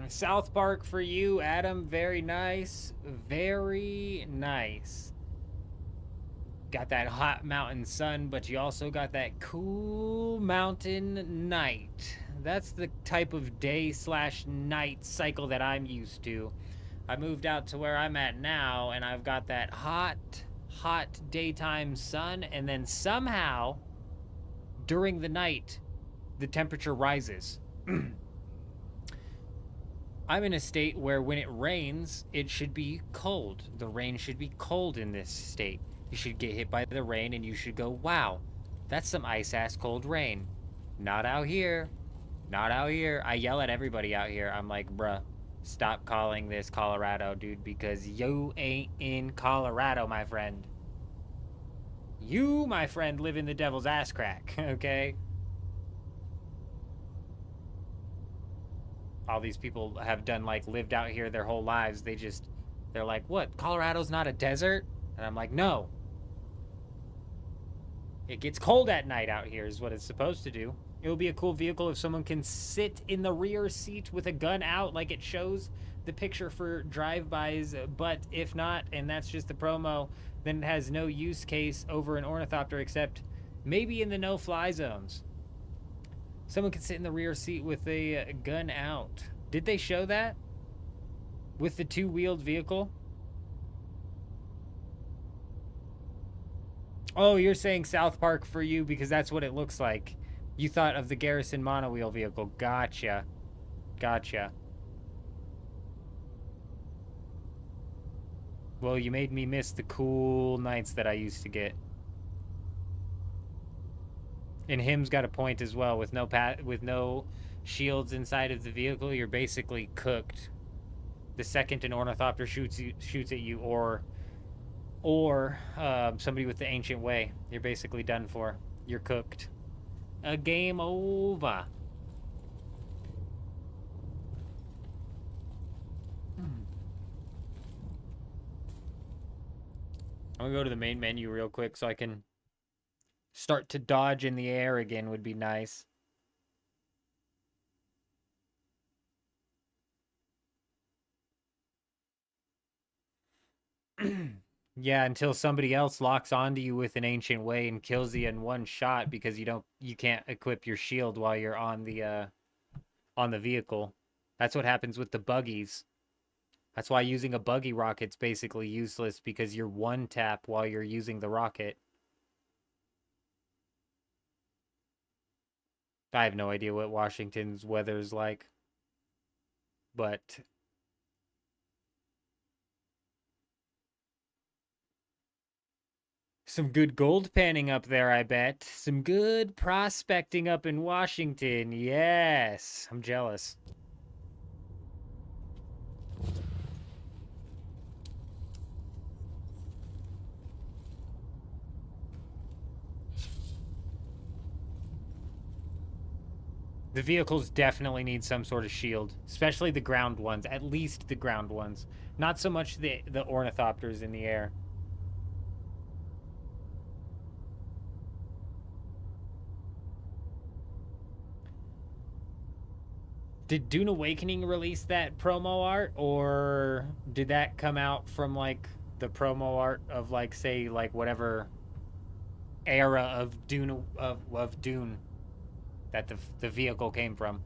South Park for you, Adam. Very nice. Very nice. Got that hot mountain sun, but you also got that cool mountain night. That's the type of day/night cycle that I'm used to. I moved out to where I'm at now, and I've got that hot daytime sun, and then somehow, during the night, the temperature rises. I'm in a state where when it rains, it should be cold. The rain should be cold in this state. You should get hit by the rain and you should go, wow, that's some ice-ass cold rain. Not out here. Not out here. I yell at everybody out here. I'm like, bruh, stop calling this Colorado, dude, because you ain't in Colorado, my friend. You, my friend, live in the devil's ass crack, okay? All these people have done, like, lived out here their whole lives. They're like, what, Colorado's not a desert? And I'm like, no. It gets cold at night out here is what it's supposed to do. It would be a cool vehicle if someone can sit in the rear seat with a gun out like it shows the picture for drive-bys, but if not, and that's just the promo, then it has no use case over an ornithopter except maybe in the no-fly zones. Someone could sit in the rear seat with a gun out. Did they show that? With the two-wheeled vehicle? Oh, you're saying South Park for you because that's what it looks like. You thought of the Garrison monowheel vehicle. Gotcha. Gotcha. Well, you made me miss the cool nights that I used to get. And him's got a point as well. With no shields inside of the vehicle, you're basically cooked. The second an ornithopter shoots at you, or somebody with the ancient way, you're basically done for. You're cooked. A game over. I'm gonna go to the main menu real quick so I can start to dodge in the air again. Would be nice. Yeah, until somebody else locks onto you with an ancient way and kills you in one shot because you can't equip your shield while you're on the vehicle. That's what happens with the buggies. That's why using a buggy rocket's basically useless, because you're one tap while you're using the rocket. I have no idea what Washington's weather is like, but some good gold panning up there, I bet. Some good prospecting up in Washington. Yes, I'm jealous. The vehicles definitely need some sort of shield, especially the ground ones, at least the ground ones. Not so much the ornithopters in the air. Did Dune Awakening release that promo art, or did that come out from, like, the promo art of, like, say, like, whatever era of Dune, of Dune that the vehicle came from?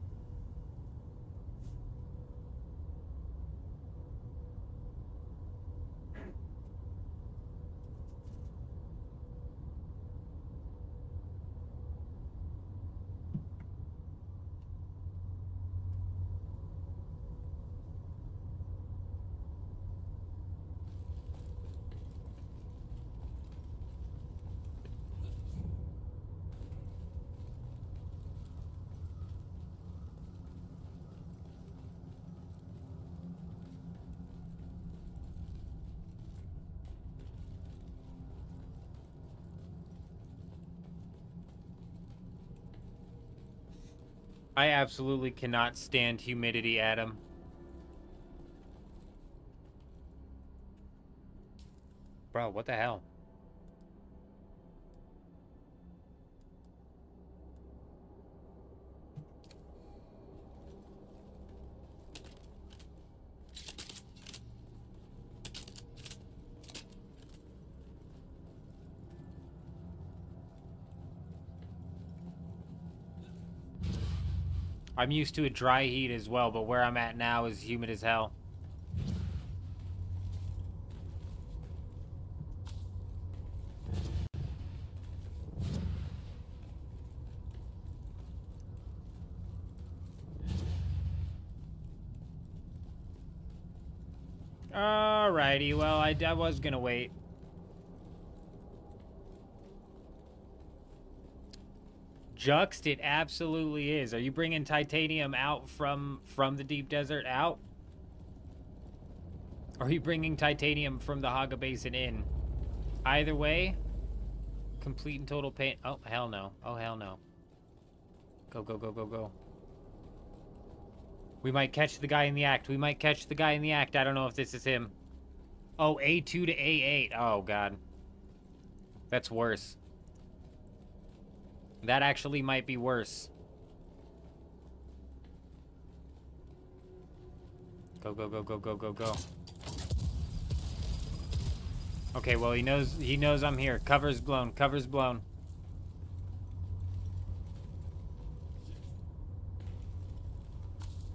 I absolutely cannot stand humidity, Adam. Bro, what the hell? I'm used to a dry heat as well, but where I'm at now is humid as hell. Alrighty, well, I was gonna wait. Juxed, it absolutely is. Are you bringing titanium out from the deep desert out? Or are you bringing titanium from the Haga Basin in? Either way, complete and total pain. Oh, hell no. Oh, hell no. Go, go, go, go, go. We might catch the guy in the act. We might catch the guy in the act. I don't know if this is him. Oh, A2 to A8. Oh, God. That's worse. That actually might be worse. Go, go, go, go, go, go, go. Okay, well, he knows I'm here. Cover's blown. Cover's blown.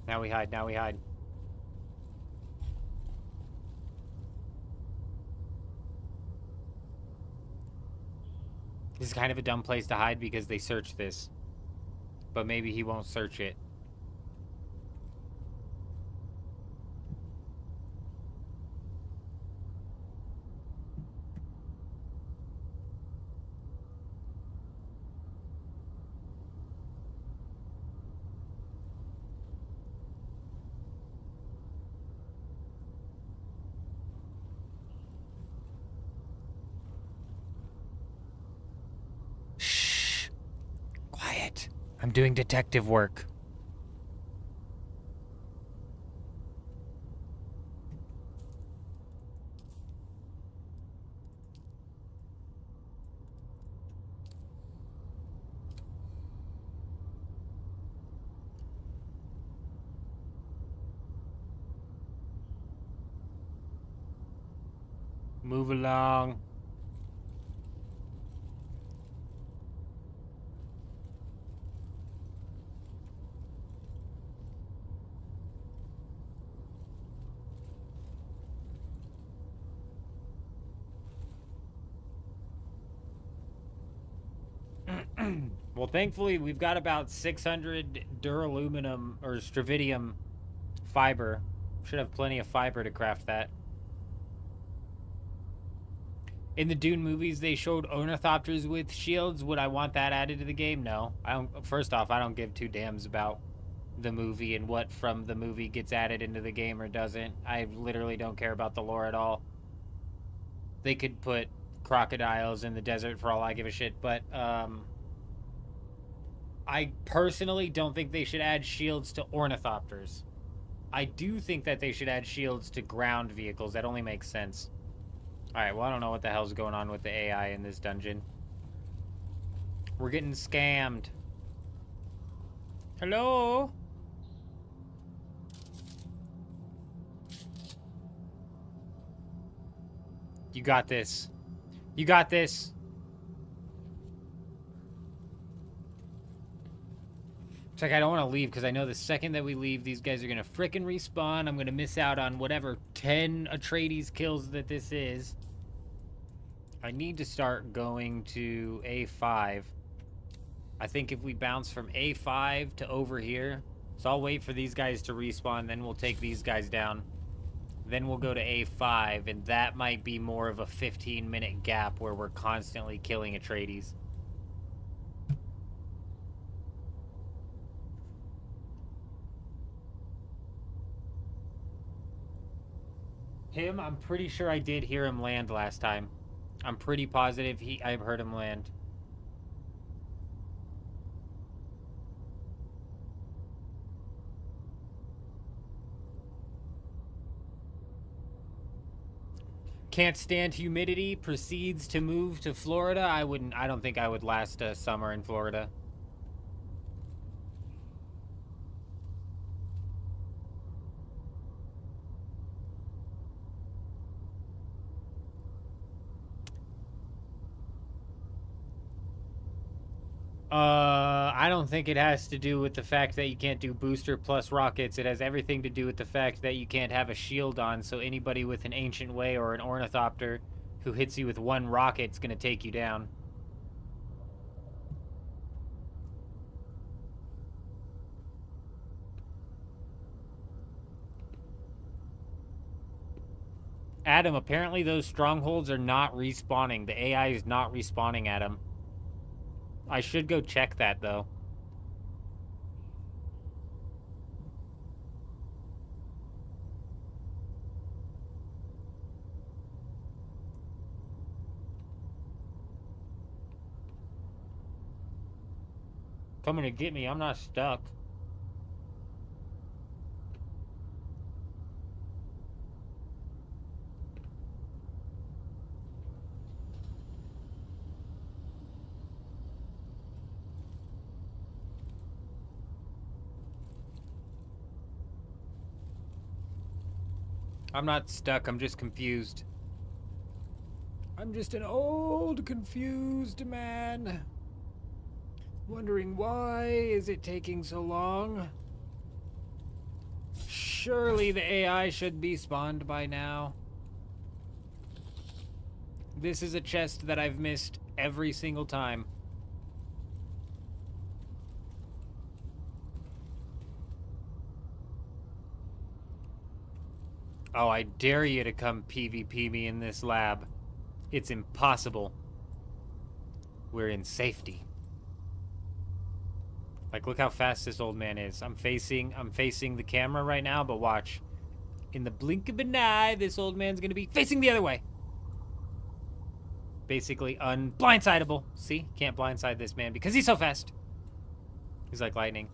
Now we hide. Now we hide. This is kind of a dumb place to hide because they searched this. But maybe he won't search it. Quiet. I'm doing detective work. Move along. Well, thankfully, we've got about 600 duraluminum or stravidium fiber. Should have plenty of fiber to craft that. In the Dune movies, they showed ornithopters with shields. Would I want that added to the game? No. I don't. First off, I don't give two damns about the movie and what from the movie gets added into the game or doesn't. I literally don't care about the lore at all. They could put crocodiles in the desert for all I give a shit, but I personally don't think they should add shields to ornithopters. I do think that they should add shields to ground vehicles. That only makes sense. Alright, well, I don't know what the hell's going on with the AI in this dungeon. We're getting scammed. Hello? You got this. You got this. It's like I don't want to leave because I know the second that we leave, these guys are going to frickin' respawn. I'm going to miss out on whatever 10 Atreides kills that this is. I need to start going to A5. I think if we bounce from A5 to over here, so I'll wait for these guys to respawn, then we'll take these guys down. Then we'll go to A5, and that might be more of a 15-minute gap where we're constantly killing Atreides. Him, I'm pretty sure I did hear him land last time. I'm pretty positive I've heard him land. Can't stand humidity, proceeds to move to Florida. I don't think I would last a summer in Florida. I don't think it has to do with the fact that you can't do booster plus rockets. It has everything to do with the fact that you can't have a shield on, so anybody with an Ancient Way or an Ornithopter who hits you with one rocket's gonna take you down. Adam, apparently those strongholds are not respawning. The AI is not respawning, Adam. I should go check that, though. Coming to get me, I'm not stuck. I'm not stuck, I'm just confused. I'm just an old, confused man. Wondering why is it taking so long? Surely the AI should be spawned by now. This is a chest that I've missed every single time. Oh, I dare you to come PvP me in this lab. It's impossible. We're in safety. Like, look how fast this old man is. I'm facing the camera right now, but watch. In the blink of an eye, this old man's gonna be facing the other way. Basically unblindsidable. See? Can't blindside this man because he's so fast. He's like lightning.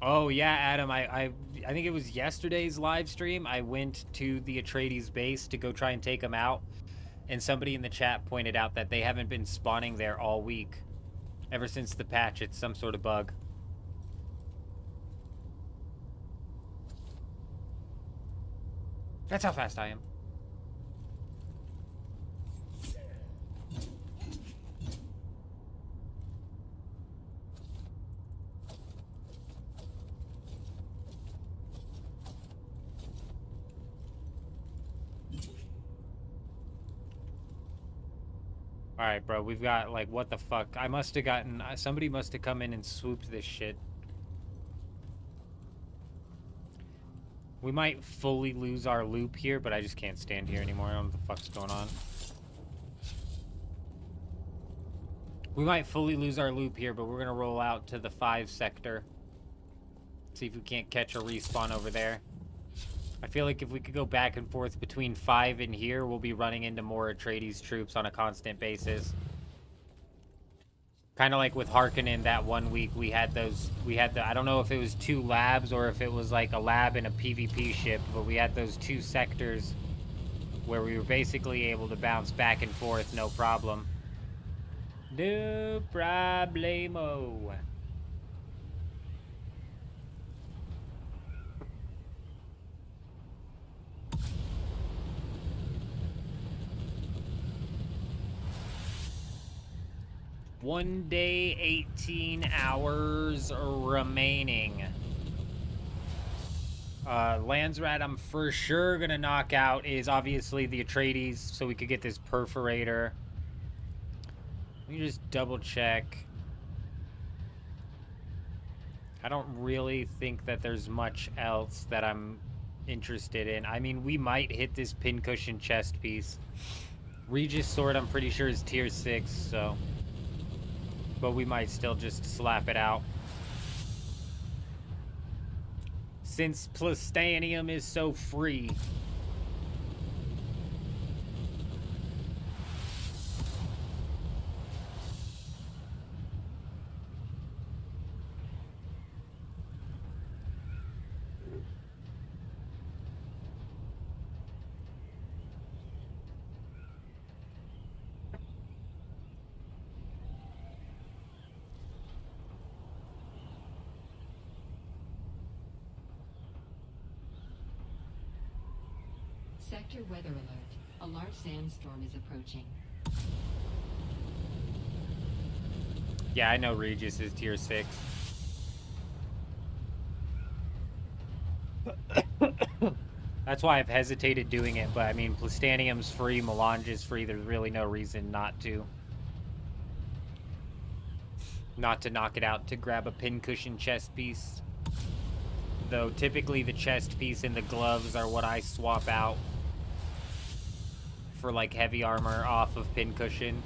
Oh yeah, Adam, I think it was yesterday's live stream. I went to the Atreides base to go try and take them out, and somebody in the chat pointed out that they haven't been spawning there all week. Ever since the patch, it's some sort of bug. That's how fast I am. Alright, bro, we've got, like, what the fuck? I must have gotten... somebody must have come in and swooped this shit. We might fully lose our loop here, but I just can't stand here anymore. I don't know what the fuck's going on. We might fully lose our loop here, but we're gonna roll out to the 5 sector. See if we can't catch a respawn over there. I feel like if we could go back and forth between 5 and here, we'll be running into more Atreides troops on a constant basis. Kind of like with Harkonnen that one week, we had I don't know if it was 2 labs or if it was like a lab and a PvP ship, but we had those 2 sectors where we were basically able to bounce back and forth, no problem. No problemo. One day, 18 hours remaining. Landsrat I'm for sure gonna knock out is obviously the Atreides, so we could get this perforator. Let me just double check. I don't really think that there's much else that I'm interested in. I mean, we might hit this pincushion chest piece. Regis sword I'm pretty sure is tier 6, so... but we might still just slap it out. Since Plastanium is so free. Sector weather alert. A large sandstorm is approaching. Yeah, I know Regis is tier 6. That's why I've hesitated doing it, but I mean, Plastanium's free, Melange is free, there's really no reason not to. Not to knock it out to grab a pincushion chest piece. Though typically the chest piece and the gloves are what I swap out for like heavy armor off of pincushion.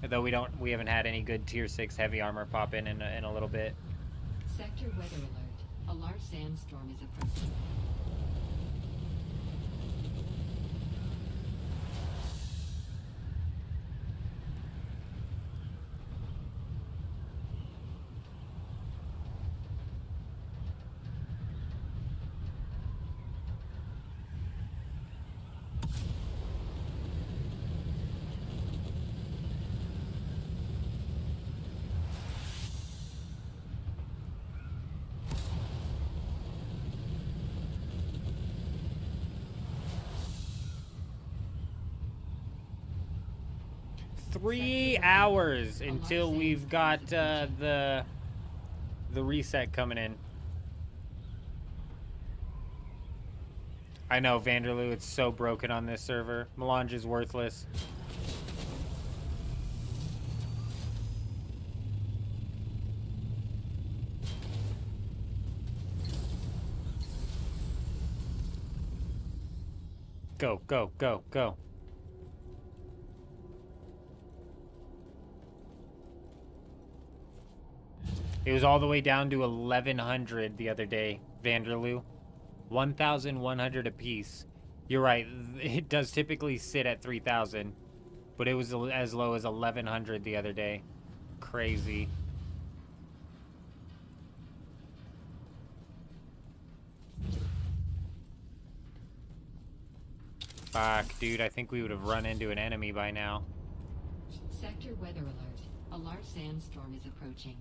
Though we haven't had any good tier 6 heavy armor pop in a little bit. Sector weather alert. A large sandstorm is approaching. Three hours until we've got the reset coming in. I know, Vanderloo, it's so broken on this server. Melange is worthless. Go, go, go, go. It was all the way down to 1,100 the other day, Vanderloo. 1,100 apiece. You're right, it does typically sit at 3,000, but it was as low as 1,100 the other day. Crazy. Fuck, dude, I think we would have run into an enemy by now. Sector weather alert. A large sandstorm is approaching.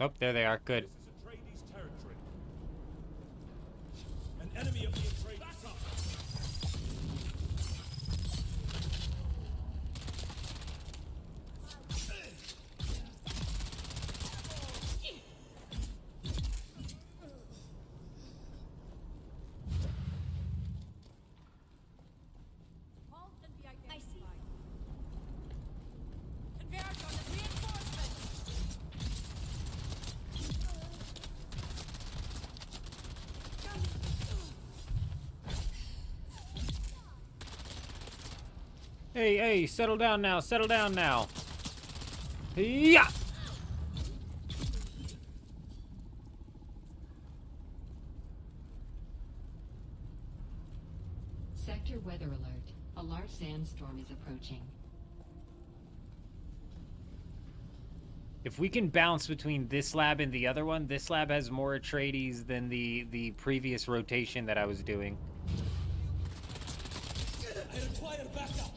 Oh, there they are. Good. This is Atreides territory. An enemy of the Atreides side. Hey, hey, settle down now, settle down now. Yeah. Sector weather alert. A large sandstorm is approaching. If we can bounce between this lab and the other one, this lab has more Atreides than the previous rotation that I was doing. I require backup.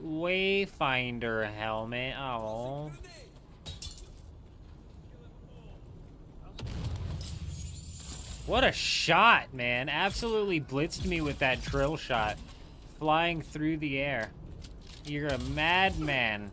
Wayfinder helmet. Oh. What a shot, man. Absolutely blitzed me with that drill shot. Flying through the air. You're a madman.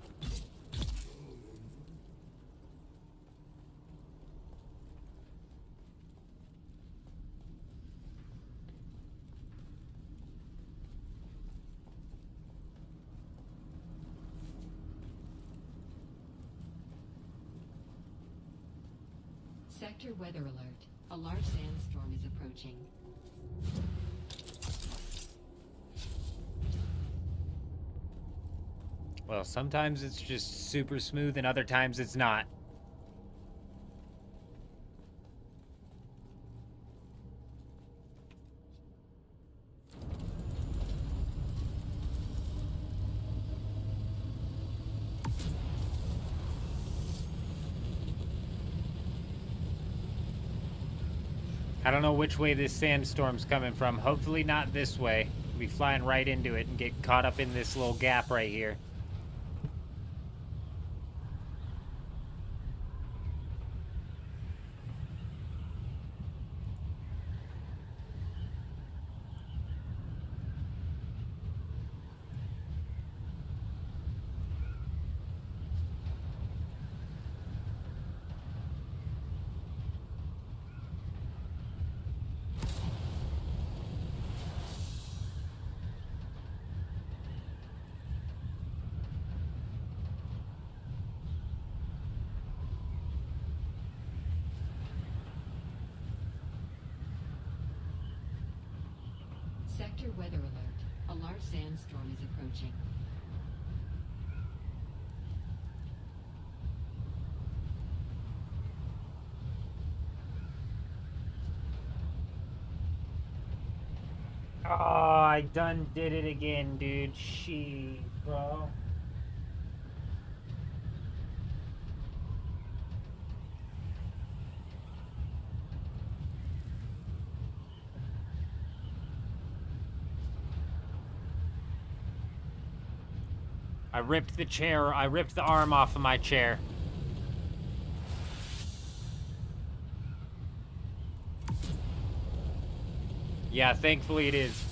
Sector weather alert. A large sandstorm is approaching. Well, sometimes it's just super smooth and other times it's not. I don't know which way this sandstorm's coming from. Hopefully not this way. We'll be flying right into it and get caught up in this little gap right here. Sector weather alert. A large sandstorm is approaching. Oh, I done did it again, dude. She, bro. I ripped the chair, I ripped the arm off of my chair. Yeah, thankfully it is.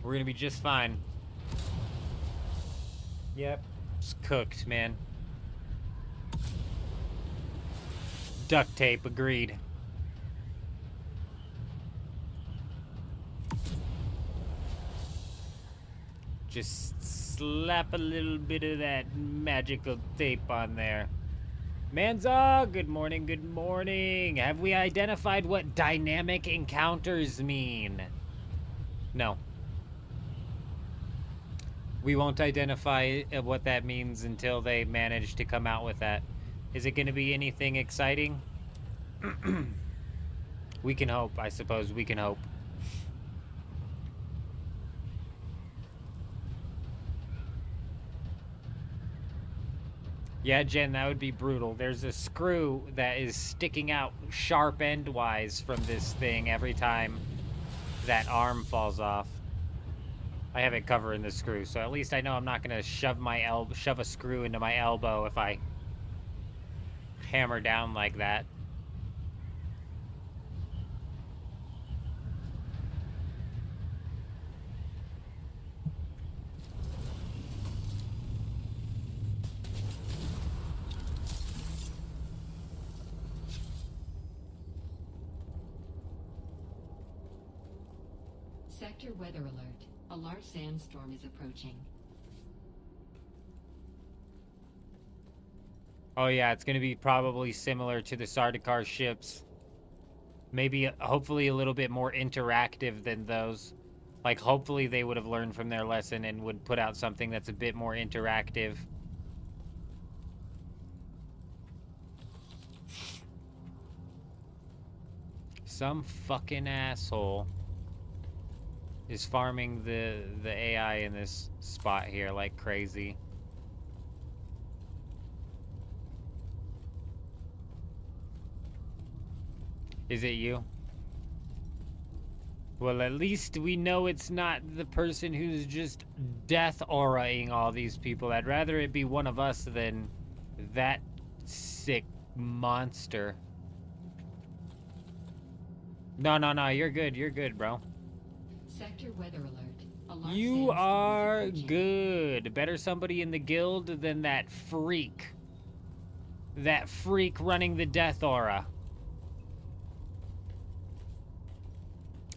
We're gonna be just fine. Yep. It's cooked, man. Duct tape, agreed. Just slap a little bit of that magical tape on there. Manza, good morning, good morning. Have we identified what dynamic encounters mean? No. We won't identify what that means until they manage to come out with that. Is it going to be anything exciting? We can hope, I suppose. We can hope. Yeah, Jen, that would be brutal. There's a screw that is sticking out sharp end-wise from this thing every time that arm falls off. I have it covering the screw, so at least I know I'm not going to shove a screw into my elbow if I hammer down like that. Sector weather alert. A large sandstorm is approaching. Oh yeah, it's going to be probably similar to the Sardaukar ships. Maybe, hopefully, a little bit more interactive than those. Like, hopefully they would have learned from their lesson and would put out something that's a bit more interactive. Some fucking asshole is farming the AI in this spot here like crazy. Is it you? Well, at least we know it's not the person who's just death auraing all these people. I'd rather it be one of us than that sick monster. No, you're good, bro. Sector weather alert. A large You sandstorm is are approaching. good. Better somebody in the guild than that freak. That freak running the death aura.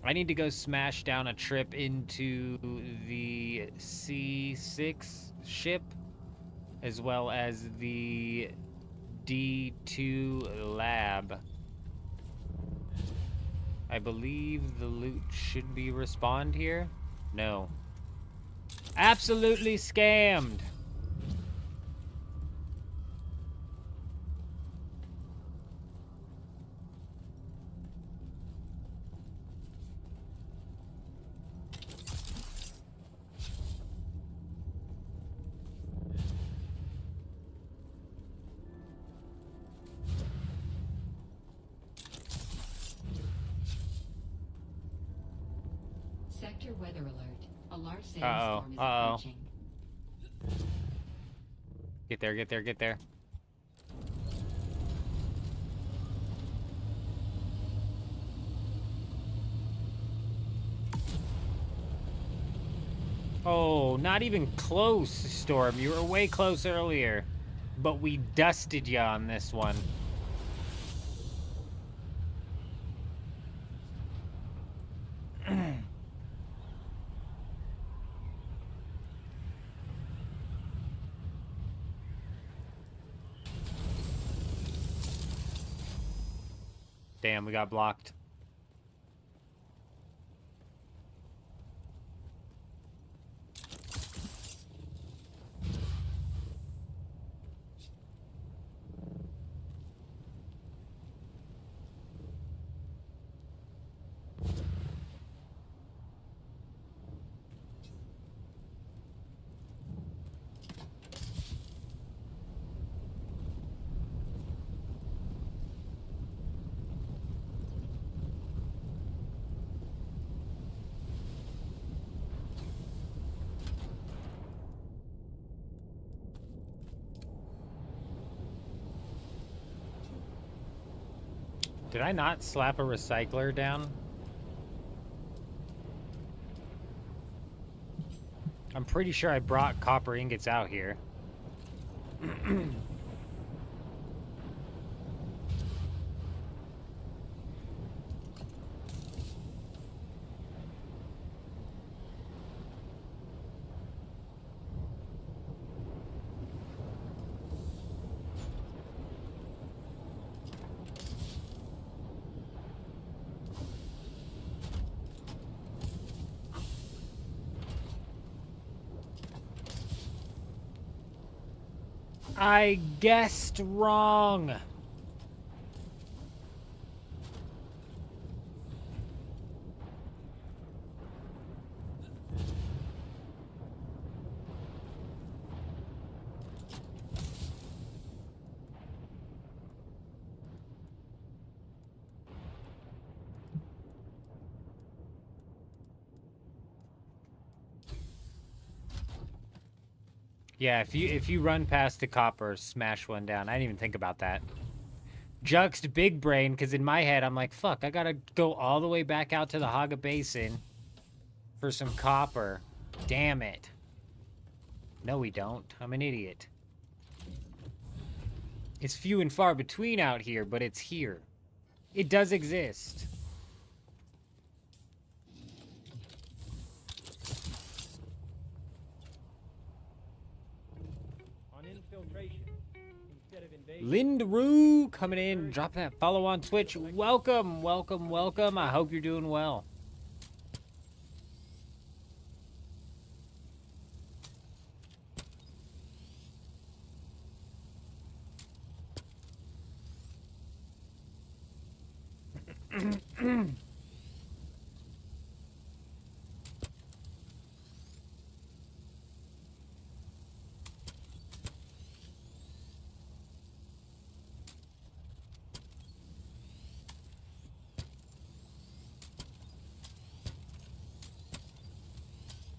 I need to go smash down a trip into the C6 ship, as well as the D2 lab. I believe the loot should be respawned here. No. Absolutely scammed. Sector weather alert. A large sandstorm is Uh-oh. approaching. Get there. Oh, not even close, Storm. You were way close earlier. But we dusted you on this one. Damn, we got blocked. Did I not slap a recycler down? I'm pretty sure I brought copper ingots out here. I guessed wrong. Yeah, if you run past the copper, smash one down. I didn't even think about that. Juxed big brain, because in my head, I'm like, fuck, I gotta go all the way back out to the Haga Basin for some copper. Damn it. No, we don't. I'm an idiot. It's few and far between out here, but it's here. It does exist. On infiltration. instead of invasion. Lindroo coming in, drop that follow on Twitch. Welcome, welcome, welcome. I hope you're doing well.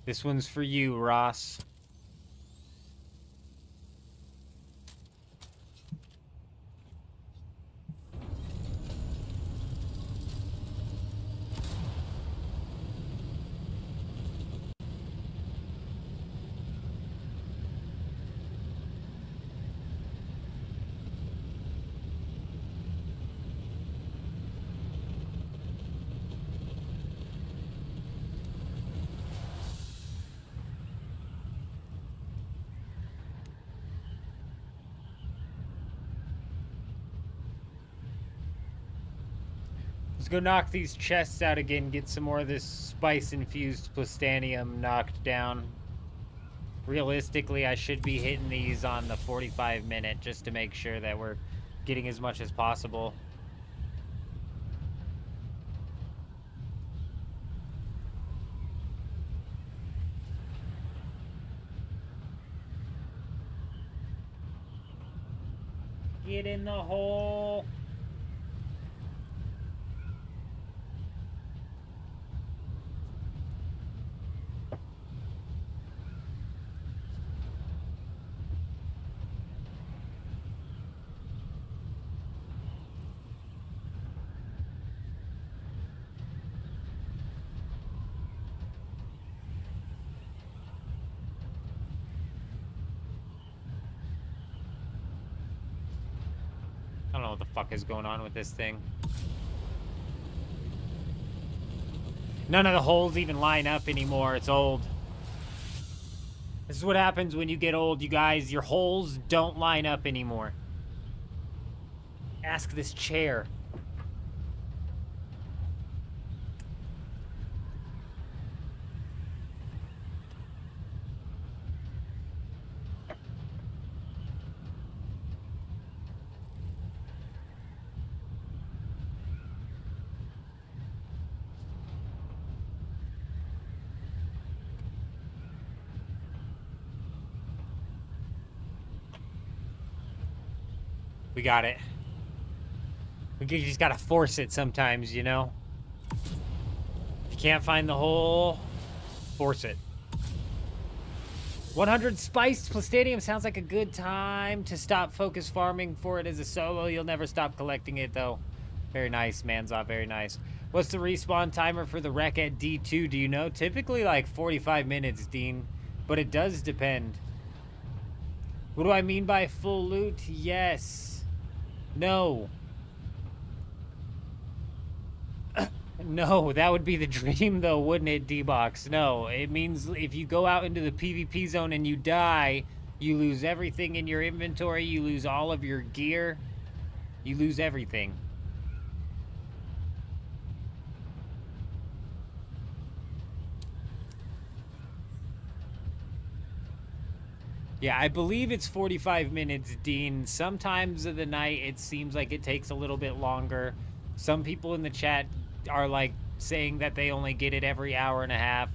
This one's for you, Ross. Let's go knock these chests out again, get some more of this spice-infused plastanium knocked down. Realistically, I should be hitting these on the 45-minute just to make sure that we're getting as much as possible. Get in the hole. I don't know what the fuck is going on with this thing. None of the holes even line up anymore. It's old. This is what happens when you get old, you guys. Your holes don't line up anymore. Ask this chair. We got it. You just gotta force it sometimes, you know? If you can't find the hole, force it. 100 spiced plastanium sounds like a good time to stop focus farming for it as a solo. You'll never stop collecting it, though. Very nice, Manzop, very nice. What's the respawn timer for the wreck at D2? Do you know? Typically like 45 minutes, Dean. But it does depend. What do I mean by full loot? Yes. No. No, that would be the dream though, wouldn't it, D-Box? No, it means if you go out into the PvP zone and you die, you lose everything in your inventory, you lose all of your gear, you lose everything. Yeah, I believe it's 45 minutes, Dean. Sometimes of the night, it seems like it takes a little bit longer. Some people in the chat are, like, saying that they only get it every hour and a half.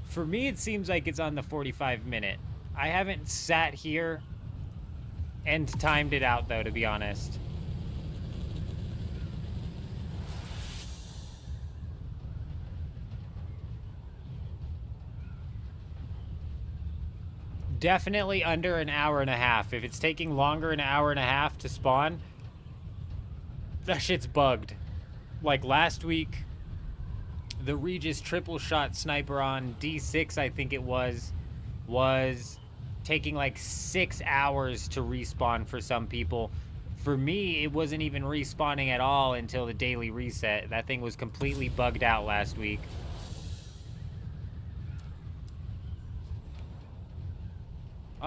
For me, it seems like it's on the 45-minute. I haven't sat here and timed it out, though, to be honest. Definitely under an hour and a half. If it's taking longer an hour and a half to spawn, that shit's bugged. Like last week, the Regis triple shot sniper on D6, I think it was taking like 6 hours to respawn for some people. For me, it wasn't even respawning at all until the daily reset. That thing was completely bugged out last week.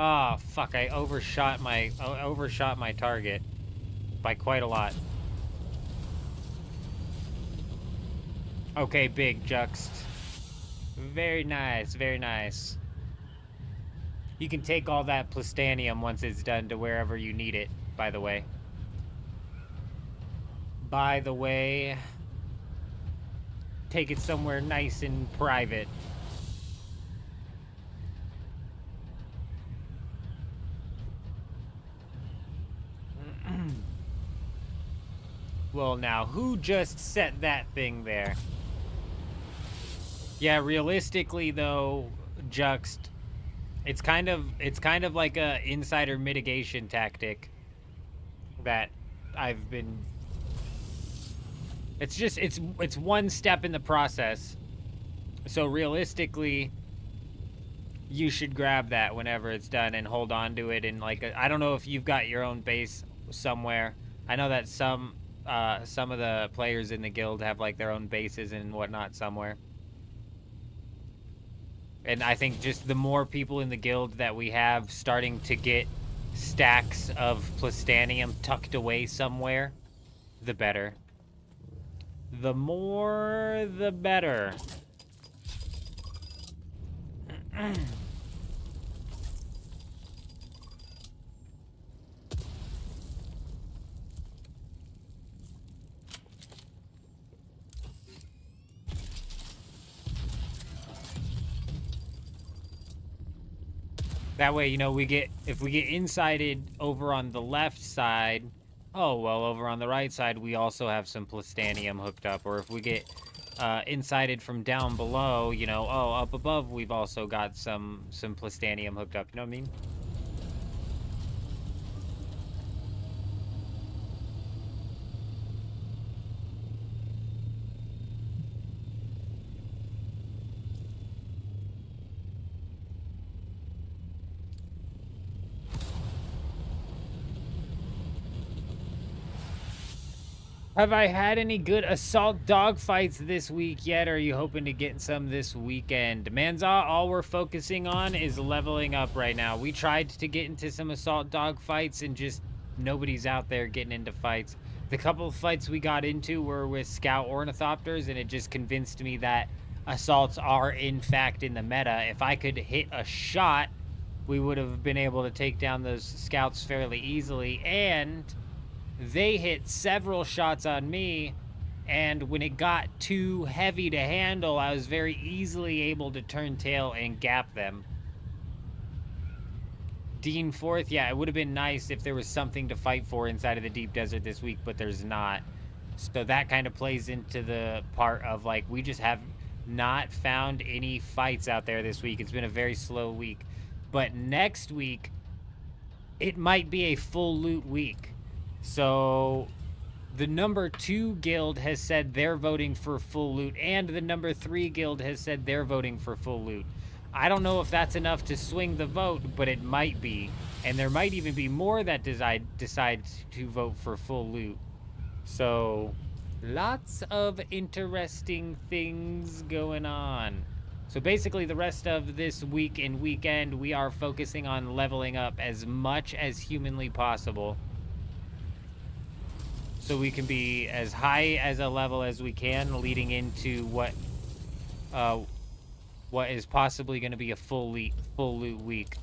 Oh, fuck, I overshot my target by quite a lot. Okay, big Juxt. Very nice, very nice. You can take all that plastanium once it's done to wherever you need it, by the way. By the way, take it somewhere nice and private. Well, now, who just set that thing there? Yeah, realistically, though, Juxt, it's kind of like a insider mitigation tactic that I've been. It's just it's one step in the process. So realistically, you should grab that whenever it's done and hold on to it. And like, I don't know if you've got your own base somewhere. I know that some of the players in the guild have like their own bases and whatnot somewhere. And I think just the more people in the guild that we have starting to get stacks of plastanium tucked away somewhere, the better. The more, the better. That way, you know, if we get insided over on the left side, oh, well, over on the right side, we also have some plastanium hooked up. Or if we get insided from down below, you know, oh, up above, we've also got some plastanium hooked up. You know what I mean? Have I had any good assault dogfights this week yet? Or are you hoping to get some this weekend? Manza, all we're focusing on is leveling up right now. We tried to get into some assault dogfights and just nobody's out there getting into fights. The couple of fights we got into were with scout ornithopters, and it just convinced me that assaults are in fact in the meta. If I could hit a shot, we would have been able to take down those scouts fairly easily, and they hit several shots on me, and when it got too heavy to handle, I was very easily able to turn tail and gap them. Dean 4th, yeah, it would have been nice if there was something to fight for inside of the deep desert this week, but there's not. So that kind of plays into the part of, like, we just have not found any fights out there this week. It's been a very slow week. But next week, it might be a full loot week. So the number 2 guild has said they're voting for full loot, and the number 3 guild has said they're voting for full loot. I don't know if that's enough to swing the vote, but it might be. And there might even be more that decide to vote for full loot. So lots of interesting things going on. So basically the rest of this week and weekend, we are focusing on leveling up as much as humanly possible, so we can be as high as a level as we can, leading into what is possibly going to be a full loot week.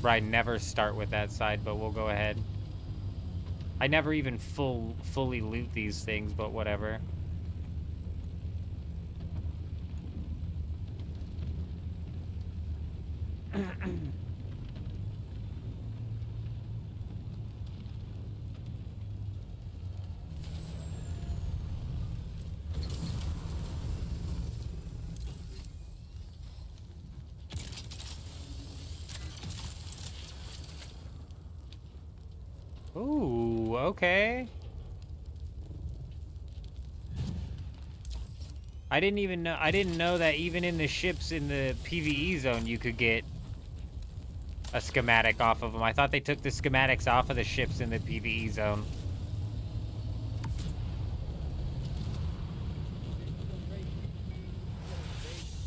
Right, never start with that side, but we'll go ahead. I never even fully loot these things, but whatever. Ooh, okay. I didn't know that even in the ships in the PvE zone you could get a schematic off of them. I thought they took the schematics off of the ships in the PvE zone.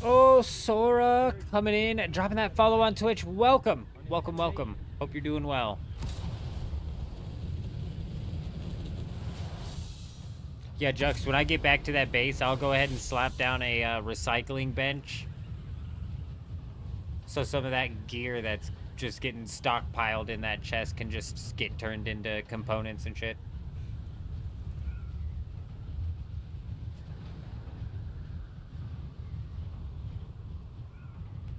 Oh, Sora coming in, dropping that follow on Twitch. Welcome, welcome, welcome. Hope you're doing well. Yeah, Jux, when I get back to that base, I'll go ahead and slap down a recycling bench. So some of that gear that's just getting stockpiled in that chest can just get turned into components and shit.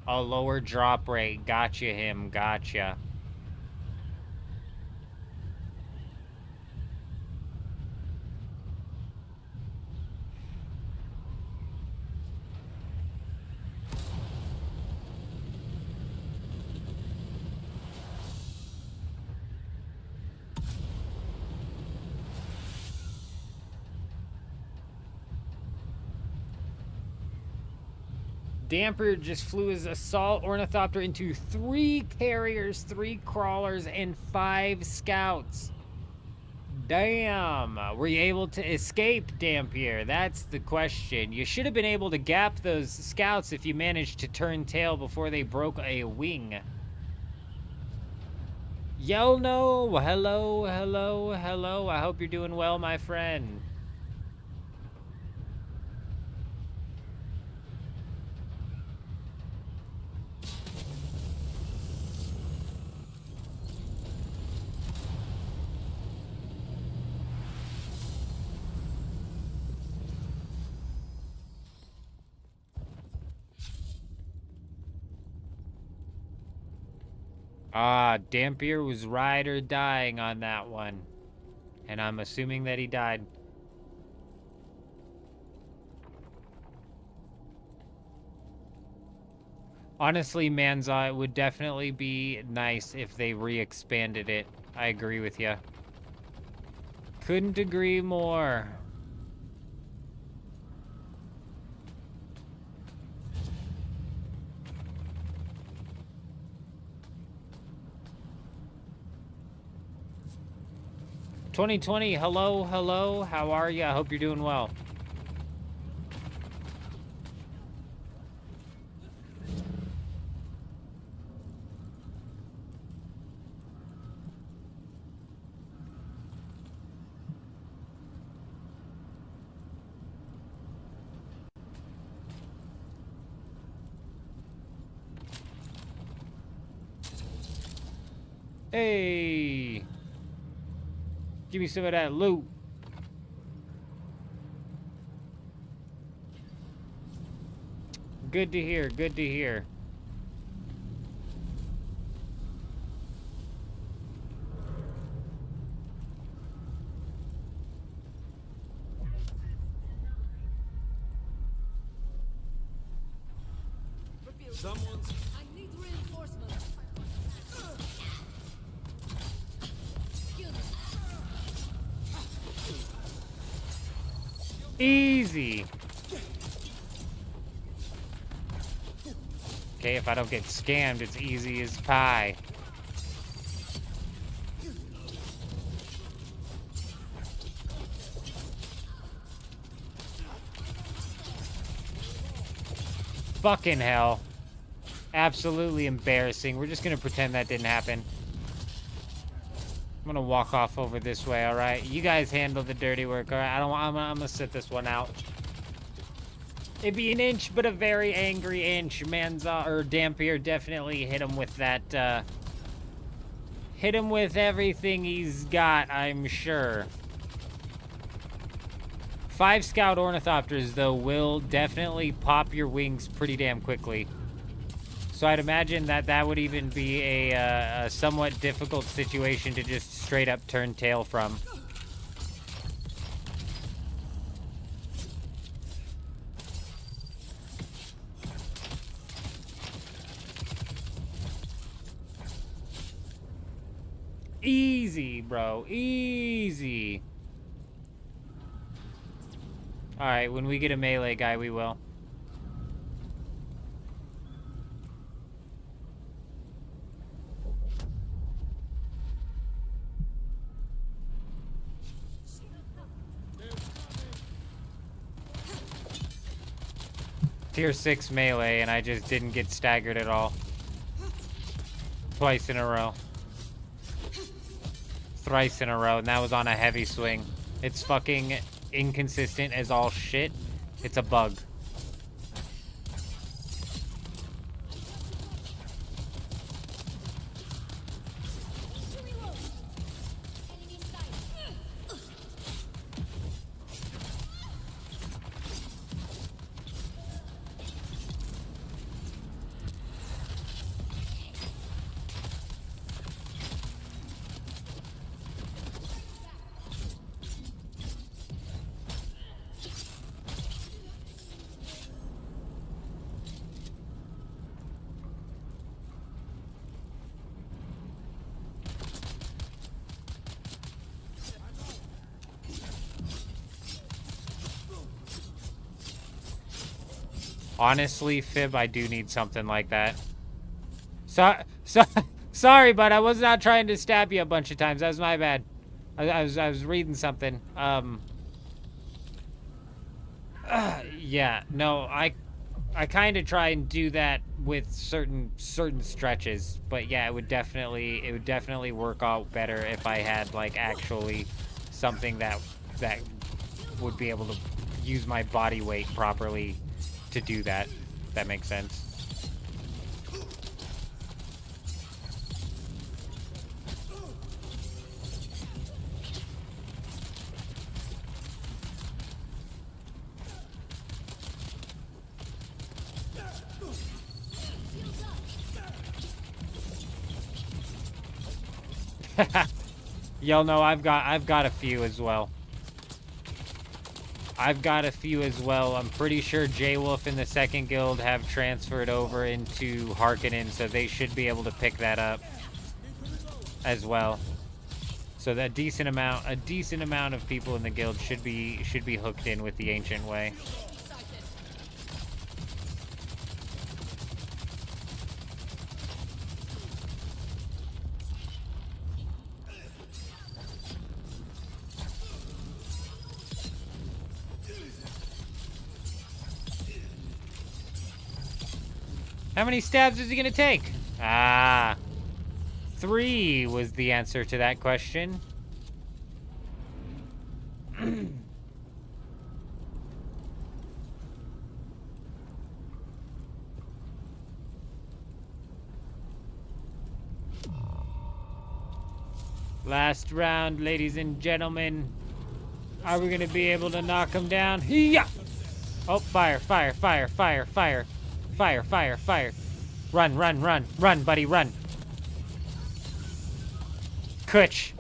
A lower drop rate. Gotcha him. Gotcha. Damper just flew his assault ornithopter into 3 carriers, 3 crawlers, and 5 scouts. Damn. Were you able to escape, Dampier? That's the question. You should have been able to gap those scouts if you managed to turn tail before they broke a wing. Yelno, hello, hello, hello. I hope you're doing well, my friend. Ah, Dampier was ride or dying on that one. And I'm assuming that he died. Honestly, Manza, it would definitely be nice if they re-expanded it. I agree with you. Couldn't agree more. "2020, hello, hello, how are you? I hope you're doing well." Hey! Give me some of that loot. Good to hear, good to hear. Someone's I need reinforcements. Kill them. Easy. Okay, if I don't get scammed, it's easy as pie. Fucking hell. Absolutely embarrassing. We're just gonna pretend that didn't happen. I'm gonna walk off over this way, alright? You guys handle the dirty work, alright? I'm gonna sit this one out. It'd be an inch, but a very angry inch. Manza, or Dampier, definitely hit him with that, hit him with everything he's got, I'm sure. 5 scout ornithopters, though, will definitely pop your wings pretty damn quickly. So I'd imagine that that would even be a somewhat difficult situation to just straight up turn tail from. Easy, bro. Easy. Alright, when we get a melee guy, we will. tier 6 melee and I just didn't get staggered at all. Twice in a row. Thrice in a row, and that was on a heavy swing. It's fucking inconsistent as all shit. It's a bug. Enemy sight. Honestly, Fib, I do need something like that. Sorry, but I was not trying to stab you a bunch of times. That was my bad. I was reading something. Yeah, no, I kind of try and do that with certain stretches, but yeah, it would definitely work out better if I had like actually something that would be able to use my body weight properly to do that. If that makes sense. Y'all know I've got a few as well. I'm pretty sure J-Wolf and the second guild have transferred over into Harkonnen, so they should be able to pick that up as well. So that a decent amount of people in the guild should be hooked in with the ancient way. How many stabs is he gonna take? Ah, 3 was the answer to that question. Last round, ladies and gentlemen. Are we gonna be able to knock him down? Yeah. Oh, fire, fire, fire, fire, fire. Fire, fire, fire. Run, run, run. Run, buddy, run. Kutch.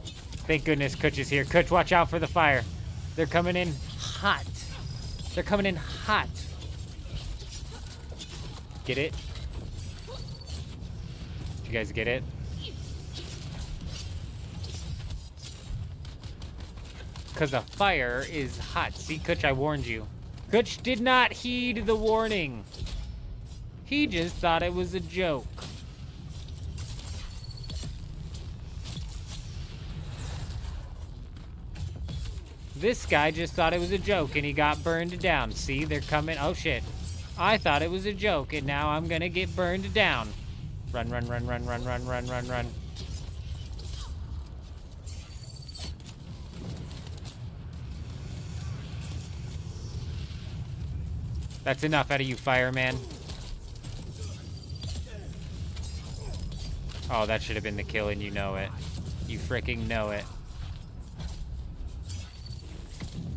Thank goodness Kutch is here. Kutch, watch out for the fire. They're coming in hot. They're coming in hot. Get it? Did you guys get it? Because the fire is hot. See, Kutch, I warned you. Kutch did not heed the warning. He just thought it was a joke. This guy just thought it was a joke and he got burned down. See, they're coming. Oh shit. I thought it was a joke and now I'm gonna get burned down. Run, run, run, run, run, run, run, run, run. That's enough out of you, fireman. Oh, that should have been the kill and you know it. You freaking know it.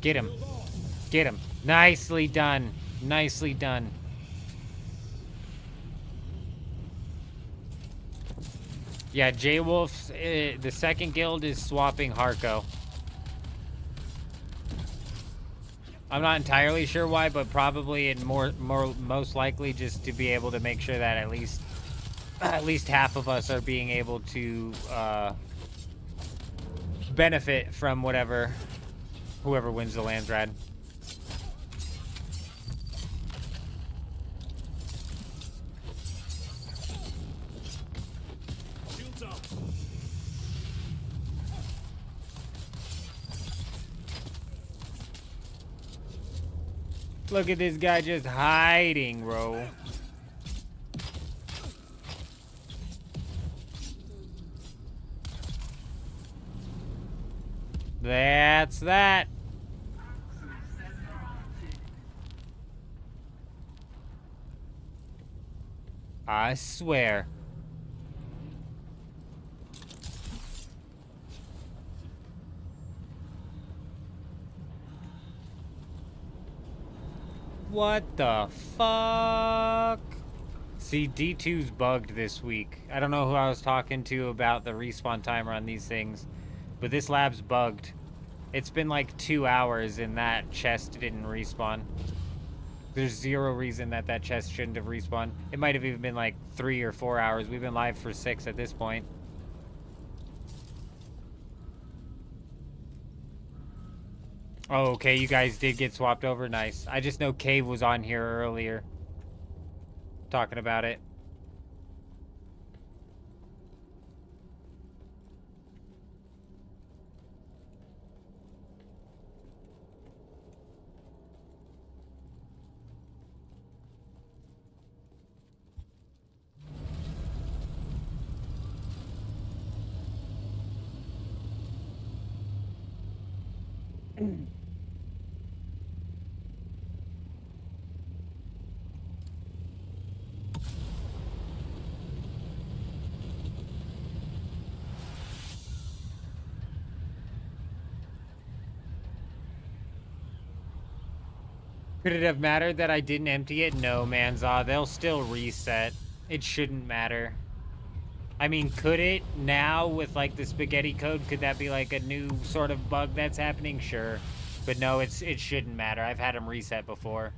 Get him. Get him. Nicely done. Nicely done. Yeah, J-Wolf's, the second guild is swapping Harko. I'm not entirely sure why, but probably and most likely just to be able to make sure that at least half of us are being able to benefit from whoever wins the Landsrad. Shields up. Look at this guy just hiding, bro. That's that. I swear. What the fuck? See, D2's bugged this week. I don't know who I was talking to about the respawn timer on these things, but this lab's bugged. It's been like 2 hours and that chest didn't respawn. There's zero reason that that chest shouldn't have respawned. It might have even been like 3 or 4 hours. We've been live for 6 at this point. Oh, okay, you guys did get swapped over. Nice. I just know Cave was on here earlier talking about it. Could it have mattered that I didn't empty it? No, Manza. They'll still reset. It shouldn't matter. I mean, could it now with like the spaghetti code? Could that be like a new sort of bug that's happening? Sure. But no, it shouldn't matter. I've had them reset before.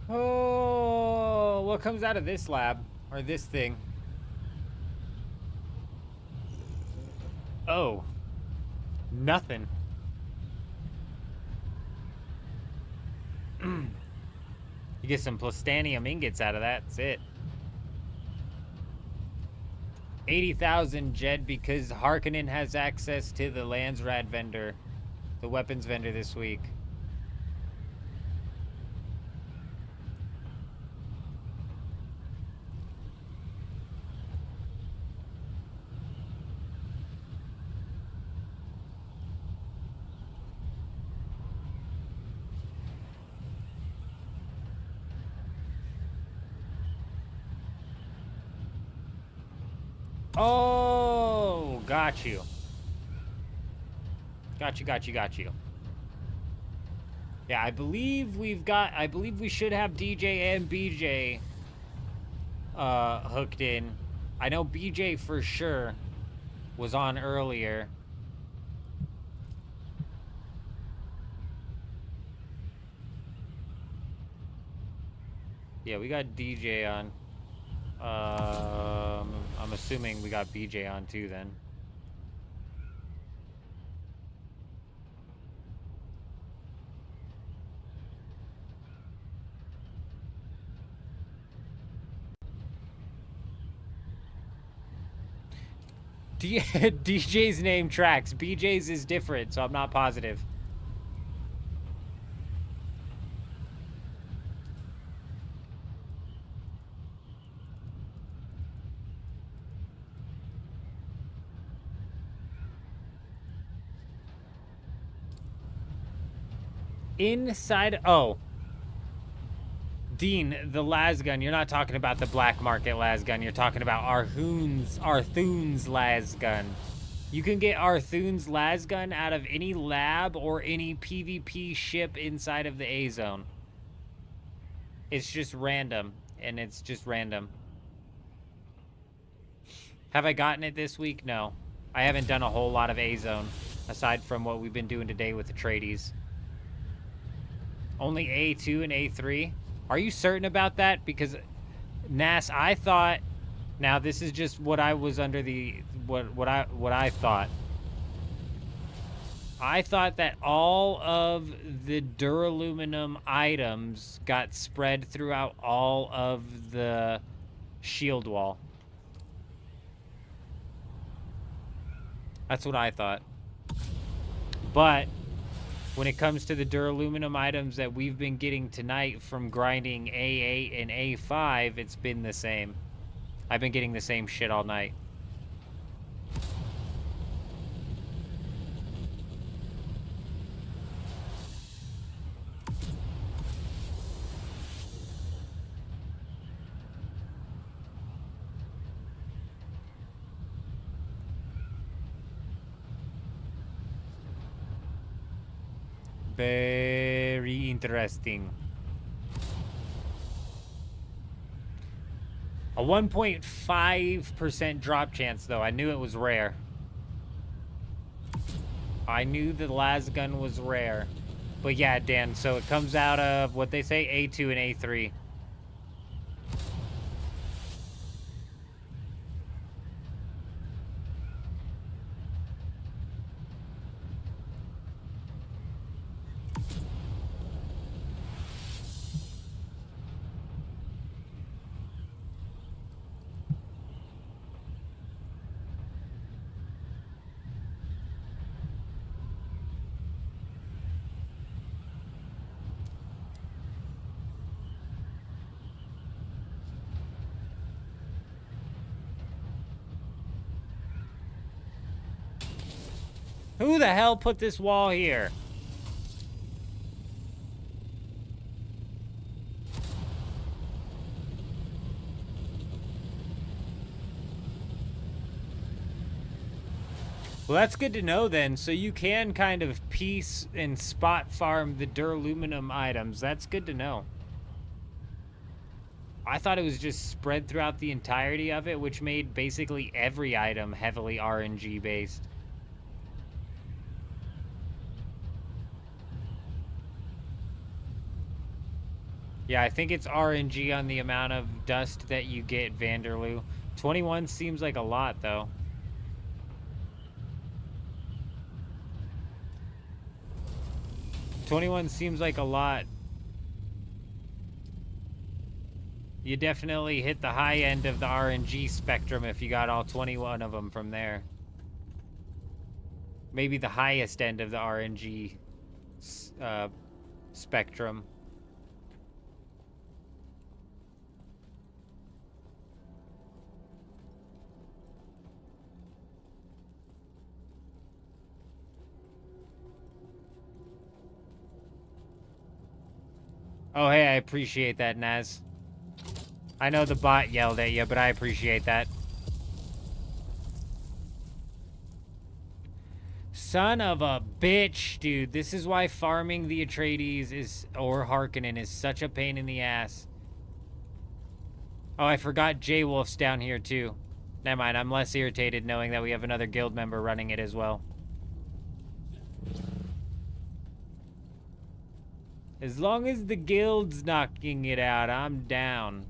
Oh, what comes out of this lab? Or this thing? Oh. Nothing. You get some plastanium ingots out of that. That's it. 80,000 Jed because Harkonnen has access to the Landsrad vendor. The weapons vendor this week. Oh, got you. Got you. Yeah, I believe we should have DJ and BJ hooked in. I know BJ for sure was on earlier. Yeah, we got DJ on. I'm assuming we got BJ on too then. DJ's name tracks. BJ's is different, so I'm not positive. Inside... Oh. Dean, the lasgun. You're not talking about the black market lasgun. You're talking about Arthun's lasgun. You can get Arthun's lasgun out of any lab or any PvP ship inside of the A zone. It's just random, and it's just random. Have I gotten it this week? No. I haven't done a whole lot of A zone, aside from what we've been doing today with the tradies. Only A2 and A3? Are you certain about that? Because, Nas, I thought... Now, this is just what I was under the... What I thought. I thought that all of the duraluminum items got spread throughout all of the shield wall. That's what I thought. But when it comes to the duraluminum items that we've been getting tonight from grinding A8 and A5, it's been the same. I've been getting the same shit all night. Very interesting. A 1.5% drop chance, though. I knew it was rare. I knew the lasgun was rare. But yeah, Dan, so it comes out of what they say, A2 and A3. Who the hell put this wall here? Well, that's good to know then. So you can kind of piece and spot farm the duraluminum items. That's good to know. I thought it was just spread throughout the entirety of it, which made basically every item heavily RNG based. Yeah, I think it's RNG on the amount of dust that you get, Vanderloo. 21 seems like a lot, though. $21 seems like a lot. You definitely hit the high end of the RNG spectrum if you got all 21 of them from there. Maybe the highest end of the RNG spectrum. Oh, hey, I appreciate that, Naz. I know the bot yelled at you, but I appreciate that. Son of a bitch, dude. This is why farming the Atreides is, or Harkonnen, is such a pain in the ass. Oh, I forgot J-Wolf's down here, too. Never mind, I'm less irritated knowing that we have another guild member running it as well. As long as the guild's knocking it out, I'm down.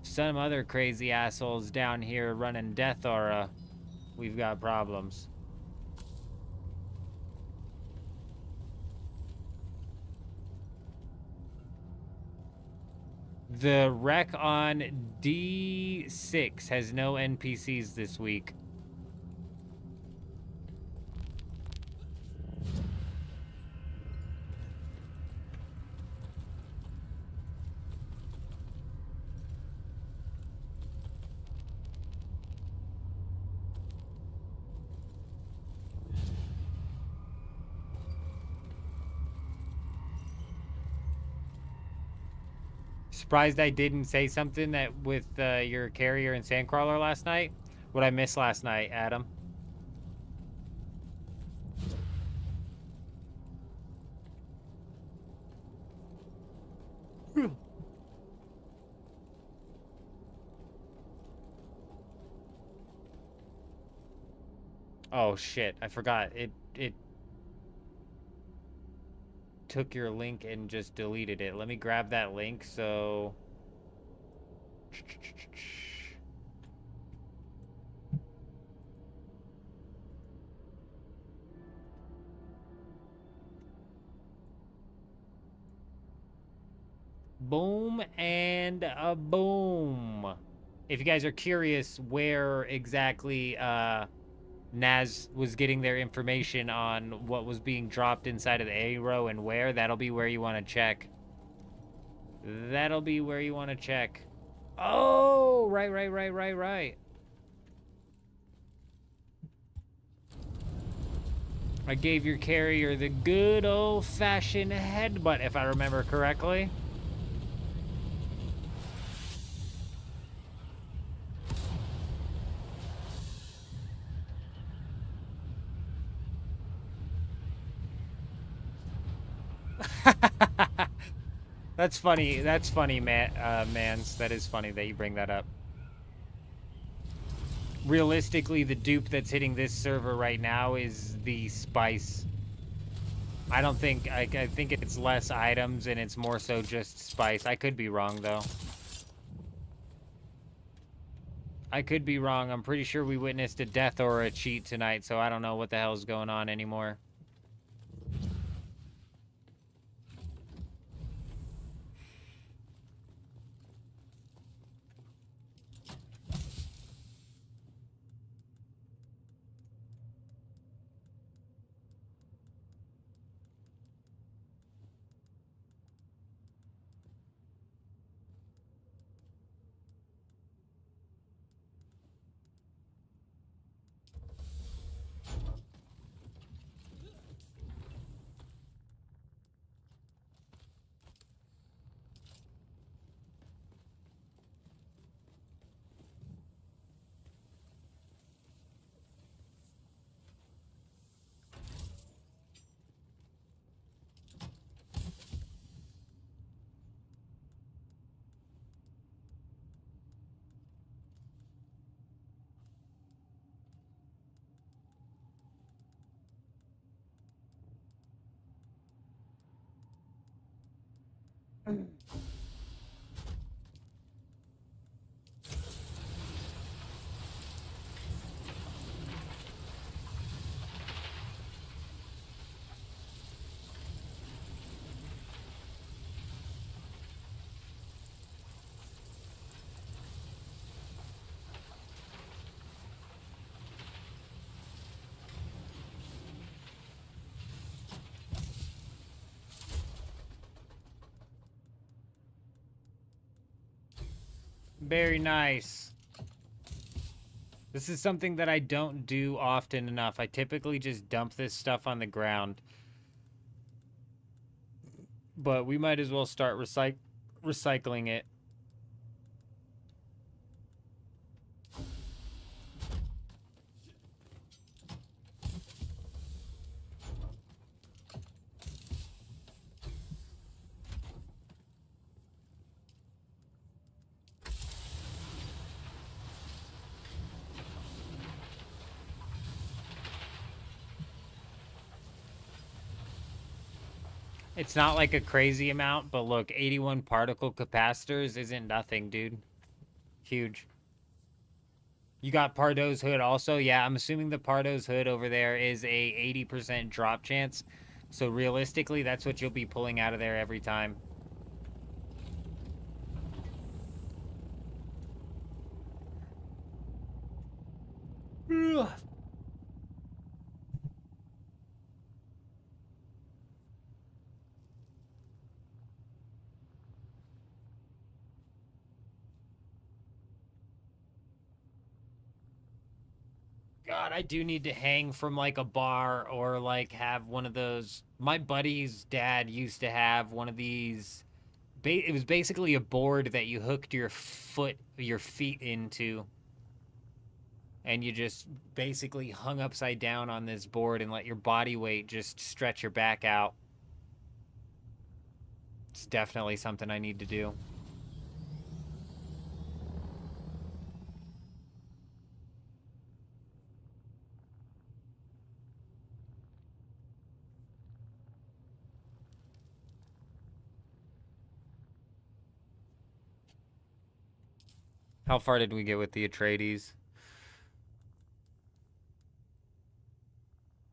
Some other crazy assholes down here running Death Aura, we've got problems. The wreck on D6 has no NPCs this week. Surprised I didn't say something that with your carrier and sandcrawler last night. What I missed last night, Adam? Oh shit, I forgot. It took your link and just deleted it. Let me grab that link so boom and a boom. If you guys are curious where exactly Naz was getting their information on what was being dropped inside of the A row and where, that'll be where you want to check. That'll be where you want to check. Oh, right. I gave your carrier the good old-fashioned headbutt, if I remember correctly. That's funny. That's funny, Mans. That is funny that you bring that up. Realistically, the dupe that's hitting this server right now is the spice. I don't think... I think it's less items and it's more so just spice. I could be wrong, though. I could be wrong. I'm pretty sure we witnessed a death or a cheat tonight, so I don't know what the hell's going on anymore. Very nice. This is something that I don't do often enough. I typically just dump this stuff on the ground. But we might as well start recycling it. It's not like a crazy amount, but look, 81 particle capacitors isn't nothing, dude. Huge. You got Pardo's hood also? Yeah, I'm assuming the Pardo's hood over there is a 80% drop chance. So realistically, that's what you'll be pulling out of there every time. Ugh. God, I do need to hang from like a bar or like have one of those. My buddy's dad used to have one of these it was basically a board that you hooked your feet into, and you just basically hung upside down on this board and let your body weight just stretch your back out. It's definitely something I need to do. How far did we get with the Atreides?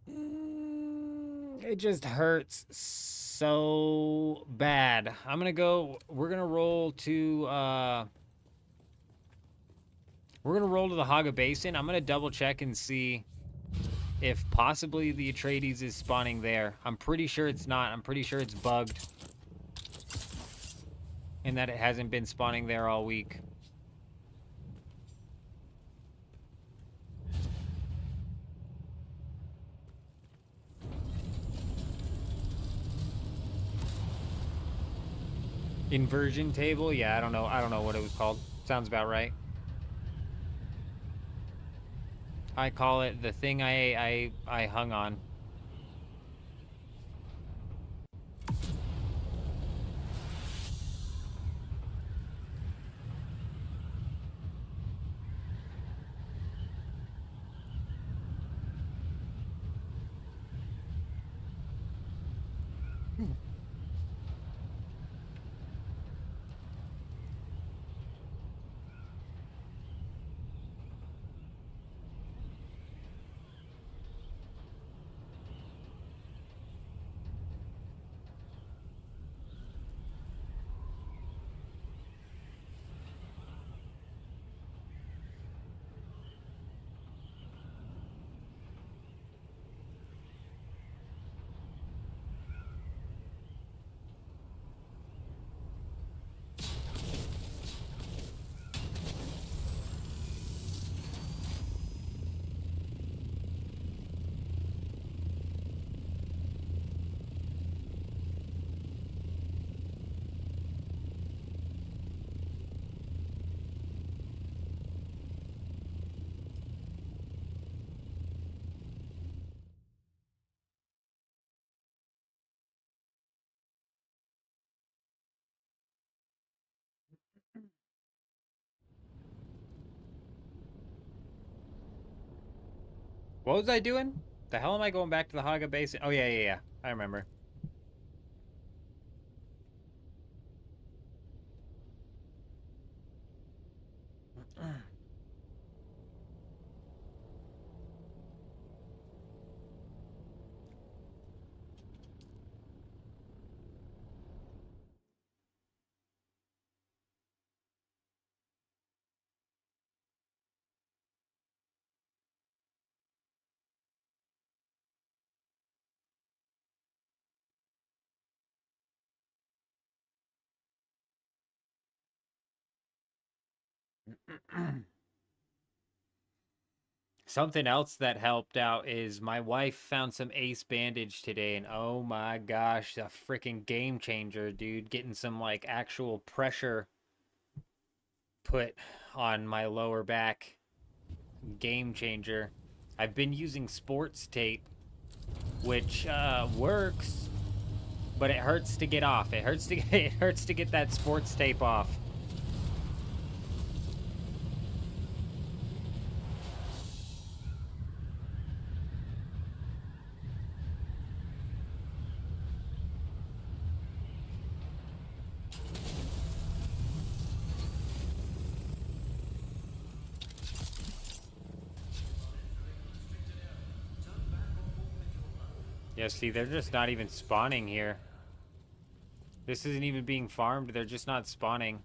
It just hurts so bad. We're gonna roll to the Haga Basin. I'm gonna double check and see if possibly the Atreides is spawning there. I'm pretty sure it's not. I'm pretty sure it's bugged, and that it hasn't been spawning there all week. Inversion table? Yeah, I don't know what it was called. Sounds about right. I call it the thing I hung on. What was I doing? The hell am I going back to the Haga Basin? Oh, yeah. I remember. Something else that helped out is my wife found some Ace bandage today, and oh my gosh, a freaking game changer, dude. Getting some like actual pressure put on my lower back. Game changer. I've been using sports tape, which works, but it hurts to get off. It hurts to get that sports tape off. Yeah, see, they're just not even spawning here. This isn't even being farmed. They're just not spawning.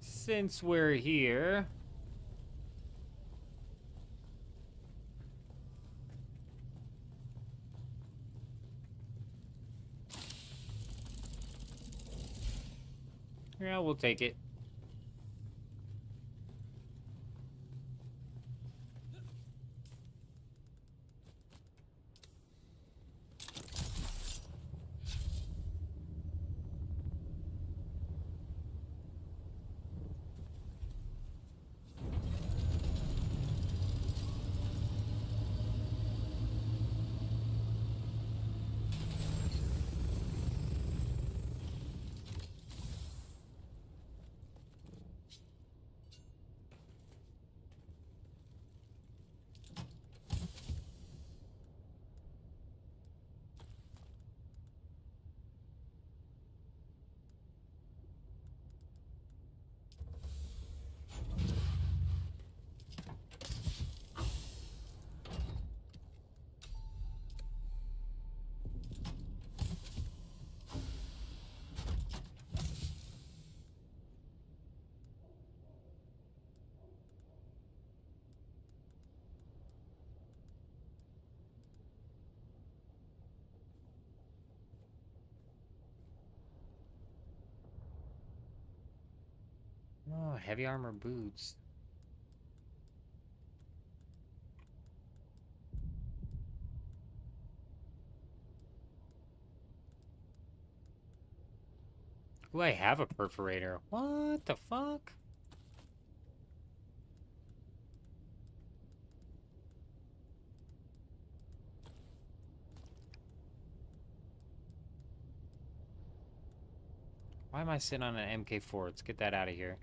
Since we're here... yeah, we'll take it. Oh, heavy armor boots. Ooh, I have a perforator. What the fuck? Why am I sitting on an MK4? Let's get that out of here.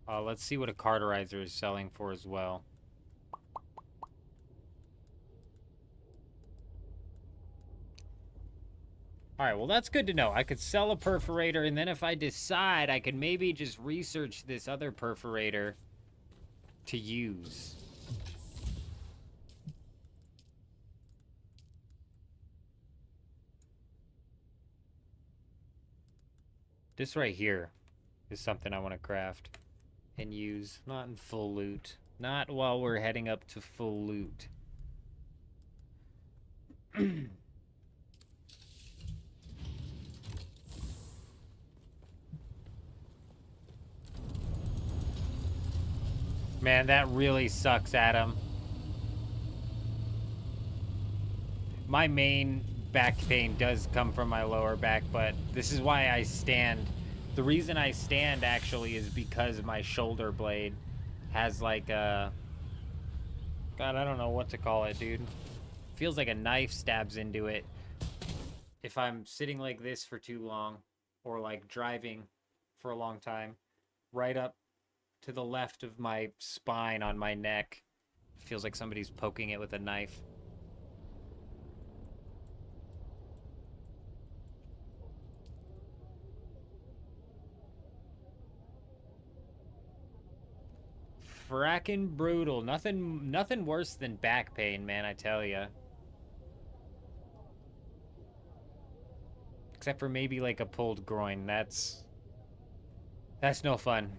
Let's see what a carterizer is selling for as well. Alright, well that's good to know. I could sell a perforator, and then if I decide, I could maybe just research this other perforator to use. This right here is something I want to craft and use. Not in full loot. Not while we're heading up to full loot. Man, that really sucks, Adam. My main back pain does come from my lower back, but this is why I stand. The reason I stand, actually, is because my shoulder blade has, like, a... God, I don't know what to call it, dude. Feels like a knife stabs into it. If I'm sitting like this for too long, or, like, driving for a long time, right up to the left of my spine on my neck, feels like somebody's poking it with a knife. Frackin' brutal. Nothing worse than back pain, man, I tell ya. Except for maybe like a pulled groin. That's no fun.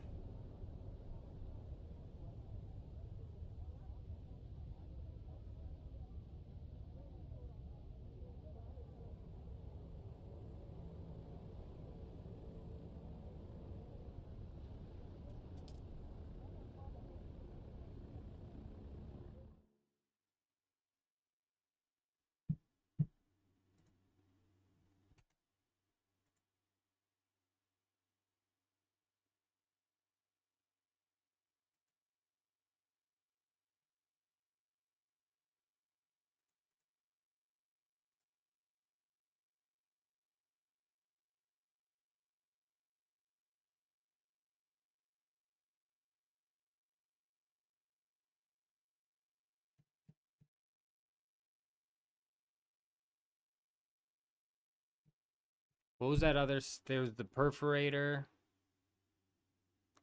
What was that other... There was the perforator.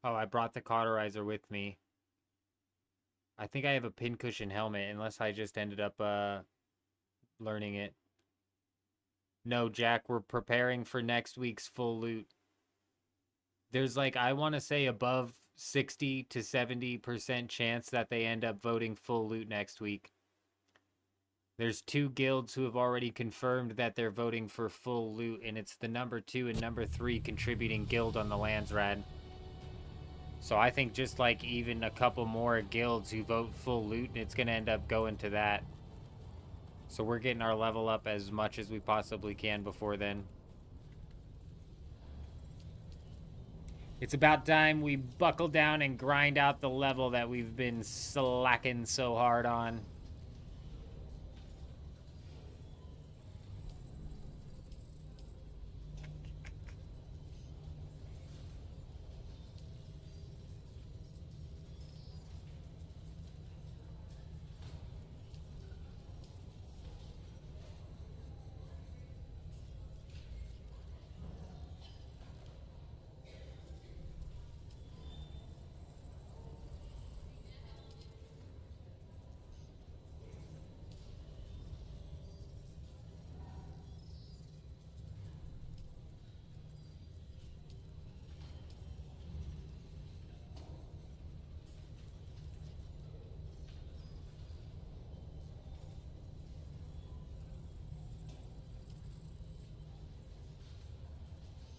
Oh, I brought the cauterizer with me. I think I have a pincushion helmet, unless I just ended up learning it. No, Jack, we're preparing for next week's full loot. There's like, I want to say above 60 to 70% chance that they end up voting full loot next week. There's 2 guilds who have already confirmed that they're voting for full loot, and it's the number 2 and number 3 contributing guild on the Landsrad. So I think just like even a couple more guilds who vote full loot, it's going to end up going to that. So we're getting our level up as much as we possibly can before then. It's about time we buckle down and grind out the level that we've been slacking so hard on.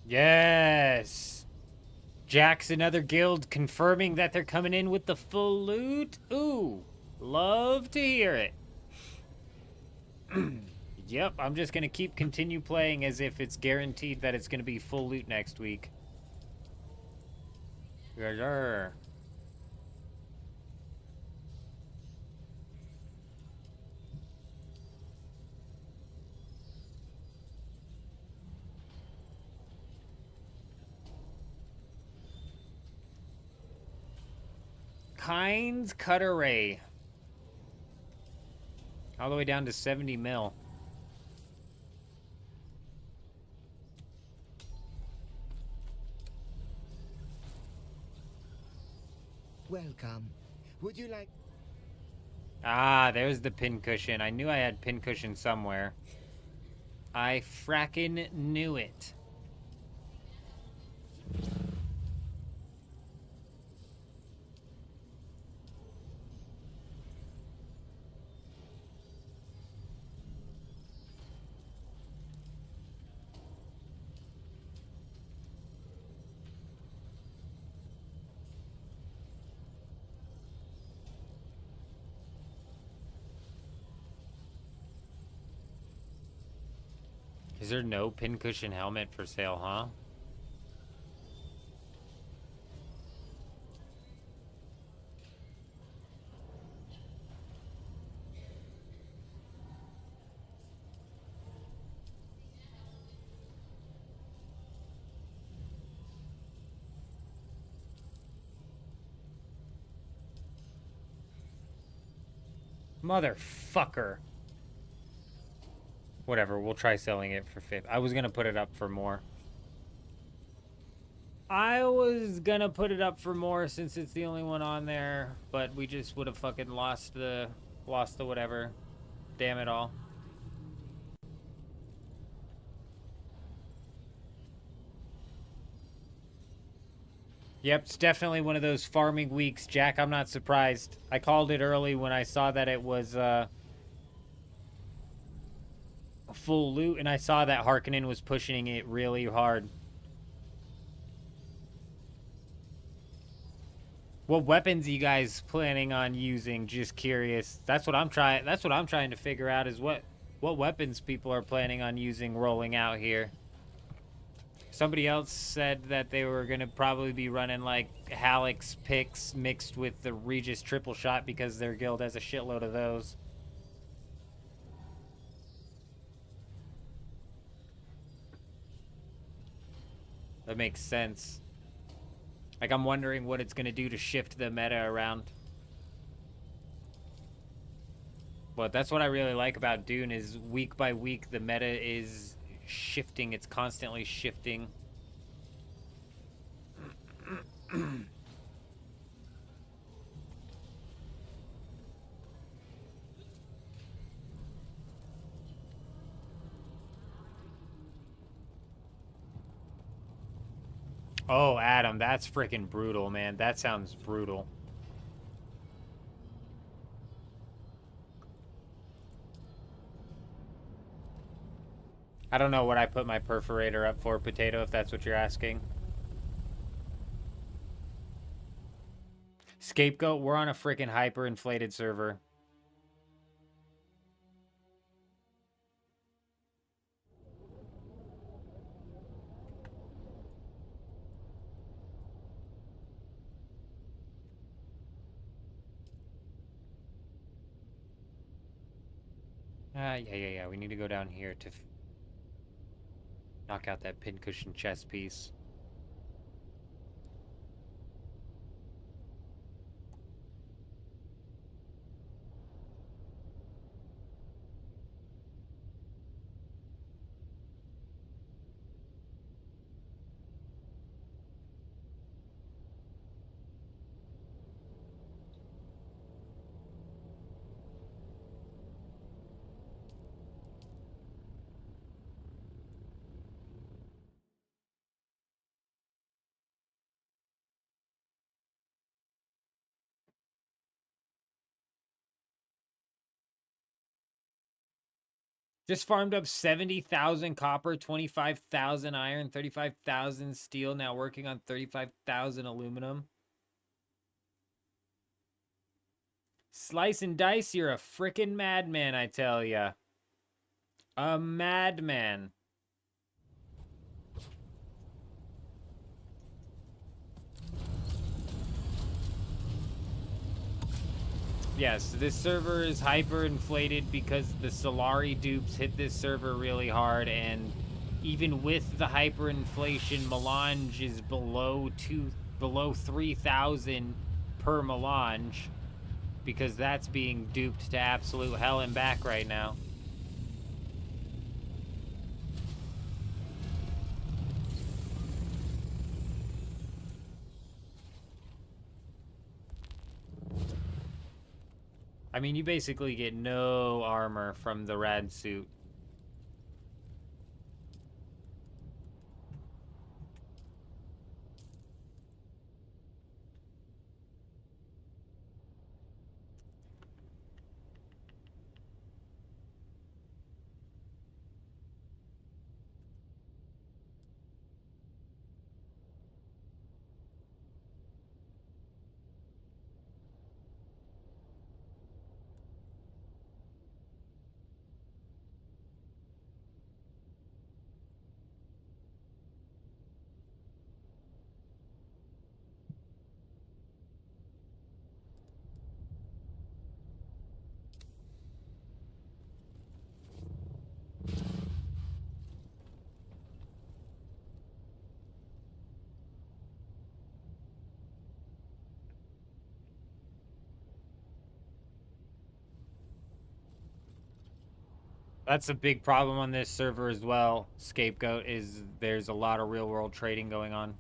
Yes! Jack's another guild confirming that they're coming in with the full loot. Ooh, love to hear it. Yep, I'm just gonna continue playing as if it's guaranteed that it's gonna be full loot next week. Yarr. Kynes cut array. All the way down to 70 mil. Welcome. Would you like... Ah, there's the pincushion. I knew I had pincushion somewhere. I frackin' knew it. Is there no pincushion helmet for sale, huh? Motherfucker. Whatever, we'll try selling it for 50. I was gonna put it up for more. I was gonna put it up for more since it's the only one on there, but we just would have fucking lost the whatever. Damn it all. Yep, it's definitely one of those farming weeks, Jack. I'm not surprised. I called it early when I saw that it was full loot, and I saw that Harkonnen was pushing it really hard. What weapons are you guys planning on using? Just curious. That's what I'm trying to figure out is what weapons people are planning on using rolling out here. Somebody else said that they were going to probably be running like Halleck's picks mixed with the Regis triple shot because their guild has a shitload of those. That makes sense. Like, I'm wondering what it's going to do to shift the meta around. But that's what I really like about Dune is week by week the meta is shifting. It's constantly shifting. Oh, Adam, that's freaking brutal, man. That sounds brutal. I don't know what I put my perforator up for, Potato, if that's what you're asking. Scapegoat, we're on a freaking hyper-inflated server. Yeah. We need to go down here to knock out that pincushion chest piece. Just farmed up 70,000 copper, 25,000 iron, 35,000 steel. Now working on 35,000 aluminum. Slice and dice, you're a frickin' madman, I tell ya. A madman. Yes, this server is hyperinflated because the Solari dupes hit this server really hard, and even with the hyperinflation, melange is below 3,000 per melange because that's being duped to absolute hell and back right now. I mean, you basically get no armor from the rad suit. That's a big problem on this server as well, Scapegoat, is there's a lot of real-world trading going on.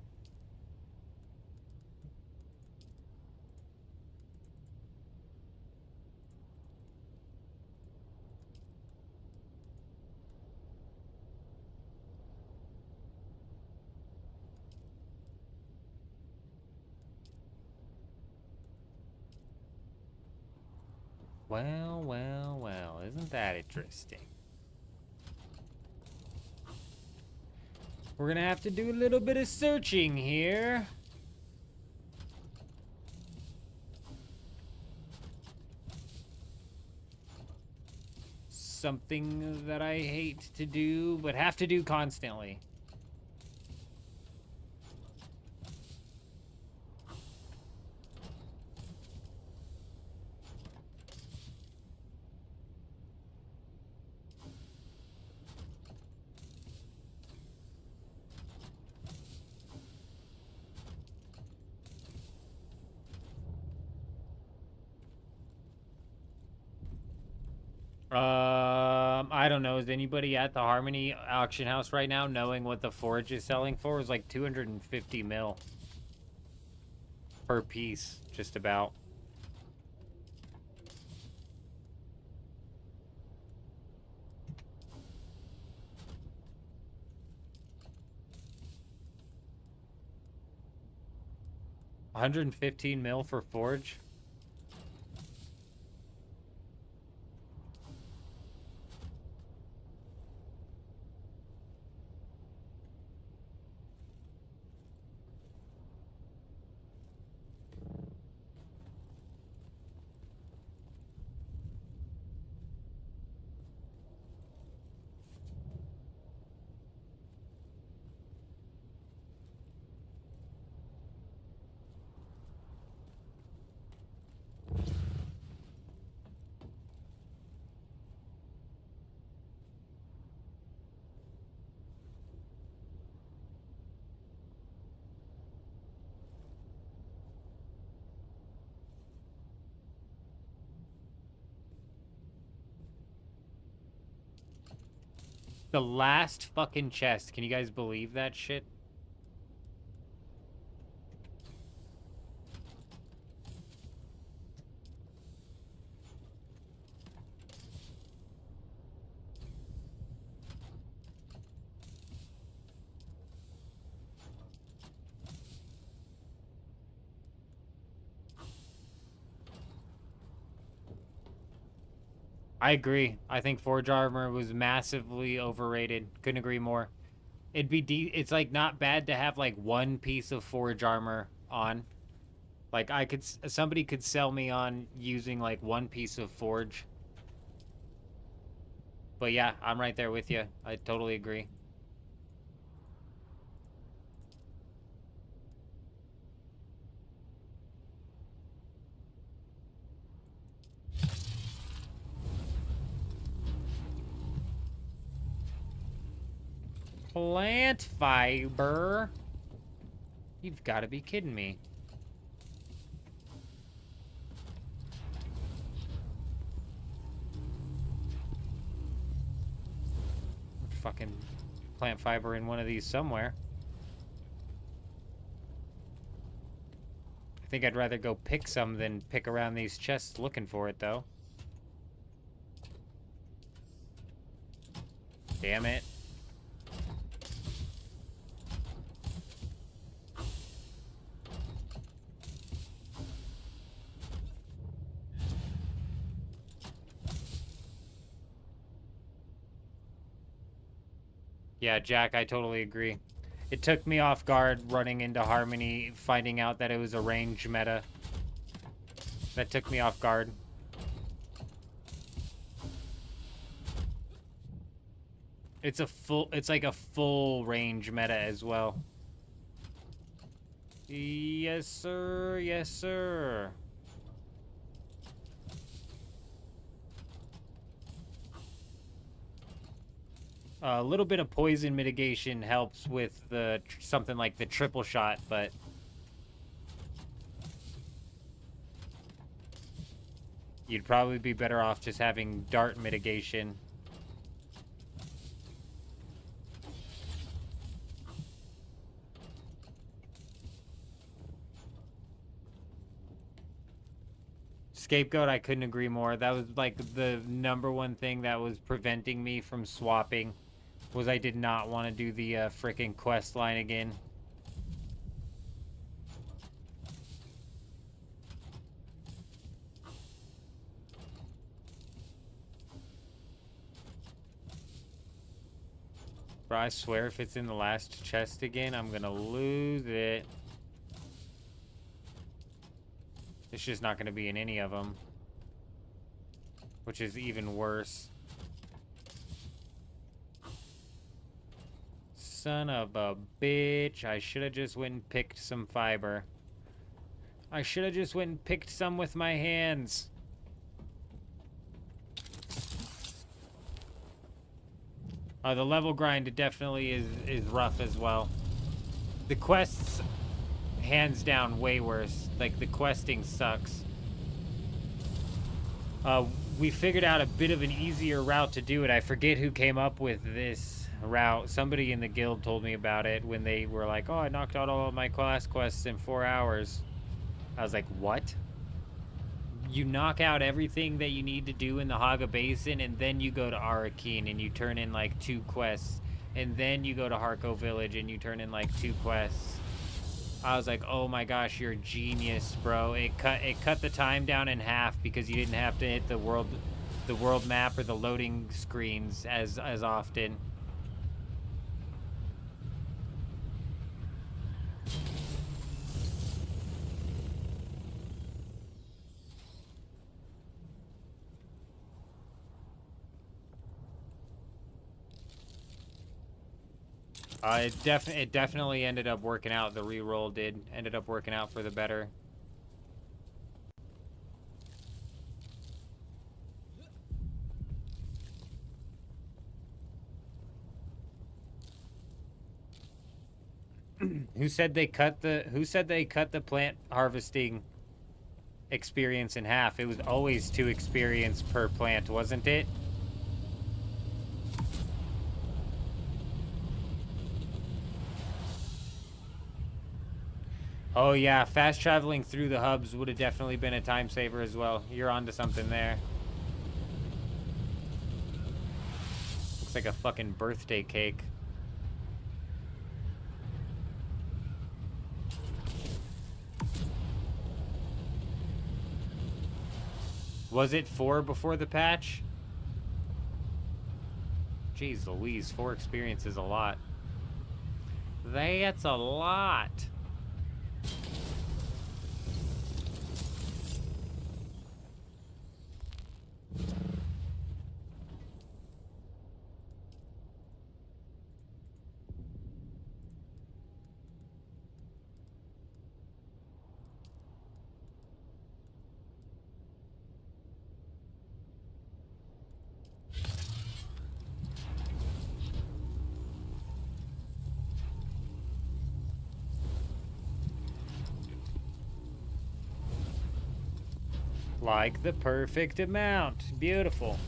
Well, well, well, isn't that interesting? We're gonna have to do a little bit of searching here. Something that I hate to do, but have to do constantly. I don't know. Is anybody at the Harmony auction house right now knowing what the Forge is selling for? It's like 250 mil per piece, just about. $115 mil for Forge? The last fucking chest. Can you guys believe that shit? I agree. I think Forge Armor was massively overrated. Couldn't agree more. It's like not bad to have like one piece of Forge Armor on. Like somebody could sell me on using like one piece of Forge. But yeah, I'm right there with you. I totally agree. Plant fiber? You've got to be kidding me. Fucking plant fiber in one of these somewhere. I think I'd rather go pick some than pick around these chests looking for it, though. Damn it. Yeah, Jack, I totally agree. It took me off guard running into Harmony, finding out that it was a range meta. That took me off guard. It's like a full range meta as well. Yes, sir. Yes, sir. A little bit of poison mitigation helps with something like the triple shot, but you'd probably be better off just having dart mitigation. Scapegoat, I couldn't agree more. That was like the #1 thing that was preventing me from swapping. Was I did not want to do the frickin' quest line again. Bro, I swear if it's in the last chest again, I'm gonna lose it. It's just not gonna be in any of them. Which is even worse. Son of a bitch. I should have just went and picked some fiber. I should have just went and picked some with my hands. The level grind definitely is rough as well. The quests, hands down, way worse. Like, the questing sucks. We figured out a bit of an easier route to do it. I forget who came up with this route. Somebody in the guild told me about it when they were like, oh, I knocked out all of my class quests in 4 hours. I was like, what? You knock out everything that you need to do in the Haga Basin, and then you go to Arakeen and you turn in like 2 quests, and then you go to Harko Village and you turn in like 2 quests. I was like, oh my gosh, you're a genius, bro. It cut the time down in half because you didn't have to hit the world map or the loading screens as often. It definitely ended up working out. The reroll ended up working out for the better. Who said they cut the plant harvesting experience in half? It was always 2 experience per plant, wasn't it? Oh yeah, fast traveling through the hubs would have definitely been a time saver as well. You're onto something there. Looks like a fucking birthday cake. Was it 4 before the patch? Jeez Louise, 4 experience is a lot. That's a lot. Like the perfect amount. Beautiful.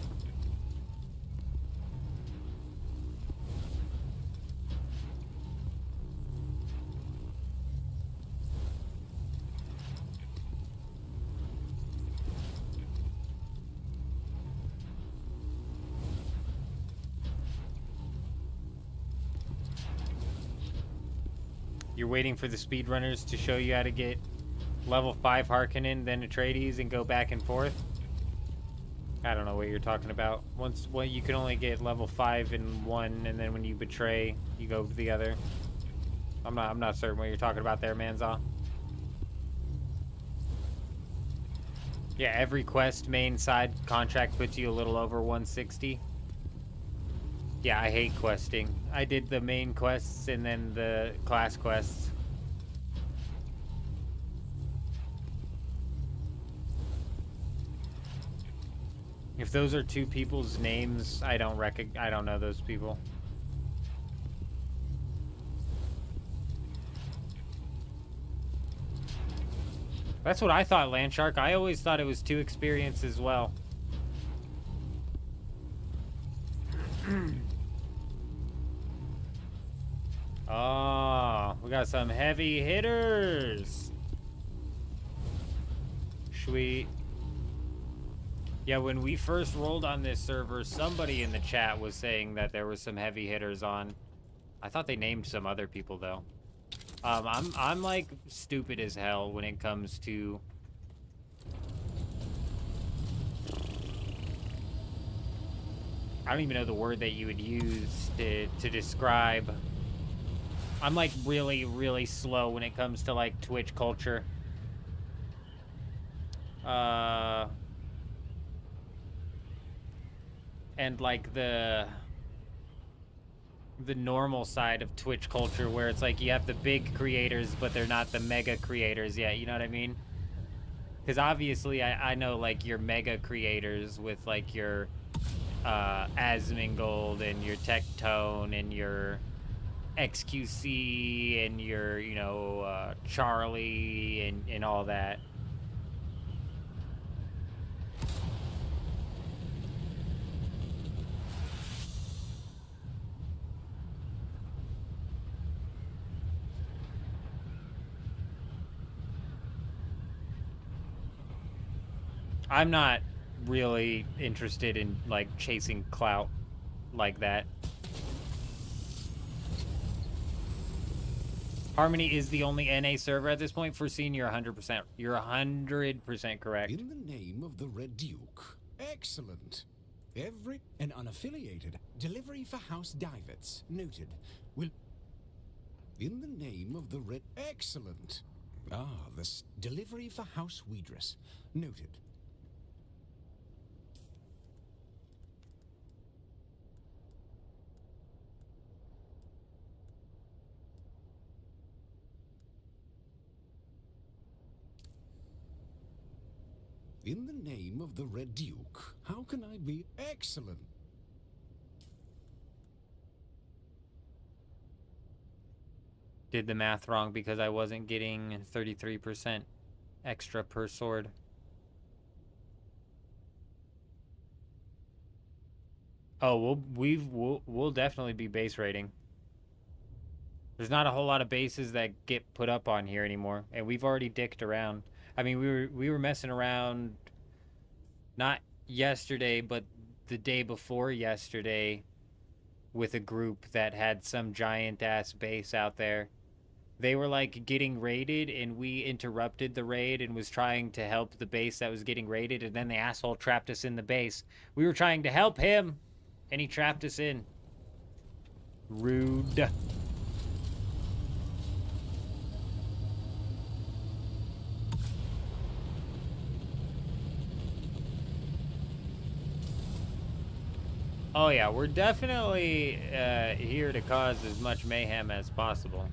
You're waiting for the speedrunners to show you how to get level 5 Harkonnen, then Atreides, and go back and forth? I don't know what you're talking about. Well, you can only get level 5 in one, and then when you betray, you go to the other. I'm not certain what you're talking about there, Manzaw. Yeah, every quest main side contract puts you a little over 160. Yeah, I hate questing. I did the main quests and then the class quests. If those are two people's names, I don't know those people. That's what I thought, Landshark. I always thought it was 2 experience as well. Oh, we got some heavy hitters. Sweet. Yeah, when we first rolled on this server, somebody in the chat was saying that there was some heavy hitters on. I thought they named some other people though. I'm like stupid as hell when it comes to I don't even know the word that you would use to describe. I'm like really, really slow when it comes to like Twitch culture. And like the normal side of Twitch culture where it's like you have the big creators but they're not the mega creators yet, you know what I mean? Because obviously I know like your mega creators with like your Asmongold and your Tectone and your XQC and your, you know, Charlie and all that. I'm not really interested in like chasing clout like that. Harmony is the only NA server at this point. Foreseen, you're 100%. You're 100% correct. In the name of the Red Duke. Excellent. Every and unaffiliated delivery for House Divets. Noted. Will. In the name of the Red. Excellent. Ah, this delivery for House Weedress. Noted. In the name of the Red Duke, how can I be excellent? Did the math wrong because I wasn't getting 33% extra per sword. Oh, we'll definitely be base rating. There's not a whole lot of bases that get put up on here anymore, and we've already dicked around. I mean, we were messing around not yesterday, but the day before yesterday with a group that had some giant ass base out there. They were like getting raided and we interrupted the raid and was trying to help the base that was getting raided, and then the asshole trapped us in the base. We were trying to help him and he trapped us in. Rude. Oh yeah, we're definitely here to cause as much mayhem as possible.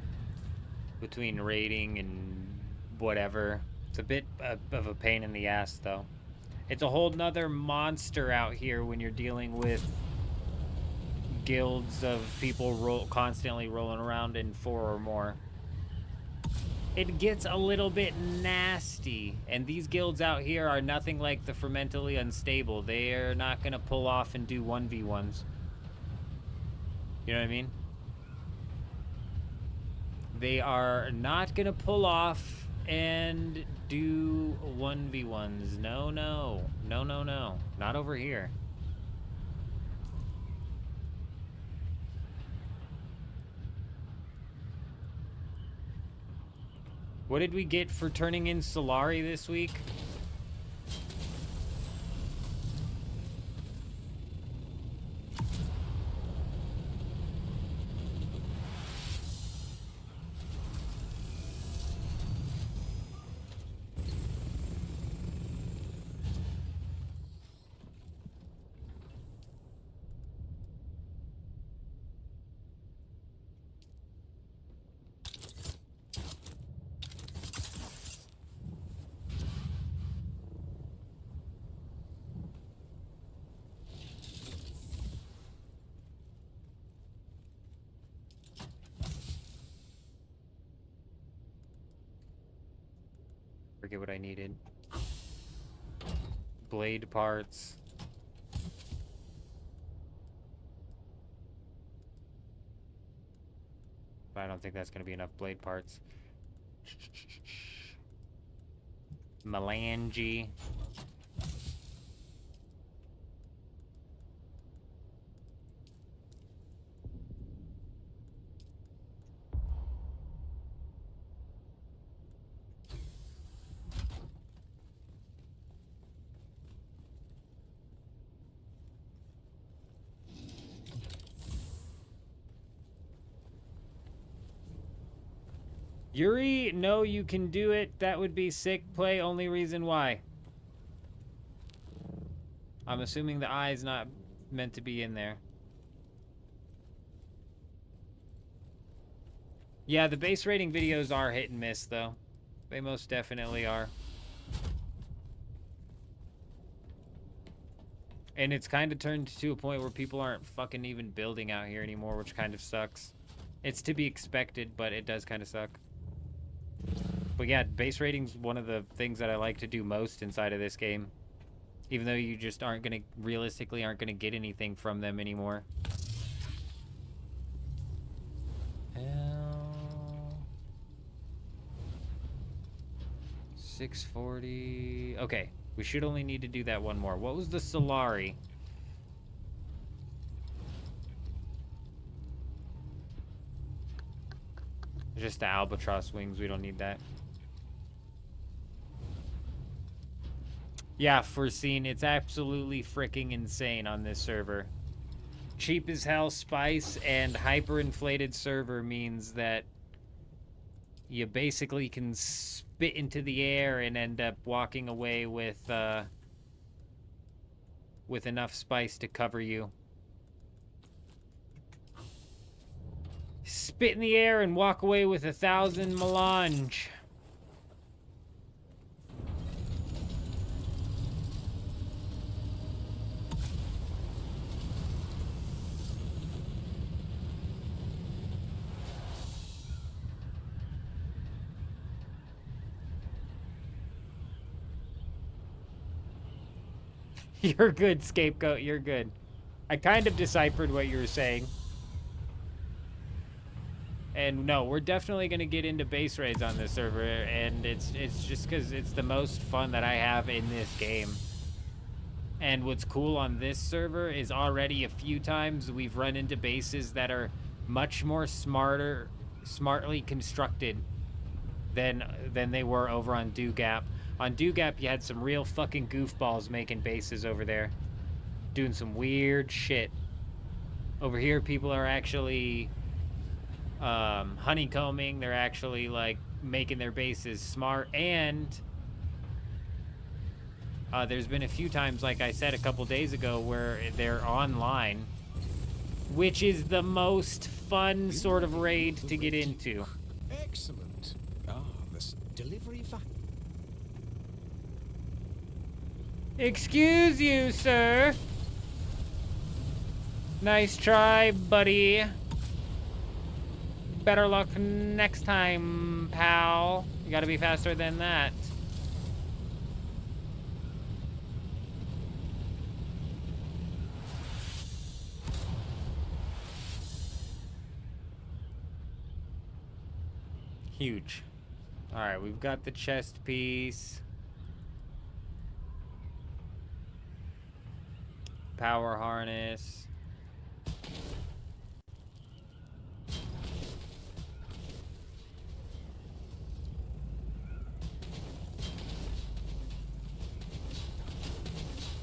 Between raiding and whatever. It's a bit of a pain in the ass, though. It's a whole nother monster out here when you're dealing with guilds of people constantly rolling around in 4 or more. It gets a little bit nasty, and these guilds out here are nothing like the Fermentally Unstable. They're not gonna pull off and do 1v1s. You know what I mean? They are not gonna pull off and do 1v1s. No, no. No, no, no. Not over here. What did we get for turning in Solari this week? Forget what I needed. Blade parts. But I don't think that's going to be enough blade parts. Melange. Yuri, no, you can do it. That would be sick play. Only reason why. I'm assuming the eye's not meant to be in there. Yeah, the base rating videos are hit and miss, though. They most definitely are. And it's kind of turned to a point where people aren't fucking even building out here anymore, which kind of sucks. It's to be expected, but it does kind of suck. But yeah, base rating's one of the things that I like to do most inside of this game. Even though you just aren't gonna, realistically aren't gonna get anything from them anymore. 640. Okay, we should only need to do that one more. What was the Solari? Just the albatross wings, we don't need that. Yeah, foreseen. It's absolutely freaking insane on this server. Cheap as hell spice and hyperinflated server means that you basically can spit into the air and end up walking away with enough spice to cover you. Spit in the air and walk away with 1,000 melange. You're good, Scapegoat. You're good. I kind of deciphered what you were saying. And no, we're definitely going to get into base raids on this server, and it's just because it's the most fun that I have in this game. And what's cool on this server is already a few times we've run into bases that are much more smartly constructed than they were over on Dugap. On Dugap, you had some real fucking goofballs making bases over there, doing some weird shit. Over here, people are actually honeycombing. They're actually like making their bases smart, and there's been a few times, like I said a couple days ago, where they're online, which is the most fun sort of raid to get into. Excellent. Ah, this delivery for... Excuse you, sir. Nice try, buddy. Better luck next time, pal. You gotta be faster than that. Huge. Alright, we've got the chest piece. Power harness.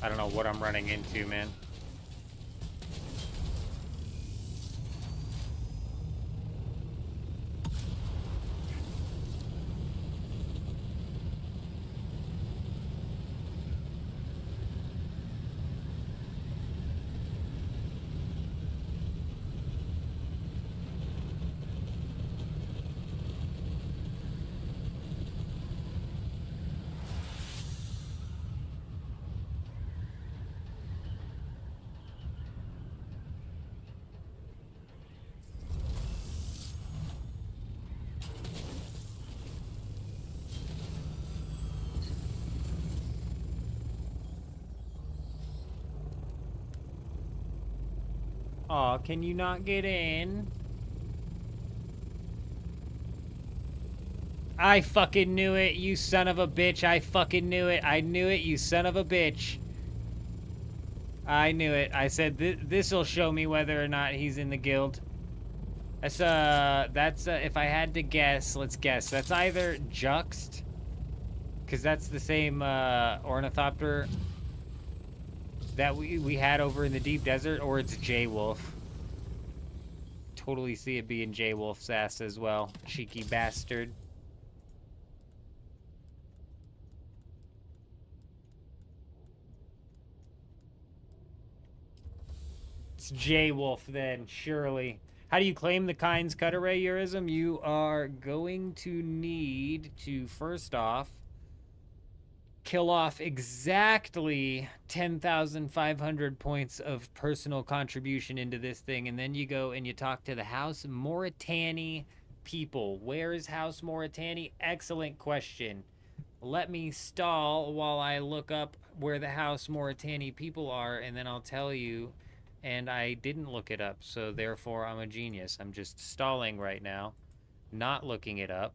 I don't know what I'm running into, man. Aw, can you not get in? I fucking knew it, you son of a bitch. I fucking knew it. I knew it, you son of a bitch. I knew it. I said this'll show me whether or not he's in the guild. That's if I had to guess, let's guess. That's either Juxt, because that's the same ornithopter that we had over in the deep desert, or it's J-Wolf. Totally see it being J-Wolf's ass as well. Cheeky bastard. It's J-Wolf then, surely. How do you claim the Kynes Cutaway Eurism? You are going to need to, first off, kill off exactly 10,500 points of personal contribution into this thing, and then you go and you talk to the House Mauritani people. Where is House Mauritani? Excellent question. Let me stall while I look up where the House Mauritani people are, and then I'll tell you. And I didn't look it up, so therefore I'm a genius. I'm just stalling right now, not looking it up.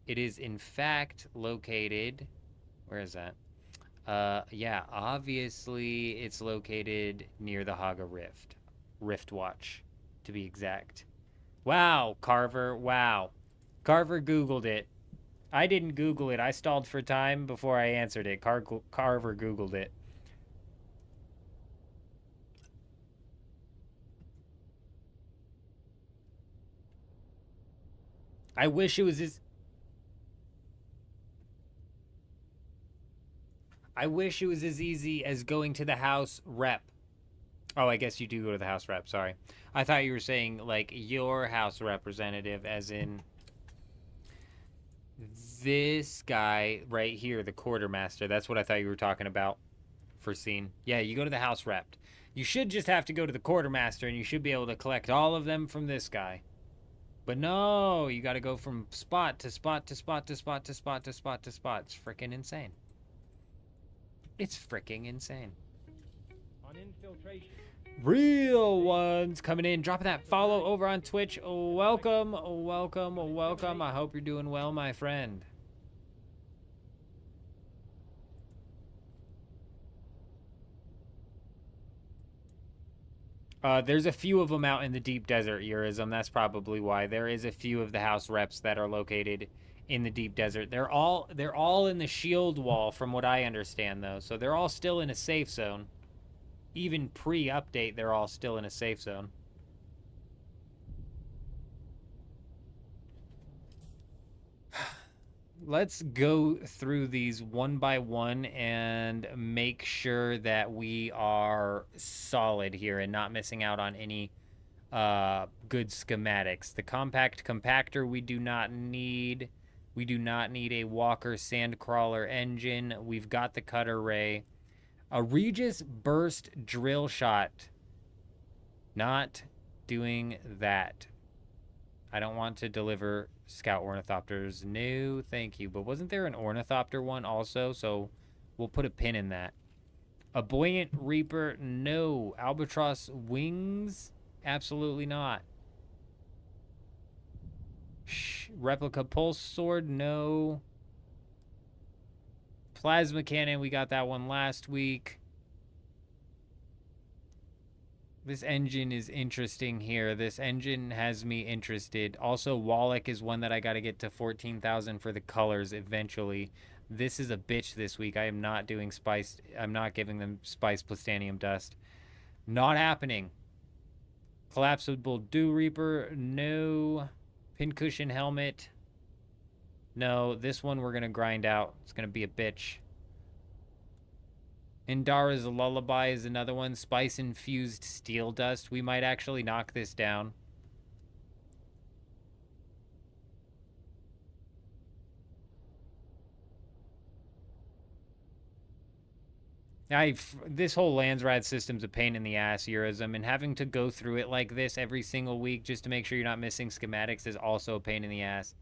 It is in fact located... Where is that? Yeah, obviously it's located near the Haga Rift. Rift Watch, to be exact. Wow, Carver, wow. Carver Googled it. I didn't Google it. I stalled for time before I answered it. Carver Googled it. I wish it was as... I wish it was as easy as going to the House Rep. Oh, I guess you do go to the House Rep, sorry. I thought you were saying, like, your House Representative, as in this guy right here, the Quartermaster. That's what I thought you were talking about for scene. Yeah, you go to the House Rep. You should just have to go to the Quartermaster, and you should be able to collect all of them from this guy. But no, you got to go from spot to spot to spot to spot to spot to spot to spot. It's freaking insane. It's freaking insane. On infiltration. Real ones coming in, dropping that follow over on Twitch. Welcome, welcome, welcome. I hope you're doing well, my friend. There's a few of them out in the deep desert, Eurism. That's probably why. There is a few of the House Reps that are located in the deep desert. They're all in the shield wall, from what I understand, though. So they're all still in a safe zone. Even pre-update, they're all still in a safe zone. let's go through these one by one and make sure that we are solid here and not missing out on any good schematics. The compact compactor we do not need. We do not need a Walker Sandcrawler engine. We've got the cutter ray. A Regis burst drill shot. Not doing that. I don't want to deliver scout ornithopters. No, thank you. But wasn't there an ornithopter one also? So we'll put a pin in that. A buoyant reaper. No. Albatross wings. Absolutely not. Replica pulse sword, no. Plasma cannon, we got that one last week. This engine is interesting here. This engine has me interested. Also, Wallach is one that I got to get to 14,000 for the colors eventually. This is a bitch this week. I am not doing spice. I'm not giving them spice plutanium dust. Not happening. Collapsible Dew Reaper, no. Pincushion helmet. No, this one we're going to grind out. It's going to be a bitch. Indara's Lullaby is another one. Spice-infused steel dust. We might actually knock this down. This whole Landsrad system's a pain in the ass, Eurism, and having to go through it like this every single week just to make sure you're not missing schematics is also a pain in the ass.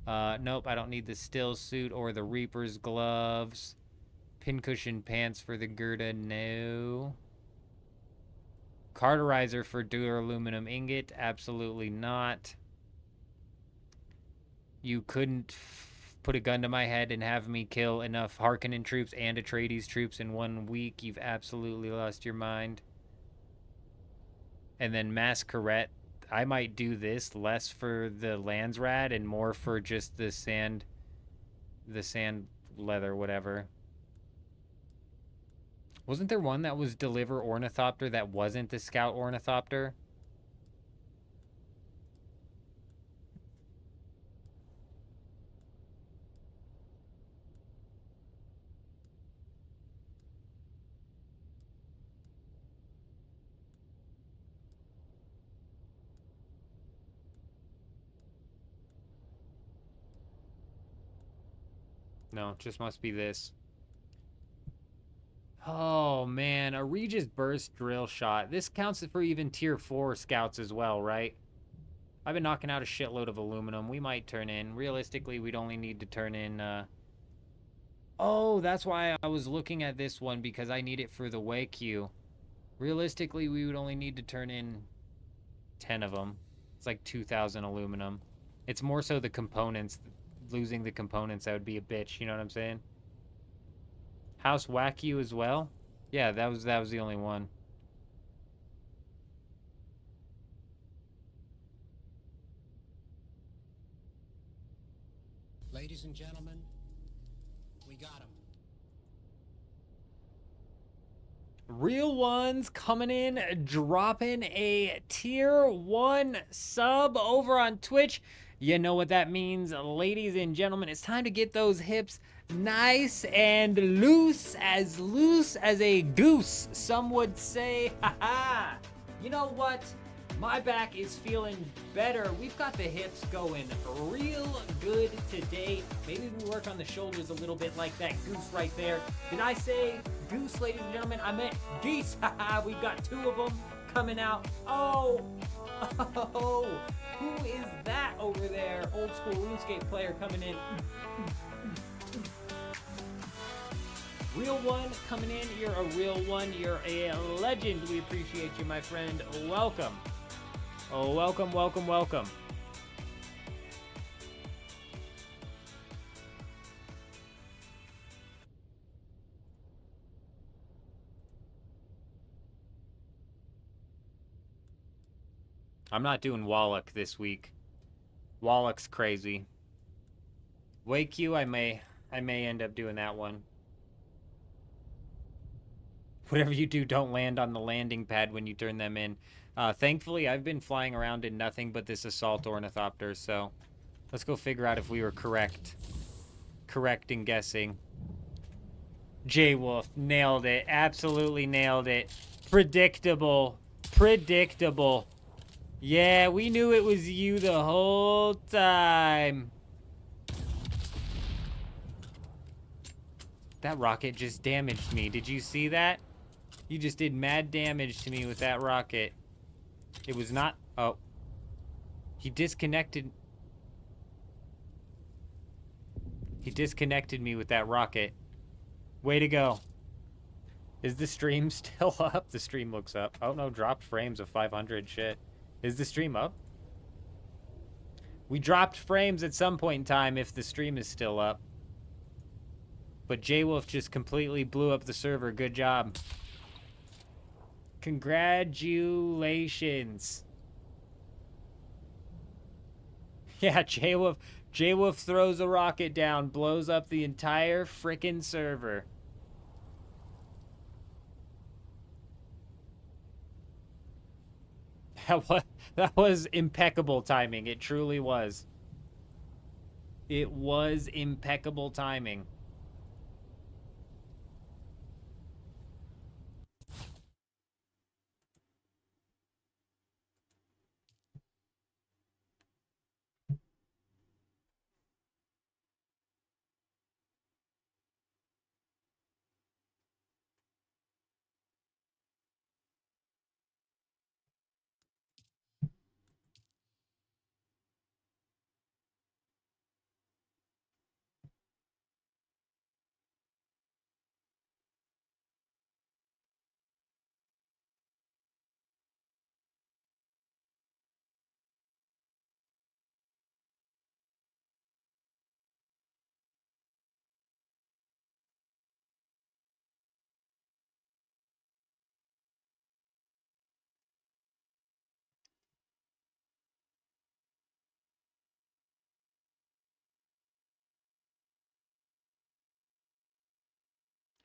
Nope, I don't need the still suit or the Reaper's gloves. Pincushion pants for the Gerda, no. Carterizer for duraluminum ingot, absolutely not. You couldn't put a gun to my head and have me kill enough Harkonnen troops and Atreides troops in 1 week. You've absolutely lost your mind. And then Masquerette. I might do this less for the Landsrad and more for just the sand leather, whatever. Wasn't there one that was Deliver Ornithopter that wasn't the Scout Ornithopter? No, it just must be this. Oh, man. A Regis Burst drill shot. This counts for even tier 4 scouts as well, right? I've been knocking out a shitload of aluminum. We might turn in. Realistically, we'd only need to turn in... Oh, that's why I was looking at this one, because I need it for the way queue. Realistically, we would only need to turn in 10 of them. It's like 2,000 aluminum. It's more so the components. Losing the components, that would be a bitch, you know what I'm saying? House Whack You as well? Yeah, that was the only one. Ladies and gentlemen, we got him. Real Ones coming in, dropping a tier 1 sub over on Twitch. You know what that means, ladies and gentlemen. It's time to get those hips nice and loose as a goose, some would say. Haha. You know what? My back is feeling better. We've got the hips going real good today. Maybe we work on the shoulders a little bit like that goose right there. Did I say goose, ladies and gentlemen? I meant geese. Haha. We've got 2 of them coming out. Oh, who is that over there? Old school RuneScape player coming in. Real One coming in. You're a real one. You're a legend. We appreciate you, my friend. Welcome. Oh, welcome, welcome, welcome. I'm not doing Wallach this week. Wallach's crazy. Wake You, I may end up doing that one. Whatever you do, don't land on the landing pad when you turn them in. Thankfully, I've been flying around in nothing but this assault ornithopter, so let's go figure out if we were correct. correct in guessing. J-Wolf, nailed it. Absolutely nailed it. Predictable. Predictable. Yeah, we knew it was you the whole time. That rocket just damaged me. Did you see that? You just did mad damage to me with that rocket. It was not... Oh. He disconnected... He disconnected me with that rocket. Way to go. Is the stream still up? The stream looks up. Oh no, dropped frames of 500. Shit. Is the stream up? We dropped frames at some point in time if the stream is still up. But J-Wolf just completely blew up the server. Good job. Congratulations. Yeah, J-Wolf throws a rocket down, blows up the entire frickin' server. That was impeccable timing. It truly was. It was impeccable timing.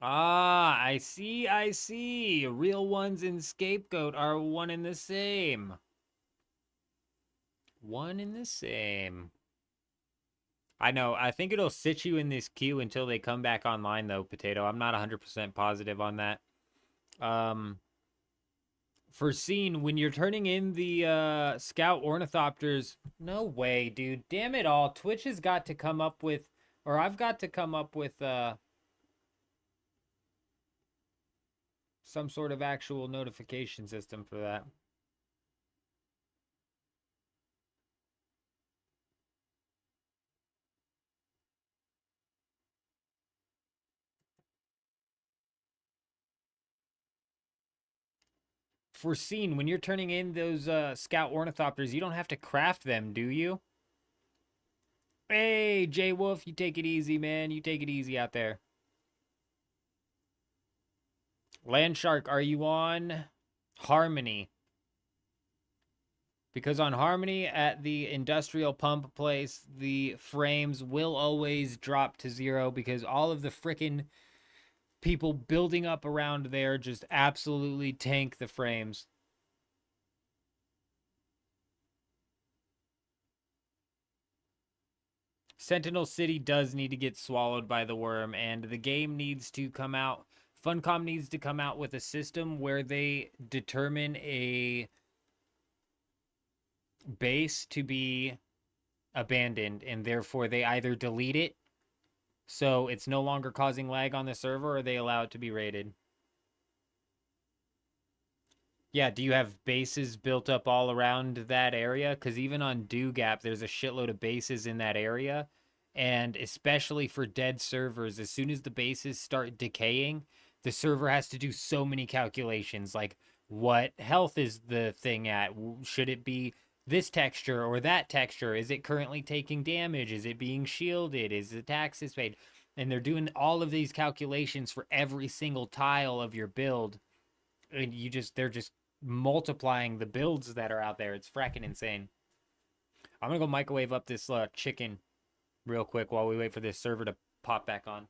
Ah, I see, I see. Real ones and Scapegoat are one and the same. One and the same. I know. I think it'll sit you in this queue until they come back online, though, Potato. I'm not 100% positive on that. For scene, when you're turning in the Scout Ornithopters... No way, dude. Damn it all. Twitch has got to come up with... Or I've got to come up with... some sort of actual notification system for that. Foreseen, when you're turning in those Scout Ornithopters, you don't have to craft them, do you? Hey, J-Wolf, you take it easy, man. You take it easy out there. Landshark, are you on Harmony? Because on Harmony at the industrial pump place, the frames will always drop to 0 because all of the frickin' people building up around there just absolutely tank the frames. Sentinel City does need to get swallowed by the worm, and the game needs to come out... Funcom needs to come out with a system where they determine a base to be abandoned, and therefore they either delete it so it's no longer causing lag on the server, or they allow it to be raided. Yeah, do you have bases built up all around that area? Because even on Dew Gap, there's a shitload of bases in that area. And especially for dead servers, as soon as the bases start decaying, the server has to do so many calculations. Like, what health is the thing at? Should it be this texture or that texture? Is it currently taking damage? Is it being shielded? Is the taxes paid? And they're doing all of these calculations for every single tile of your build. And they're just multiplying the builds that are out there. It's fracking insane. I'm gonna go microwave up this chicken real quick while we wait for this server to pop back on.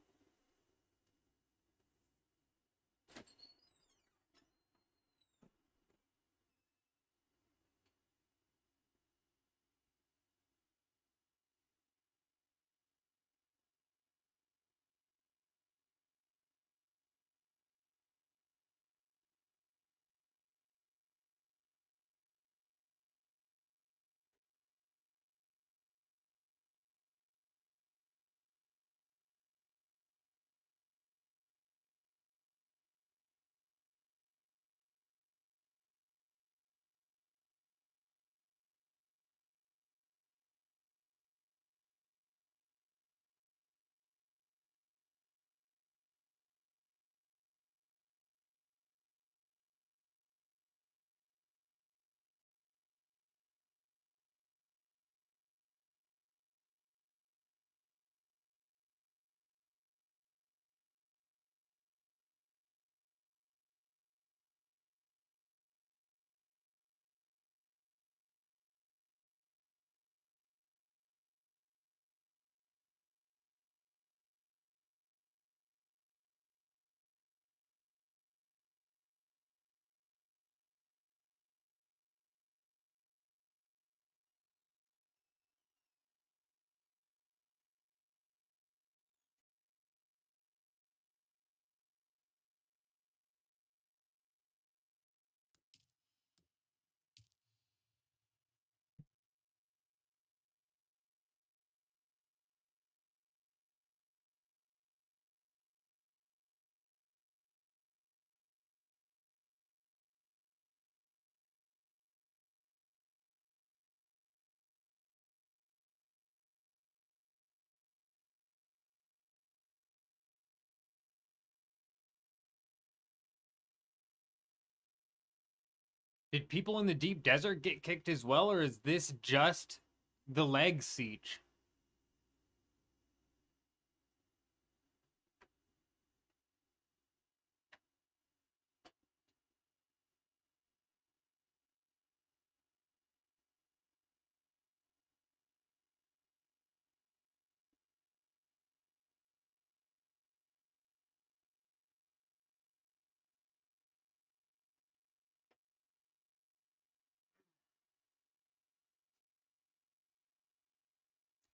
Did people in the deep desert get kicked as well, or is this just the leg siege?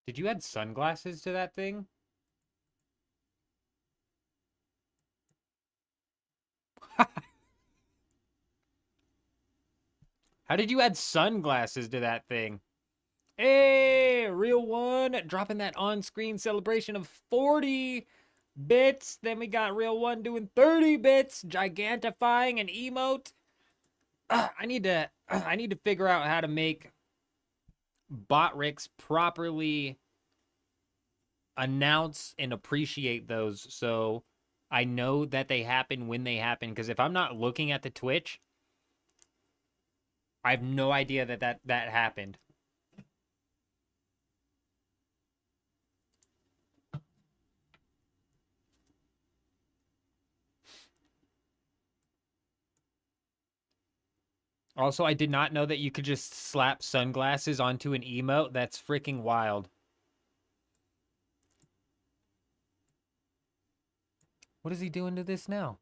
Did you add sunglasses to that thing? How did you add sunglasses to that thing? Hey, real one dropping that on-screen celebration of 40 bits. Then we got real one doing 30 bits, gigantifying an emote. I need to figure out how to make bot rics properly announce and appreciate those, so I know that they happen when they happen. Because if I'm not looking at the Twitch, I have no idea that happened. Also, I did not know that you could just slap sunglasses onto an emote. That's freaking wild. What is he doing to this now?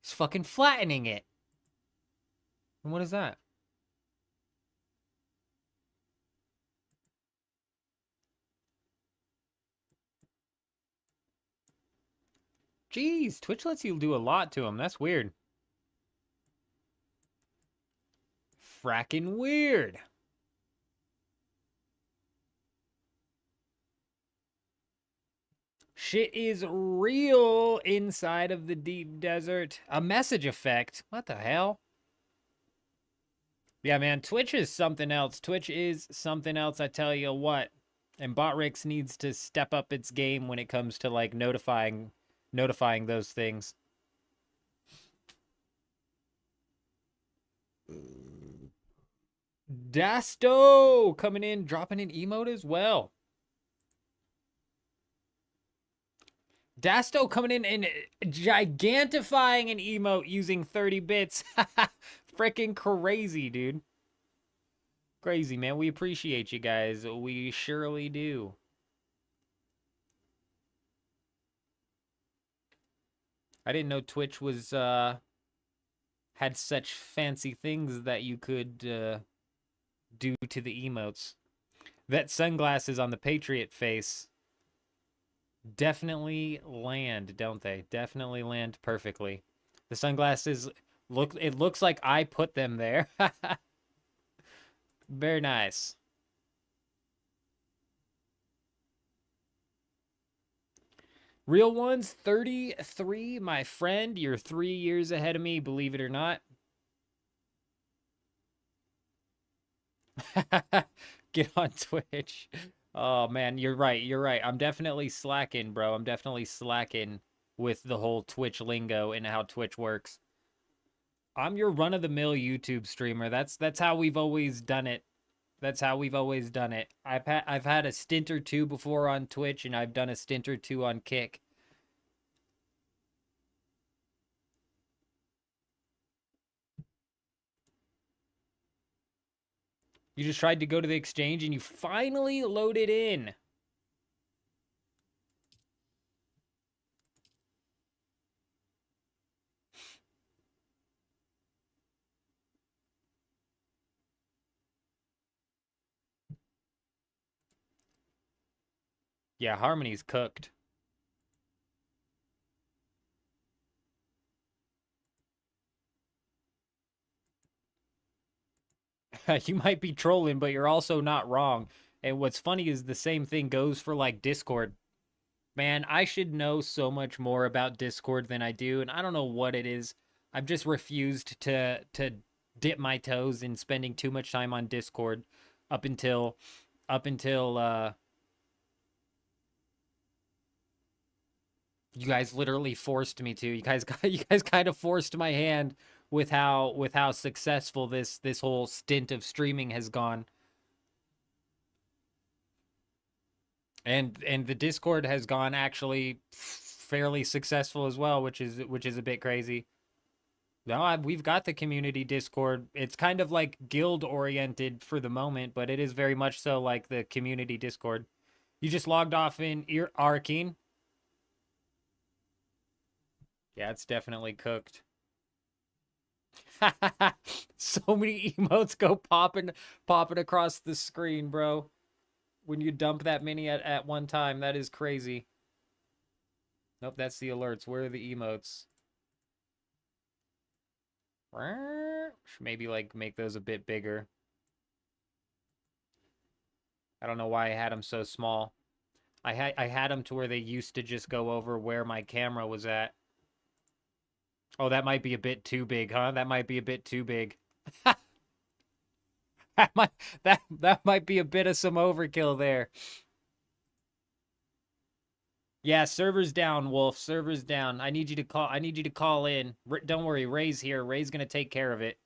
He's fucking flattening it. And what is that? Jeez, Twitch lets you do a lot to him. That's weird. Frackin' weird. Shit is real inside of the deep desert. A message effect. What the hell? Yeah, man, Twitch is something else. Twitch is something else, I tell you what. And Botrix needs to step up its game when it comes to, like, notifying those things. Dasto coming in, dropping an emote as well. Dasto coming in and gigantifying an emote using 30 bits. Freaking crazy, dude. Crazy, man. We appreciate you guys. We surely do. I didn't know Twitch was, had such fancy things that you could, do to the emotes. That sunglasses on the Patriot face definitely land, don't they? Definitely land perfectly. The sunglasses it looks like I put them there. Very nice. Real ones 33, my friend. You're 3 years ahead of me, believe it or not. Get on Twitch. Oh man, you're right. You're right. I'm definitely slacking, bro. I'm definitely slacking with the whole Twitch lingo and how Twitch works. I'm your run-of-the-mill YouTube streamer. That's how we've always done it. That's how we've always done it. I've had a stint or two before on Twitch, and I've done a stint or two on Kick. You just tried to go to the exchange, and you finally loaded in. Yeah, Harmony's cooked. You might be trolling, but you're also not wrong. And what's funny is the same thing goes for, like, Discord. Man, I should know so much more about Discord than I do, and I don't know what it is. I've just refused to dip my toes in spending too much time on Discord up until you guys literally forced me to. You guys kind of forced my hand with how successful this whole stint of streaming has gone. And the Discord has gone actually fairly successful as well, which is a bit crazy. No, we've got the community Discord. It's kind of like guild oriented for the moment, but it is very much so like the community Discord. You just logged off in Arkeen. Yeah, it's definitely cooked. So many emotes go popping across the screen, bro. When you dump that many at one time, that is crazy. Nope, that's the alerts. Where are the emotes? Should maybe like make those a bit bigger. I don't know why I had them so small. I had them to where they used to just go over where my camera was at. Oh, that might be a bit too big, huh? That might be a bit too big. that might be a bit of some overkill there. Yeah, server's down, Wolf. Server's down. I need you to call in. Don't worry, Ray's here. Ray's gonna take care of it.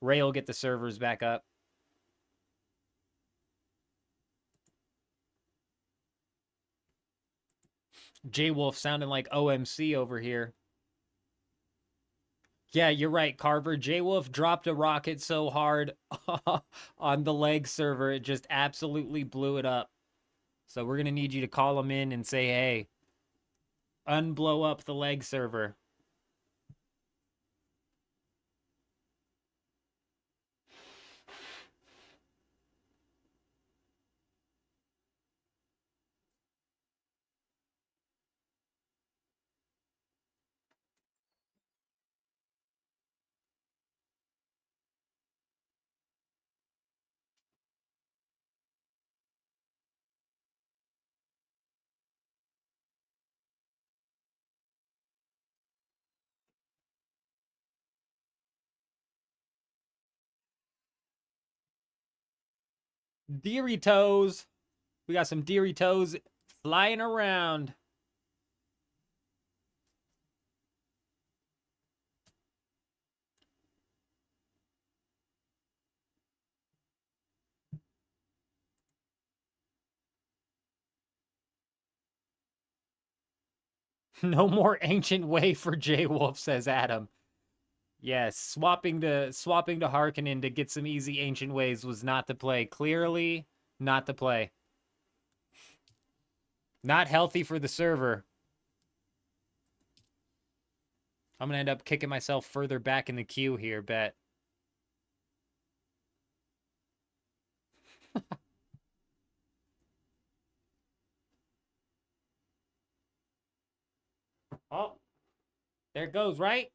Ray will get the servers back up. J-Wolf sounding like OMC over here. Yeah, you're right, Carver. J-Wolf dropped a rocket so hard on the leg server, it just absolutely blew it up. So we're going to need you to call him in and say, hey, unblow up the leg server. Deary toes. We got some deary toes flying around. No more ancient way for J-Wolf, says Adam. Yes, swapping to Harkonnen to get some easy ancient ways was not the play. Clearly, not the play. Not healthy for the server. I'm gonna end up kicking myself further back in the queue here, bet. Oh, there it goes, right?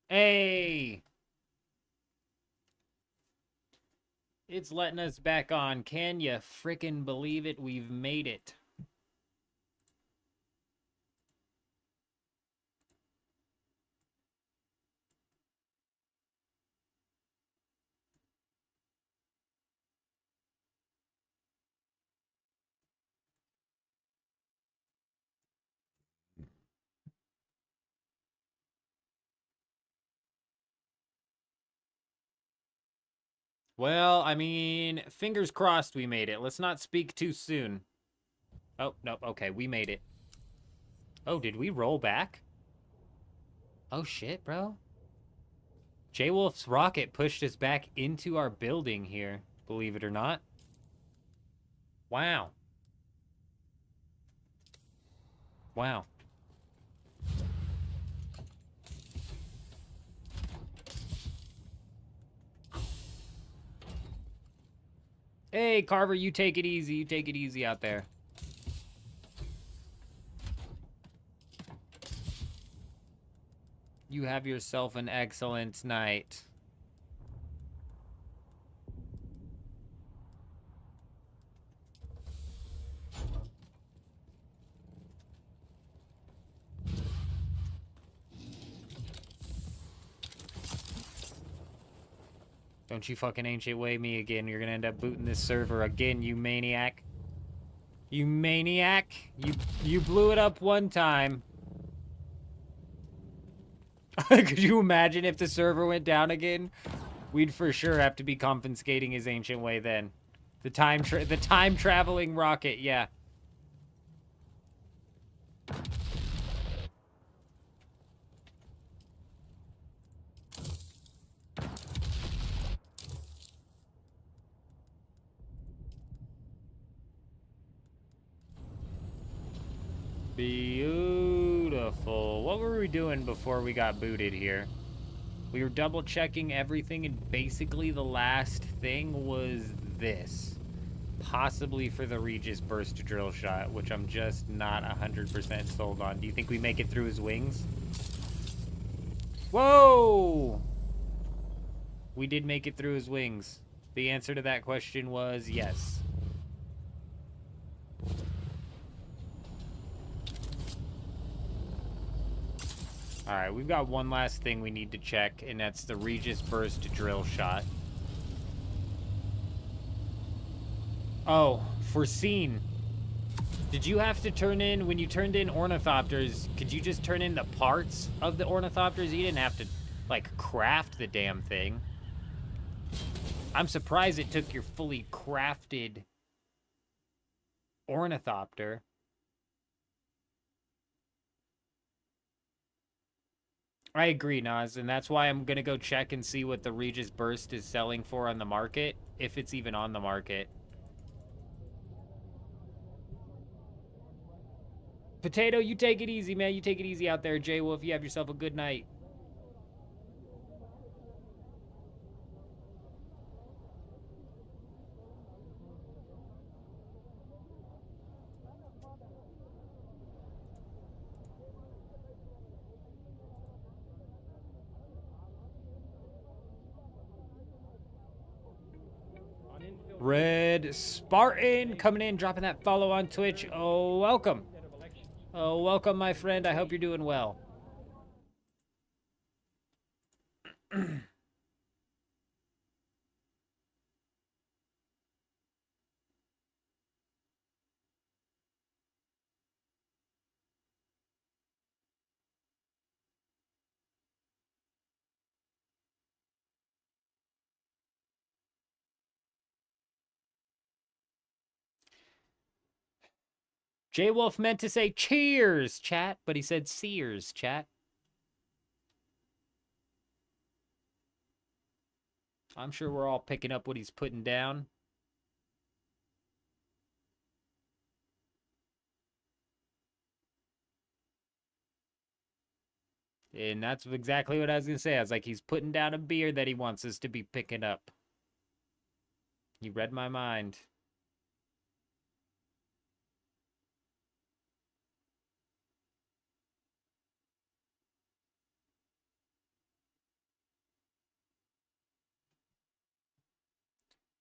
Hey! It's letting us back on. Can you frickin' believe it? We've made it. Well, I mean, fingers crossed we made it. Let's not speak too soon. Oh, no, okay, we made it. Oh, did we roll back? Oh, shit, bro. J-Wolf's rocket pushed us back into our building here, believe it or not. Wow. Wow. Hey, Carver, you take it easy. You take it easy out there. You have yourself an excellent night. Don't you fucking ancient way me again. You're gonna end up booting this server again, you maniac. You maniac. You blew it up one time. Could you imagine if the server went down again? We'd for sure have to be confiscating his ancient way then. The time traveling rocket, yeah. Beautiful. What were we doing before we got booted here? We were double checking everything, and basically the last thing was this. Possibly for the Regis burst drill shot, which I'm just not 100% sold on. Do you think we make it through his wings? Whoa! We did make it through his wings. The answer to that question was yes. Alright, we've got one last thing we need to check, and that's the Regis burst drill shot. Oh, foreseen. Did you have to turn in, when you turned in ornithopters, could you just turn in the parts of the ornithopters? You didn't have to, like, craft the damn thing. I'm surprised it took your fully crafted ornithopter. I agree, Nas, and that's why I'm gonna go check and see what the Regis burst is selling for on the market, if it's even on the market. Potato, you take it easy, man. You take it easy out there, Jay Wolf. You have yourself a good night. Red Spartan coming in, dropping that follow on Twitch. Oh, welcome. Oh, welcome, my friend. I hope you're doing well. J Wolf meant to say cheers, chat, but he said Sears, chat. I'm sure we're all picking up what he's putting down. And that's exactly what I was going to say. I was like, he's putting down a beer that he wants us to be picking up. He read my mind.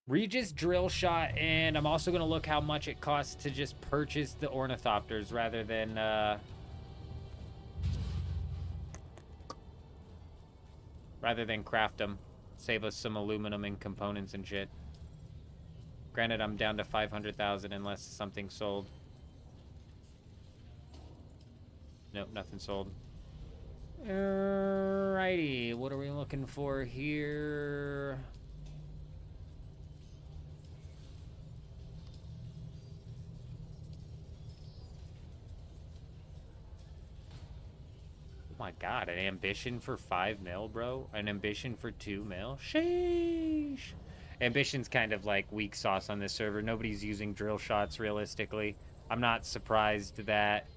Regis drill shot, and I'm also going to look how much it costs to just purchase the ornithopters rather than craft them. Save us some aluminum and components and shit. Granted, I'm down to 500,000 unless something sold. Nope, nothing sold. Alrighty, what are we looking for here? Oh my god, an ambition for 5 mil, bro? An ambition for 2 mil? Sheesh. Ambition's kind of like weak sauce on this server. Nobody's using drill shots realistically. I'm not surprised that...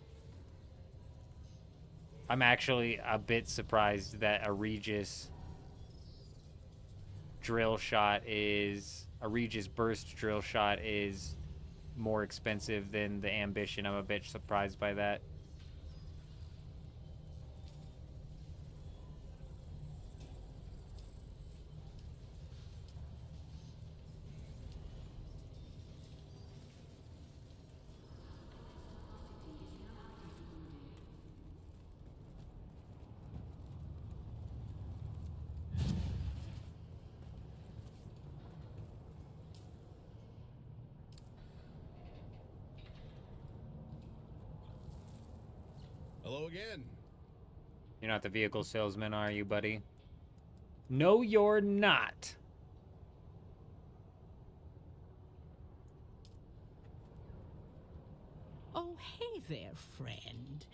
I'm actually a bit surprised that a Regis drill shot is... A Regis burst drill shot is more expensive than the ambition. I'm a bit surprised by that. Hello again. You You're not the vehicle salesman, are you, buddy? No, you're not. Oh, hey there, friend.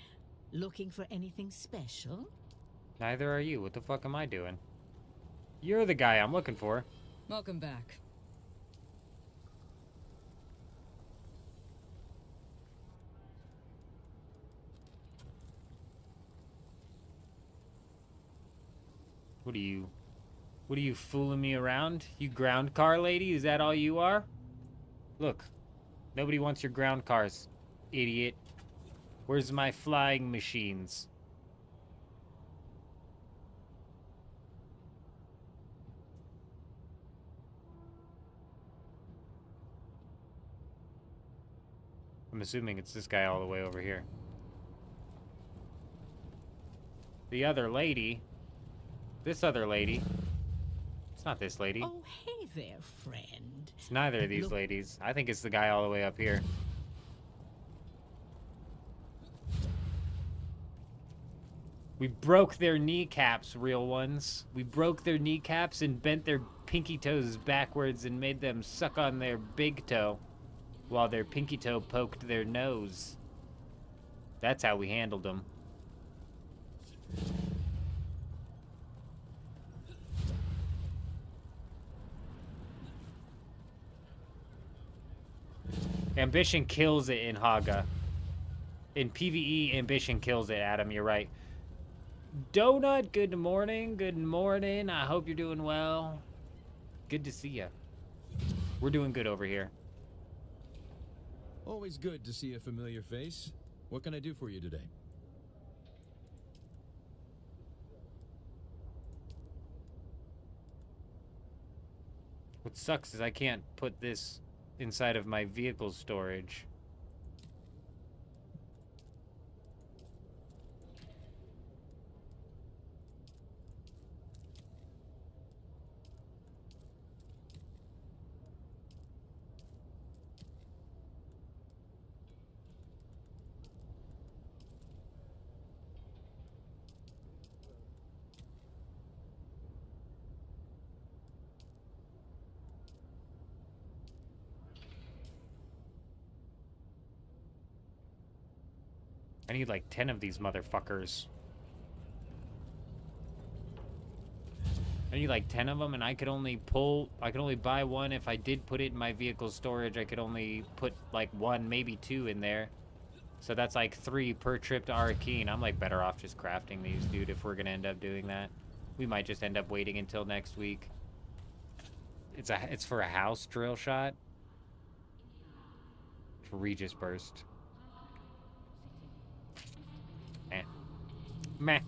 Looking for anything special? Neither are you. What the fuck am I doing? You're the guy I'm looking for. Welcome back. What are you fooling me around? You ground car lady? Is that all you are? Look, nobody wants your ground cars, idiot. Where's my flying machines? I'm assuming it's this guy all the way over here. The other lady. This other lady. It's not this lady. Oh, hey there, friend. It's neither of these ladies. I think it's the guy all the way up here. We broke their kneecaps, real ones. We broke their kneecaps and bent their pinky toes backwards and made them suck on their big toe while their pinky toe poked their nose. That's how we handled them. Ambition kills it in Haga. In PvE, ambition kills it, Adam. You're right. Donut, good morning. Good morning. I hope you're doing well. Good to see you. We're doing good over here. Always good to see a familiar face. What can I do for you today? What sucks is I can't put this inside of my vehicle storage. I need like 10 of these motherfuckers. I need like 10 of them, and I could only buy one. If I did put it in my vehicle storage, I could only put like one, maybe two in there. So that's like 3 per trip to Arakeen. I'm like better off just crafting these, dude, if we're gonna end up doing that. We might just end up waiting until next week. It's for a house drill shot. For Regis Burst. Meh.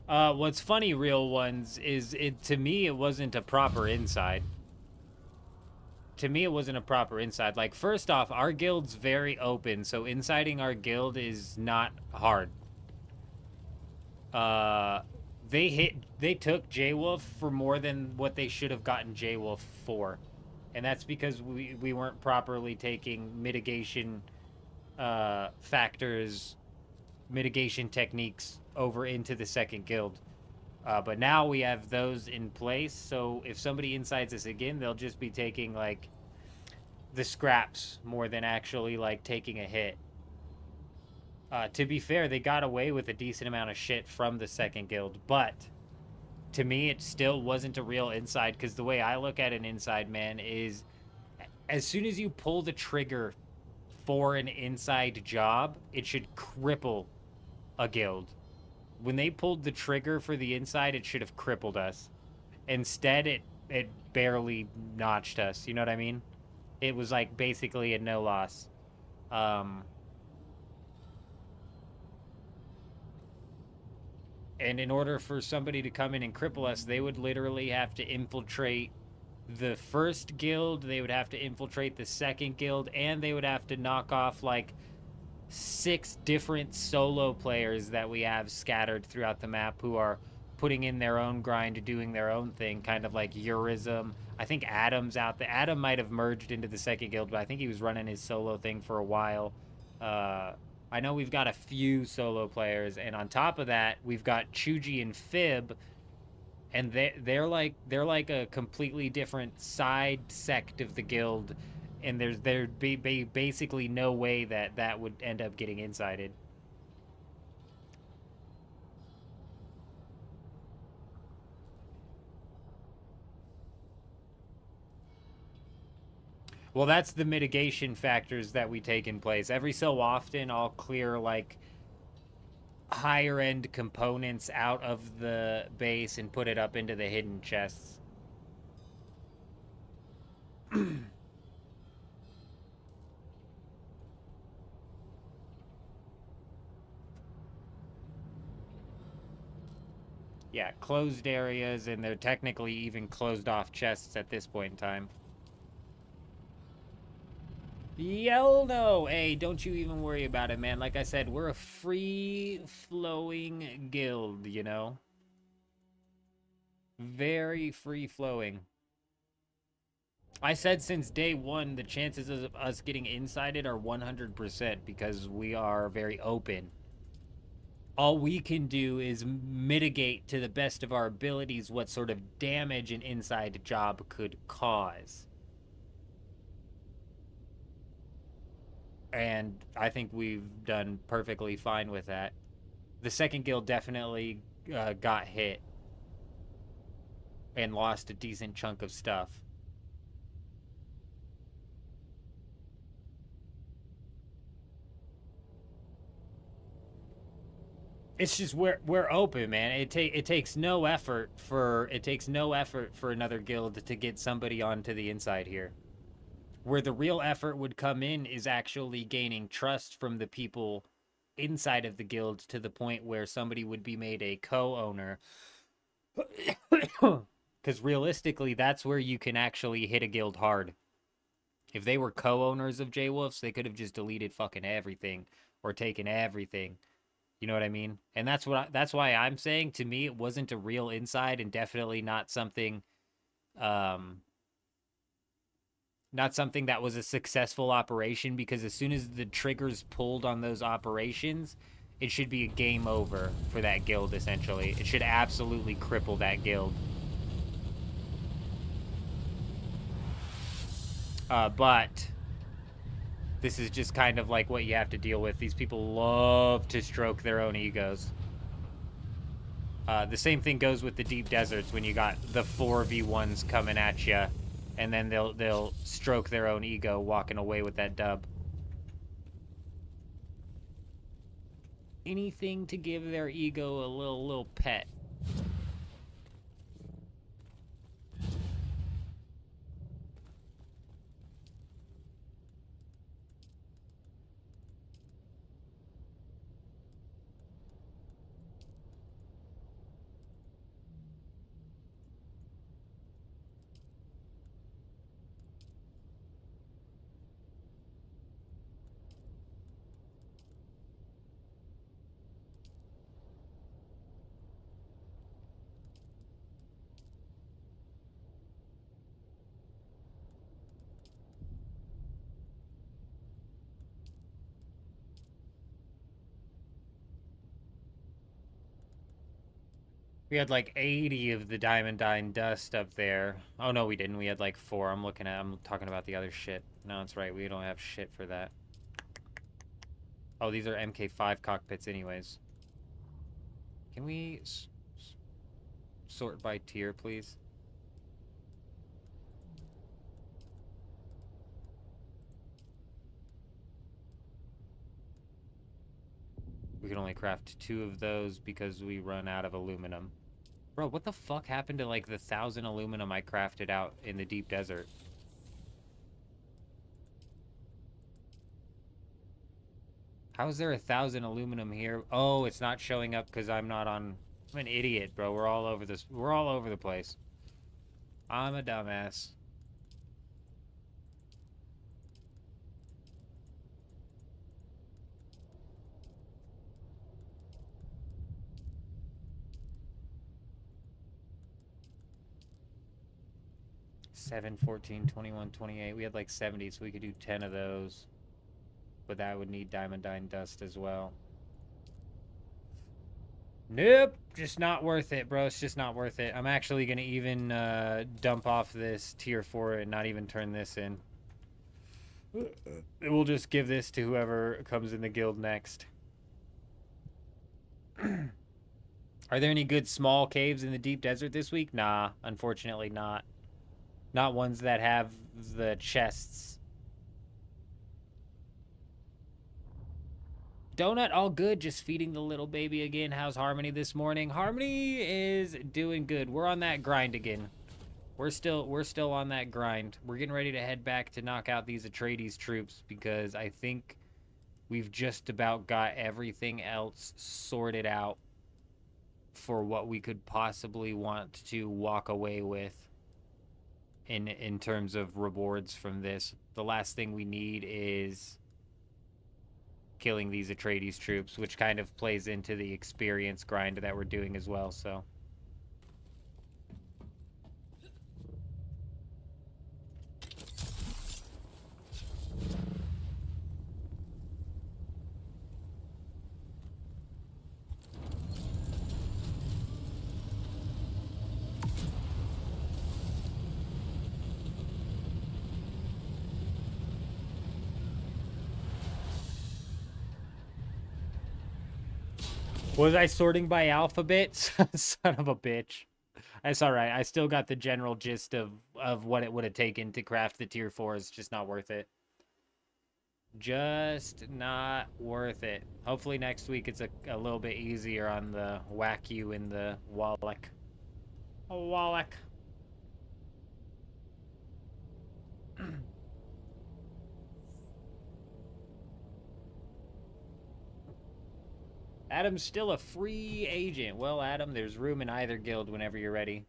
What's funny, real ones, is to me it wasn't a proper inside. To me it wasn't a proper inside. Like, first off, our guild's very open, so insiding our guild is not hard. They took J-Wolf for more than what they should have gotten J-Wolf for. And that's because we weren't properly taking mitigation factors, mitigation techniques over into the second guild. But now we have those in place, so if somebody insides us again, they'll just be taking, like, the scraps more than actually, like, taking a hit. To be fair, they got away with a decent amount of shit from the second guild, but to me, it still wasn't a real inside, because the way I look at an inside, man, is as soon as you pull the trigger for an inside job, it should cripple a guild. When they pulled the trigger for the inside, it should have crippled us. Instead, it barely notched us, you know what I mean? It was like basically a no loss. And in order for somebody to come in and cripple us, they would literally have to infiltrate the first guild, they would have to infiltrate the second guild, and they would have to knock off like 6 different solo players that we have scattered throughout the map who are putting in their own grind, doing their own thing, kind of like Eurism. I think Adam's out there. Adam might have merged into the second guild, but I think he was running his solo thing for a while. I know we've got a few solo players, and on top of that, we've got Chuji and Fib, and they're like a completely different side sect of the guild, and there'd be basically no way that would end up getting incited. Well, that's the mitigation factors that we take in place. Every so often, I'll clear, like, higher-end components out of the base and put it up into the hidden chests. Yeah, closed areas, and they're technically even closed-off chests at this point in time. Yell no! Hey, don't you even worry about it, man. Like I said, we're a free-flowing guild, you know? Very free-flowing. I said since day one, the chances of us getting incited are 100% because we are very open. All we can do is mitigate to the best of our abilities what sort of damage an inside job could cause. And I think we've done perfectly fine with that. The second guild definitely got hit and lost a decent chunk of stuff. It's just we're open, man. It takes no effort for another guild to get somebody onto the inside here. Where the real effort would come in is actually gaining trust from the people inside of the guild to the point where somebody would be made a co-owner. Because realistically, that's where you can actually hit a guild hard. If they were co-owners of J-Wolves, they could have just deleted fucking everything or taken everything. You know what I mean? And that's why I'm saying, to me, it wasn't a real inside, and definitely not something that was a successful operation, because as soon as the trigger's pulled on those operations, it should be a game over for that guild, essentially. It should absolutely cripple that guild. But this is just kind of like what you have to deal with. These people love to stroke their own egos. The same thing goes with the deep deserts when you got the 4v1s coming at you, and then they'll stroke their own ego walking away with that dub. Anything to give their ego a little pet. We had like 80 of the Diamondine dust up there. Oh no, we didn't. We had like 4. I'm talking about the other shit. No, that's right. We don't have shit for that. Oh, these are MK5 cockpits anyways. Can we sort by tier, please? We can only craft 2 of those because we run out of aluminum. Bro, what the fuck happened to, like, the 1,000 aluminum I crafted out in the deep desert? How is there 1,000 aluminum here? Oh, it's not showing up because I'm not on... I'm an idiot, bro. We're all over the place. I'm a dumbass. 7, 14, 21, 28. We had like 70, so we could do 10 of those. But that would need diamondine dust as well. Nope, just not worth it, bro. It's just not worth it. I'm actually going to even dump off this tier 4 and not even turn this in. We'll just give this to whoever comes in the guild next. Are there any good small caves in the deep desert this week? Nah, unfortunately not. Not ones that have the chests. Donut, all good. Just feeding the little baby again. How's Harmony this morning? Harmony is doing good. We're on that grind again. We're still on that grind. We're getting ready to head back to knock out these Atreides troops because I think we've just about got everything else sorted out for what we could possibly want to walk away with in terms of rewards from this. The last thing we need is killing these Atreides troops, which kind of plays into the experience grind that we're doing as well, so. Was I sorting by alphabet? Son of a bitch. That's alright. I still got the general gist of what it would have taken to craft the tier 4. It's just not worth it. Just not worth it. Hopefully next week it's a little bit easier on the whack you and the Wallach. Oh, Wallach. Adam's still a free agent. Well, Adam, there's room in either guild whenever you're ready.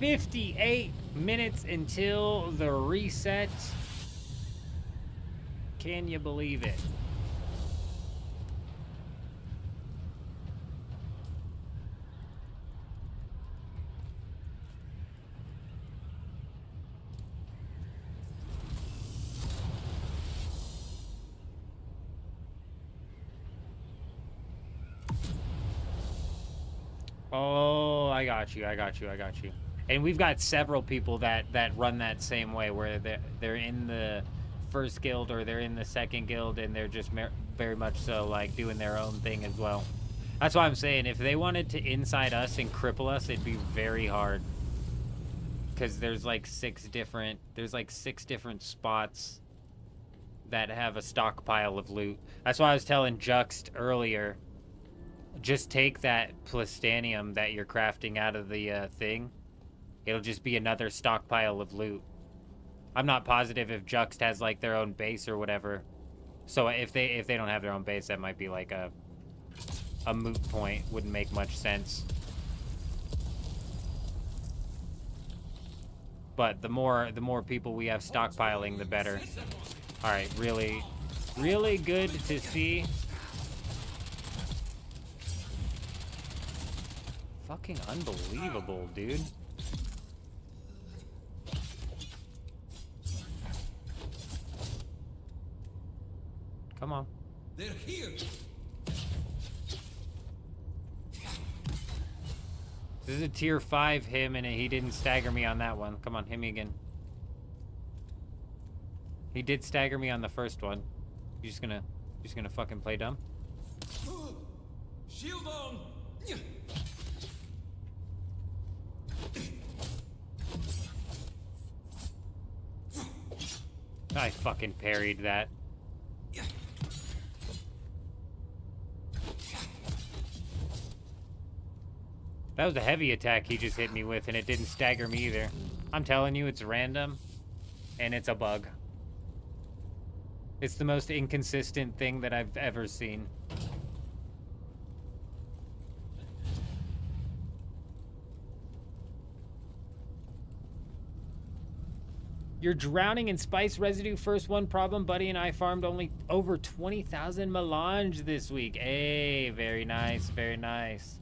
$58 minutes until the reset. Can you believe it? Oh, I got you. And we've got several people that run that same way, where they're in the first guild or they're in the second guild, and they're just very much so like doing their own thing as well. That's why I'm saying if they wanted to inside us and cripple us, it'd be very hard. Because there's like six different spots that have a stockpile of loot. That's why I was telling Juxt earlier, just take that plastanium that you're crafting out of the thing. It'll just be another stockpile of loot. I'm not positive if Juxt has like their own base or whatever. So if they don't have their own base, that might be like a moot point. Wouldn't make much sense. But the more people we have stockpiling, the better. All right, really good to see. Fucking unbelievable, dude. Come on. They're here. This is a tier 5 him, and he didn't stagger me on that one. Come on, hit me again. He did stagger me on the first one. You just gonna fucking play dumb? Shield on. I fucking parried that. That was a heavy attack he just hit me with, and it didn't stagger me either. I'm telling you, it's random, and it's a bug. It's the most inconsistent thing that I've ever seen. You're drowning in spice residue. First one problem. Buddy and I farmed only over 20,000 melange this week. Hey, very nice, very nice.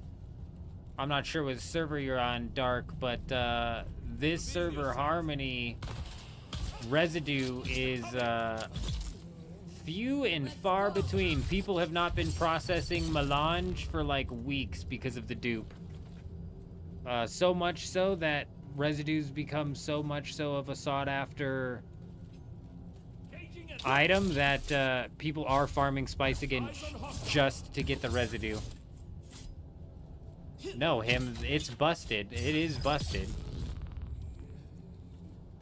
I'm not sure what server you're on, Dark, but this server, Harmony, residue is few and far between. People have not been processing melange for like weeks because of the dupe. So much so that residues become so much so of a sought-after item that people are farming spice again just to get the residue. No, it's busted. It is busted.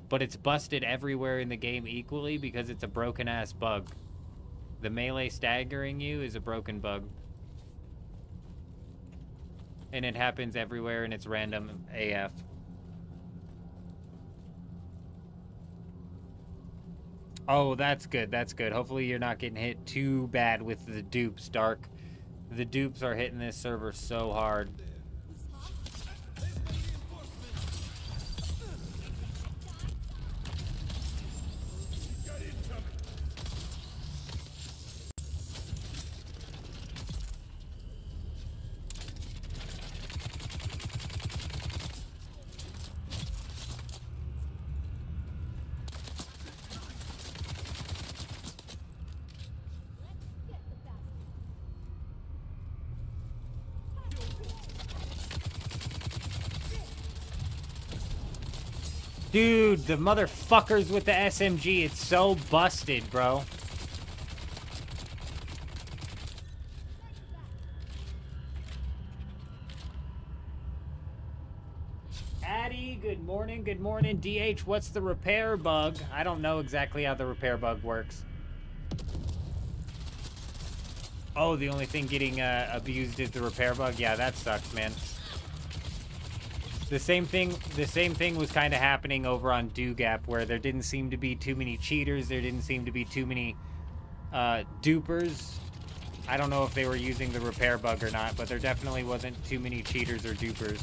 But it's busted everywhere in the game equally because it's a broken-ass bug. The melee staggering you is a broken bug. And it happens everywhere and it's random AF. Oh, that's good. That's good. Hopefully you're not getting hit too bad with the dupes, Dark. The dupes are hitting this server so hard. Dude, the motherfuckers with the SMG, it's so busted, bro. Addy, good morning, good morning. DH, what's the repair bug? I don't know exactly how the repair bug works. Oh, the only thing getting abused is the repair bug? Yeah, that sucks, man. The same thing was kind of happening over on Dugap, where there didn't seem to be too many cheaters. There didn't seem to be too many dupers. I don't know if they were using the repair bug or not, but there definitely wasn't too many cheaters or dupers.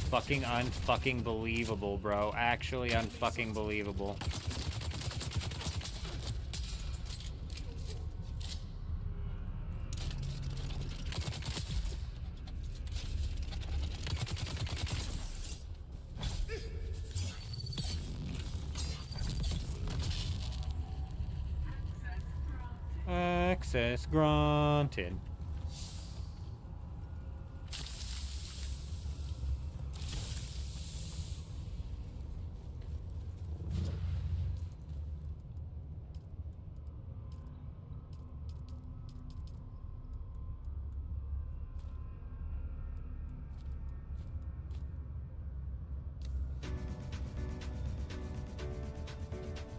Fucking unfucking believable, bro. Actually unfucking believable. Access granted.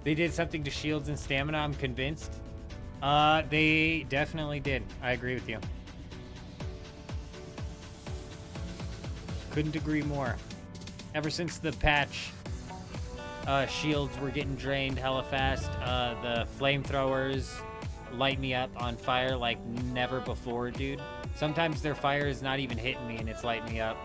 They did something to shields and stamina, I'm convinced. They definitely did. I agree with you. Couldn't agree more. Ever since the patch, shields were getting drained hella fast. The flamethrowers light me up on fire like never before, dude. Sometimes their fire is not even hitting me and it's lighting me up.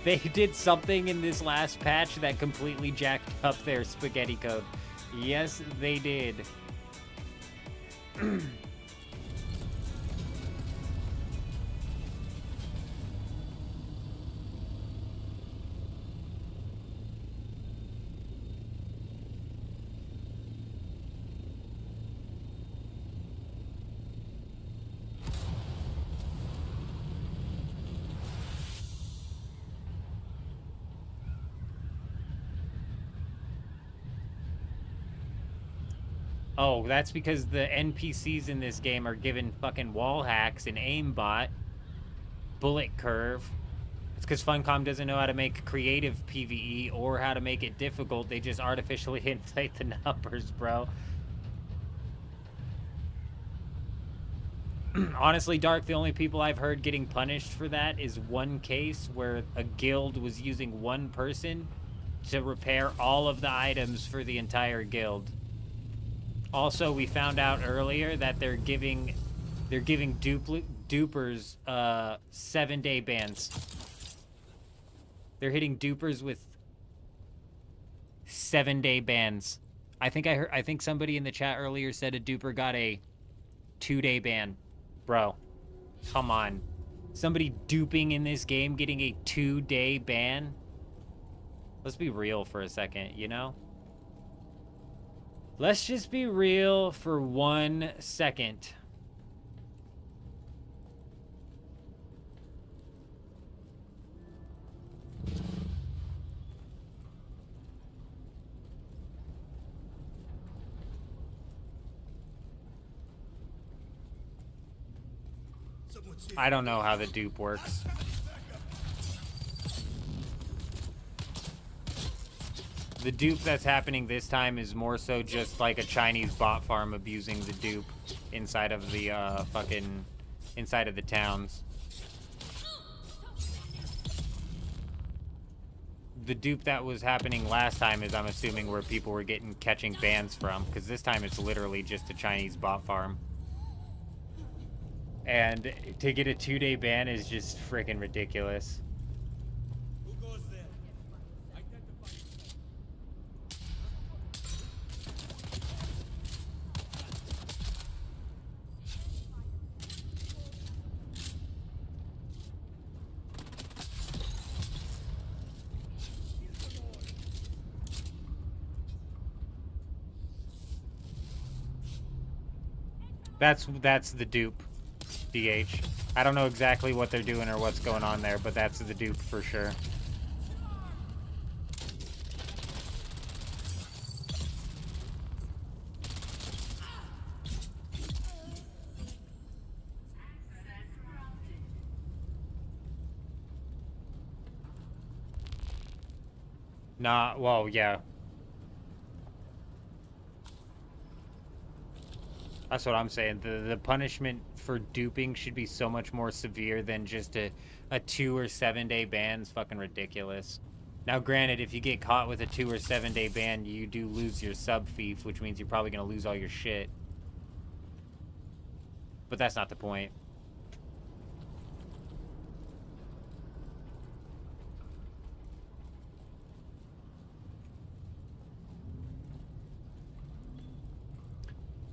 They did something in this last patch that completely jacked up their spaghetti code. Yes, they did. Oh, that's because the NPCs in this game are given fucking wall hacks and aimbot, bullet curve, It's because Funcom doesn't know how to make creative PvE or how to make it difficult. They just artificially inflate the numbers, bro. Honestly, Dark, the only people I've heard getting punished for that is one case where a guild was using one person to repair all of the items for the entire guild. Also, we found out earlier that they're giving dupers 7-day bans. They're hitting dupers with 7-day bans. I think somebody in the chat earlier said a duper got a 2-day ban. Bro, come on. Somebody duping in this game getting a 2-day ban? Let's be real for a second, you know? Let's just be real for 1 second. I don't know how the dupe works. The dupe that's happening this time is more so just like a Chinese bot farm abusing the dupe inside of the inside of the towns. The dupe that was happening last time is, I'm assuming, where people were catching bans from, because this time it's literally just a Chinese bot farm. And to get a 2-day ban is just freaking ridiculous. Who goes there? Identify yourself. That's the dupe. DH. I don't know exactly what they're doing or what's going on there, but that's the dupe for sure. Nah, well, yeah. That's what I'm saying. The punishment for duping should be so much more severe than just a 2 or 7-day ban. It's fucking ridiculous. Now, granted, if you get caught with a 2 or 7-day ban, you do lose your sub fief, which means you're probably going to lose all your shit. But that's not the point.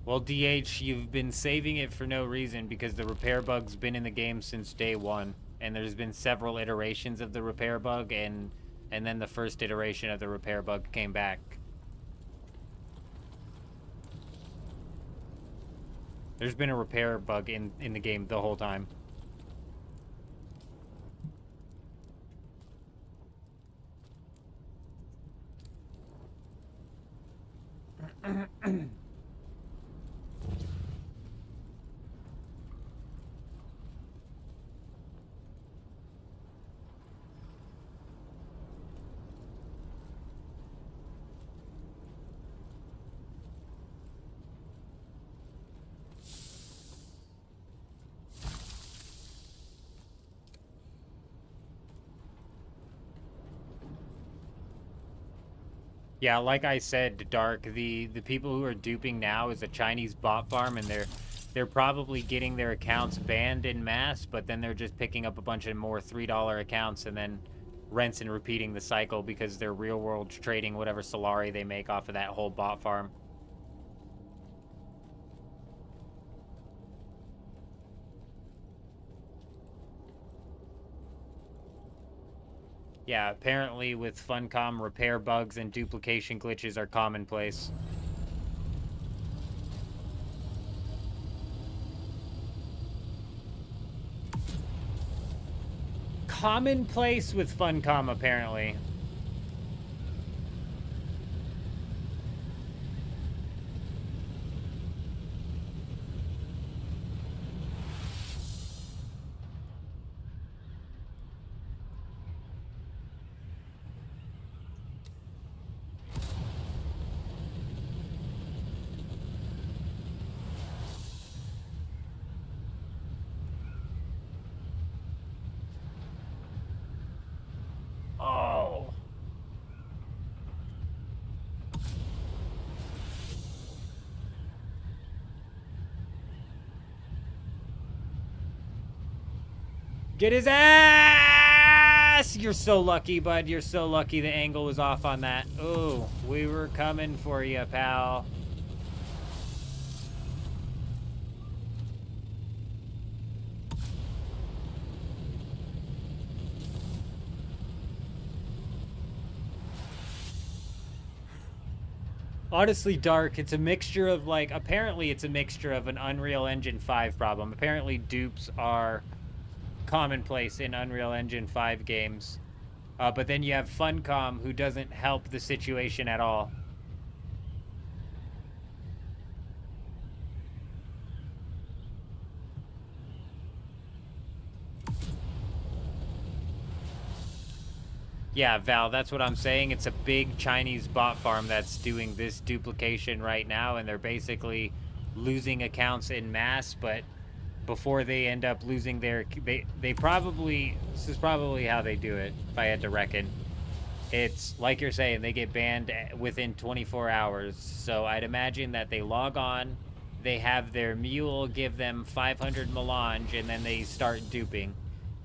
Well, DH, you've been saving it for no reason because the repair bug's been in the game since day one. And there's been several iterations of the repair bug, and then the first iteration of the repair bug came back. There's been a repair bug in the game the whole time. Yeah, like I said, Dark, the people who are duping now is a Chinese bot farm, and they're probably getting their accounts banned in mass, but then they're just picking up a bunch of more $3 accounts and then rinse and repeating the cycle because they're real world trading whatever Solari they make off of that whole bot farm. Yeah, apparently with Funcom, repair bugs and duplication glitches are commonplace. Commonplace with Funcom, apparently. Get his ass! You're so lucky, bud. You're so lucky the angle was off on that. Ooh, we were coming for you, pal. Honestly, Dark, it's a mixture of, like, apparently it's a mixture of an Unreal Engine 5 problem. Apparently dupes are commonplace in Unreal Engine 5 games. But then you have Funcom, who doesn't help the situation at all. Yeah, Val, that's what I'm saying. It's a big Chinese bot farm that's doing this duplication right now, and they're basically losing accounts en masse, but before they end up losing their... They probably... This is probably how they do it, if I had to reckon. It's, like you're saying, they get banned within 24 hours. So I'd imagine that they log on, they have their mule give them 500 melange, and then they start duping.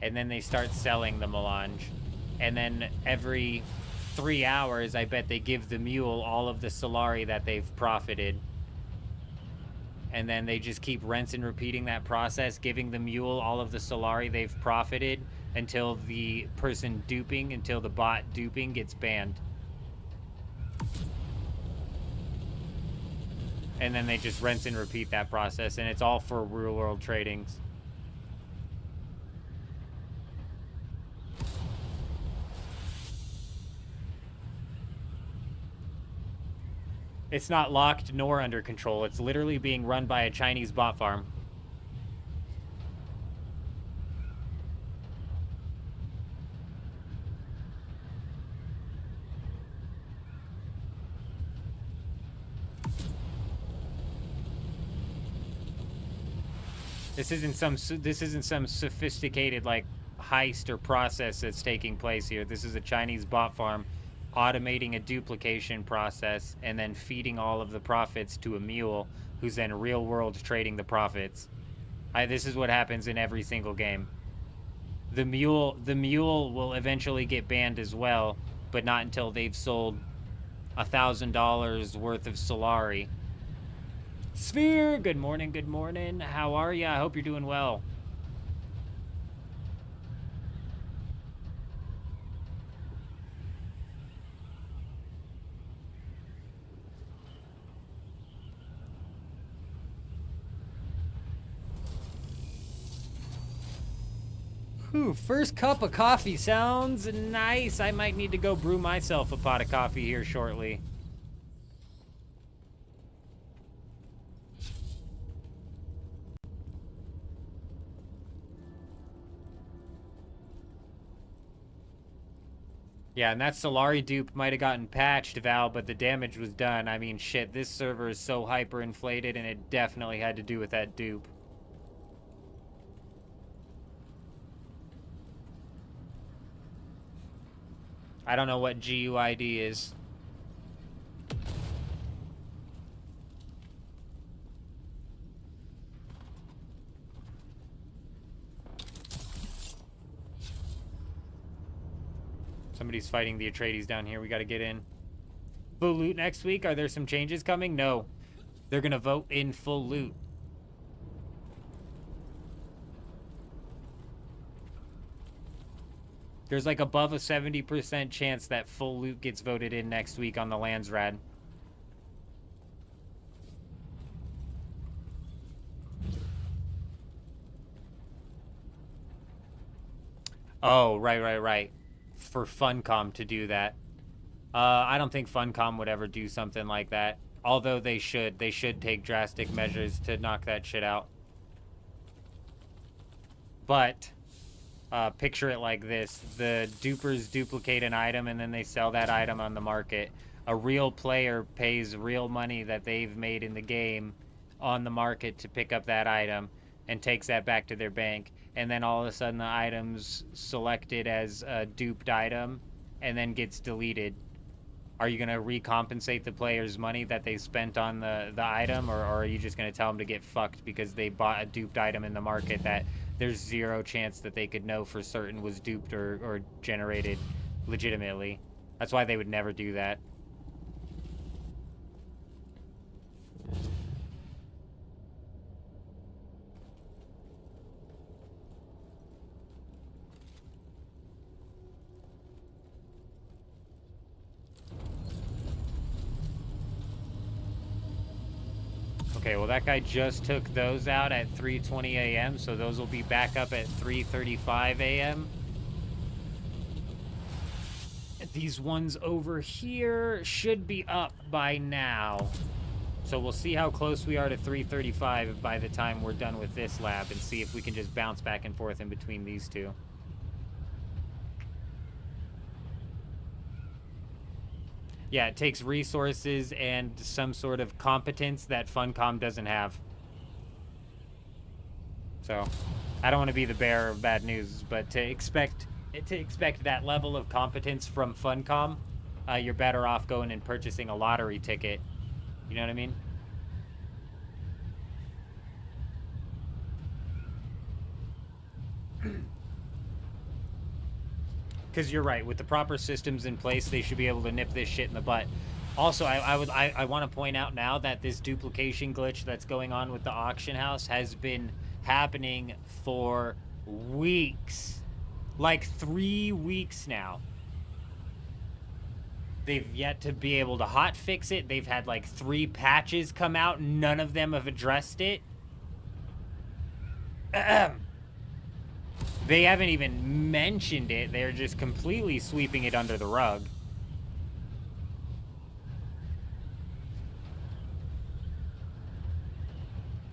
And then they start selling the melange. And then every 3 hours, I bet they give the mule all of the Solari that they've profited. And then they just keep rinse and repeating that process, giving the mule all of the Solari they've profited until the person duping, until the bot duping gets banned. And then they just rinse and repeat that process, and it's all for real world tradings. It's not locked nor under control. It's literally being run by a Chinese bot farm. This isn't some sophisticated like heist or process that's taking place here. This is a Chinese bot farm automating a duplication process and then feeding all of the profits to a mule who's then real world trading the profits. This is what happens in every single game. The mule will eventually get banned as well, but not until they've sold $1,000 worth of Solari. Sphere, good morning, good morning. How are ya? I hope you're doing well. Whew, first cup of coffee sounds nice. I might need to go brew myself a pot of coffee here shortly. Yeah, and that Solari dupe might have gotten patched, Val, but the damage was done. I mean, shit, this server is so hyperinflated, and it definitely had to do with that dupe. I don't know what GUID is. Somebody's fighting the Atreides down here. We gotta get in. Full loot next week? Are there some changes coming? No. They're gonna vote in full loot. There's like above a 70% chance that full loot gets voted in next week on the Landsrad. Oh, right. For Funcom to do that. I don't think Funcom would ever do something like that. Although they should. They should take drastic measures to knock that shit out. But... picture it like this. The dupers duplicate an item and then they sell that item on the market. A real player pays real money that they've made in the game on the market to pick up that item and takes that back to their bank. And then all of a sudden the item's selected as a duped item and then gets deleted. Are you going to recompensate the player's money that they spent on the item, or are you just going to tell them to get fucked because they bought a duped item in the market that there's zero chance that they could know for certain was duped or generated legitimately. That's why they would never do that. Okay, well that guy just took those out at 3:20 a.m., so those will be back up at 3:35 a.m. These ones over here should be up by now. So we'll see how close we are to 3:35 by the time we're done with this lab and see if we can just bounce back and forth in between these two. Yeah, it takes resources and some sort of competence that Funcom doesn't have. So, I don't want to be the bearer of bad news, but to expect that level of competence from Funcom, you're better off going and purchasing a lottery ticket. You know what I mean? Because you're right, with the proper systems in place, they should be able to nip this shit in the butt. Also, I want to point out now that this duplication glitch that's going on with the auction house has been happening for weeks. Like 3 weeks now. They've yet to be able to hot fix it. They've had like 3 patches come out. None of them have addressed it. They haven't even mentioned it. They're just completely sweeping it under the rug.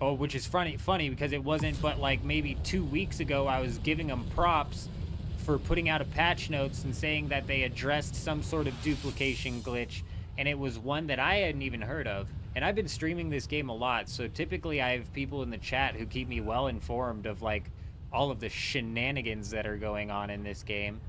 Oh, which is funny because it wasn't but like maybe 2 weeks ago I was giving them props for putting out a patch notes and saying that they addressed some sort of duplication glitch, and it was one that I hadn't even heard of. And I've been streaming this game a lot, so typically I have people in the chat who keep me well informed of like all of the shenanigans that are going on in this game.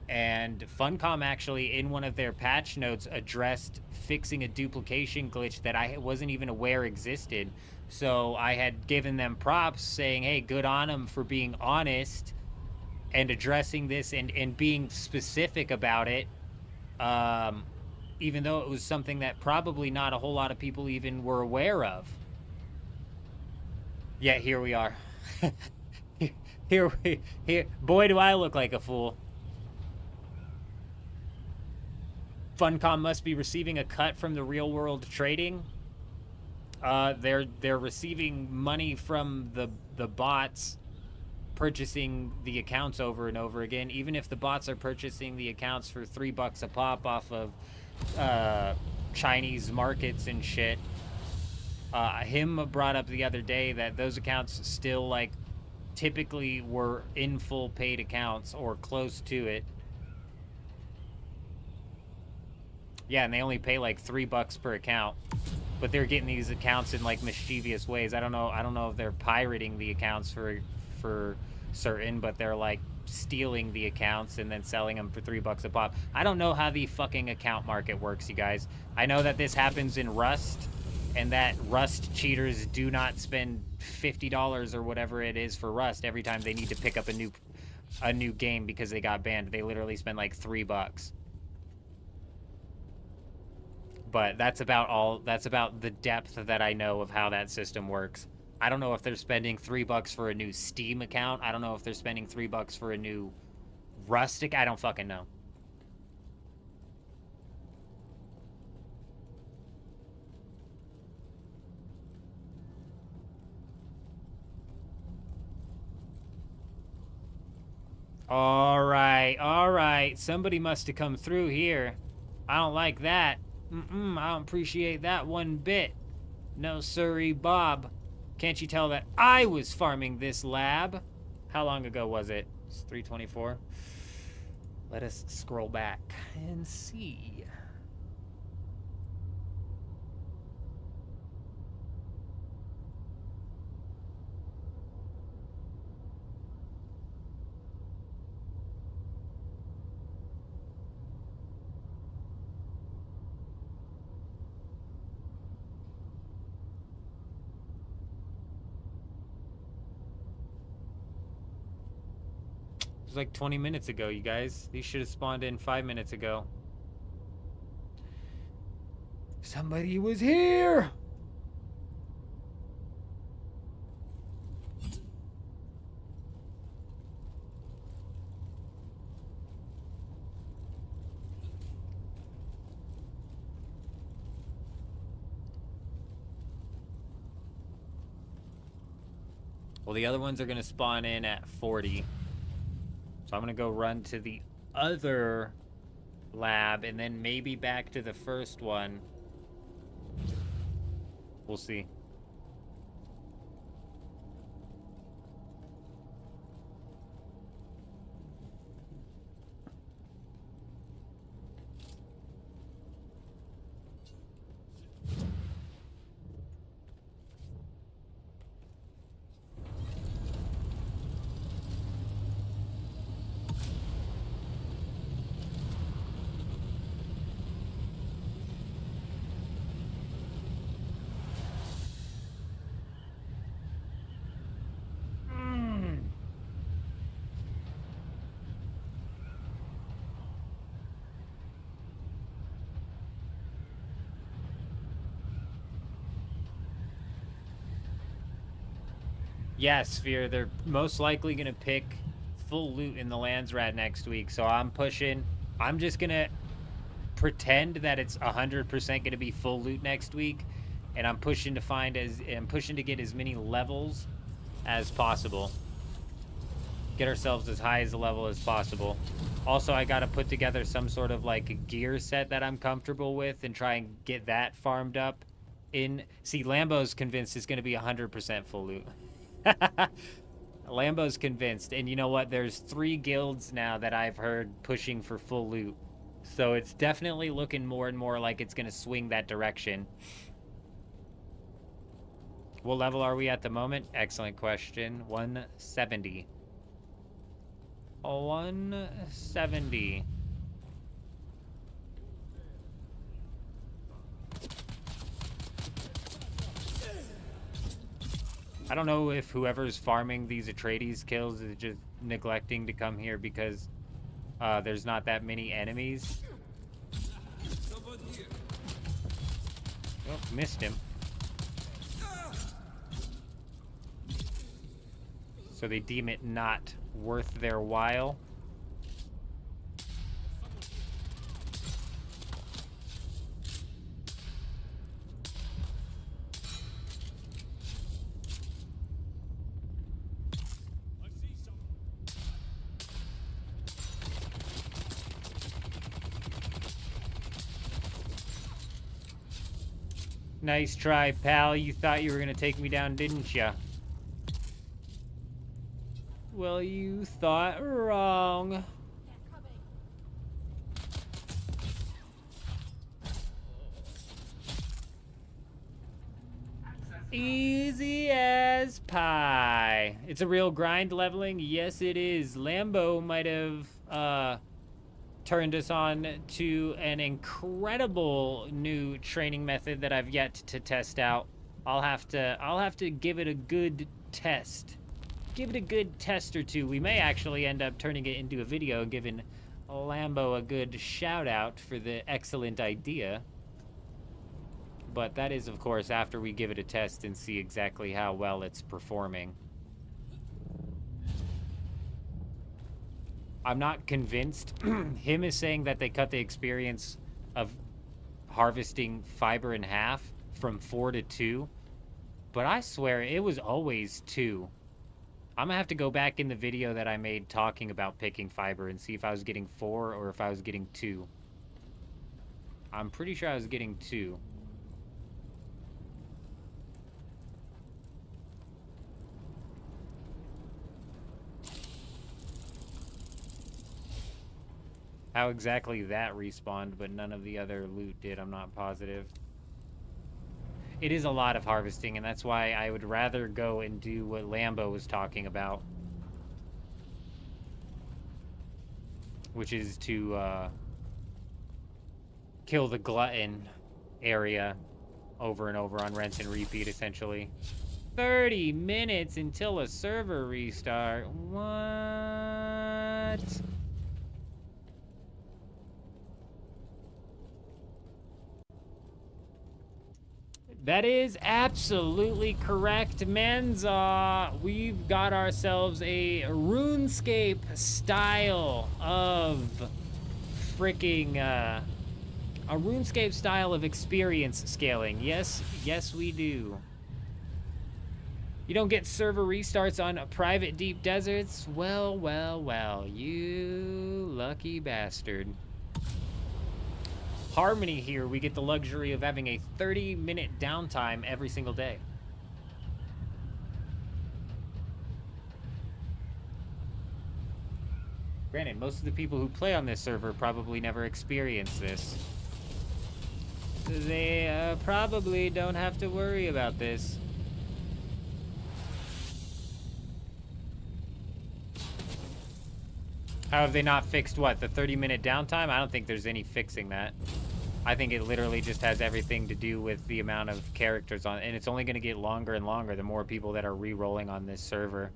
And Funcom actually, in one of their patch notes, addressed fixing a duplication glitch that I wasn't even aware existed. So I had given them props saying, hey, good on them for being honest and addressing this and being specific about it. Even though it was something that probably not a whole lot of people even were aware of. Yet here we are. Here, boy, do I look like a fool. Funcom must be receiving a cut from the real world trading. They're receiving money from the bots purchasing the accounts over and over again. Even if the bots are purchasing the accounts for $3 a pop off of Chinese markets and shit. Him brought up the other day that those accounts still like typically were in full paid accounts or close to it. Yeah, and they only pay like $3 per account, but they're getting these accounts in like mischievous ways. I don't know if they're pirating the accounts for certain, but they're like stealing the accounts and then selling them for $3 a pop. I don't know how the fucking account market works, you guys. I know that this happens in Rust, and that Rust cheaters do not spend $50 or whatever it is for Rust every time they need to pick up a new game because they got banned. They literally spend like $3. But that's about the depth that I know of how that system works. I don't know if they're spending $3 for a new Steam account. I don't know if they're spending $3 for a new Rustic. I don't fucking know. All right. Somebody must have come through here. I don't like that. I don't appreciate that one bit. No siree, Bob. Can't you tell that I was farming this lab? How long ago was it? It's 3:24. Let us scroll back and see. was like 20 minutes ago, you guys. These should have spawned in 5 minutes ago. Somebody was here! Well, the other ones are going to spawn in at 40. So I'm going to go run to the other lab and then maybe back to the first one. We'll see. Yeah, Sphere, they're most likely going to pick full loot in the Landsrat next week. So I'm just going to pretend that it's 100% going to be full loot next week. And I'm pushing to get as many levels as possible. Get ourselves as high as a level as possible. Also, I got to put together some sort of like a gear set that I'm comfortable with and try and get that farmed up. See, Lambo's convinced it's going to be 100% full loot. Lambo's convinced, and you know what? There's 3 guilds now that I've heard pushing for full loot. So it's definitely looking more and more like it's going to swing that direction. What level are we at the moment? Excellent question. 170. 170. I don't know if whoever's farming these Atreides kills is just neglecting to come here because there's not that many enemies. Oh, missed him. So they deem it not worth their while. Nice try, pal. You thought you were gonna take me down, didn't ya? Well, you thought wrong. Easy as pie. It's a real grind leveling? Yes, it is. Lambo might have turned us on to an incredible new training method that I've yet to test out. I'll have to give it a good test. Give it a good test or two. We may actually end up turning it into a video and giving Lambo a good shout out for the excellent idea. But that is, of course, after we give it a test and see exactly how well it's performing. I'm not convinced. Him is saying that they cut the experience of harvesting fiber in half from 4 to 2. But I swear it was always 2. I'm gonna have to go back in the video that I made talking about picking fiber and see if I was getting 4 or if I was getting 2. I'm pretty sure I was getting 2. How exactly that respawned, but none of the other loot did, I'm not positive. It is a lot of harvesting, and that's why I would rather go and do what Lambo was talking about. Which is to kill the glutton area over and over on rinse and repeat, essentially. 30 minutes until a server restart. What? What? That is absolutely correct, Menza. We've got ourselves a RuneScape style of freaking, a RuneScape style of experience scaling. Yes, yes we do. You don't get server restarts on private deep deserts? Well, well, well, you lucky bastard. Harmony here, we get the luxury of having a 30-minute downtime every single day. Granted, most of the people who play on this server probably never experience this. They probably don't have to worry about this. How have they not fixed what? The 30-minute downtime? I don't think there's any fixing that. I think it literally just has everything to do with the amount of characters on, and it's only going to get longer and longer the more people that are re-rolling on this server.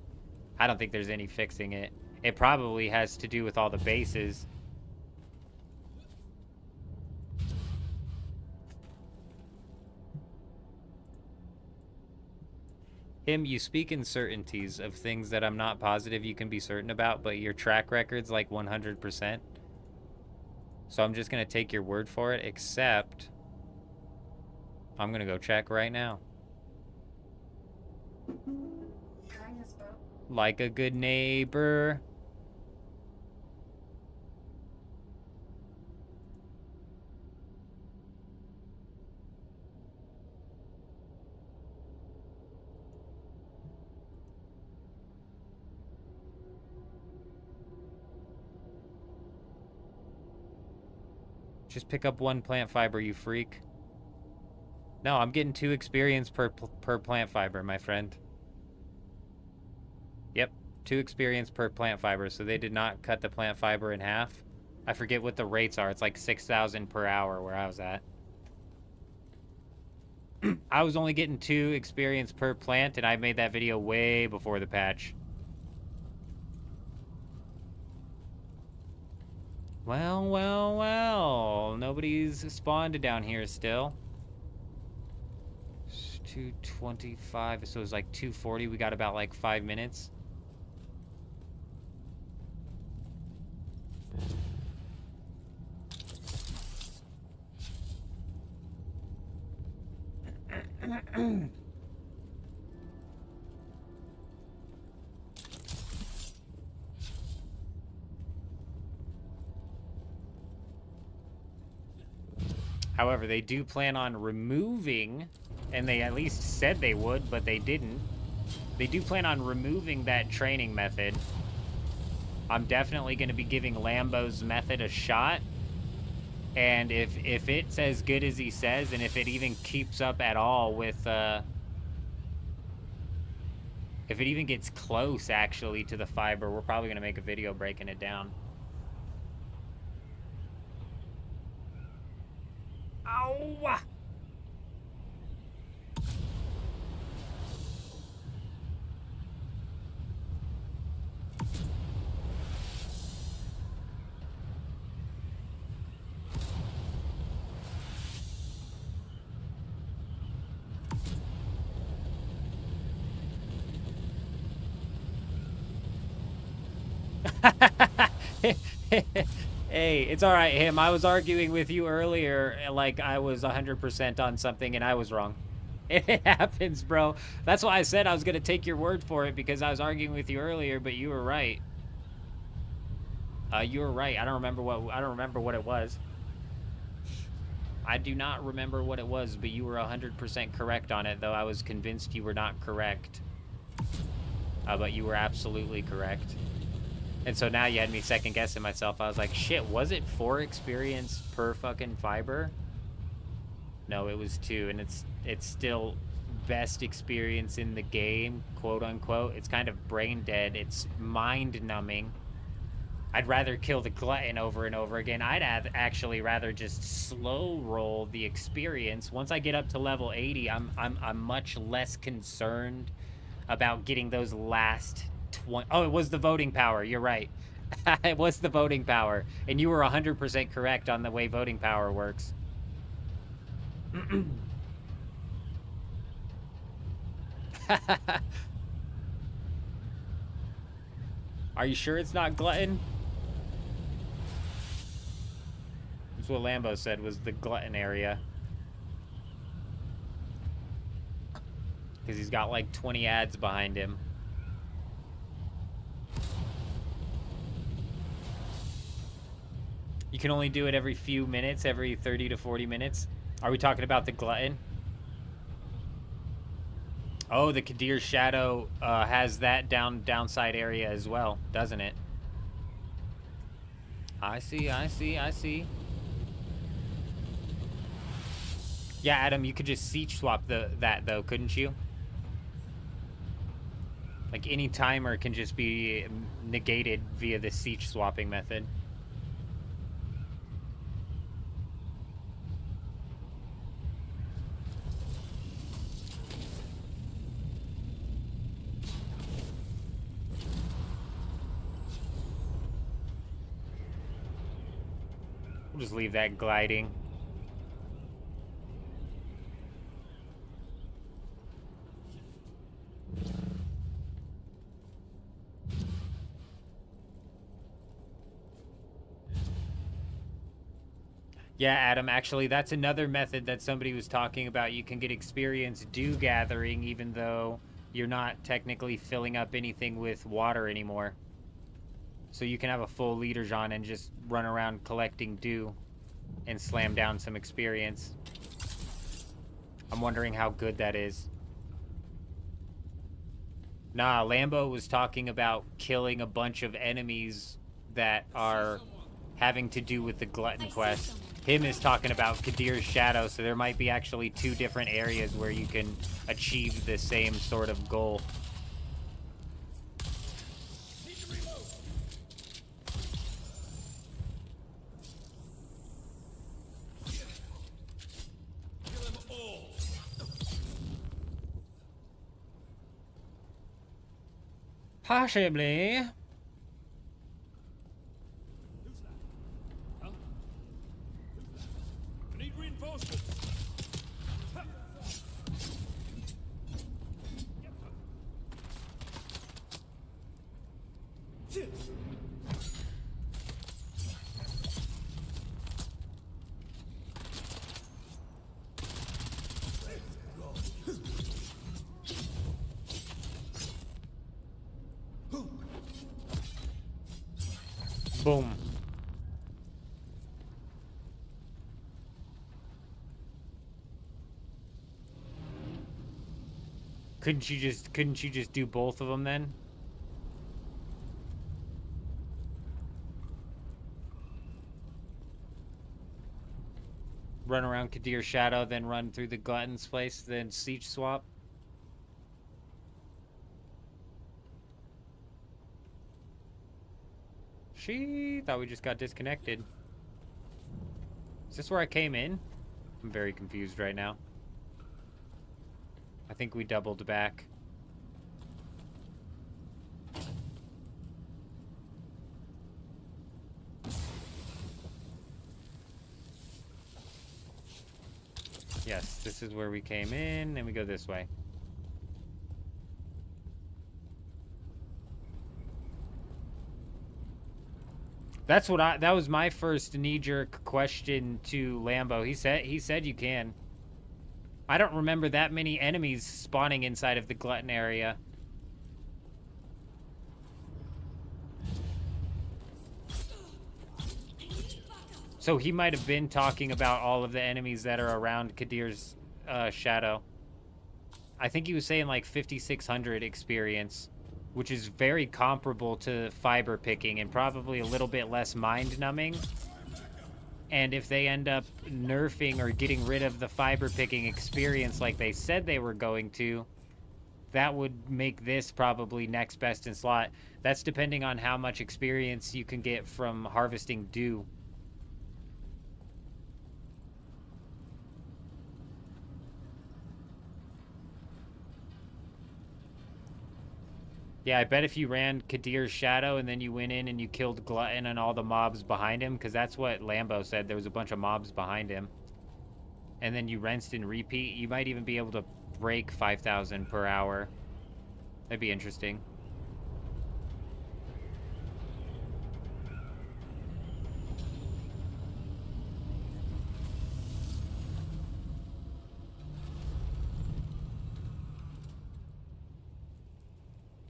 I don't think there's any fixing it. It probably has to do with all the bases. You speak in certainties of things that I'm not positive you can be certain about, but your track record's like 100%. So I'm just going to take your word for it, except I'm going to go check right now. Like a good neighbor. Just pick up one plant fiber, you freak. No, I'm getting 2 experience per plant fiber, my friend. Yep, 2 experience per plant fiber, so they did not cut the plant fiber in half. I forget what the rates are. It's like 6,000 per hour where I was at. I was only getting 2 experience per plant, and I made that video way before the patch. Well, well, well. Nobody's spawned down here still. It's 225, so it's like 240. We got about like 5 minutes. However, they do plan on removing, and they at least said they would, but they didn't. They do plan on removing that training method. I'm definitely going to be giving Lambo's method a shot. And if it's as good as he says, and if it even keeps up at all with, if it even gets close, actually, to the fiber, we're probably going to make a video breaking it down. Ow! Hey, it's all right, him. I was arguing with you earlier like I was 100% on something and I was wrong. It happens, bro. That's why I said I was going to take your word for it, because I was arguing with you earlier, but you were right. You were right. I don't remember what it was. I do not remember what it was, but you were 100% correct on it, though I was convinced you were not correct. But you were absolutely correct. And so now you had me second guessing myself. I was like, shit, was it 4 experience per fucking fiber? No, it was 2, and it's still best experience in the game, quote unquote. It's kind of brain dead. It's mind numbing. I'd rather kill the glutton over and over again. I'd actually rather just slow roll the experience. Once I get up to level 80, I'm much less concerned about getting those last 20. Oh, it was the voting power. You're right. It was the voting power, and you were 100% correct on the way voting power works. Are you sure it's not glutton? That's what Lambo said was the glutton area. Because he's got like 20 ads behind him. You can only do it every few minutes, every 30 to 40 minutes. Are we talking about the glutton? Oh, the Kadir Shadow has that downside area as well, doesn't it? I see. Yeah, Adam, you could just siege swap that though, couldn't you? Like any timer can just be negated via the siege swapping method. We'll just leave that gliding. Yeah, Adam, actually, that's another method that somebody was talking about. You can get experience dew gathering even though you're not technically filling up anything with water anymore. So you can have a full leader, Jean, and just run around collecting dew and slam down some experience. I'm wondering how good that is. Nah, Lambo was talking about killing a bunch of enemies that are having to do with the glutton quest. Him is talking about Kadir's Shadow, so there might be actually two different areas where you can achieve the same sort of goal. Possibly. I need reinforcements. Boom. Couldn't you just do both of them then? Run around Kadir's Shadow, then run through the Glutton's place, then siege swap? She thought we just got disconnected. Is this where I came in? I'm very confused right now. I think we doubled back. Yes, this is where we came in, and we go this way. That was my first knee-jerk question to Lambo. He said you can. I don't remember that many enemies spawning inside of the Glutton area. So he might have been talking about all of the enemies that are around Kadir's Shadow. I think he was saying like 5,600 experience, which is very comparable to fiber picking and probably a little bit less mind-numbing. And if they end up nerfing or getting rid of the fiber picking experience like they said they were going to, that would make this probably next best in slot. That's depending on how much experience you can get from harvesting dew. Yeah, I bet if you ran Kadir's shadow and then you went in and you killed Glutton and all the mobs behind him, because that's what Lambo said, there was a bunch of mobs behind him, and then you rinsed and repeat, you might even be able to break 5,000 per hour. That'd be interesting.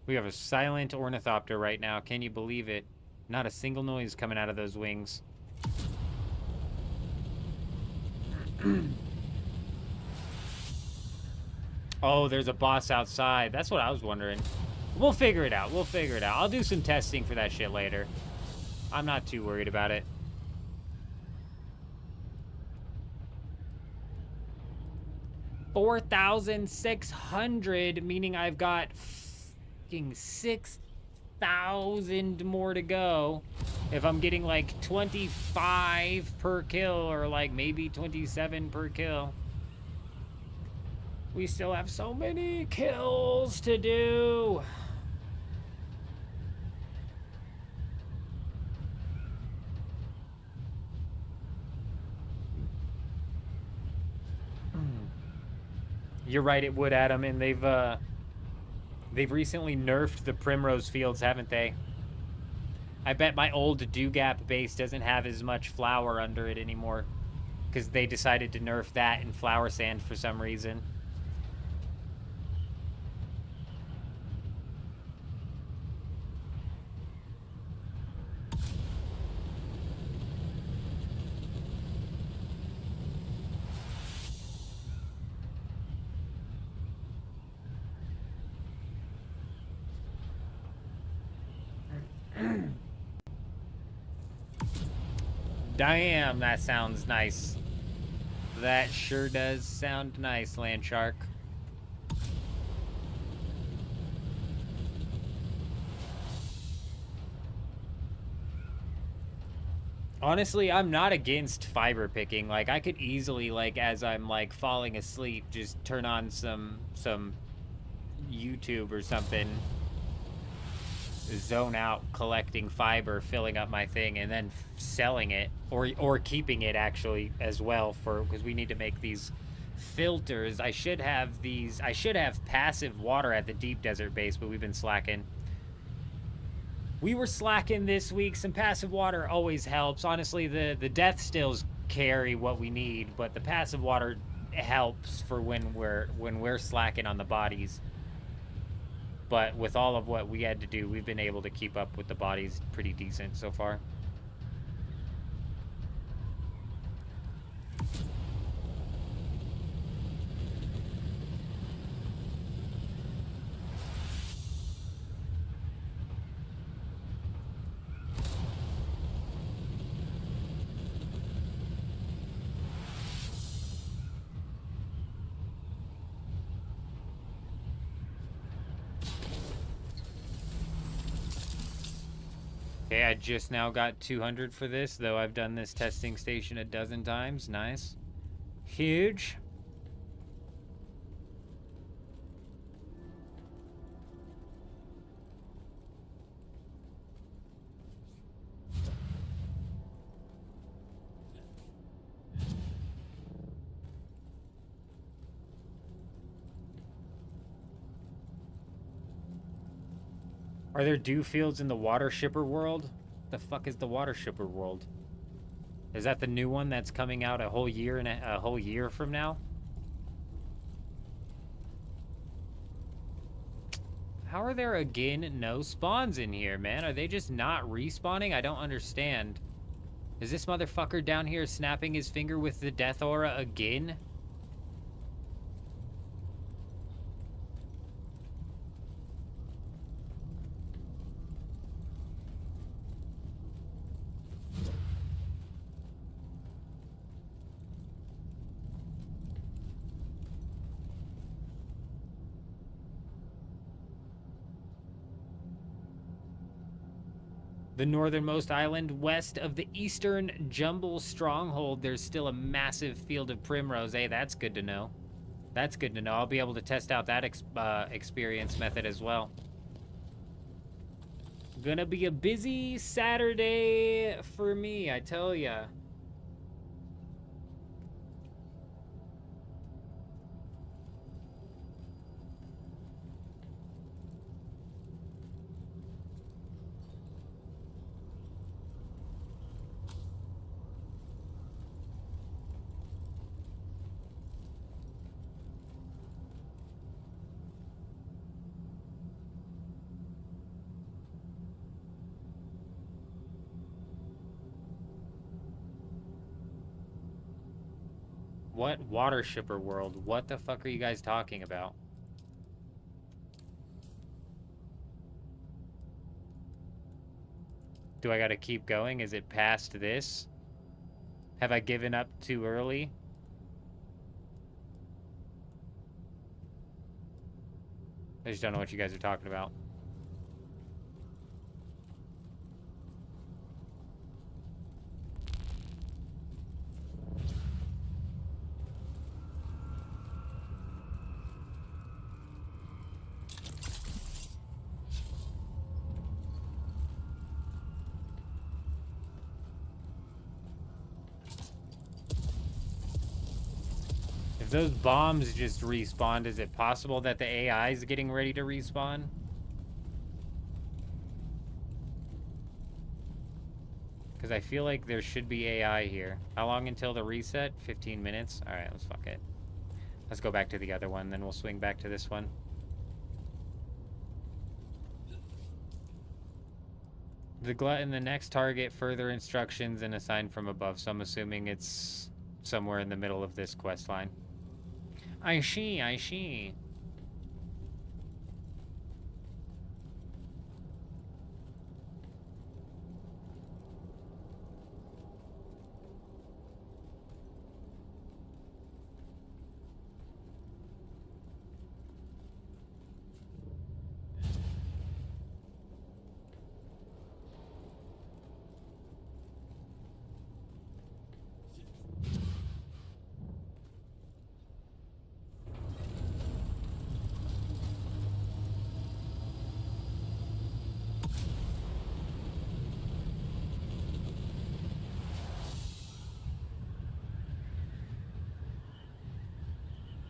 We have a silent ornithopter right now. Can you believe it? Not a single noise coming out of those wings. Oh, there's a boss outside. That's what I was wondering. We'll figure it out. We'll figure it out. I'll do some testing for that shit later. I'm not too worried about it. $4,600, meaning I've got 6,000 more to go. If I'm getting like 25 per kill or like maybe 27 per kill. We still have so many kills to do. You're right, it would, Adam, and they've recently nerfed the Primrose Fields, haven't they? I bet my old Dewgap base doesn't have as much flour under it anymore, because they decided to nerf that and flower sand for some reason. Damn, that sounds nice. That sure does sound nice, Landshark. Honestly, I'm not against fiber picking. Like, I could easily, like, as I'm, like, falling asleep, just turn on some YouTube or something. Zone out collecting fiber, filling up my thing, and then selling it, or keeping it actually as well, for because we need to make these filters. I should have passive water at the deep desert base, but we've been slacking. We were slacking this week. Some passive water always helps. Honestly, the death stills carry what we need, but the passive water helps for when we're slacking on the bodies. But with all of what we had to do, we've been able to keep up with the bodies pretty decent so far. Okay, I just now got 200 for this, though I've done this testing station a dozen times. Nice. Huge. Are there dew fields in the water shipper world? The fuck is the water shipper world? Is that the new one that's coming out a whole year from now? How are there again no spawns in here, man? Are they just not respawning? I don't understand. Is this motherfucker down here snapping his finger with the death aura again? The northernmost island west of the eastern Jumble Stronghold, there's still a massive field of primrose. Hey, that's good to know. That's good to know. I'll be able to test out that experience method as well. Gonna be a busy Saturday for me, I tell ya. What water shipper world? What the fuck are you guys talking about? Do I gotta keep going? Is it past this? Have I given up too early? I just don't know what you guys are talking about. If those bombs just respawned, is it possible that the AI is getting ready to respawn? Because I feel like there should be AI here. How long until the reset? 15 minutes? Alright, let's fuck it. Let's go back to the other one, then we'll swing back to this one. The glutton, the next target, further instructions and assign from above. So I'm assuming it's somewhere in the middle of this quest line. I see, I see.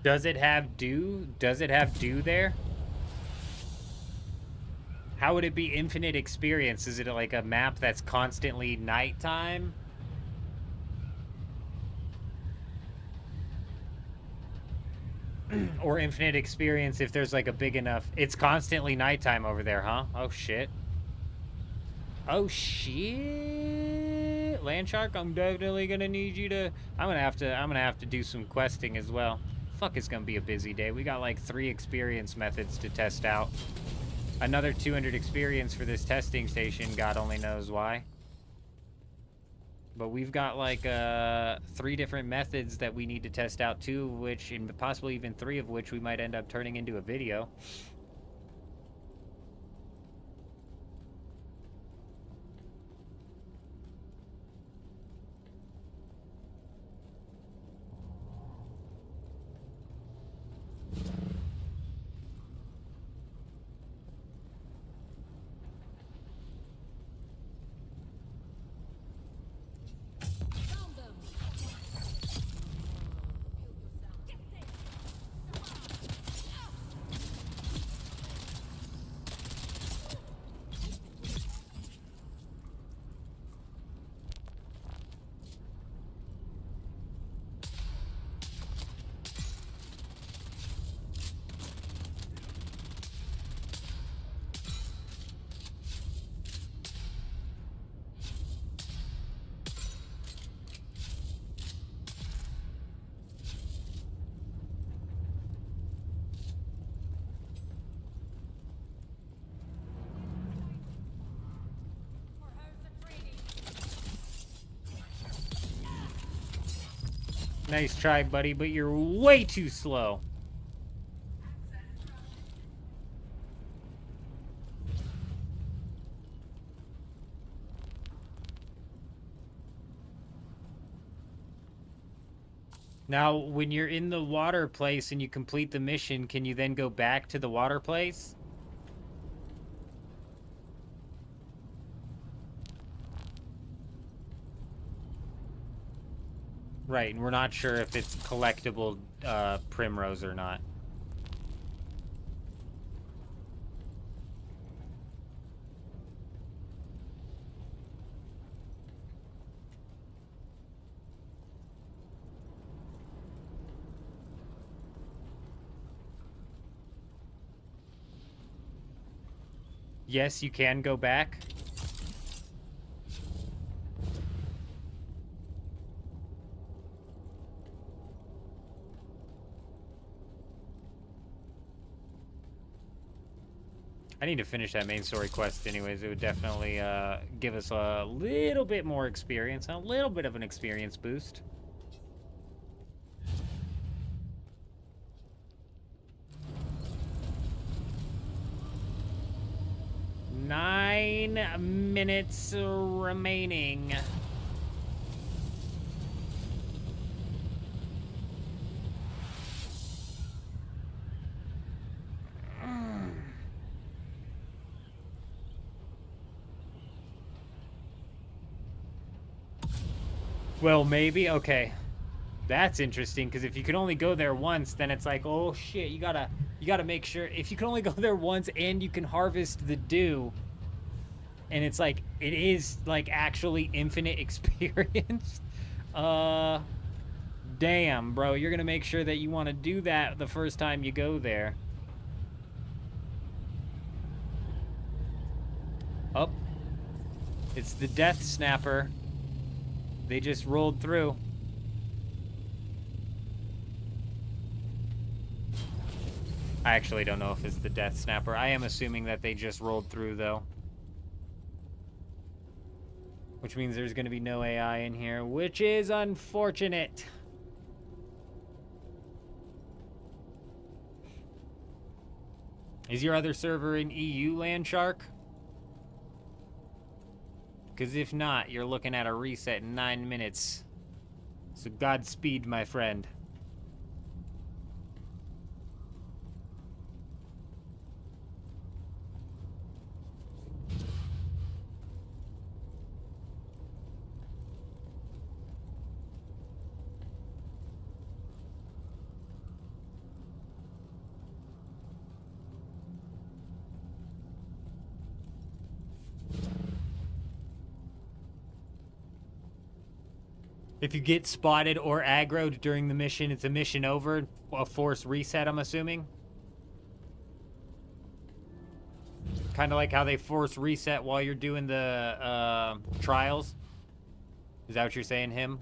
Does it have dew? Does it have dew there? How would it be infinite experience? Is it like a map that's constantly nighttime? Or infinite experience if there's like a big enough... It's constantly nighttime over there, huh? Oh shit. Oh shit. Landshark, I'm definitely gonna need you to... I'm gonna have to do some questing as well. Fuck, it's gonna be a busy day. We got like 3 experience methods to test out. Another 200 experience for this testing station, God only knows why. But we've got like 3 different methods that we need to test out, 2 of which, and possibly even 3 of which we might end up turning into a video. Nice try, buddy, but you're way too slow. Now, when you're in the water place and you complete the mission, can you then go back to the water place? Right, and we're not sure if it's collectible primrose or not. Yes, you can go back. I need to finish that main story quest anyways. It would definitely give us a little bit more experience, a little bit of an experience boost. Nine minutes remaining. Well, maybe. Okay. That's interesting, because if you can only go there once, then it's like, oh shit, you gotta make sure. If you can only go there once and you can harvest the dew, and it's like, it is like actually infinite experience. Damn, bro, you're gonna make sure that you want to do that the first time you go there. Oh, it's the Death Snapper. They just rolled through. I actually don't know if it's the Death Snapper. I am assuming that they just rolled through, though. Which means there's going to be no AI in here, which is unfortunate. Is your other server in EU, Landshark? Because if not, you're looking at a reset in 9 minutes. So Godspeed, my friend. If you get spotted or aggroed during the mission, it's a mission over. A force reset, I'm assuming. Kind of like how they force reset while you're doing the trials. Is that what you're saying, him?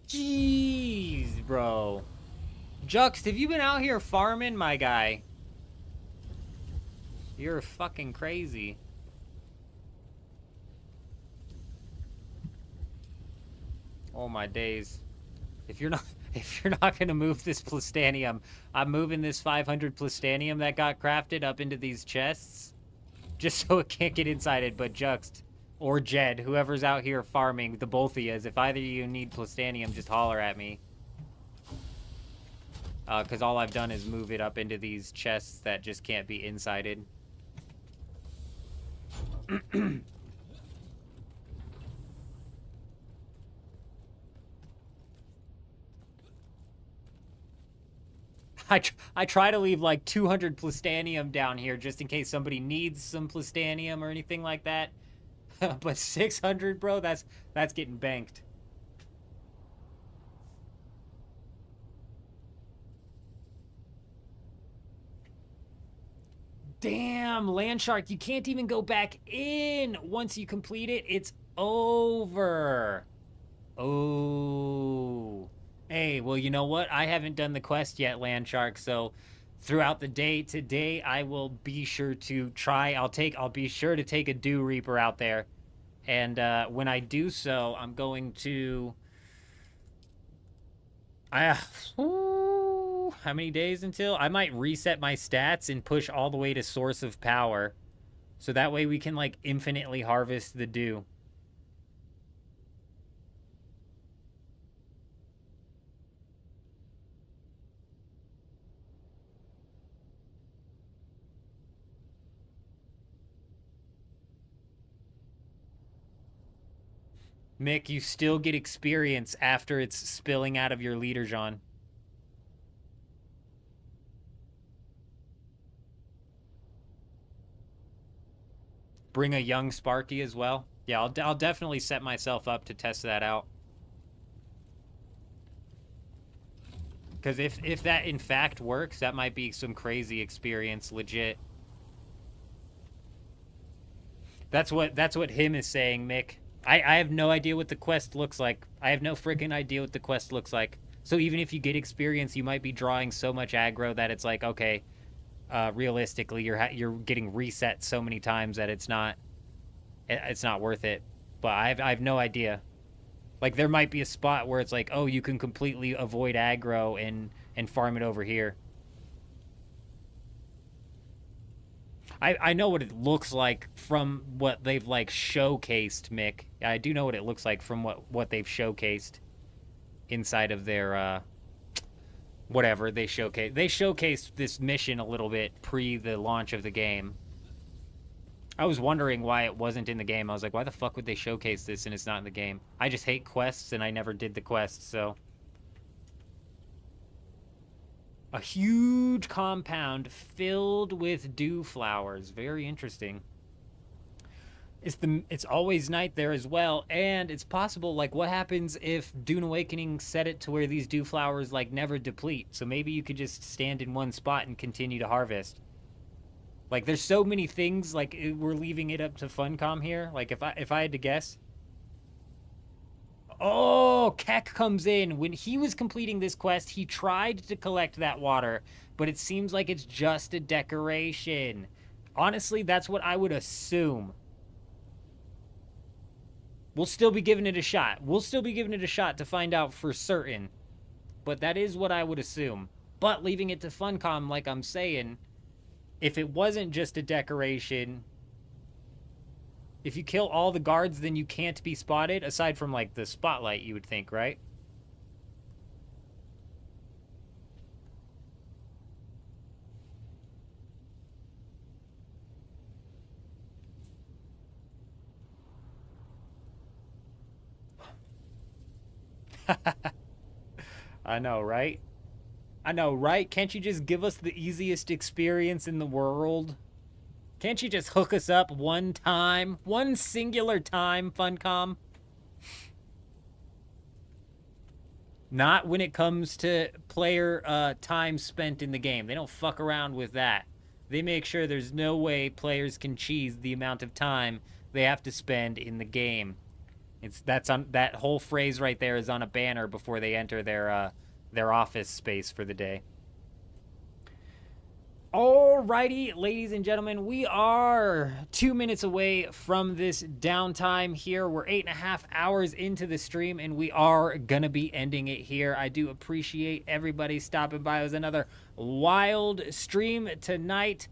Jeez, bro. Juxt, have you been out here farming, my guy? You're fucking crazy. Oh my days. If you're not gonna move this plastanium, I'm moving this 500 plastanium that got crafted up into these chests, just so it can't get inside it. But Juxt or Jed, whoever's out here farming, the both of yous, if either of you need plastanium, just holler at me. Because all I've done is move it up into these chests that just can't be insided. I try to leave like 200 plastanium down here just in case somebody needs some plastanium or anything like that. But 600, bro, that's getting banked. Damn, Landshark, you can't even go back in. Once you complete it, it's over. Oh. Hey, well, you know what? I haven't done the quest yet, Landshark, so throughout the day today, I will be sure to try. I'll be sure to take a Dew Reaper out there. And when I do so, I'm going to... how many days until? I might reset my stats and push all the way to Source of Power. So that way we can, like, infinitely harvest the dew. Mick, you still get experience after it's spilling out of your leader, Jean. Bring a young Sparky as well. Yeah, I'll definitely set myself up to test that out. Because if that in fact works, that might be some crazy experience, legit. That's what him is saying, Mick. I have no idea what the quest looks like. I have no freaking idea what the quest looks like. So even if you get experience, you might be drawing so much aggro that it's like, okay, realistically, you're getting reset so many times that it's not worth it. But I have no idea. Like, there might be a spot where it's like, oh, you can completely avoid aggro and farm it over here. I know what it looks like from what they've, like, showcased, Mick. I do know what it looks like from what they've showcased inside of their, whatever they showcased. They showcased this mission a little bit pre the launch of the game. I was wondering why it wasn't in the game. I was like, why the fuck would they showcase this and it's not in the game? I just hate quests, and I never did the quests, so... A huge compound filled with dew flowers. Very interesting. It's always night there as well, and it's possible, like, what happens if Dune Awakening set it to where these dew flowers, like, never deplete? So maybe you could just stand in one spot and continue to harvest. Like, there's so many things, like, we're leaving it up to Funcom here. Like, if I had to guess... Oh, Keck comes in. When he was completing this quest, he tried to collect that water, but it seems like it's just a decoration. Honestly, that's what I would assume. We'll still be giving it a shot. We'll still be giving it a shot to find out for certain. But that is what I would assume. But leaving it to Funcom, like I'm saying, if it wasn't just a decoration... If you kill all the guards, then you can't be spotted, aside from, like, the spotlight, you would think, right? I know, right? I know, right? Can't you just give us the easiest experience in the world? Can't you just hook us up one time? One singular time, Funcom? Not when it comes to player time spent in the game. They don't fuck around with that. They make sure there's no way players can cheese the amount of time they have to spend in the game. That whole phrase right there is on a banner before they enter their office space for the day. Alrighty, ladies and gentlemen, we are 2 minutes away from this downtime here. We're 8.5 hours into the stream, and we are gonna be ending it here. I do appreciate everybody stopping by. It was another wild stream tonight.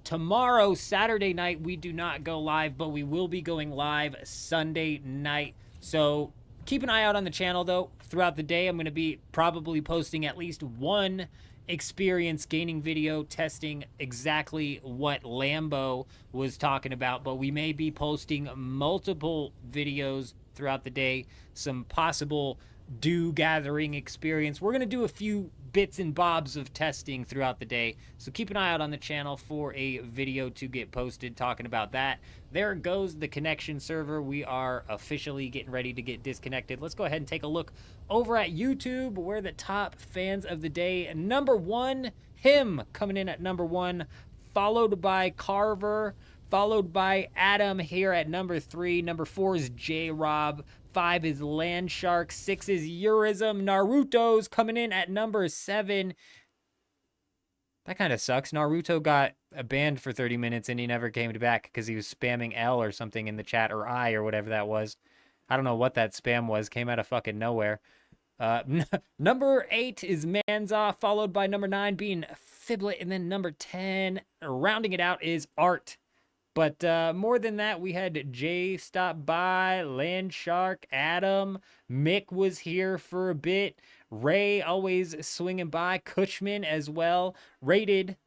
Tomorrow, Saturday night, we do not go live, but we will be going live Sunday night. So Keep an eye out on the channel, though. Throughout the day, I'm going to be probably posting at least one experience gaining video testing exactly what Lambo was talking about, but we may be posting multiple videos throughout the day, some possible dew gathering experience. We're going to do a few bits and bobs of testing throughout the day, so keep an eye out on the channel for a video to get posted talking about that. There goes the connection server. We are officially getting ready to get disconnected. Let's go ahead and take a look over at YouTube. We're the top fans of the day. Number 1, him coming in at number 1, followed by Carver, followed by Adam here at number 3. Number 4 is J-Rob. 5 is Landshark. 6 is Eurism. Naruto's coming in at number 7. That kind of sucks. Naruto got banned for 30 minutes and he never came back because he was spamming L or something in the chat, or I, or whatever that was. I don't know what that spam was. Came out of fucking nowhere. Number 8 is Manza, followed by number 9 being Fiblet, and then number 10, rounding it out, is Art. But more than that, we had Jay stop by, Landshark, Adam, Mick was here for a bit, Ray always swinging by, Cushman as well, Rated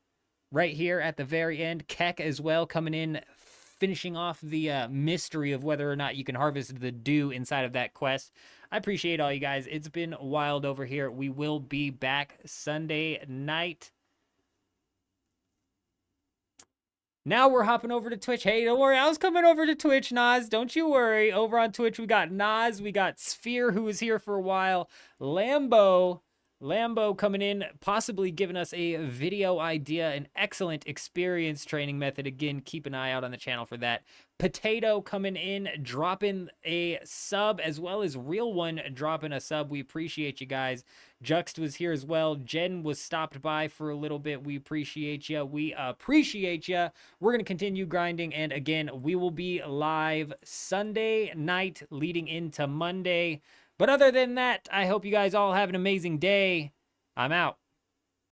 right here at the very end, Keck as well coming in, finishing off the mystery of whether or not you can harvest the dew inside of that quest. I appreciate all you guys. It's been wild over here. We will be back Sunday night. Now we're hopping over to Twitch. Hey, don't worry. I was coming over to Twitch, Nas. Don't you worry. Over on Twitch, we got Nas. We got Sphere, who was here for a while. Lambo coming in, possibly giving us a video idea, an excellent experience training method. Again, keep an eye out on the channel for that. Potato coming in, dropping a sub, as well as Real One dropping a sub. We appreciate you guys. Juxt was here as well. Jen was stopped by for a little bit. We appreciate you. We appreciate you. We're going to continue grinding, and again, we will be live Sunday night leading into Monday. But other than that, I hope you guys all have an amazing day. I'm out.